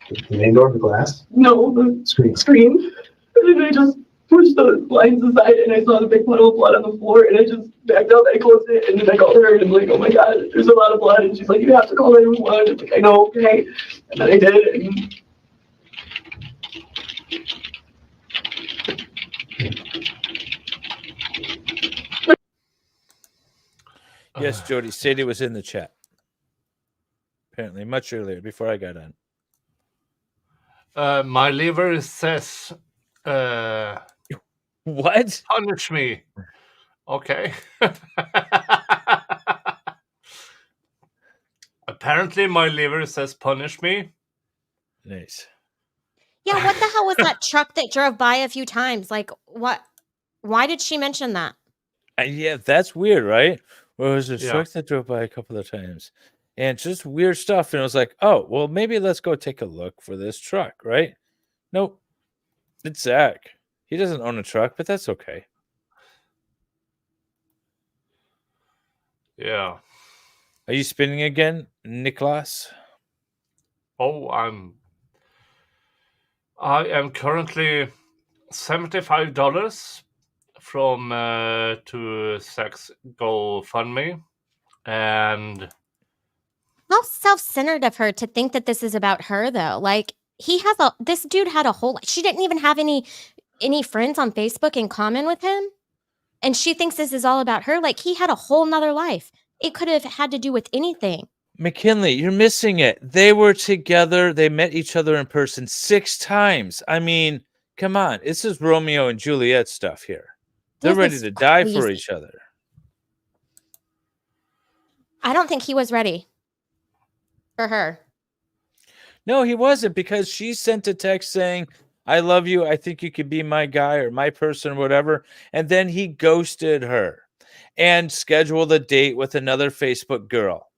The main door, the glass? No, the screen. And then I just pushed the blinds aside and I saw the big puddle of blood on the floor and I just backed up. I closed it and then I called her and I'm like, oh my god, there's a lot of blood. And she's like, you have to call 911. I'm like, I know, okay. And then I did. And yes, Jody, Sadie was in the chat. Apparently, much earlier, before I got on. My liver says, what? Punish me. Okay. Apparently, my liver says, punish me. Nice. Yeah, what the hell was that truck that drove by a few times? Like, what? Why did she mention that? Yeah, that's weird, right? Well, it was a truck that drove by a couple of times. And just weird stuff. And it was like, oh, well, maybe let's go take a look for this truck, right? Nope. It's Zach. He doesn't own a truck, but that's okay. Yeah. Are you spinning again, Nicholas? Oh, I am currently $75 from to Zach's GoFundMe. And how self-centered of her to think that this is about her, though. Like, this dude had a whole, she didn't even have any friends on Facebook in common with him. And she thinks this is all about her. Like, he had a whole nother life. It could have had to do with anything. McKinley, you're missing it. They were together. They met each other in person 6 times. I mean, come on. This is Romeo and Juliet stuff here. They're ready to die for each other. I don't think he was ready for her. No, he wasn't, because she sent a text saying, I love you. I think you could be my guy or my person or whatever. And then he ghosted her and scheduled a date with another Facebook girl.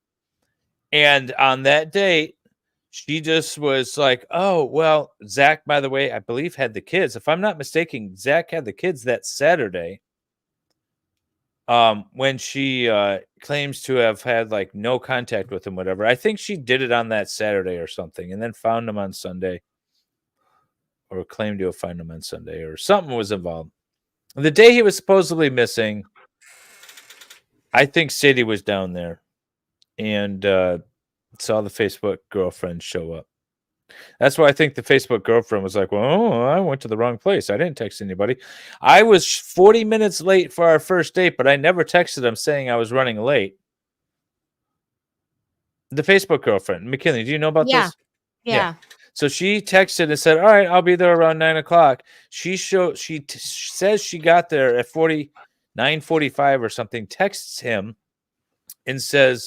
And on that date, she just was like, oh, well, Zach, by the way, I believe had the kids. If I'm not mistaken, Zach had the kids that Saturday. When she claims to have had like no contact with him, whatever. I think she did it on that Saturday or something, and then found him on Sunday, or claimed to have found him on Sunday, or something was involved. The day he was supposedly missing, I think Sadie was down there and saw the Facebook girlfriend show up. That's why I think the Facebook girlfriend was like, well, I went to the wrong place. I didn't text anybody. I was 40 minutes late for our first date, but I never texted him saying I was running late. The Facebook girlfriend. McKinley, do you know about this? Yeah. So she texted and said, all right, I'll be there around 9 o'clock. She says she got there at 9:45 or something, texts him and says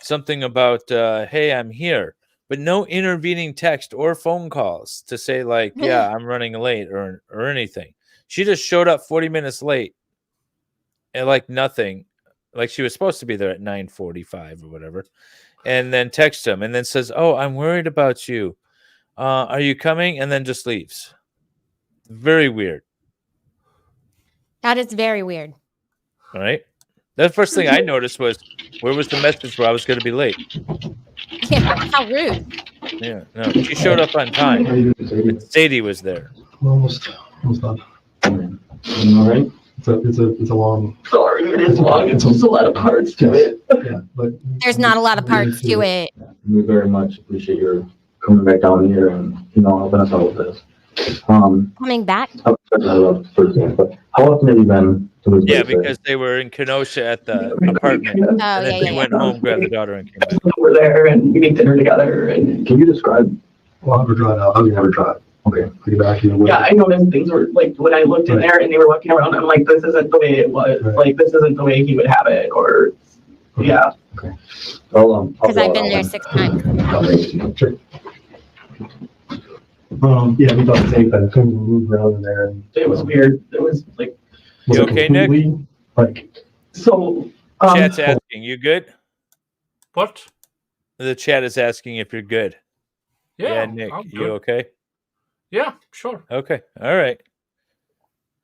something about, hey, I'm here. But no intervening text or phone calls to say like, yeah, I'm running late or anything. She just showed up 40 minutes late and like nothing, like she was supposed to be there at 9:45 or whatever, and then texts him and then says, "Oh, I'm worried about you. Are you coming?" And then just leaves. Very weird. That is very weird. All right. The first thing I noticed was, where was the message where I was going to be late? Yeah, how rude. Yeah, no, she showed up on time. Sadie was there. Almost done. All right. It's a long. Sorry, it is long. It's just a lot of parts to it. Yeah, but There's not a lot of parts to it. We very much appreciate your coming back down here and helping us out with this. Coming back? But how often have you been to this Yeah, place? because they were in Kenosha at the apartment. Oh, And then yeah, he went home, grabbed the daughter, and came back. We're there and we make dinner together. And Can you describe? Well, I'll never drive out. I'll never drive. Okay, get back here. yeah, I noticed things were like when I looked in there and they were walking around. I'm like, this isn't the way it was. Right. Like, this isn't the way he would have it. Or yeah. Okay. I'll Because I've been there 6 times. Sure. Yeah, we thought the same thing. Couldn't move around in there, and It was weird. It was like was You it okay, Nick? completely, like, so. Chat's asking, you good? What? The chat is asking if you're good. Yeah, Nick, I'm you good. okay? Yeah, sure. Okay, all right.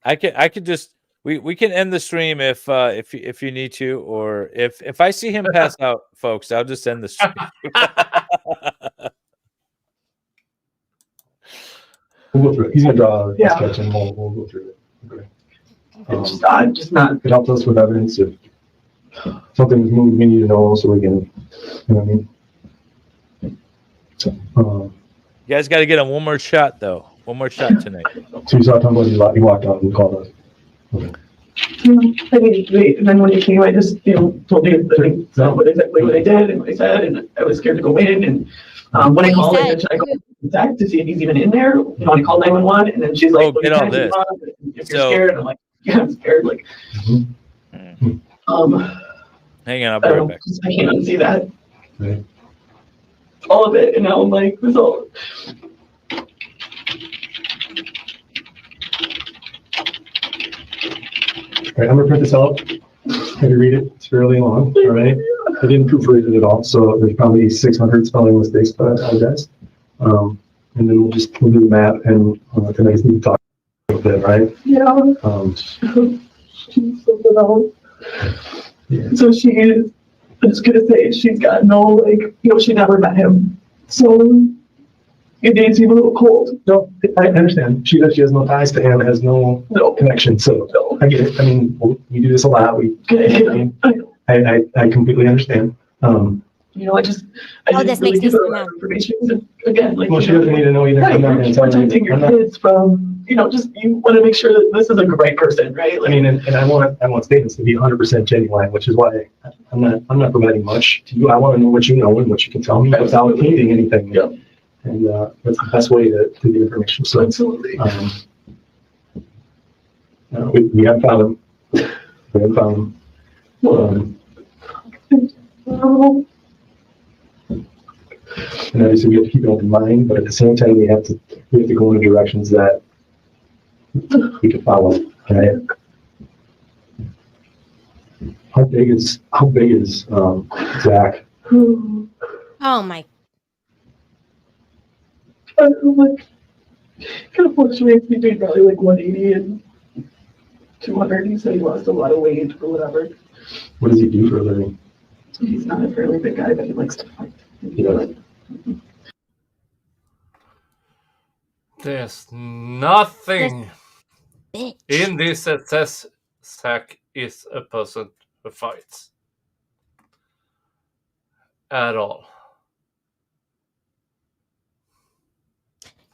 I could just we can end the stream if you need to, or if I see him pass out, folks, I'll just end the stream. we'll go through it. He's gonna draw a Yeah. sketch, and we'll go through it. Okay. It's just, I'm just not. It helps us with evidence if something's moved. We need to know so we can, you know what I mean. So, You guys got to get him one more shot, though. One more shot tonight. so you saw Tom Buddy, he walked out and called us. Okay. I mean, and then when he came, I just, told you exactly what I did and what I said, and I was scared to go in. And when I called, I go Zach to see if he's even in there. I called 911, and then she's like, get all this. If you're scared, I'm like, yeah, I'm scared. Like, Hang on, I'll be right back. I can't unsee that. Okay. All of it, and now I'm like, this all. All right, I'm gonna print this out. Have you read it? It's fairly long. All right. I didn't proofread it at all, so there's probably 600 spelling mistakes, but I apologize. And then we'll do the map, and tonight's need to talk a little bit, right? Yeah. She's something else. Yeah. So she is. I'm just gonna say she's got no she never met him. So it needs to be a little cold. No, I understand. She has no ties to him, has no connection. So I get it. I mean, we do this a lot. I completely understand. I just this really makes me give her so a lot mad. of information. And again, Well, she doesn't need to know either. I'm not gonna tell her. protecting your kids from, just you want to make sure that this is a great person, right? I mean, and I want statements to be 100% genuine, which is why I'm not providing much to you. I want to know what you know and what you can tell me without tainting anything. Yeah. And that's the best way to get information. So Absolutely. we haven't found him. We haven't found him. And obviously we have to keep an open mind, but at the same time we have to go in directions that we can follow. Right? How big is Zach? Oh my. Kind of fluctuates between probably 180 and 200. He said he lost a lot of weight or whatever. What does he do for a living? He's not a fairly big guy, but he likes to fight. There's nothing Bitch. in this that says Zach is a person who fights. At all.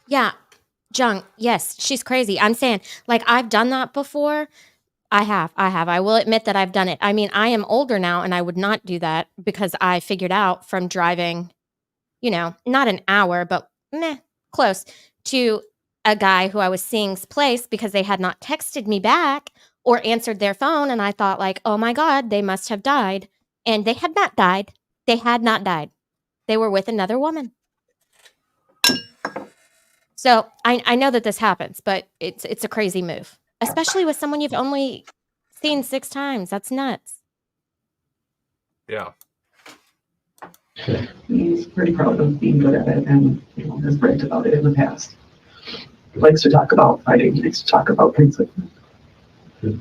Yeah, Jung, yes, she's crazy. I'm saying, I've done that before. I have. I will admit that I've done it. I mean, I am older now, and I would not do that because I figured out from driving, not an hour, but close to a guy who I was seeing's place because they had not texted me back or answered their phone. And I thought oh my God, they must have died. And they had not died. They had not died. They were with another woman. So I know that this happens, but it's a crazy move. especially with someone you've only seen 6 times. That's nuts. Yeah. He's pretty proud of being good at it and has bragged about it in the past. He likes to talk about fighting. He likes to talk about things like that.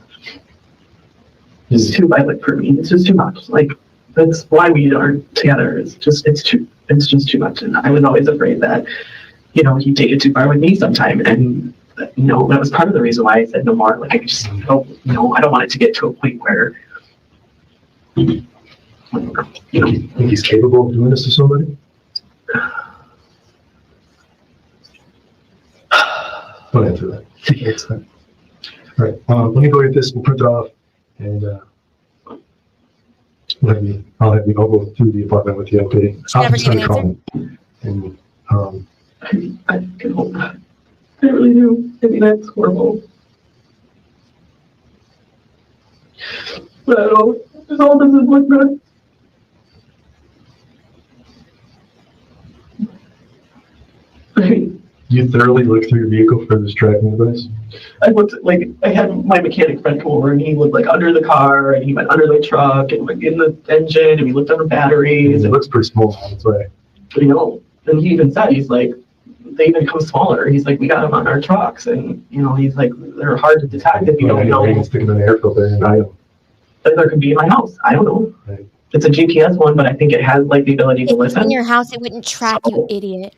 It's too violent for me. It's just too much. Like, that's why we aren't together. It's just too much. And I was always afraid that, he'd take it too far with me sometime. And, that was part of the reason why I said no more. Like, I just don't, I don't want it to get to a point where, think he's capable of doing this to somebody? Don't answer that. All right, let me go get this. We'll print it off, and I'll have you all go through the apartment with you. Okay. Never get an answer. And I can hope not. I really do. I mean, that's horrible. But I don't. It all doesn't look good. You thoroughly looked through your vehicle for this tracking device? I looked, I had my mechanic friend come over and he looked under the car and he went under the truck and in the engine and he looked under batteries. It looks pretty small, that's why. And he even said, he's like, they even come smaller. He's like, we got them on our trucks and, he's like, they're hard to detect if you don't know. Maybe stick them in the air filter and I don't. There could be in my house. I don't know. Right. It's a GPS one, but I think it has the ability to listen. In your house, it wouldn't track you, idiot.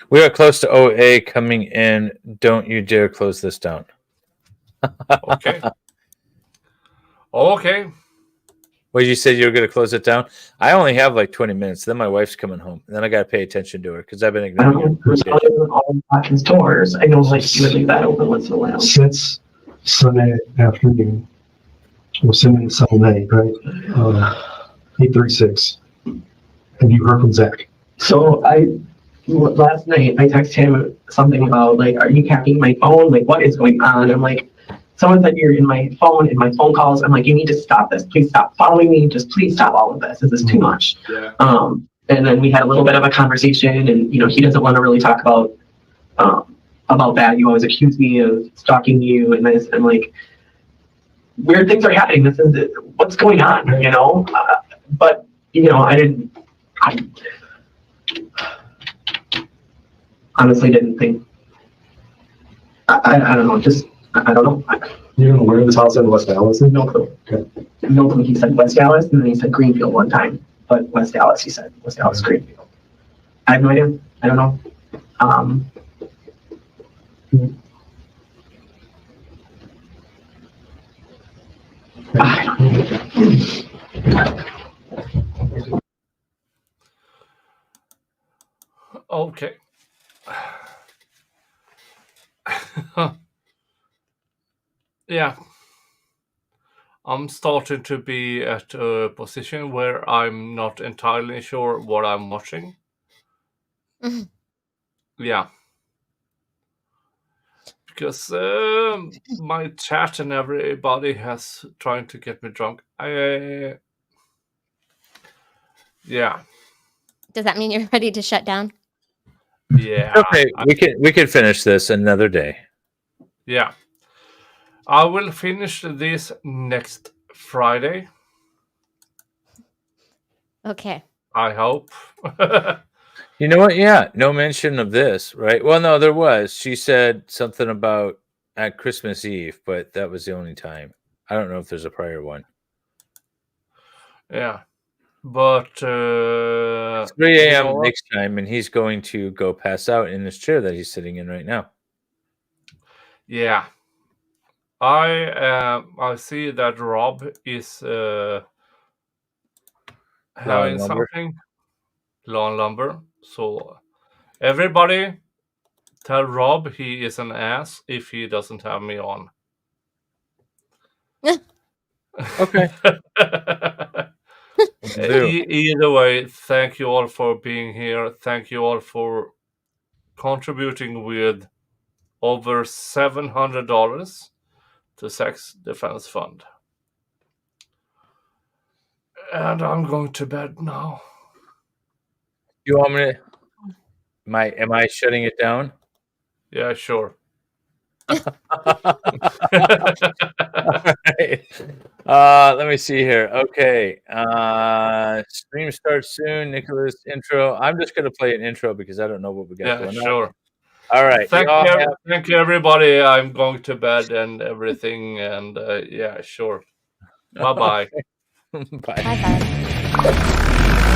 We are close to OA coming in. Don't you dare close this down. Okay. Okay. Well, you said you were going to close it down? I only have 20 minutes. Then my wife's coming home. And then I got to pay attention to her because I've been ignoring all his doors. I know you would leave that open once in a while. Since Sunday afternoon, well, Sunday night, right? 8:36. Have you heard from Zach? So last night I texted him something about are you hacking my phone? What is going on? I'm like, someone said you're in my phone calls. I'm like, you need to stop this. Please stop following me. Just please stop all of this. This is too much. Yeah. And then we had a little bit of a conversation and he doesn't want to really talk about that. You always accuse me of stalking you and this and weird things are happening. This is what's going on, but I honestly didn't think. I don't know. I don't know. You don't know where this house in West Dallas is? No clue. Okay. No clue. He said West Dallas, and then he said Greenfield one time, but West Dallas. He said West Dallas, Greenfield. I have no idea. I don't know. I don't know. Okay. Yeah. I'm starting to be at a position where I'm not entirely sure what I'm watching. Mm-hmm. Yeah. Because my chat and everybody has trying to get me drunk. Yeah. Does that mean you're ready to shut down? Yeah. Okay, we can finish this another day. Yeah. I will finish this next Friday. Okay. I hope. You know what? Yeah, no mention of this, right? Well, no, there was. She said something about at Christmas Eve, but that was the only time. I don't know if there's a prior one. Yeah. But 3 a.m. next time, and he's going to go pass out in this chair that he's sitting in right now. Yeah. I see that Rob is having something. Lawn lumber. So everybody tell Rob he is an ass if he doesn't have me on. Okay. Either way, thank you all for being here. Thank you all for contributing with over $700 to Sex Defense Fund. And I'm going to bed now. You want me to? Am I shutting it down? Yeah, sure. right. Let me see here. Okay. Stream starts soon. Nicholas, intro. I'm just going to play an intro because I don't know what we got going sure. on. All right. Thank you, everybody. I'm going to bed and everything. And yeah, sure. Bye-bye. Bye. Bye-bye.